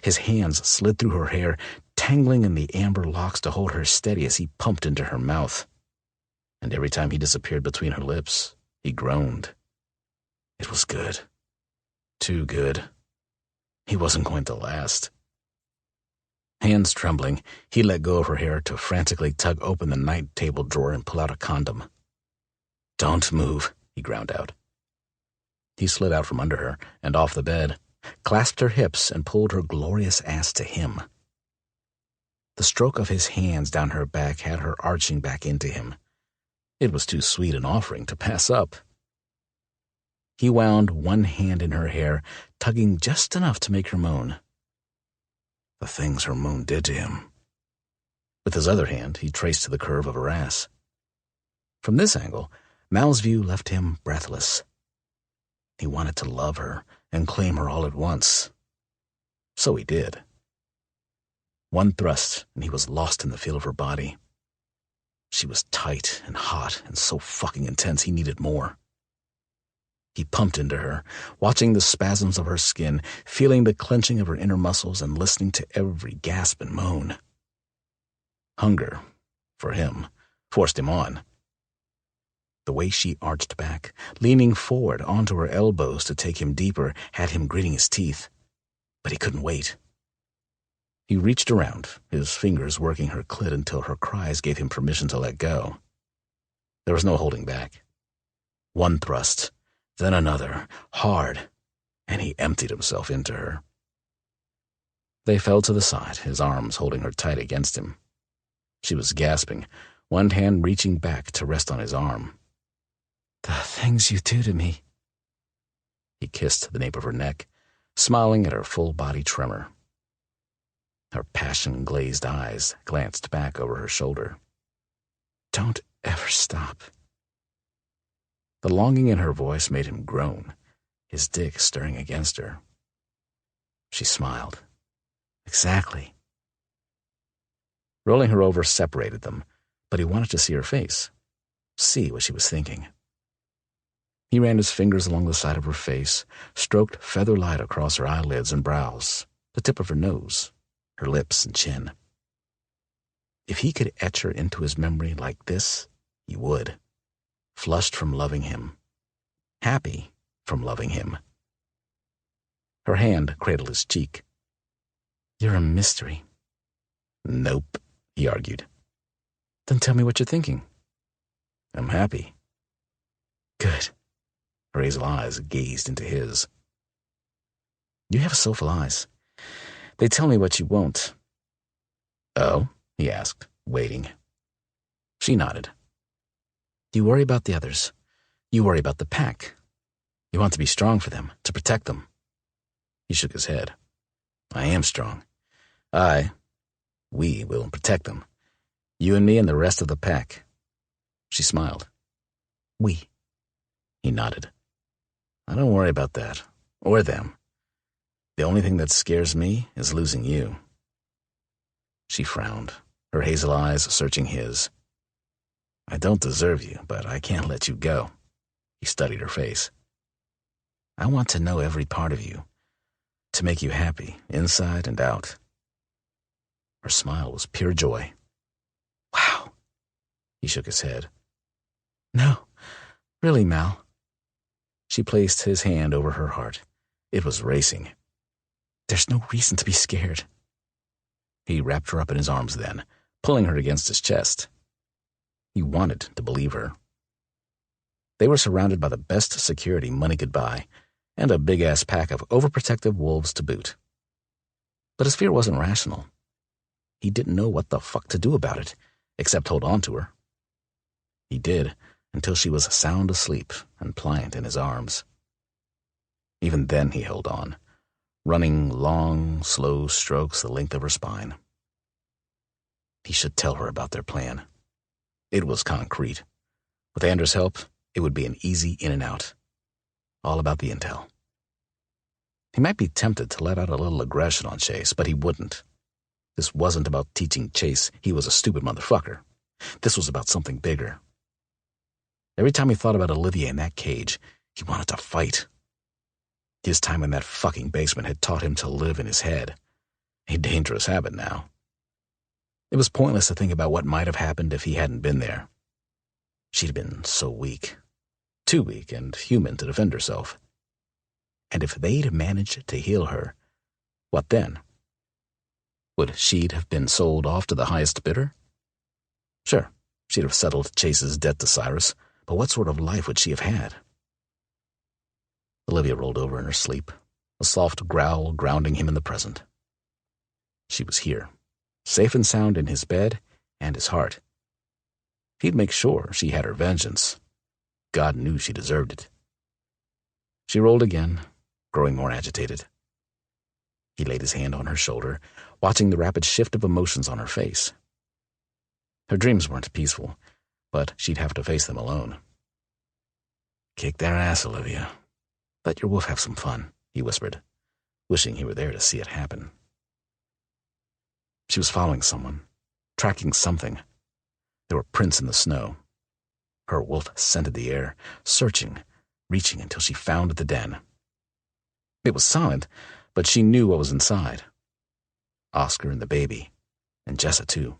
His hands slid through her hair, tangling in the amber locks to hold her steady as he pumped into her mouth. And every time he disappeared between her lips, he groaned. It was good. Too good. He wasn't going to last. Hands trembling, he let go of her hair to frantically tug open the night table drawer and pull out a condom. "Don't move," he ground out. He slid out from under her and off the bed, clasped her hips, and pulled her glorious ass to him. The stroke of his hands down her back had her arching back into him. It was too sweet an offering to pass up. He wound one hand in her hair, tugging just enough to make her moan. The things her moan did to him. With his other hand, he traced to the curve of her ass. From this angle, Mal's view left him breathless. He wanted to love her and claim her all at once. So he did. One thrust, and he was lost in the feel of her body. She was tight and hot and so fucking intense he needed more. He pumped into her, watching the spasms of her skin, feeling the clenching of her inner muscles, and listening to every gasp and moan. Hunger, for him, forced him on. The way she arched back, leaning forward onto her elbows to take him deeper, had him gritting his teeth. But he couldn't wait. He reached around, his fingers working her clit until her cries gave him permission to let go. There was no holding back. One thrust, then another, hard, and he emptied himself into her. They fell to the side, his arms holding her tight against him. She was gasping, one hand reaching back to rest on his arm. "The things you do to me." He kissed the nape of her neck, smiling at her full body tremor. Her passion-glazed eyes glanced back over her shoulder. "Don't ever stop." The longing in her voice made him groan, his dick stirring against her. She smiled. "Exactly." Rolling her over separated them, but he wanted to see her face, see what she was thinking. He ran his fingers along the side of her face, stroked feather light across her eyelids and brows, the tip of her nose, her lips and chin. If he could etch her into his memory like this, he would. Flushed from loving him, happy from loving him. Her hand cradled his cheek. "You're a mystery." "Nope," he argued. "Then tell me what you're thinking." "I'm happy." "Good." Her hazel eyes gazed into his. "You have soulful eyes. They tell me what you won't." "Oh?" he asked, waiting. She nodded. "You worry about the others. You worry about the pack. You want to be strong for them, to protect them." He shook his head. "I am strong. We will protect them. You and me and the rest of the pack." She smiled. "We." He nodded. "I don't worry about that, or them. The only thing that scares me is losing you." She frowned, her hazel eyes searching his. "I don't deserve you, but I can't let you go." He studied her face. "I want to know every part of you, to make you happy, inside and out." Her smile was pure joy. "Wow." He shook his head. "No, really, Mal." She placed his hand over her heart. It was racing. "There's no reason to be scared." He wrapped her up in his arms then, pulling her against his chest. He wanted to believe her. They were surrounded by the best security money could buy, and a big-ass pack of overprotective wolves to boot. But his fear wasn't rational. He didn't know what the fuck to do about it, except hold on to her. He did, until she was sound asleep and pliant in his arms. Even then he held on, running long, slow strokes the length of her spine. He should tell her about their plan. It was concrete. With Anders' help, it would be an easy in and out. All about the intel. He might be tempted to let out a little aggression on Chase, but he wouldn't. This wasn't about teaching Chase he was a stupid motherfucker. This was about something bigger. Every time he thought about Olivia in that cage, he wanted to fight. His time in that fucking basement had taught him to live in his head. A dangerous habit now. It was pointless to think about what might have happened if he hadn't been there. She'd been so weak. Too weak and human to defend herself. And if they'd managed to heal her, what then? Would she'd have been sold off to the highest bidder? Sure, she'd have settled Chase's debt to Cyrus, but what sort of life would she have had? Olivia rolled over in her sleep, a soft growl grounding him in the present. She was here, safe and sound in his bed and his heart. He'd make sure she had her vengeance. God knew she deserved it. She rolled again, growing more agitated. He laid his hand on her shoulder, watching the rapid shift of emotions on her face. Her dreams weren't peaceful, but she'd have to face them alone. "Kick their ass, Olivia. Let your wolf have some fun," he whispered, wishing he were there to see it happen. She was following someone, tracking something. There were prints in the snow. Her wolf scented the air, searching, reaching until she found the den. It was silent, but she knew what was inside. Oscar and the baby, and Jessa too.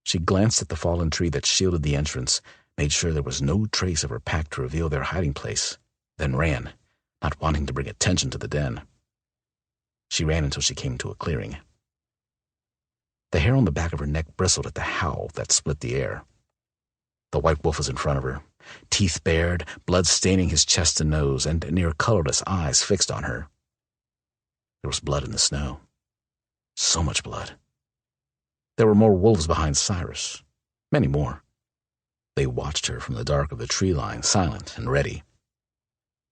She glanced at the fallen tree that shielded the entrance, made sure there was no trace of her pack to reveal their hiding place, then ran, not wanting to bring attention to the den. She ran until she came to a clearing. The hair on the back of her neck bristled at the howl that split the air. The white wolf was in front of her, teeth bared, blood staining his chest and nose, and near colorless eyes fixed on her. There was blood in the snow. So much blood. There were more wolves behind Cyrus, many more. They watched her from the dark of the tree line, silent and ready.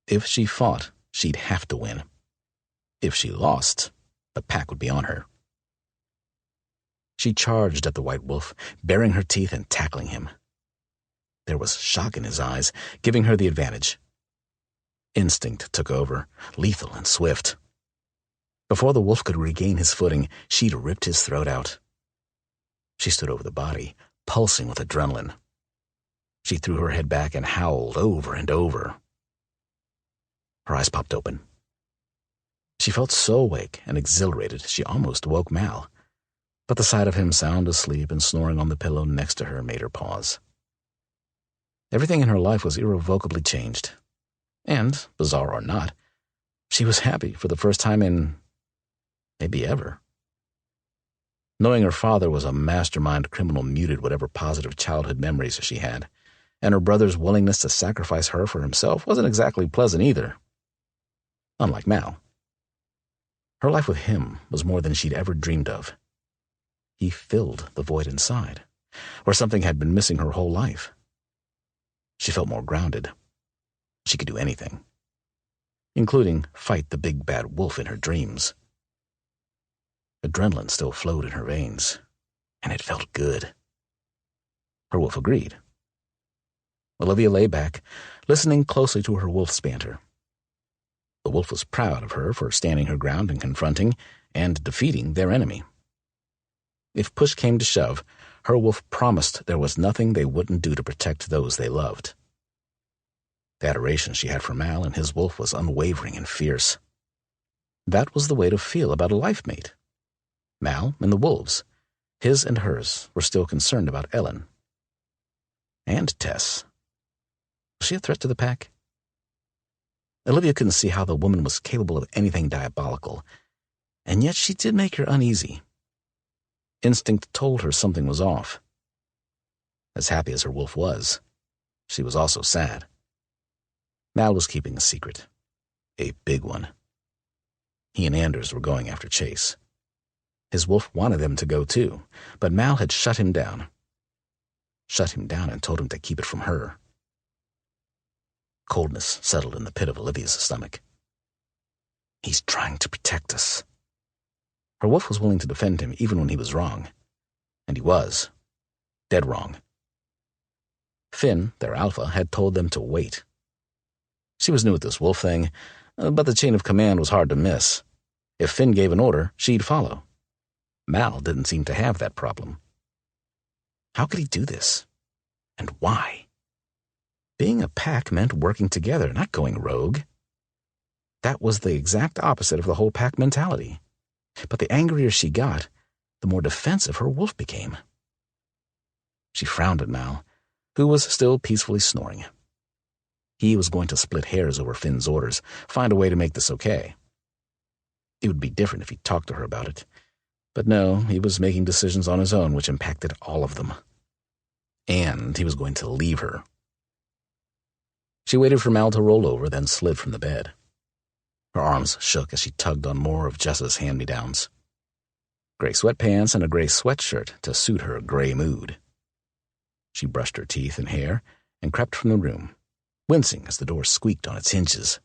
If she fought, she'd have to win. If she lost, the pack would be on her. She charged at the white wolf, baring her teeth and tackling him. There was shock in his eyes, giving her the advantage. Instinct took over, lethal and swift. Before the wolf could regain his footing, she'd ripped his throat out. She stood over the body, pulsing with adrenaline. She threw her head back and howled over and over. Her eyes popped open. She felt so awake and exhilarated she almost woke Mal, but the sight of him sound asleep and snoring on the pillow next to her made her pause. Everything in her life was irrevocably changed. And, bizarre or not, she was happy for the first time in maybe ever. Knowing her father was a mastermind criminal muted whatever positive childhood memories she had, and her brother's willingness to sacrifice her for himself wasn't exactly pleasant either. Unlike Mal. Her life with him was more than she'd ever dreamed of. He filled the void inside, where something had been missing her whole life. She felt more grounded. She could do anything, including fight the big bad wolf in her dreams. Adrenaline still flowed in her veins, and it felt good. Her wolf agreed. Olivia lay back, listening closely to her wolf's banter. The wolf was proud of her for standing her ground and confronting and defeating their enemy. If push came to shove, her wolf promised there was nothing they wouldn't do to protect those they loved. The adoration she had for Mal and his wolf was unwavering and fierce. That was the way to feel about a life mate. Mal and the wolves, his and hers, were still concerned about Ellen. And Tess. Was she a threat to the pack? Olivia couldn't see how the woman was capable of anything diabolical, and yet she did make her uneasy. Instinct told her something was off. As happy as her wolf was, she was also sad. Mal was keeping a secret, a big one. He and Anders were going after Chase. His wolf wanted them to go too, but Mal had shut him down. Shut him down and told him to keep it from her. Coldness settled in the pit of Olivia's stomach. He's trying to protect us. Her wolf was willing to defend him even when he was wrong. And he was. Dead wrong. Finn, their alpha, had told them to wait. She was new at this wolf thing, but the chain of command was hard to miss. If Finn gave an order, she'd follow. Mal didn't seem to have that problem. How could he do this? And why? Being a pack meant working together, not going rogue. That was the exact opposite of the whole pack mentality. But the angrier she got, the more defensive her wolf became. She frowned at Mal, who was still peacefully snoring. He was going to split hairs over Finn's orders, find a way to make this okay. It would be different if he talked to her about it. But no, he was making decisions on his own which impacted all of them. And he was going to leave her. She waited for Mal to roll over, then slid from the bed. Her arms shook as she tugged on more of Jessa's hand-me-downs. Gray sweatpants and a gray sweatshirt to suit her gray mood. She brushed her teeth and hair and crept from the room, wincing as the door squeaked on its hinges.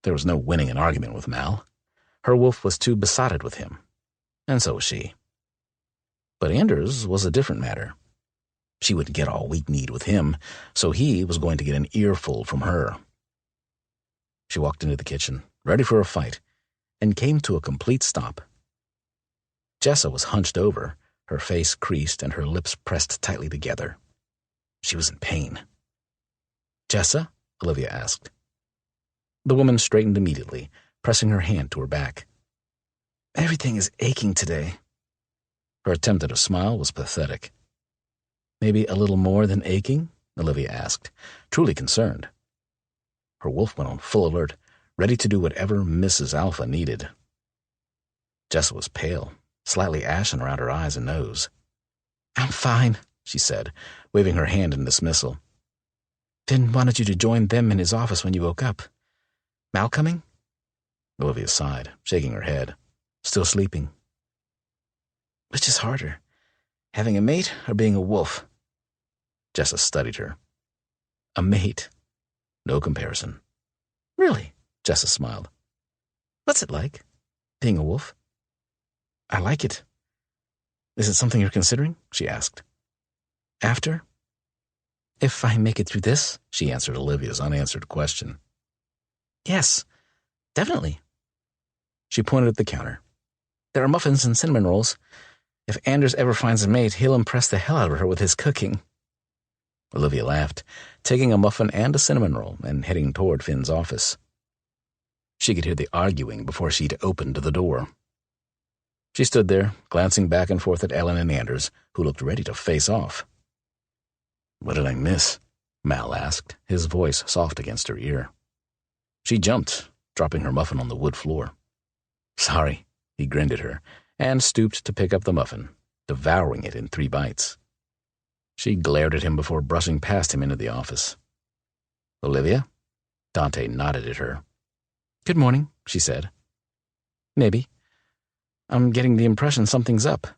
There was no winning an argument with Mal. Her wolf was too besotted with him, and so was she. But Anders was a different matter. She wouldn't get all weak-kneed with him, so he was going to get an earful from her. She walked into the kitchen, ready for a fight, and came to a complete stop. Jessa was hunched over, her face creased and her lips pressed tightly together. She was in pain. "Jessa?" Olivia asked. The woman straightened immediately, pressing her hand to her back. "Everything is aching today." Her attempt at a smile was pathetic. "Maybe a little more than aching?" Olivia asked, truly concerned. Her wolf went on full alert, ready to do whatever Mrs. Alpha needed. Jessa was pale, slightly ashen around her eyes and nose. "I'm fine," she said, waving her hand in dismissal. "Finn wanted you to join them in his office when you woke up. Mal coming?" Olivia sighed, shaking her head. "Still sleeping." "Which is harder, having a mate or being a wolf?" Jessa studied her. "A mate. No comparison." "Really?" Jessa smiled. "What's it like, being a wolf?" "I like it." "Is it something you're considering?" she asked. "After?" "If I make it through this," she answered Olivia's unanswered question. "Yes, definitely." She pointed at the counter. "There are muffins and cinnamon rolls. If Anders ever finds a mate, he'll impress the hell out of her with his cooking." Olivia laughed, taking a muffin and a cinnamon roll and heading toward Finn's office. She could hear the arguing before she'd opened the door. She stood there, glancing back and forth at Ellen and Anders, who looked ready to face off. "What did I miss?" Mal asked, his voice soft against her ear. She jumped, dropping her muffin on the wood floor. "Sorry," he grinned at her, and stooped to pick up the muffin, devouring it in 3 bites. She glared at him before brushing past him into the office. "Olivia?" Dante nodded at her. "Good morning," she said. "Maybe. I'm getting the impression something's up."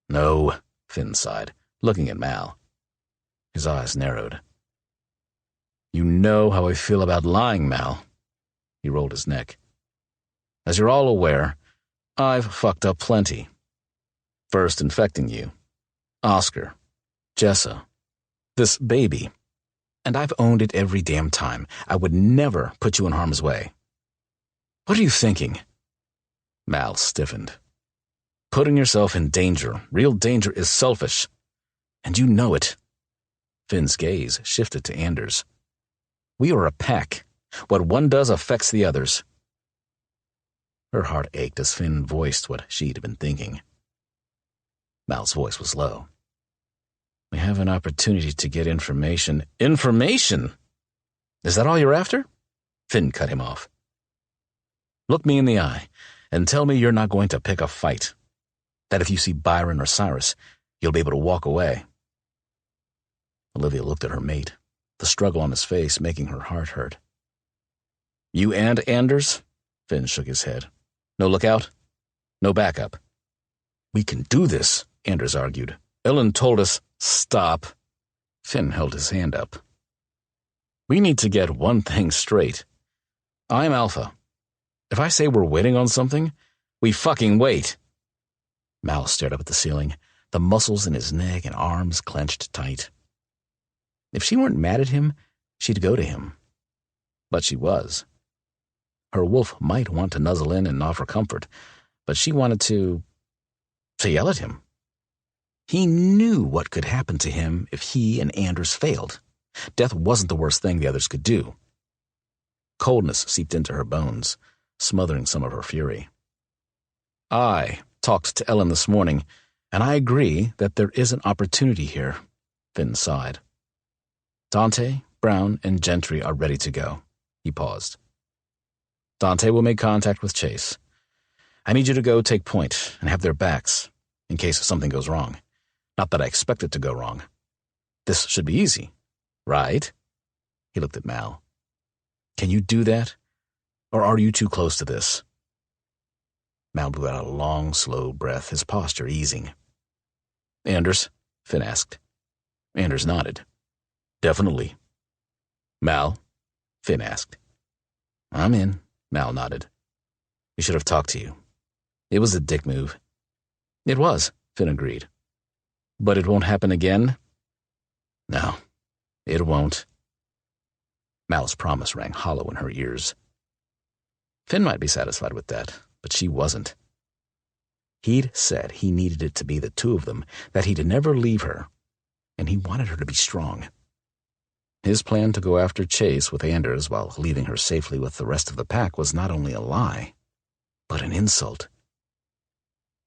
"No," Finn sighed, looking at Mal. His eyes narrowed. "You know how I feel about lying, Mal." He rolled his neck. "As you're all aware, I've fucked up plenty. First infecting you, Oscar, Jessa, this baby. And I've owned it every damn time. I would never put you in harm's way. What are you thinking?" Mal stiffened. "Putting yourself in danger, real danger, is selfish. And you know it." Finn's gaze shifted to Anders. "We are a pack. What one does affects the others." Her heart ached as Finn voiced what she'd been thinking. Mal's voice was low. "We have an opportunity to get information." "Information? Is that all you're after?" Finn cut him off. Look me in the eye and tell me you're not going to pick a fight. That if you see Byron or Cyrus, you'll be able to walk away. Olivia looked at her mate, the struggle on his face making her heart hurt. You and Anders? Finn shook his head. No lookout? No backup? We can do this, Anders argued. Ellen told us, stop. Finn held his hand up. We need to get one thing straight. I'm Alpha. If I say we're waiting on something, we fucking wait. Mal stared up at the ceiling, the muscles in his neck and arms clenched tight. If she weren't mad at him, she'd go to him. But she was. Her wolf might want to nuzzle in and offer comfort, but she wanted to yell at him. He knew what could happen to him if he and Anders failed. Death wasn't the worst thing the others could do. Coldness seeped into her bones, smothering some of her fury. I talked to Ellen this morning, and I agree that there is an opportunity here, Finn sighed. Dante, Brown, and Gentry are ready to go. He paused. Dante will make contact with Chase. I need you to go take point and have their backs, in case something goes wrong. Not that I expect it to go wrong. This should be easy, right? He looked at Mal. Can you do that? Or are you too close to this? Mal blew out a long, slow breath, his posture easing. Anders? Finn asked. Anders nodded. Definitely. Mal? Finn asked. I'm in, Mal nodded. We should have talked to you. It was a dick move. It was, Finn agreed. But it won't happen again? No, it won't. Mal's promise rang hollow in her ears. Finn might be satisfied with that, but she wasn't. He'd said he needed it to be the two of them, that he'd never leave her, and he wanted her to be strong. His plan to go after Chase with Anders while leaving her safely with the rest of the pack was not only a lie, but an insult.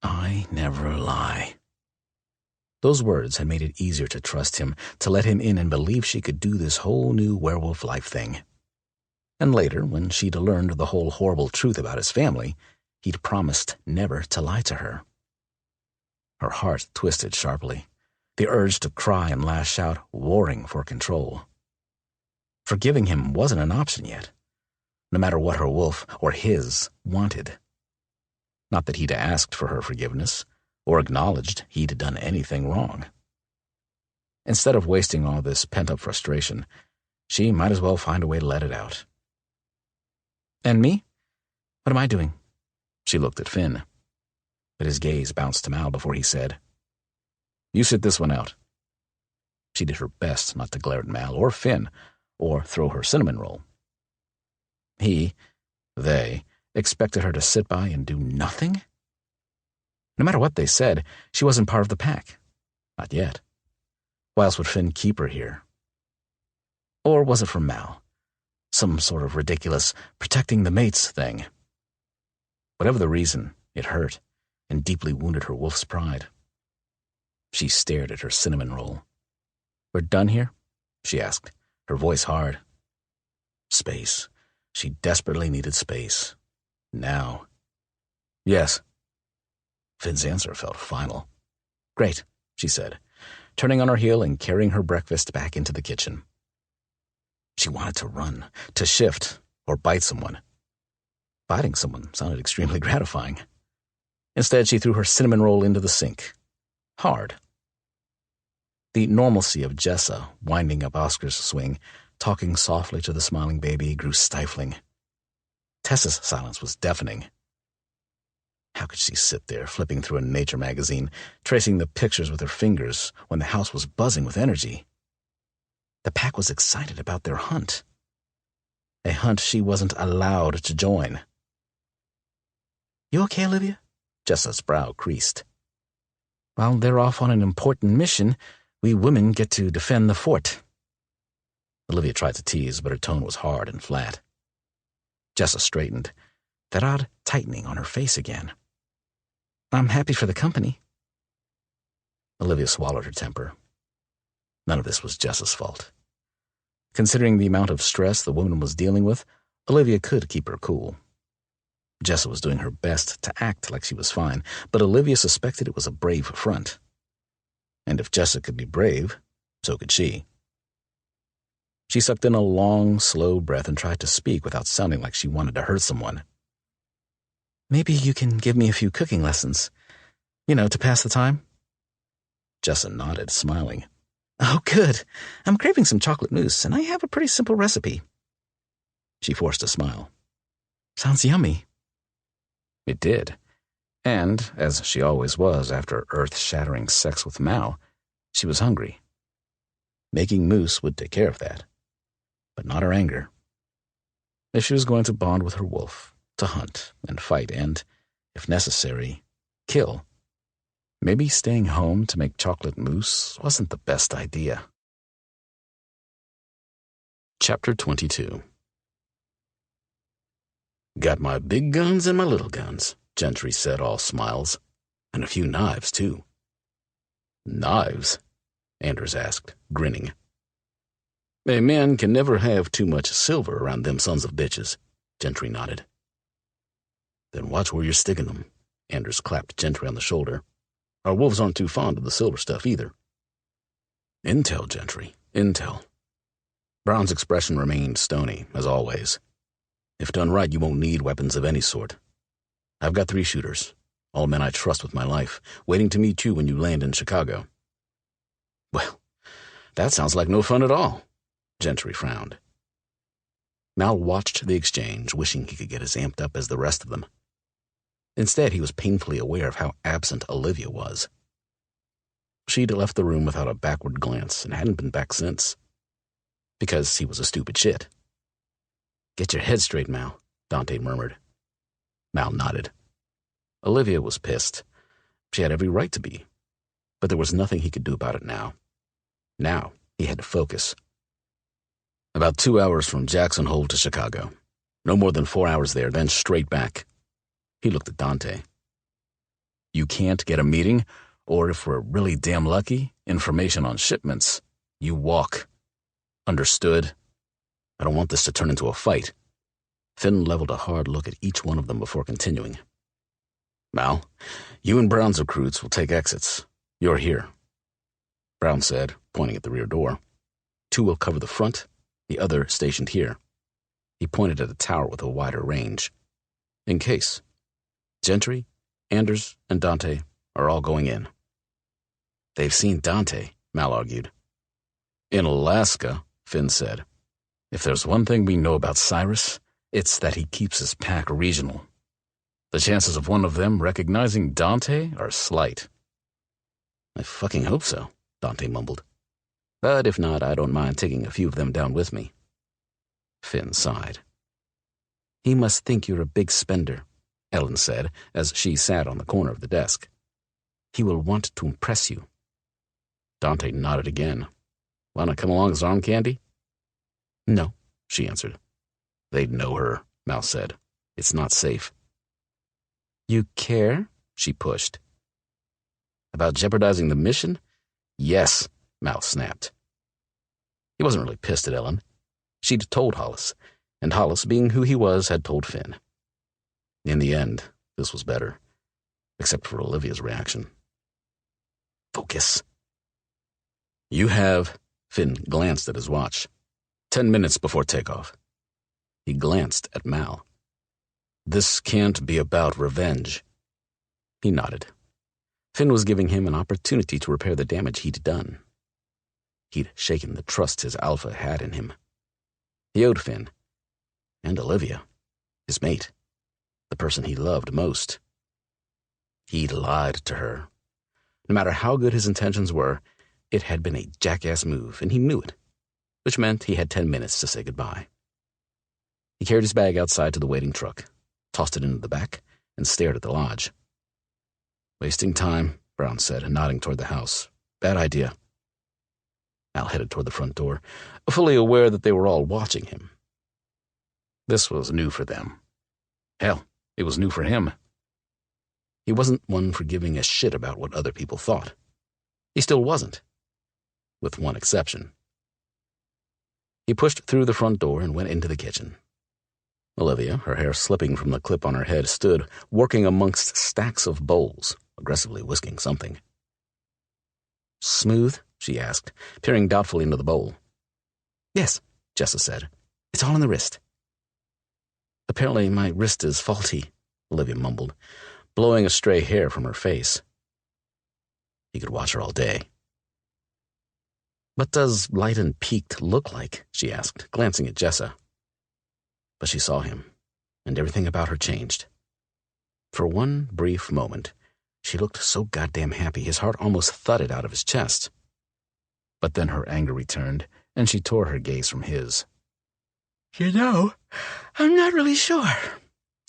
I never lie. Those words had made it easier to trust him, to let him in and believe she could do this whole new werewolf life thing. And later, when she'd learned the whole horrible truth about his family, he'd promised never to lie to her. Her heart twisted sharply, the urge to cry and lash out warring for control. Forgiving him wasn't an option yet, no matter what her wolf, or his, wanted. Not that he'd asked for her forgiveness, or acknowledged he'd done anything wrong. Instead of wasting all this pent-up frustration, she might as well find a way to let it out. And me? What am I doing? She looked at Finn, but his gaze bounced to Mal before he said, You sit this one out. She did her best not to glare at Mal or Finn, or throw her cinnamon roll. They, expected her to sit by and do nothing? No matter what they said, she wasn't part of the pack. Not yet. Why else would Finn keep her here? Or was it for Mal? Some sort of ridiculous protecting the mates thing. Whatever the reason, it hurt and deeply wounded her wolf's pride. She stared at her cinnamon roll. We're done here? She asked, her voice hard. Space. She desperately needed space. Now. Yes. Finn's answer felt final. Great, she said, turning on her heel and carrying her breakfast back into the kitchen. She wanted to run, to shift, or bite someone. Biting someone sounded extremely gratifying. Instead, she threw her cinnamon roll into the sink. Hard. The normalcy of Jessa winding up Oscar's swing, talking softly to the smiling baby, grew stifling. Tessa's silence was deafening. How could she sit there, flipping through a nature magazine, tracing the pictures with her fingers when the house was buzzing with energy? The pack was excited about their hunt. A hunt she wasn't allowed to join. You okay, Olivia? Jessa's brow creased. While they're off on an important mission, we women get to defend the fort. Olivia tried to tease, but her tone was hard and flat. Jessa straightened, that odd tightening on her face again. I'm happy for the company. Olivia swallowed her temper. None of this was Jessa's fault. Considering the amount of stress the woman was dealing with, Olivia could keep her cool. Jessa was doing her best to act like she was fine, but Olivia suspected it was a brave front. And if Jessa could be brave, so could she. She sucked in a long, slow breath and tried to speak without sounding like she wanted to hurt someone. Maybe you can give me a few cooking lessons, to pass the time? Jessa nodded, smiling. Oh, good. I'm craving some chocolate mousse, and I have a pretty simple recipe. She forced a smile. Sounds yummy. It did. And, as she always was after earth-shattering sex with Mal, she was hungry. Making mousse would take care of that, but not her anger. If she was going to bond with her wolf, to hunt and fight and, if necessary, kill, maybe staying home to make chocolate mousse wasn't the best idea. Chapter 22. Got my big guns and my little guns, Gentry said, all smiles. And a few knives, too. Knives? Anders asked, grinning. A man can never have too much silver around them sons of bitches, Gentry nodded. Then watch where you're sticking them, Anders clapped Gentry on the shoulder. Our wolves aren't too fond of the silver stuff either. Intel, Gentry, intel. Brown's expression remained stony, as always. If done right, you won't need weapons of any sort. I've got 3 shooters, all men I trust with my life, waiting to meet you when you land in Chicago. Well, that sounds like no fun at all, Gentry frowned. Mal watched the exchange, wishing he could get as amped up as the rest of them. Instead, he was painfully aware of how absent Olivia was. She'd left the room without a backward glance and hadn't been back since. Because he was a stupid shit. Get your head straight, Mal, Dante murmured. Mal nodded. Olivia was pissed. She had every right to be. But there was nothing he could do about it now. Now he had to focus. About 2 hours from Jackson Hole to Chicago. No more than 4 hours there, then straight back. He looked at Dante. You can't get a meeting, or if we're really damn lucky, information on shipments. You walk. Understood? I don't want this to turn into a fight. Finn leveled a hard look at each one of them before continuing. Mal, you and Brown's recruits will take exits. You're here. Brown said, pointing at the rear door. 2 will cover the front, the other stationed here. He pointed at a tower with a wider range. In case. Gentry, Anders, and Dante are all going in. They've seen Dante, Mal argued. In Alaska, Finn said. If there's one thing we know about Cyrus, it's that he keeps his pack regional. The chances of one of them recognizing Dante are slight. I fucking hope so, Dante mumbled. But if not, I don't mind taking a few of them down with me. Finn sighed. He must think you're a big spender, Ellen said, as she sat on the corner of the desk. He will want to impress you. Dante nodded again. Want to come along as arm candy? No, she answered. They'd know her, Mal said. It's not safe. You care? She pushed. About jeopardizing the mission? Yes, Mal snapped. He wasn't really pissed at Ellen. She'd told Hollis, and Hollis, being who he was, had told Finn. In the end, this was better, except for Olivia's reaction. Focus. You have, Finn glanced at his watch, 10 minutes before takeoff. He glanced at Mal. This can't be about revenge. He nodded. Finn was giving him an opportunity to repair the damage he'd done. He'd shaken the trust his alpha had in him. He owed Finn, and Olivia, his mate, the person he loved most. He'd lied to her. No matter how good his intentions were, it had been a jackass move, and he knew it, which meant he had 10 minutes to say goodbye. He carried his bag outside to the waiting truck, tossed it into the back, and stared at the lodge. Wasting time, Brown said, nodding toward the house. Bad idea. Al headed toward the front door, fully aware that they were all watching him. This was new for them. Hell, it was new for him. He wasn't one for giving a shit about what other people thought. He still wasn't, with one exception. He pushed through the front door and went into the kitchen. Olivia, her hair slipping from the clip on her head, stood, working amongst stacks of bowls, aggressively whisking something. "Smooth?" she asked, peering doubtfully into the bowl. "Yes," Jessa said. "It's all in the wrist." "Apparently my wrist is faulty," Olivia mumbled, blowing a stray hair from her face. He could watch her all day. "What does light and peaked look like?" she asked, glancing at Jessa. But she saw him, and everything about her changed. For one brief moment, she looked so goddamn happy his heart almost thudded out of his chest. But then her anger returned, and she tore her gaze from his. "You know, I'm not really sure,"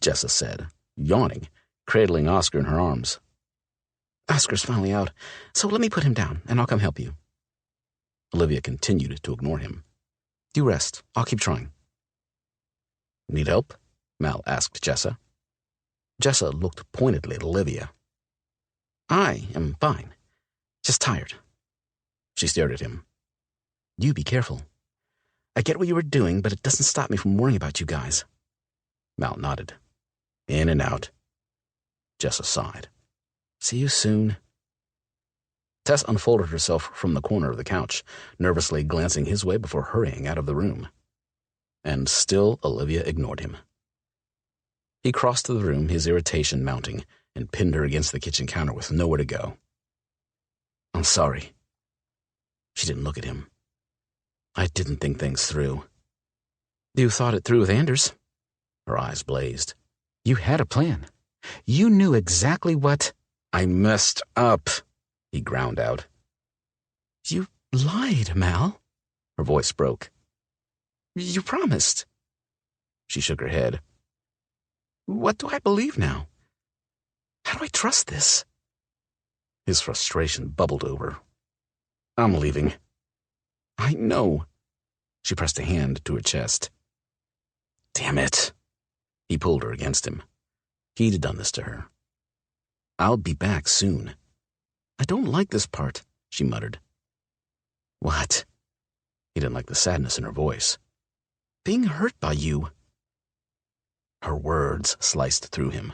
Jessa said, yawning, cradling Oscar in her arms. "Oscar's finally out, so let me put him down, and I'll come help you." Olivia continued to ignore him. "You rest. I'll keep trying." "Need help?" Mal asked Jessa. Jessa looked pointedly at Olivia. "I am fine. Just tired." She stared at him. "You be careful. I get what you were doing, but it doesn't stop me from worrying about you guys." Mal nodded. "In and out." Jessa sighed. "See you soon." Tess unfolded herself from the corner of the couch, nervously glancing his way before hurrying out of the room. And still Olivia ignored him. He crossed the room, his irritation mounting, and pinned her against the kitchen counter with nowhere to go. "I'm sorry." She didn't look at him. "I didn't think things through." "You thought it through with Anders." Her eyes blazed. "You had a plan. You knew exactly what—" "I messed up," he ground out. "You lied, Mal." Her voice broke. "You promised." She shook her head. "What do I believe now? How do I trust this?" His frustration bubbled over. "I'm leaving." "I know." She pressed a hand to her chest. "Damn it." He pulled her against him. He'd done this to her. "I'll be back soon." "I don't like this part," she muttered. "What?" He didn't like the sadness in her voice. "Being hurt by you." Her words sliced through him.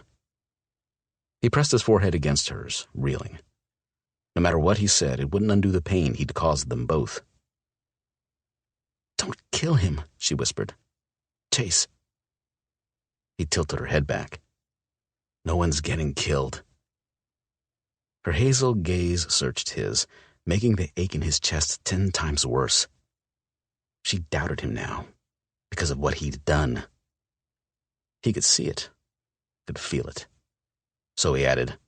He pressed his forehead against hers, reeling. No matter what he said, it wouldn't undo the pain he'd caused them both. "Don't kill him," she whispered. "Chase." He tilted her head back. "No one's getting killed." Her hazel gaze searched his, making the ache in his chest 10 times worse. She doubted him now, because of what he'd done. He could see it, could feel it. So he added,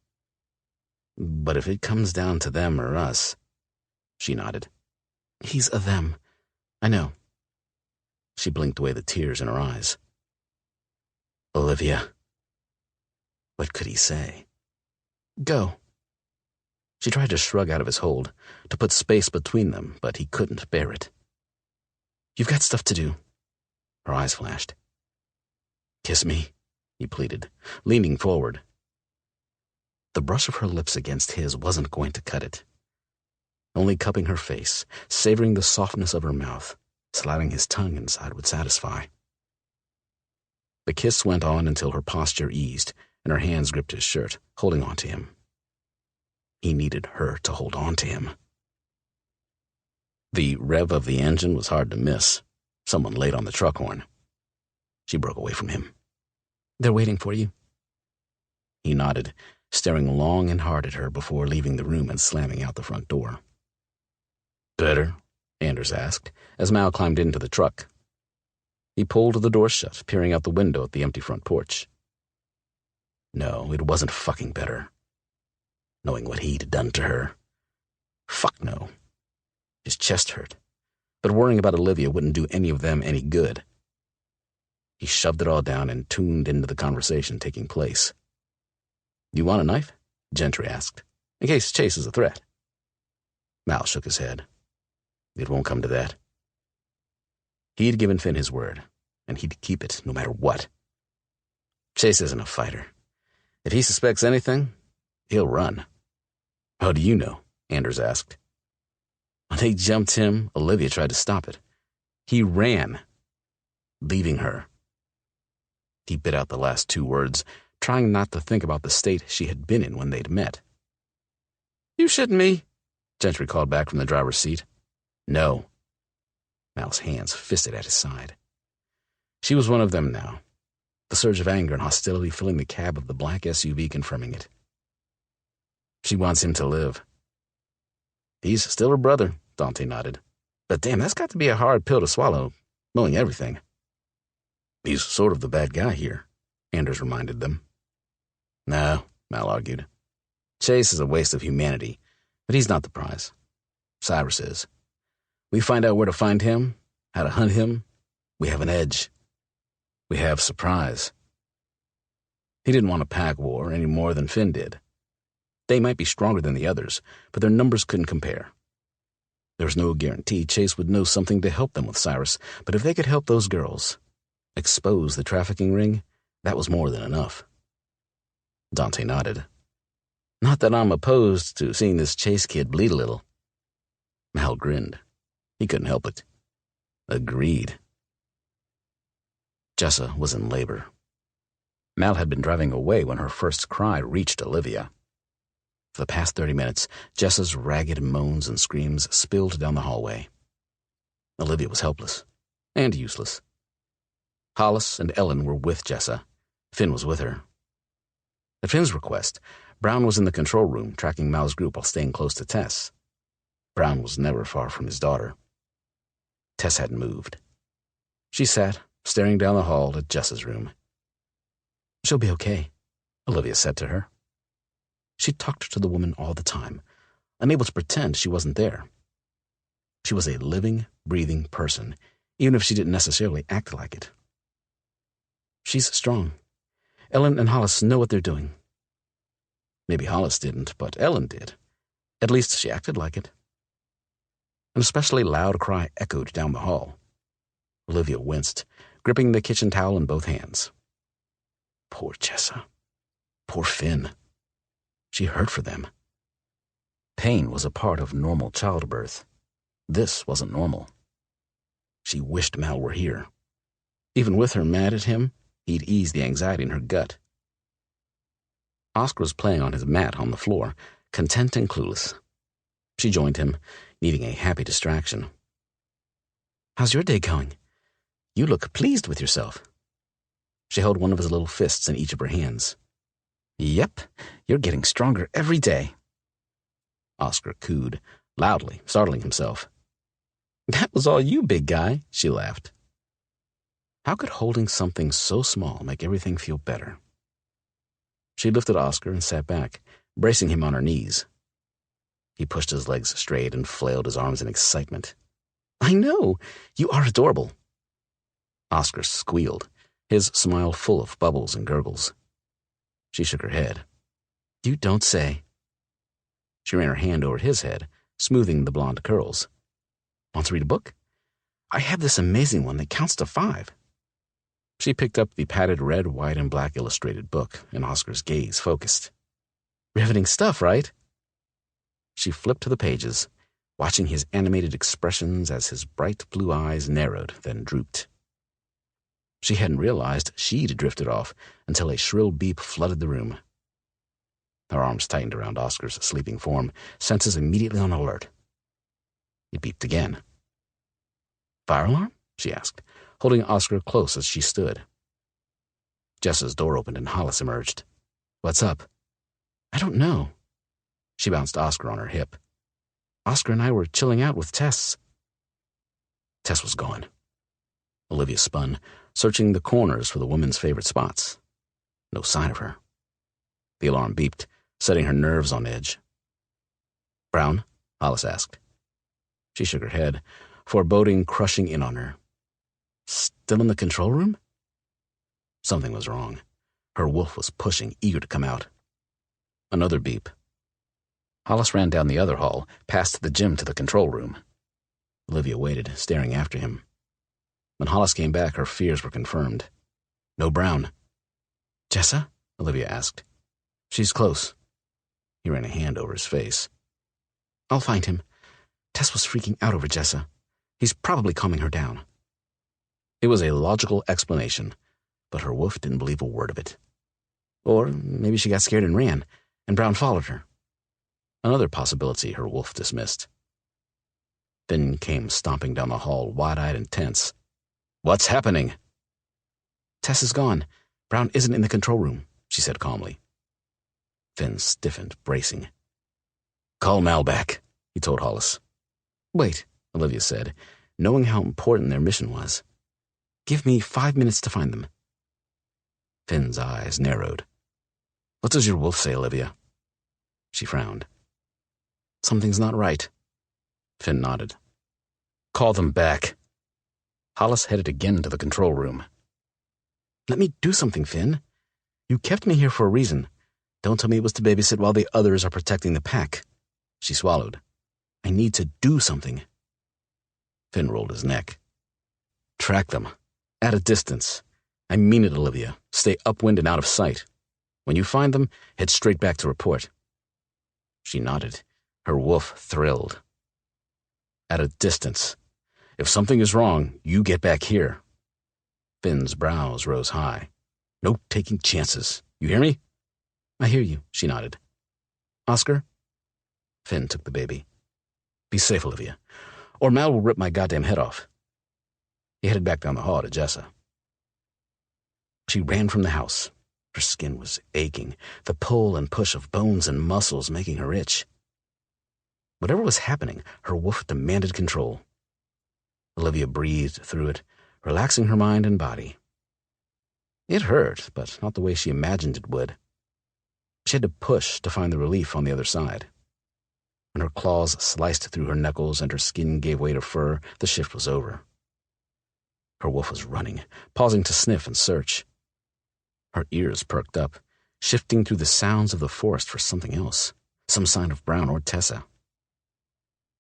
"But if it comes down to them or us—" She nodded. "He's a them. I know." She blinked away the tears in her eyes. "Olivia." What could he say? "Go." She tried to shrug out of his hold, to put space between them, but he couldn't bear it. "You've got stuff to do." Her eyes flashed. "Kiss me," he pleaded, leaning forward. The brush of her lips against his wasn't going to cut it. Only cupping her face, savoring the softness of her mouth, sliding his tongue inside would satisfy. The kiss went on until her posture eased, and her hands gripped his shirt, holding on to him. He needed her to hold on to him. The rev of the engine was hard to miss. Someone laid on the truck horn. She broke away from him. "They're waiting for you." He nodded, staring long and hard at her before leaving the room and slamming out the front door. "Better?" Anders asked, as Mal climbed into the truck. He pulled the door shut, peering out the window at the empty front porch. No, it wasn't fucking better. Knowing what he'd done to her. Fuck no. His chest hurt, but worrying about Olivia wouldn't do any of them any good. He shoved it all down and tuned into the conversation taking place. "You want a knife?" Gentry asked, "in case Chase is a threat." Mal shook his head. It won't come to that. He'd given Finn his word, and he'd keep it no matter what. Chase isn't a fighter. If he suspects anything, he'll run. "How do you know?" Anders asked. When they jumped him, Olivia tried to stop it. He ran, leaving her. He bit out the last two words, trying not to think about the state she had been in when they'd met. "You shitting me?" Gentry called back from the driver's seat. "No." Mal's hands fisted at his side. She was one of them now, the surge of anger and hostility filling the cab of the black SUV confirming it. She wants him to live. He's still her brother, Dante nodded. But damn, that's got to be a hard pill to swallow, knowing everything. He's sort of the bad guy here, Anders reminded them. No, Mal argued. Chase is a waste of humanity, but he's not the prize. Cyrus is. We find out where to find him, how to hunt him, we have an edge. We have surprise. He didn't want a pack war any more than Finn did. They might be stronger than the others, but their numbers couldn't compare. There was no guarantee Chase would know something to help them with Cyrus, but if they could help those girls, expose the trafficking ring, that was more than enough. Dante nodded. Not that I'm opposed to seeing this Chase kid bleed a little. Mal grinned. He couldn't help it. Agreed. Jessa was in labor. Mal had been driving away when her first cry reached Olivia. For the past 30 minutes, Jessa's ragged moans and screams spilled down the hallway. Olivia was helpless and useless. Hollis and Ellen were with Jessa. Finn was with her. At Finn's request, Brown was in the control room tracking Mal's group while staying close to Tess. Brown was never far from his daughter. Tess hadn't moved. She sat, staring down the hall at Jessa's room. She'll be okay, Olivia said to her. She talked to the woman all the time, unable to pretend she wasn't there. She was a living, breathing person, even if she didn't necessarily act like it. She's strong. Ellen and Hollis know what they're doing. Maybe Hollis didn't, but Ellen did. At least she acted like it. An especially loud cry echoed down the hall. Olivia winced, gripping the kitchen towel in both hands. Poor Jessa. Poor Finn. She hurt for them. Pain was a part of normal childbirth. This wasn't normal. She wished Mal were here. Even with her mad at him, he'd ease the anxiety in her gut. Oscar was playing on his mat on the floor, content and clueless. She joined him, needing a happy distraction. How's your day going? You look pleased with yourself. She held one of his little fists in each of her hands. Yep, you're getting stronger every day. Oscar cooed, loudly, startling himself. That was all you, big guy, she laughed. How could holding something so small make everything feel better? She lifted Oscar and sat back, bracing him on her knees. He pushed his legs straight and flailed his arms in excitement. I know, you are adorable. Oscar squealed, his smile full of bubbles and gurgles. She shook her head. You don't say. She ran her hand over his head, smoothing the blonde curls. Want to read a book? I have this amazing one that counts to 5. She picked up the padded red, white, and black illustrated book, and Oscar's gaze focused. Riveting stuff, right? She flipped to the pages, watching his animated expressions as his bright blue eyes narrowed, then drooped. She hadn't realized she'd drifted off until a shrill beep flooded the room. Her arms tightened around Oscar's sleeping form, senses immediately on alert. It beeped again. Fire alarm? She asked, holding Oscar close as she stood. Jessa's door opened and Hollis emerged. What's up? I don't know. She bounced Oscar on her hip. Oscar and I were chilling out with Tess. Tess was gone. Olivia spun, searching the corners for the woman's favorite spots. No sign of her. The alarm beeped, setting her nerves on edge. Brown? Hollis asked. She shook her head, foreboding crushing in on her. Still in the control room? Something was wrong. Her wolf was pushing, eager to come out. Another beep. Hollis ran down the other hall, past the gym to the control room. Olivia waited, staring after him. When Hollis came back, her fears were confirmed. No Brown. Jessa? Olivia asked. She's close. He ran a hand over his face. I'll find him. Tess was freaking out over Jessa. He's probably calming her down. It was a logical explanation, But her wolf didn't believe a word of it. Or maybe she got scared and ran, and Brown followed her. Another possibility her wolf dismissed. Finn came stomping down the hall, wide-eyed and tense. "What's happening?" "Tess is gone. Brown isn't in the control room," she said calmly. Finn stiffened, bracing. "Call Mal back," he told Hollis. "Wait," Olivia said, knowing how important their mission was. "Give me 5 minutes to find them." Finn's eyes narrowed. "What does your wolf say, Olivia?" She frowned. "Something's not right." Finn nodded. "Call them back." Hollis headed again to the control room. "Let me do something, Finn. You kept me here for a reason. Don't tell me it was to babysit while the others are protecting the pack." She swallowed. "I need to do something." Finn rolled his neck. "Track them. At a distance. I mean it, Olivia. Stay upwind and out of sight. When you find them, head straight back to report." She nodded. Her wolf thrilled. "At a distance. If something is wrong, you get back here." Finn's brows rose high. "No taking chances. You hear me?" "I hear you," she nodded. "Oscar?" Finn took the baby. "Be safe, Olivia, or Mal will rip my goddamn head off." He headed back down the hall to Jessa. She ran from the house. Her skin was aching, the pull and push of bones and muscles making her itch. Whatever was happening, her wolf demanded control. Olivia breathed through it, relaxing her mind and body. It hurt, but not the way she imagined it would. She had to push to find the relief on the other side. When her claws sliced through her knuckles and her skin gave way to fur, the shift was over. Her wolf was running, pausing to sniff and search. Her ears perked up, shifting through the sounds of the forest for something else, some sign of Brown or Tessa.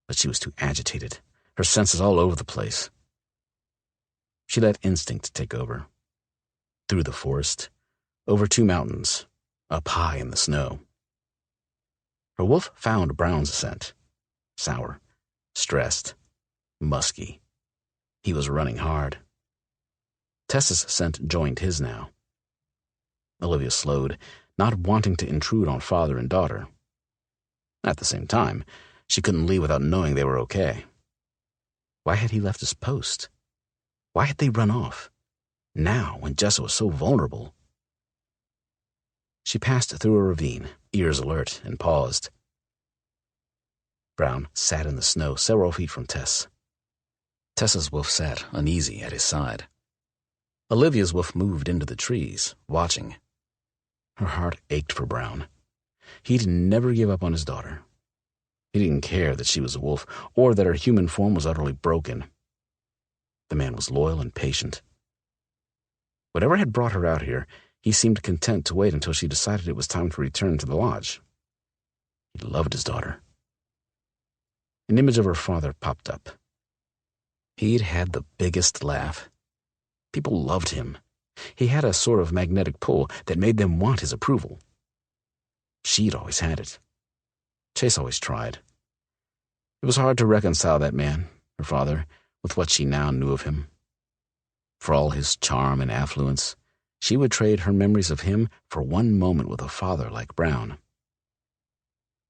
But she was too agitated, her senses all over the place. She let instinct take over. Through the forest, over 2 mountains, up high in the snow. Her wolf found Brown's scent. Sour, stressed, musky. He was running hard. Tessa's scent joined his now. Olivia slowed, not wanting to intrude on father and daughter. At the same time, she couldn't leave without knowing they were okay. Why had he left his post? Why had they run off? Now, when Jessa was so vulnerable. She passed through a ravine, ears alert, and paused. Brown sat in the snow several feet from Tess. Tessa's wolf sat uneasy at his side. Olivia's wolf moved into the trees, watching. Her heart ached for Brown. He'd never give up on his daughter. He didn't care that she was a wolf or that her human form was utterly broken. The man was loyal and patient. Whatever had brought her out here, he seemed content to wait until she decided it was time to return to the lodge. He loved his daughter. An image of her father popped up. He'd had the biggest laugh. People loved him. He had a sort of magnetic pull that made them want his approval. She'd always had it. Chase always tried. It was hard to reconcile that man, her father, with what she now knew of him. For all his charm and affluence, she would trade her memories of him for one moment with a father like Brown.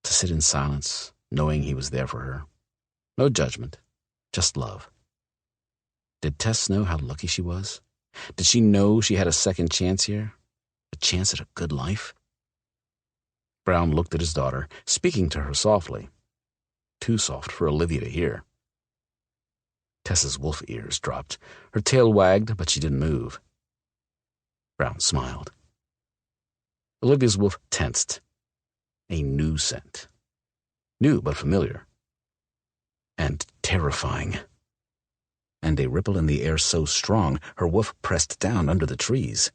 To sit in silence, knowing he was there for her. No judgment, just love. Did Tess know how lucky she was? Did she know she had a second chance here? A chance at a good life? Brown looked at his daughter, speaking to her softly. Too soft for Olivia to hear. Tessa's wolf ears dropped. Her tail wagged, but she didn't move. Brown smiled. Olivia's wolf tensed. A new scent. New but familiar. And terrifying. And a ripple in the air so strong her wolf pressed down under the trees.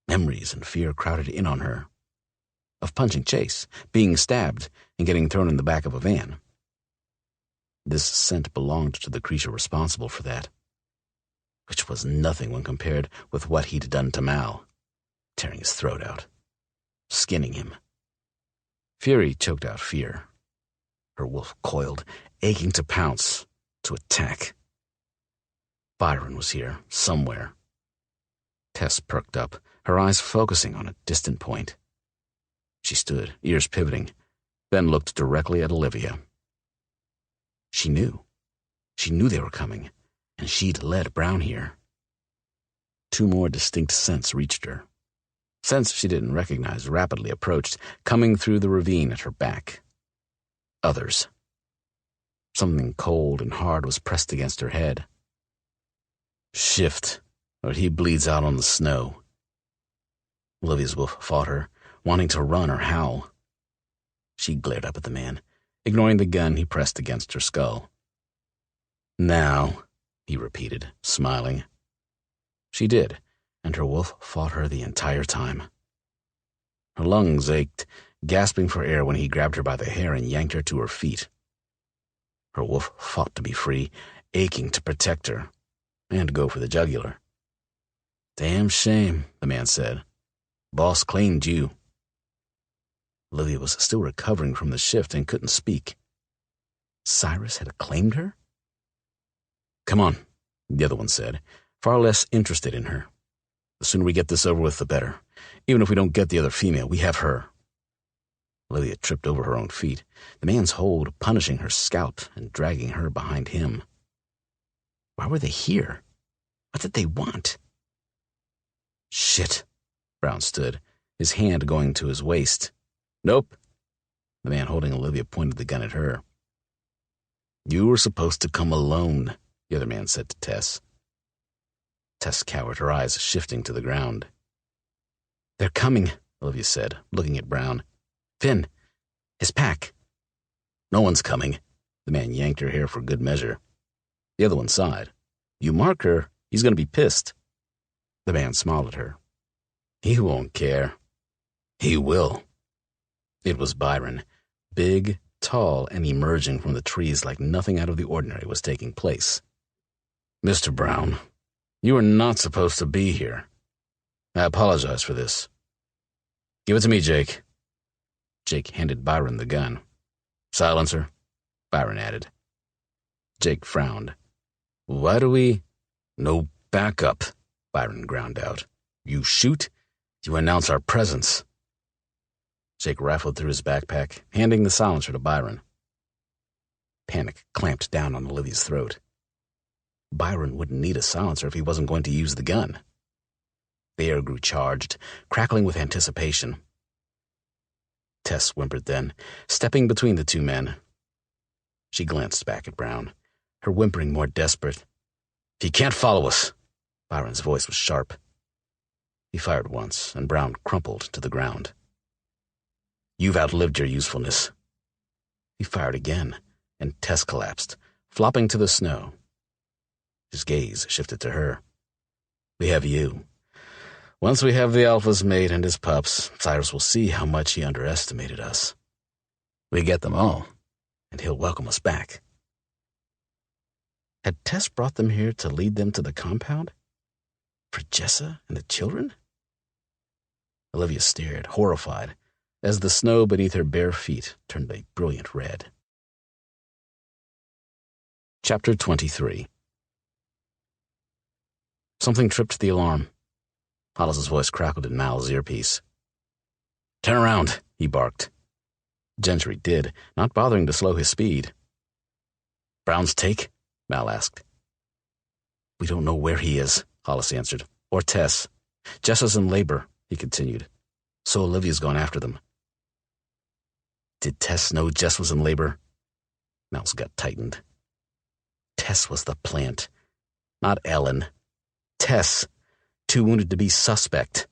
Memories and fear crowded in on her. Of punching Chase, being stabbed, and getting thrown in the back of a van. This scent belonged to the creature responsible for that, which was nothing when compared with what he'd done to Mal, tearing his throat out, skinning him. Fury choked out fear. Her wolf coiled, aching to pounce, to attack. Byron was here, somewhere. Tess perked up, her eyes focusing on a distant point. She stood, ears pivoting, then looked directly at Olivia. She knew. She knew they were coming, and she'd led Brown here. Two more distinct scents reached her. Scents she didn't recognize rapidly approached, coming through the ravine at her back. Others. Something cold and hard was pressed against her head. Shift, or he bleeds out on the snow. Olivia's wolf fought her, wanting to run or howl. She glared up at the man, ignoring the gun he pressed against her skull. Now, he repeated, smiling. She did, and her wolf fought her the entire time. Her lungs ached, gasping for air when he grabbed her by the hair and yanked her to her feet. Her wolf fought to be free, aching to protect her, and go for the jugular. Damn shame, the man said. Boss claimed you. Olivia was still recovering from the shift and couldn't speak. Cyrus had claimed her? Come on, the other one said, far less interested in her. The sooner we get this over with, the better. Even if we don't get the other female, we have her. Olivia tripped over her own feet, the man's hold punishing her scalp and dragging her behind him. Why were they here? What did they want? Shit. Brown stood, his hand going to his waist. Nope. The man holding Olivia pointed the gun at her. You were supposed to come alone, the other man said to Tess. Tess cowered, her eyes shifting to the ground. They're coming, Olivia said, looking at Brown. Finn, his pack. No one's coming. The man yanked her hair for good measure. The other one sighed. You mark her, he's going to be pissed. The man smiled at her. He won't care. He will. It was Byron, big, tall, and emerging from the trees like nothing out of the ordinary was taking place. Mr. Brown, you were not supposed to be here. I apologize for this. Give it to me, Jake. Jake handed Byron the gun. Silencer, Byron added. Jake frowned. Why do we... No backup, Byron ground out. You shoot, you announce our presence. Jake rifled through his backpack, handing the silencer to Byron. Panic clamped down on Olivia's throat. Byron wouldn't need a silencer if he wasn't going to use the gun. The air grew charged, crackling with anticipation. Tess whimpered then, stepping between the two men. She glanced back at Brown, her whimpering more desperate. He can't follow us. Byron's voice was sharp. He fired once, and Brown crumpled to the ground. You've outlived your usefulness. He fired again, and Tess collapsed, flopping to the snow. His gaze shifted to her. We have you. Once we have the Alpha's mate and his pups, Cyrus will see how much he underestimated us. We get them all, and he'll welcome us back. Had Tess brought them here to lead them to the compound? For Jessa and the children? Olivia stared, horrified, as the snow beneath her bare feet turned a brilliant red. Chapter 23. Something tripped the alarm. Hollis's voice crackled in Mal's earpiece. Turn around, he barked. Gentry did, not bothering to slow his speed. Brown's take? Mal asked. We don't know where he is, Hollis answered. Or Tess. Jessa's in labor, he continued. So Olivia's gone after them. Did Tess know Jess was in labor? Mal's gut tightened. Tess was the plant, not Ellen. Tess, too wounded to be suspect.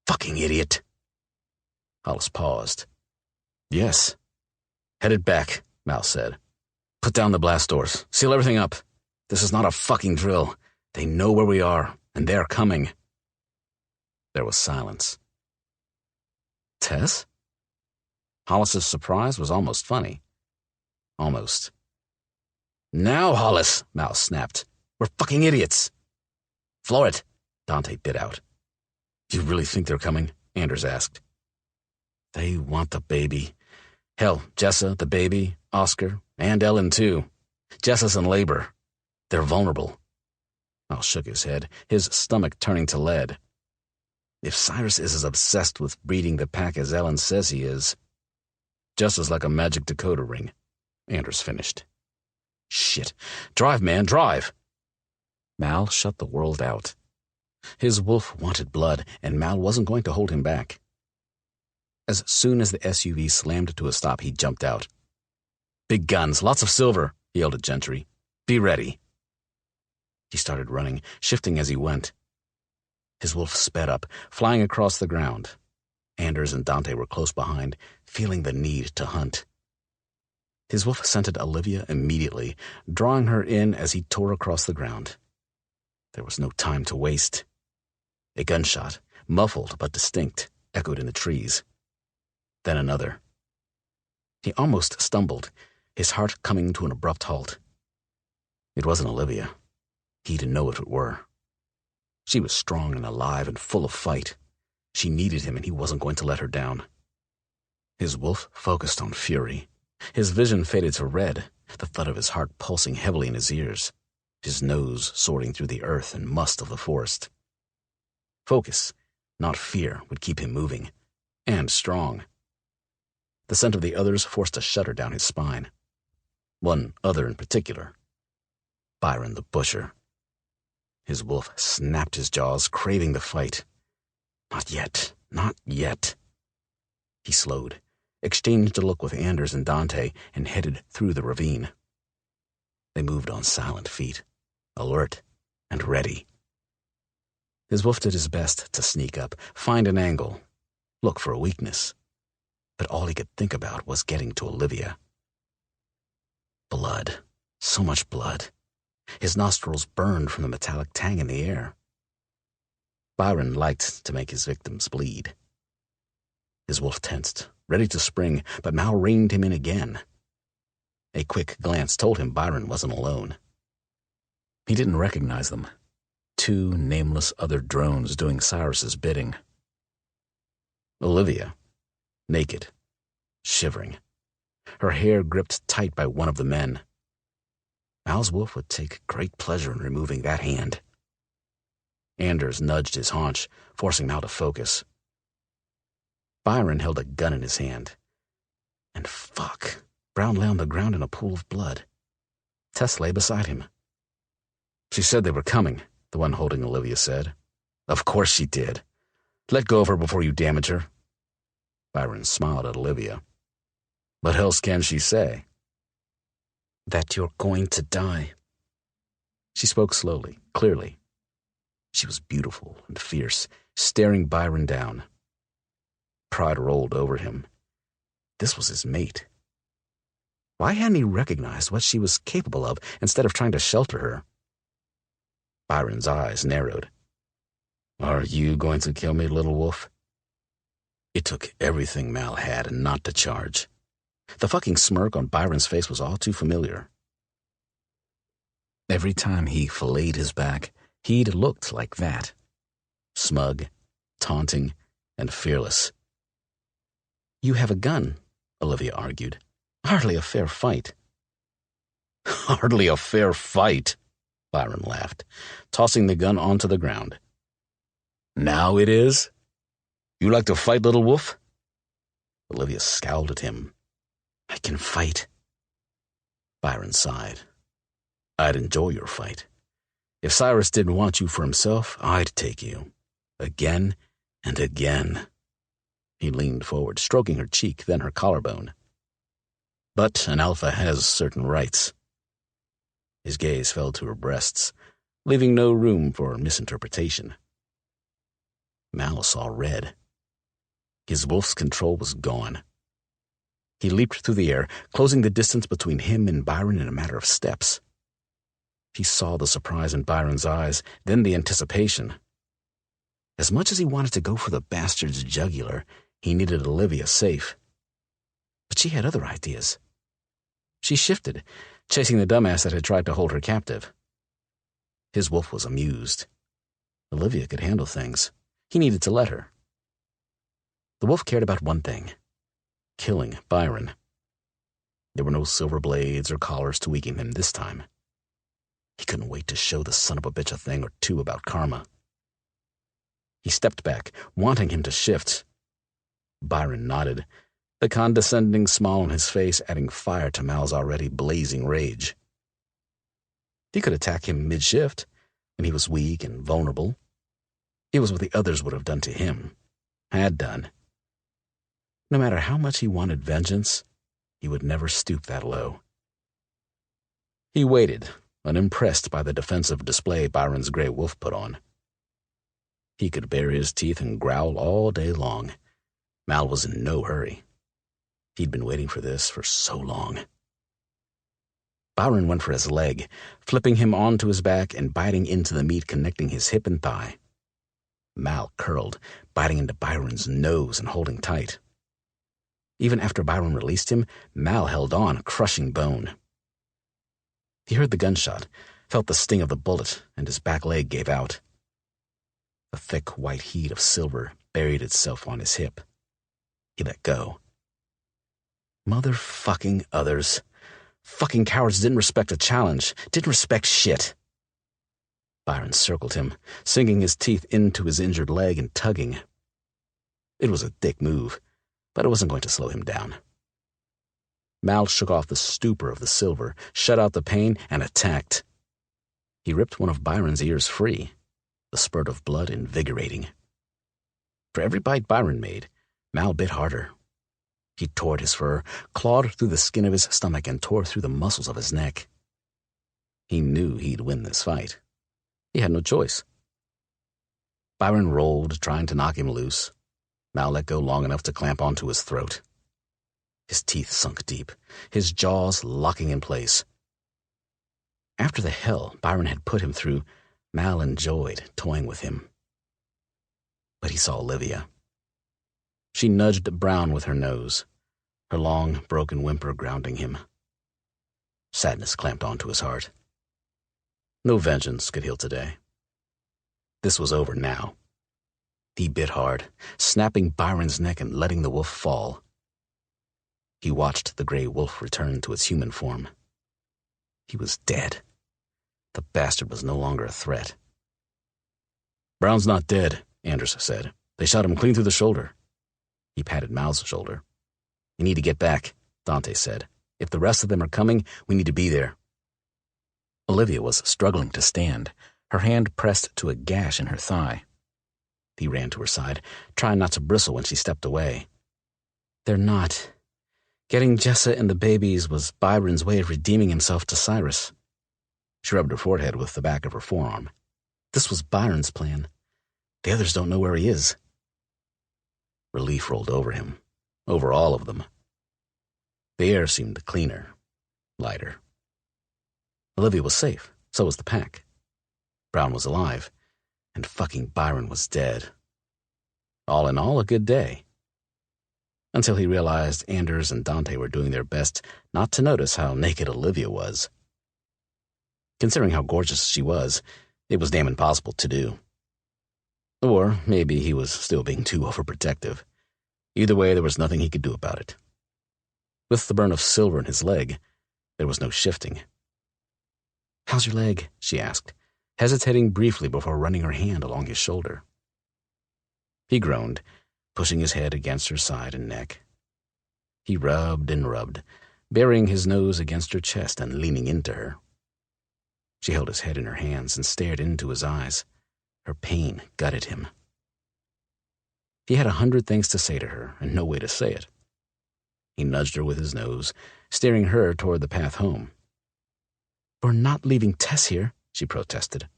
Fucking idiot. Hollis paused. Yes. Headed back, Mal said. Put down the blast doors. Seal everything up. This is not a fucking drill. They know where we are, and they're coming. There was silence. Tess? Hollis's surprise was almost funny. Almost. Now, Hollis, Mal snapped. We're fucking idiots. Floor it, Dante bit out. You really think they're coming? Anders asked. They want the baby. Hell, Jessa, the baby, Oscar, and Ellen, too. Jessa's in labor. They're vulnerable. Mal shook his head, his stomach turning to lead. If Cyrus is as obsessed with breeding the pack as Ellen says he is, just as like a magic decoder ring, Anders finished. Shit. Drive, man, drive! Mal shut the world out. His wolf wanted blood, and Mal wasn't going to hold him back. As soon as the SUV slammed to a stop, he jumped out. Big guns, lots of silver, he yelled at Gentry. Be ready. He started running, shifting as he went. His wolf sped up, flying across the ground. Anders and Dante were close behind, feeling the need to hunt. His wolf scented Olivia immediately, drawing her in as he tore across the ground. There was no time to waste. A gunshot, muffled but distinct, echoed in the trees. Then another. He almost stumbled, his heart coming to an abrupt halt. It wasn't Olivia. He'd know if it were. She was strong and alive and full of fight. She needed him, and he wasn't going to let her down. His wolf focused on fury. His vision faded to red, the thud of his heart pulsing heavily in his ears, his nose sorting through the earth and must of the forest. Focus, not fear, would keep him moving, and strong. The scent of the others forced a shudder down his spine. One other in particular. Byron the Busher. His wolf snapped his jaws, craving the fight. Not yet, not yet. He slowed, exchanged a look with Anders and Dante, and headed through the ravine. They moved on silent feet, alert and ready. His wolf did his best to sneak up, find an angle, look for a weakness. But all he could think about was getting to Olivia. Blood. So much blood. His nostrils burned from the metallic tang in the air. Byron liked to make his victims bleed. His wolf tensed, ready to spring, but Mal reined him in again. A quick glance told him Byron wasn't alone. He didn't recognize them. Two nameless other drones doing Cyrus's bidding. Olivia, naked, shivering, her hair gripped tight by one of the men. Mal's wolf would take great pleasure in removing that hand. Anders nudged his haunch, forcing Mal to focus. Byron held a gun in his hand. And fuck, Brown lay on the ground in a pool of blood. Tess lay beside him. She said they were coming, the one holding Olivia said. Of course she did. Let go of her before you damage her. Byron smiled at Olivia. What else can she say? That you're going to die. She spoke slowly, clearly. She was beautiful and fierce, staring Byron down. Pride rolled over him. This was his mate. Why hadn't he recognized what she was capable of instead of trying to shelter her? Byron's eyes narrowed. Are you going to kill me, little wolf? It took everything Mal had not to charge. The fucking smirk on Byron's face was all too familiar. Every time he filleted his back, he'd looked like that. Smug, taunting, and fearless. You have a gun, Olivia argued. Hardly a fair fight. Hardly a fair fight, Byron laughed, tossing the gun onto the ground. Now it is? You like to fight, little wolf? Olivia scowled at him. I can fight. Byron sighed. I'd enjoy your fight. If Cyrus didn't want you for himself, I'd take you. Again and again. He leaned forward, stroking her cheek, then her collarbone. But an alpha has certain rights. His gaze fell to her breasts, leaving no room for misinterpretation. Mal saw red. His wolf's control was gone. He leaped through the air, closing the distance between him and Byron in a matter of steps. He saw the surprise in Byron's eyes, then the anticipation. As much as he wanted to go for the bastard's jugular, he needed Olivia safe. But she had other ideas. She shifted, chasing the dumbass that had tried to hold her captive. His wolf was amused. Olivia could handle things. He needed to let her. The wolf cared about one thing: killing Byron. There were no silver blades or collars to weaken him this time. He couldn't wait to show the son of a bitch a thing or two about karma. He stepped back, wanting him to shift. Byron nodded, the condescending smile on his face adding fire to Mal's already blazing rage. He could attack him mid-shift, when he was weak and vulnerable. It was what the others would have done to him, had done. No matter how much he wanted vengeance, he would never stoop that low. He waited, unimpressed by the defensive display Byron's gray wolf put on. He could bare his teeth and growl all day long. Mal was in no hurry. He'd been waiting for this for so long. Byron went for his leg, flipping him onto his back and biting into the meat connecting his hip and thigh. Mal curled, biting into Byron's nose and holding tight. Even after Byron released him, Mal held on, crushing bone. He heard the gunshot, felt the sting of the bullet, and his back leg gave out. The thick white heat of silver buried itself on his hip. He let go. Motherfucking others. Fucking cowards didn't respect a challenge, didn't respect shit. Byron circled him, sinking his teeth into his injured leg and tugging. It was a dick move, but it wasn't going to slow him down. Mal shook off the stupor of the silver, shut out the pain, and attacked. He ripped one of Byron's ears free, the spurt of blood invigorating. For every bite Byron made, Mal bit harder. He tore at his fur, clawed through the skin of his stomach, and tore through the muscles of his neck. He knew he'd win this fight. He had no choice. Byron rolled, trying to knock him loose. Mal let go long enough to clamp onto his throat. His teeth sunk deep, his jaws locking in place. After the hell Byron had put him through, Mal enjoyed toying with him. But he saw Olivia. She nudged Brown with her nose, her long, broken whimper grounding him. Sadness clamped onto his heart. No vengeance could heal today. This was over now. He bit hard, snapping Byron's neck and letting the wolf fall. He watched the gray wolf return to its human form. He was dead. The bastard was no longer a threat. "Brown's not dead," Anders said. "They shot him clean through the shoulder." He patted Mal's shoulder. "You need to get back," Dante said. "If the rest of them are coming, we need to be there." Olivia was struggling to stand, her hand pressed to a gash in her thigh. He ran to her side, trying not to bristle when she stepped away. "They're not. Getting Jessa and the babies was Byron's way of redeeming himself to Cyrus." She rubbed her forehead with the back of her forearm. "This was Byron's plan. The others don't know where he is." Relief rolled over him, over all of them. The air seemed cleaner, lighter. Olivia was safe, so was the pack. Brown was alive, and fucking Byron was dead. All in all, a good day. Until he realized Anders and Dante were doing their best not to notice how naked Olivia was. Considering how gorgeous she was, it was damn impossible to do. Or maybe he was still being too overprotective. Either way, there was nothing he could do about it. With the burn of silver in his leg, there was no shifting. "How's your leg?" she asked, hesitating briefly before running her hand along his shoulder. He groaned, pushing his head against her side and neck. He rubbed and rubbed, burying his nose against her chest and leaning into her. She held his head in her hands and stared into his eyes. Her pain gutted him. He had 100 things to say to her and no way to say it. He nudged her with his nose, steering her toward the path home. "We're not leaving Tess here," she protested.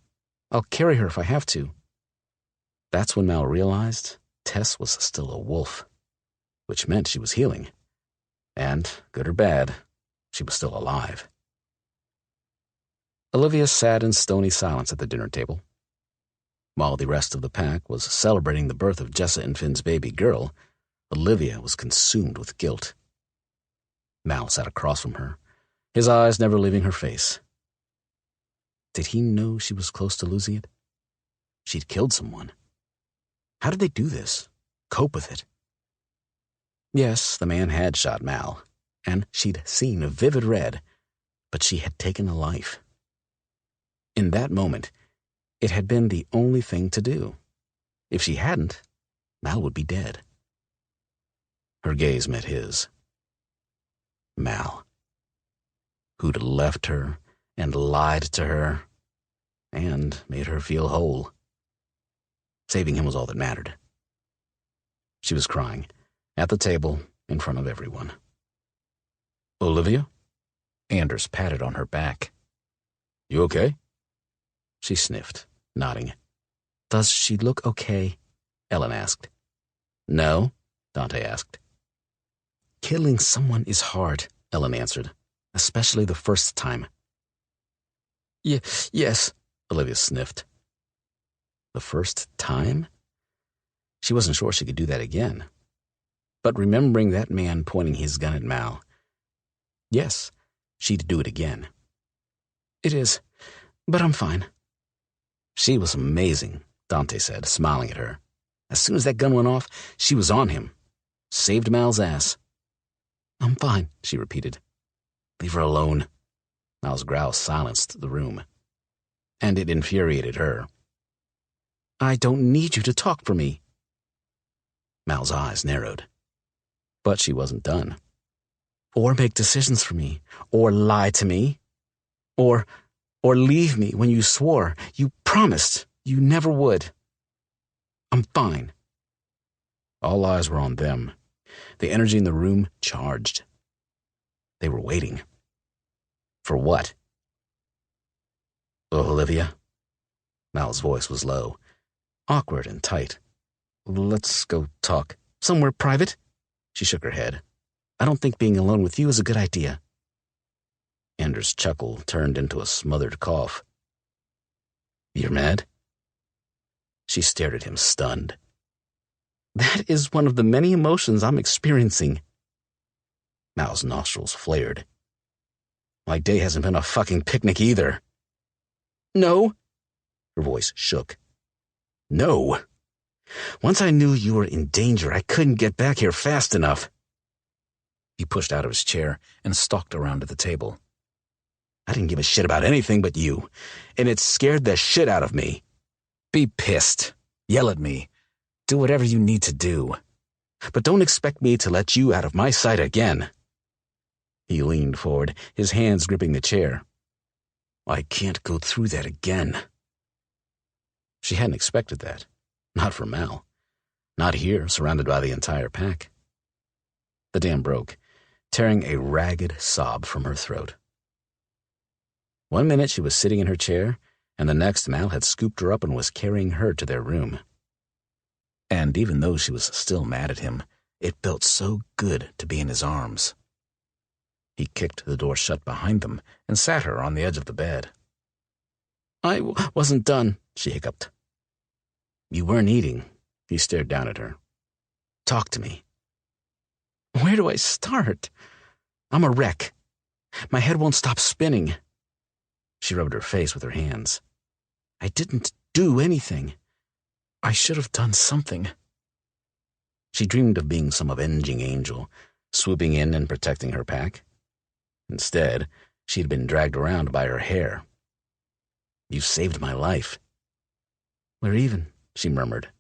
"I'll carry her if I have to." That's when Mal realized Tess was still a wolf, which meant she was healing. And, good or bad, she was still alive. Olivia sat in stony silence at the dinner table. While the rest of the pack was celebrating the birth of Jessa and Finn's baby girl, Olivia was consumed with guilt. Mal sat across from her, his eyes never leaving her face. Did he know she was close to losing it? She'd killed someone. How did they do this? Cope with it? Yes, the man had shot Mal, and she'd seen a vivid red, but she had taken a life. In that moment, it had been the only thing to do. If she hadn't, Mal would be dead. Her gaze met his. Mal, who'd left her and lied to her and made her feel whole. Saving him was all that mattered. She was crying, at the table, in front of everyone. "Olivia?" Anders patted on her back. "You okay?" She sniffed, nodding. "Does she look okay?" Ellen asked. "No," Dante asked. "Killing someone is hard," Ellen answered, "especially the first time." Yes, Olivia sniffed. The first time? She wasn't sure she could do that again. But remembering that man pointing his gun at Mal, yes, she'd do it again. "It is, but I'm fine." She was amazing, Dante said, smiling at her. As soon as that gun went off, she was on him. Saved Mal's ass. "I'm fine," she repeated. "Leave her alone." Mal's growl silenced the room. And it infuriated her. "I don't need you to talk for me." Mal's eyes narrowed. But she wasn't done. "Or make decisions for me, or lie to me, or leave me when you swore, you promised you never would. I'm fine." All eyes were on them. The energy in the room charged. They were waiting. For what? "Olivia?" Mal's voice was low, awkward and tight. "Let's go talk. Somewhere private?" She shook her head. "I don't think being alone with you is a good idea." Anders' chuckle turned into a smothered cough. "You're mad?" She stared at him, stunned. "That is one of the many emotions I'm experiencing." Mal's nostrils flared. "My day hasn't been a fucking picnic either." "No." Her voice shook. "No. Once I knew you were in danger, I couldn't get back here fast enough." He pushed out of his chair and stalked around to the table. "I didn't give a shit about anything but you, and it scared the shit out of me." Be pissed. Yell at me. Do whatever you need to do. But don't expect me to let you out of my sight again." He leaned forward, his hands gripping the chair. "I can't go through that again." She hadn't expected that. Not from Mal. Not here, surrounded by the entire pack. The dam broke, tearing a ragged sob from her throat. 1 minute she was sitting in her chair, and the next Mal had scooped her up and was carrying her to their room. And even though she was still mad at him, it felt so good to be in his arms. He kicked the door shut behind them and sat her on the edge of the bed. "I wasn't done," she hiccuped. "You weren't eating." He stared down at her. "Talk to me." "Where do I start? I'm a wreck. My head won't stop spinning." She rubbed her face with her hands. "I didn't do anything. I should have done something." She dreamed of being some avenging angel, swooping in and protecting her pack. Instead, she had been dragged around by her hair. "You saved my life." "We're even," she murmured.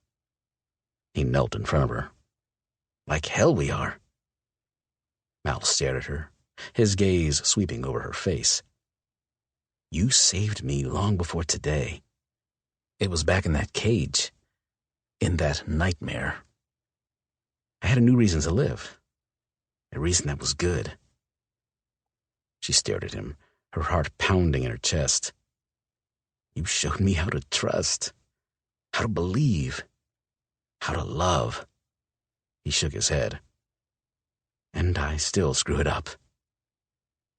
He knelt in front of her. "Like hell we are." Mal stared at her, his gaze sweeping over her face. "You saved me long before today." It was back in that cage. In that nightmare. "I had a new reason to live. A reason that was good." She stared at him, her heart pounding in her chest. "You showed me how to trust, how to believe, how to love." He shook his head. "And I still screw it up."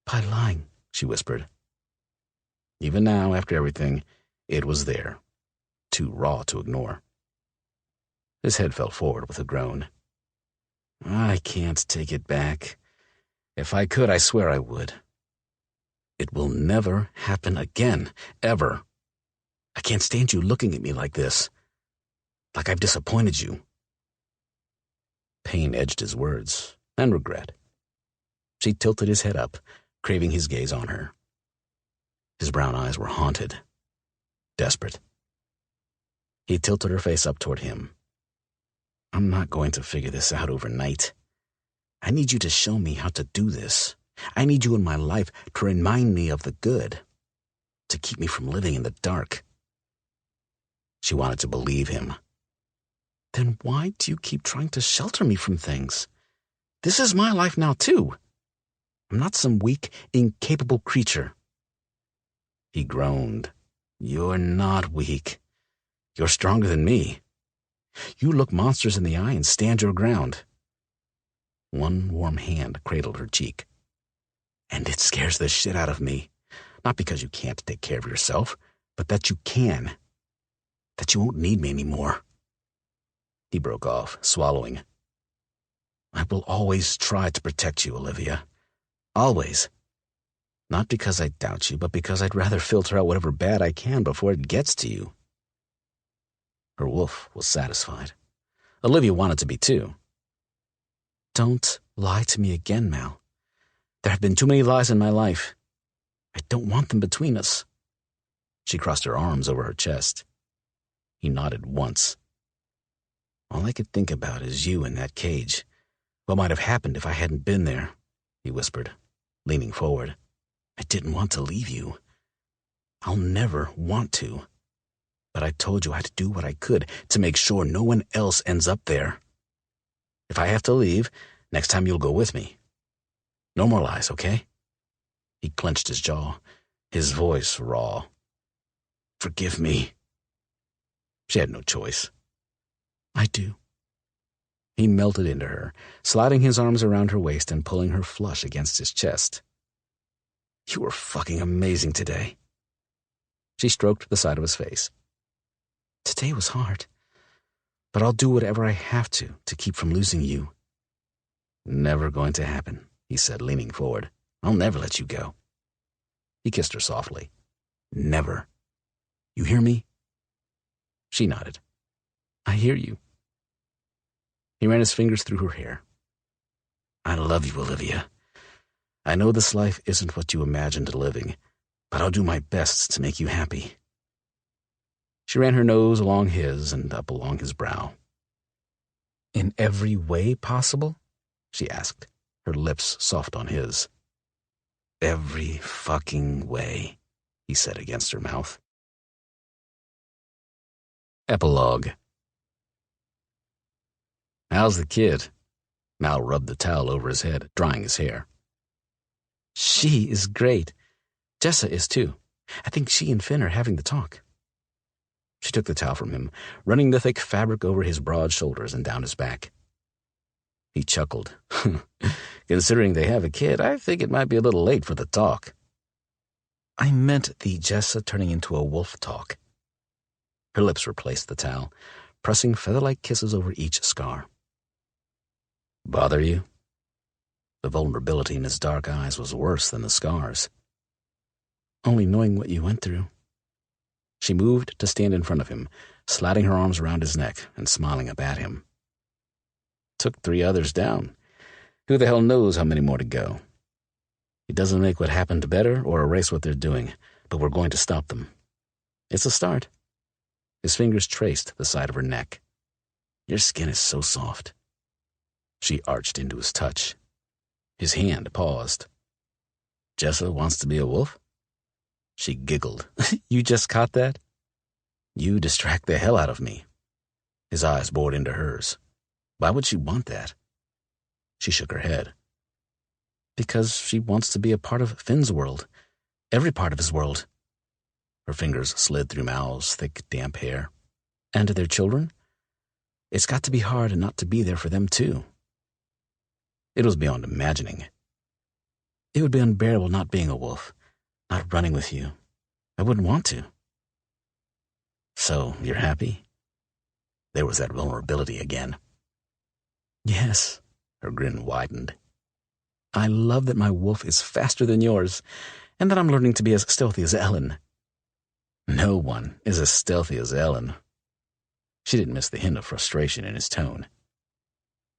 "By lying," she whispered. Even now, after everything, it was there, too raw to ignore. His head fell forward with a groan. "I can't take it back. If I could, I swear I would. It will never happen again, ever. I can't stand you looking at me like this, like I've disappointed you." Pain edged his words, and regret. She tilted his head up, craving his gaze on her. His brown eyes were haunted, desperate. He tilted her face up toward him. I'm not going to figure this out overnight. I need you to show me how to do this. I need you in my life to remind me of the good, to keep me from living in the dark. She wanted to believe him. Then why do you keep trying to shelter me from things? This is my life now, too. I'm not some weak, incapable creature. He groaned. You're not weak. You're stronger than me. You look monsters in the eye and stand your ground. One warm hand cradled her cheek. And it scares the shit out of me. Not because you can't take care of yourself, but that you can. That you won't need me anymore. He broke off, swallowing. I will always try to protect you, Olivia. Always. Not because I doubt you, but because I'd rather filter out whatever bad I can before it gets to you. Her wolf was satisfied. Olivia wanted to be too. Don't lie to me again, Mal. There have been too many lies in my life. I don't want them between us. She crossed her arms over her chest. He nodded once. All I could think about is you in that cage. What might have happened if I hadn't been there, he whispered, leaning forward. I didn't want to leave you. I'll never want to. But I told you I had to do what I could to make sure no one else ends up there. If I have to leave, next time you'll go with me. No more lies, okay? He clenched his jaw, his voice raw. Forgive me. She had no choice. I do. He melted into her, sliding his arms around her waist and pulling her flush against his chest. You were fucking amazing today. She stroked the side of his face. Today was hard, but I'll do whatever I have to keep from losing you. Never going to happen, he said, leaning forward. I'll never let you go. He kissed her softly. Never. You hear me? She nodded. I hear you. He ran his fingers through her hair. I love you, Olivia. I know this life isn't what you imagined living, but I'll do my best to make you happy. She ran her nose along his and up along his brow. In every way possible? She asked, her lips soft on his. Every fucking way, he said against her mouth. Epilogue. How's the kid? Mal rubbed the towel over his head, drying his hair. She is great. Jessa is too. I think she and Finn are having the talk. She took the towel from him, running the thick fabric over his broad shoulders and down his back. He chuckled. Considering they have a kid, I think it might be a little late for the talk. I meant the Jessa turning into a wolf talk. Her lips replaced the towel, pressing feather-like kisses over each scar. Bother you? The vulnerability in his dark eyes was worse than the scars. Only knowing what you went through. She moved to stand in front of him, sliding her arms around his neck and smiling up at him. Took 3 others down. Who the hell knows how many more to go? It doesn't make what happened better or erase what they're doing, but we're going to stop them. It's a start. His fingers traced the side of her neck. Your skin is so soft. She arched into his touch. His hand paused. Jessa wants to be a wolf? She giggled. You just caught that? You distract the hell out of me. His eyes bored into hers. Why would she want that? She shook her head. Because she wants to be a part of Finn's world. Every part of his world. Her fingers slid through Mal's thick, damp hair. And to their children? It's got to be hard not to be there for them, too. It was beyond imagining. It would be unbearable not being a wolf, not running with you. I wouldn't want to. So, you're happy? There was that vulnerability again. Yes, her grin widened. I love that my wolf is faster than yours, and that I'm learning to be as stealthy as Ellen. No one is as stealthy as Ellen. She didn't miss the hint of frustration in his tone.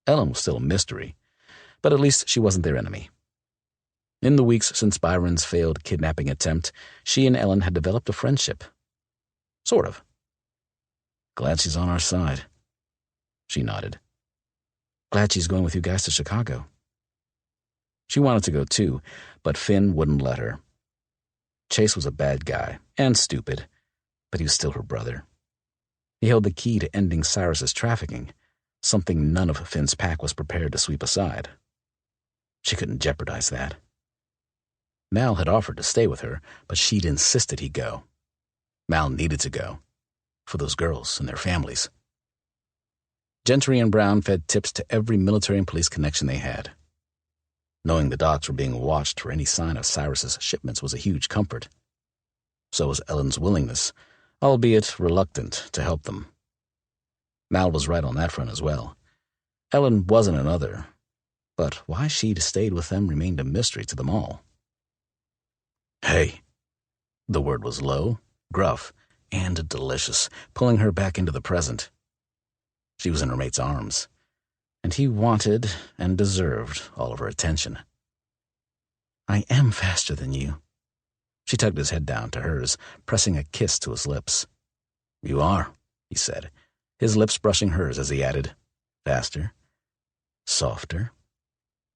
Ellen was still a mystery, but at least she wasn't their enemy. In the weeks since Byron's failed kidnapping attempt, she and Ellen had developed a friendship. Sort of. Glad she's on our side. She nodded. Glad she's going with you guys to Chicago. She wanted to go too, but Finn wouldn't let her. Chase was a bad guy, and stupid, but he was still her brother. He held the key to ending Cyrus's trafficking, something none of Finn's pack was prepared to sweep aside. She couldn't jeopardize that. Mal had offered to stay with her, but she'd insisted he go. Mal needed to go, for those girls and their families. Gentry and Brown fed tips to every military and police connection they had. Knowing the docks were being watched for any sign of Cyrus's shipments was a huge comfort. So was Ellen's willingness, albeit reluctant, to help them. Mal was right on that front as well. Ellen wasn't another, but why she'd stayed with them remained a mystery to them all. Hey. The word was low, gruff, and delicious, pulling her back into the present. She was in her mate's arms, and he wanted and deserved all of her attention. I am faster than you. She tugged his head down to hers, pressing a kiss to his lips. You are, he said, his lips brushing hers as he added, faster, softer.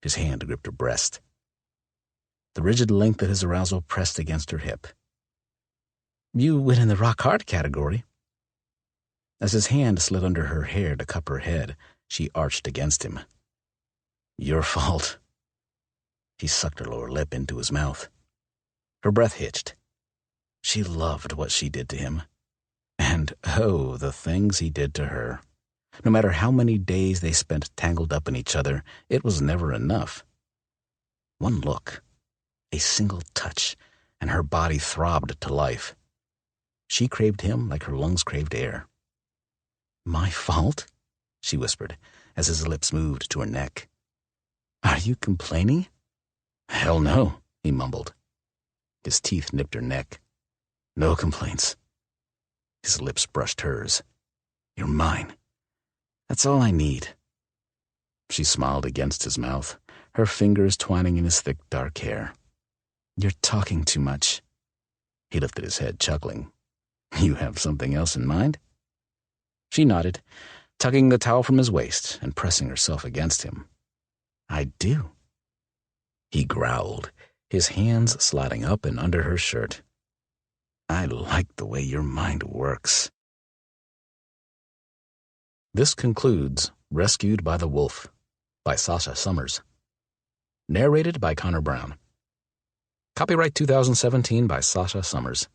His hand gripped her breast. The rigid length of his arousal pressed against her hip. You win in the rock hard category. As his hand slid under her hair to cup her head, she arched against him. Your fault. He sucked her lower lip into his mouth. Her breath hitched. She loved what she did to him. And, oh, the things he did to her. No matter how many days they spent tangled up in each other, it was never enough. One look, a single touch, and her body throbbed to life. She craved him like her lungs craved air. My fault? She whispered, as his lips moved to her neck. Are you complaining? Hell no, he mumbled. His teeth nipped her neck. No complaints. His lips brushed hers. You're mine. That's all I need. She smiled against his mouth, her fingers twining in his thick, dark hair. You're talking too much. He lifted his head, chuckling. You have something else in mind? She nodded, tugging the towel from his waist and pressing herself against him. I do. He growled, his hands sliding up and under her shirt. I like the way your mind works. This concludes Rescued by the Wolf by Sasha Summers. Narrated by Connor Brown. Copyright 2017 by Sasha Summers.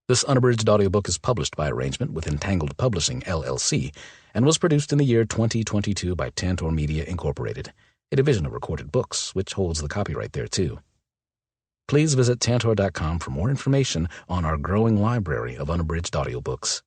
This unabridged audiobook is published by arrangement with Entangled Publishing, LLC, and was produced in the year 2022 by Tantor Media, Incorporated, a division of Recorded Books, which holds the copyright thereto. Please visit Tantor.com for more information on our growing library of unabridged audiobooks.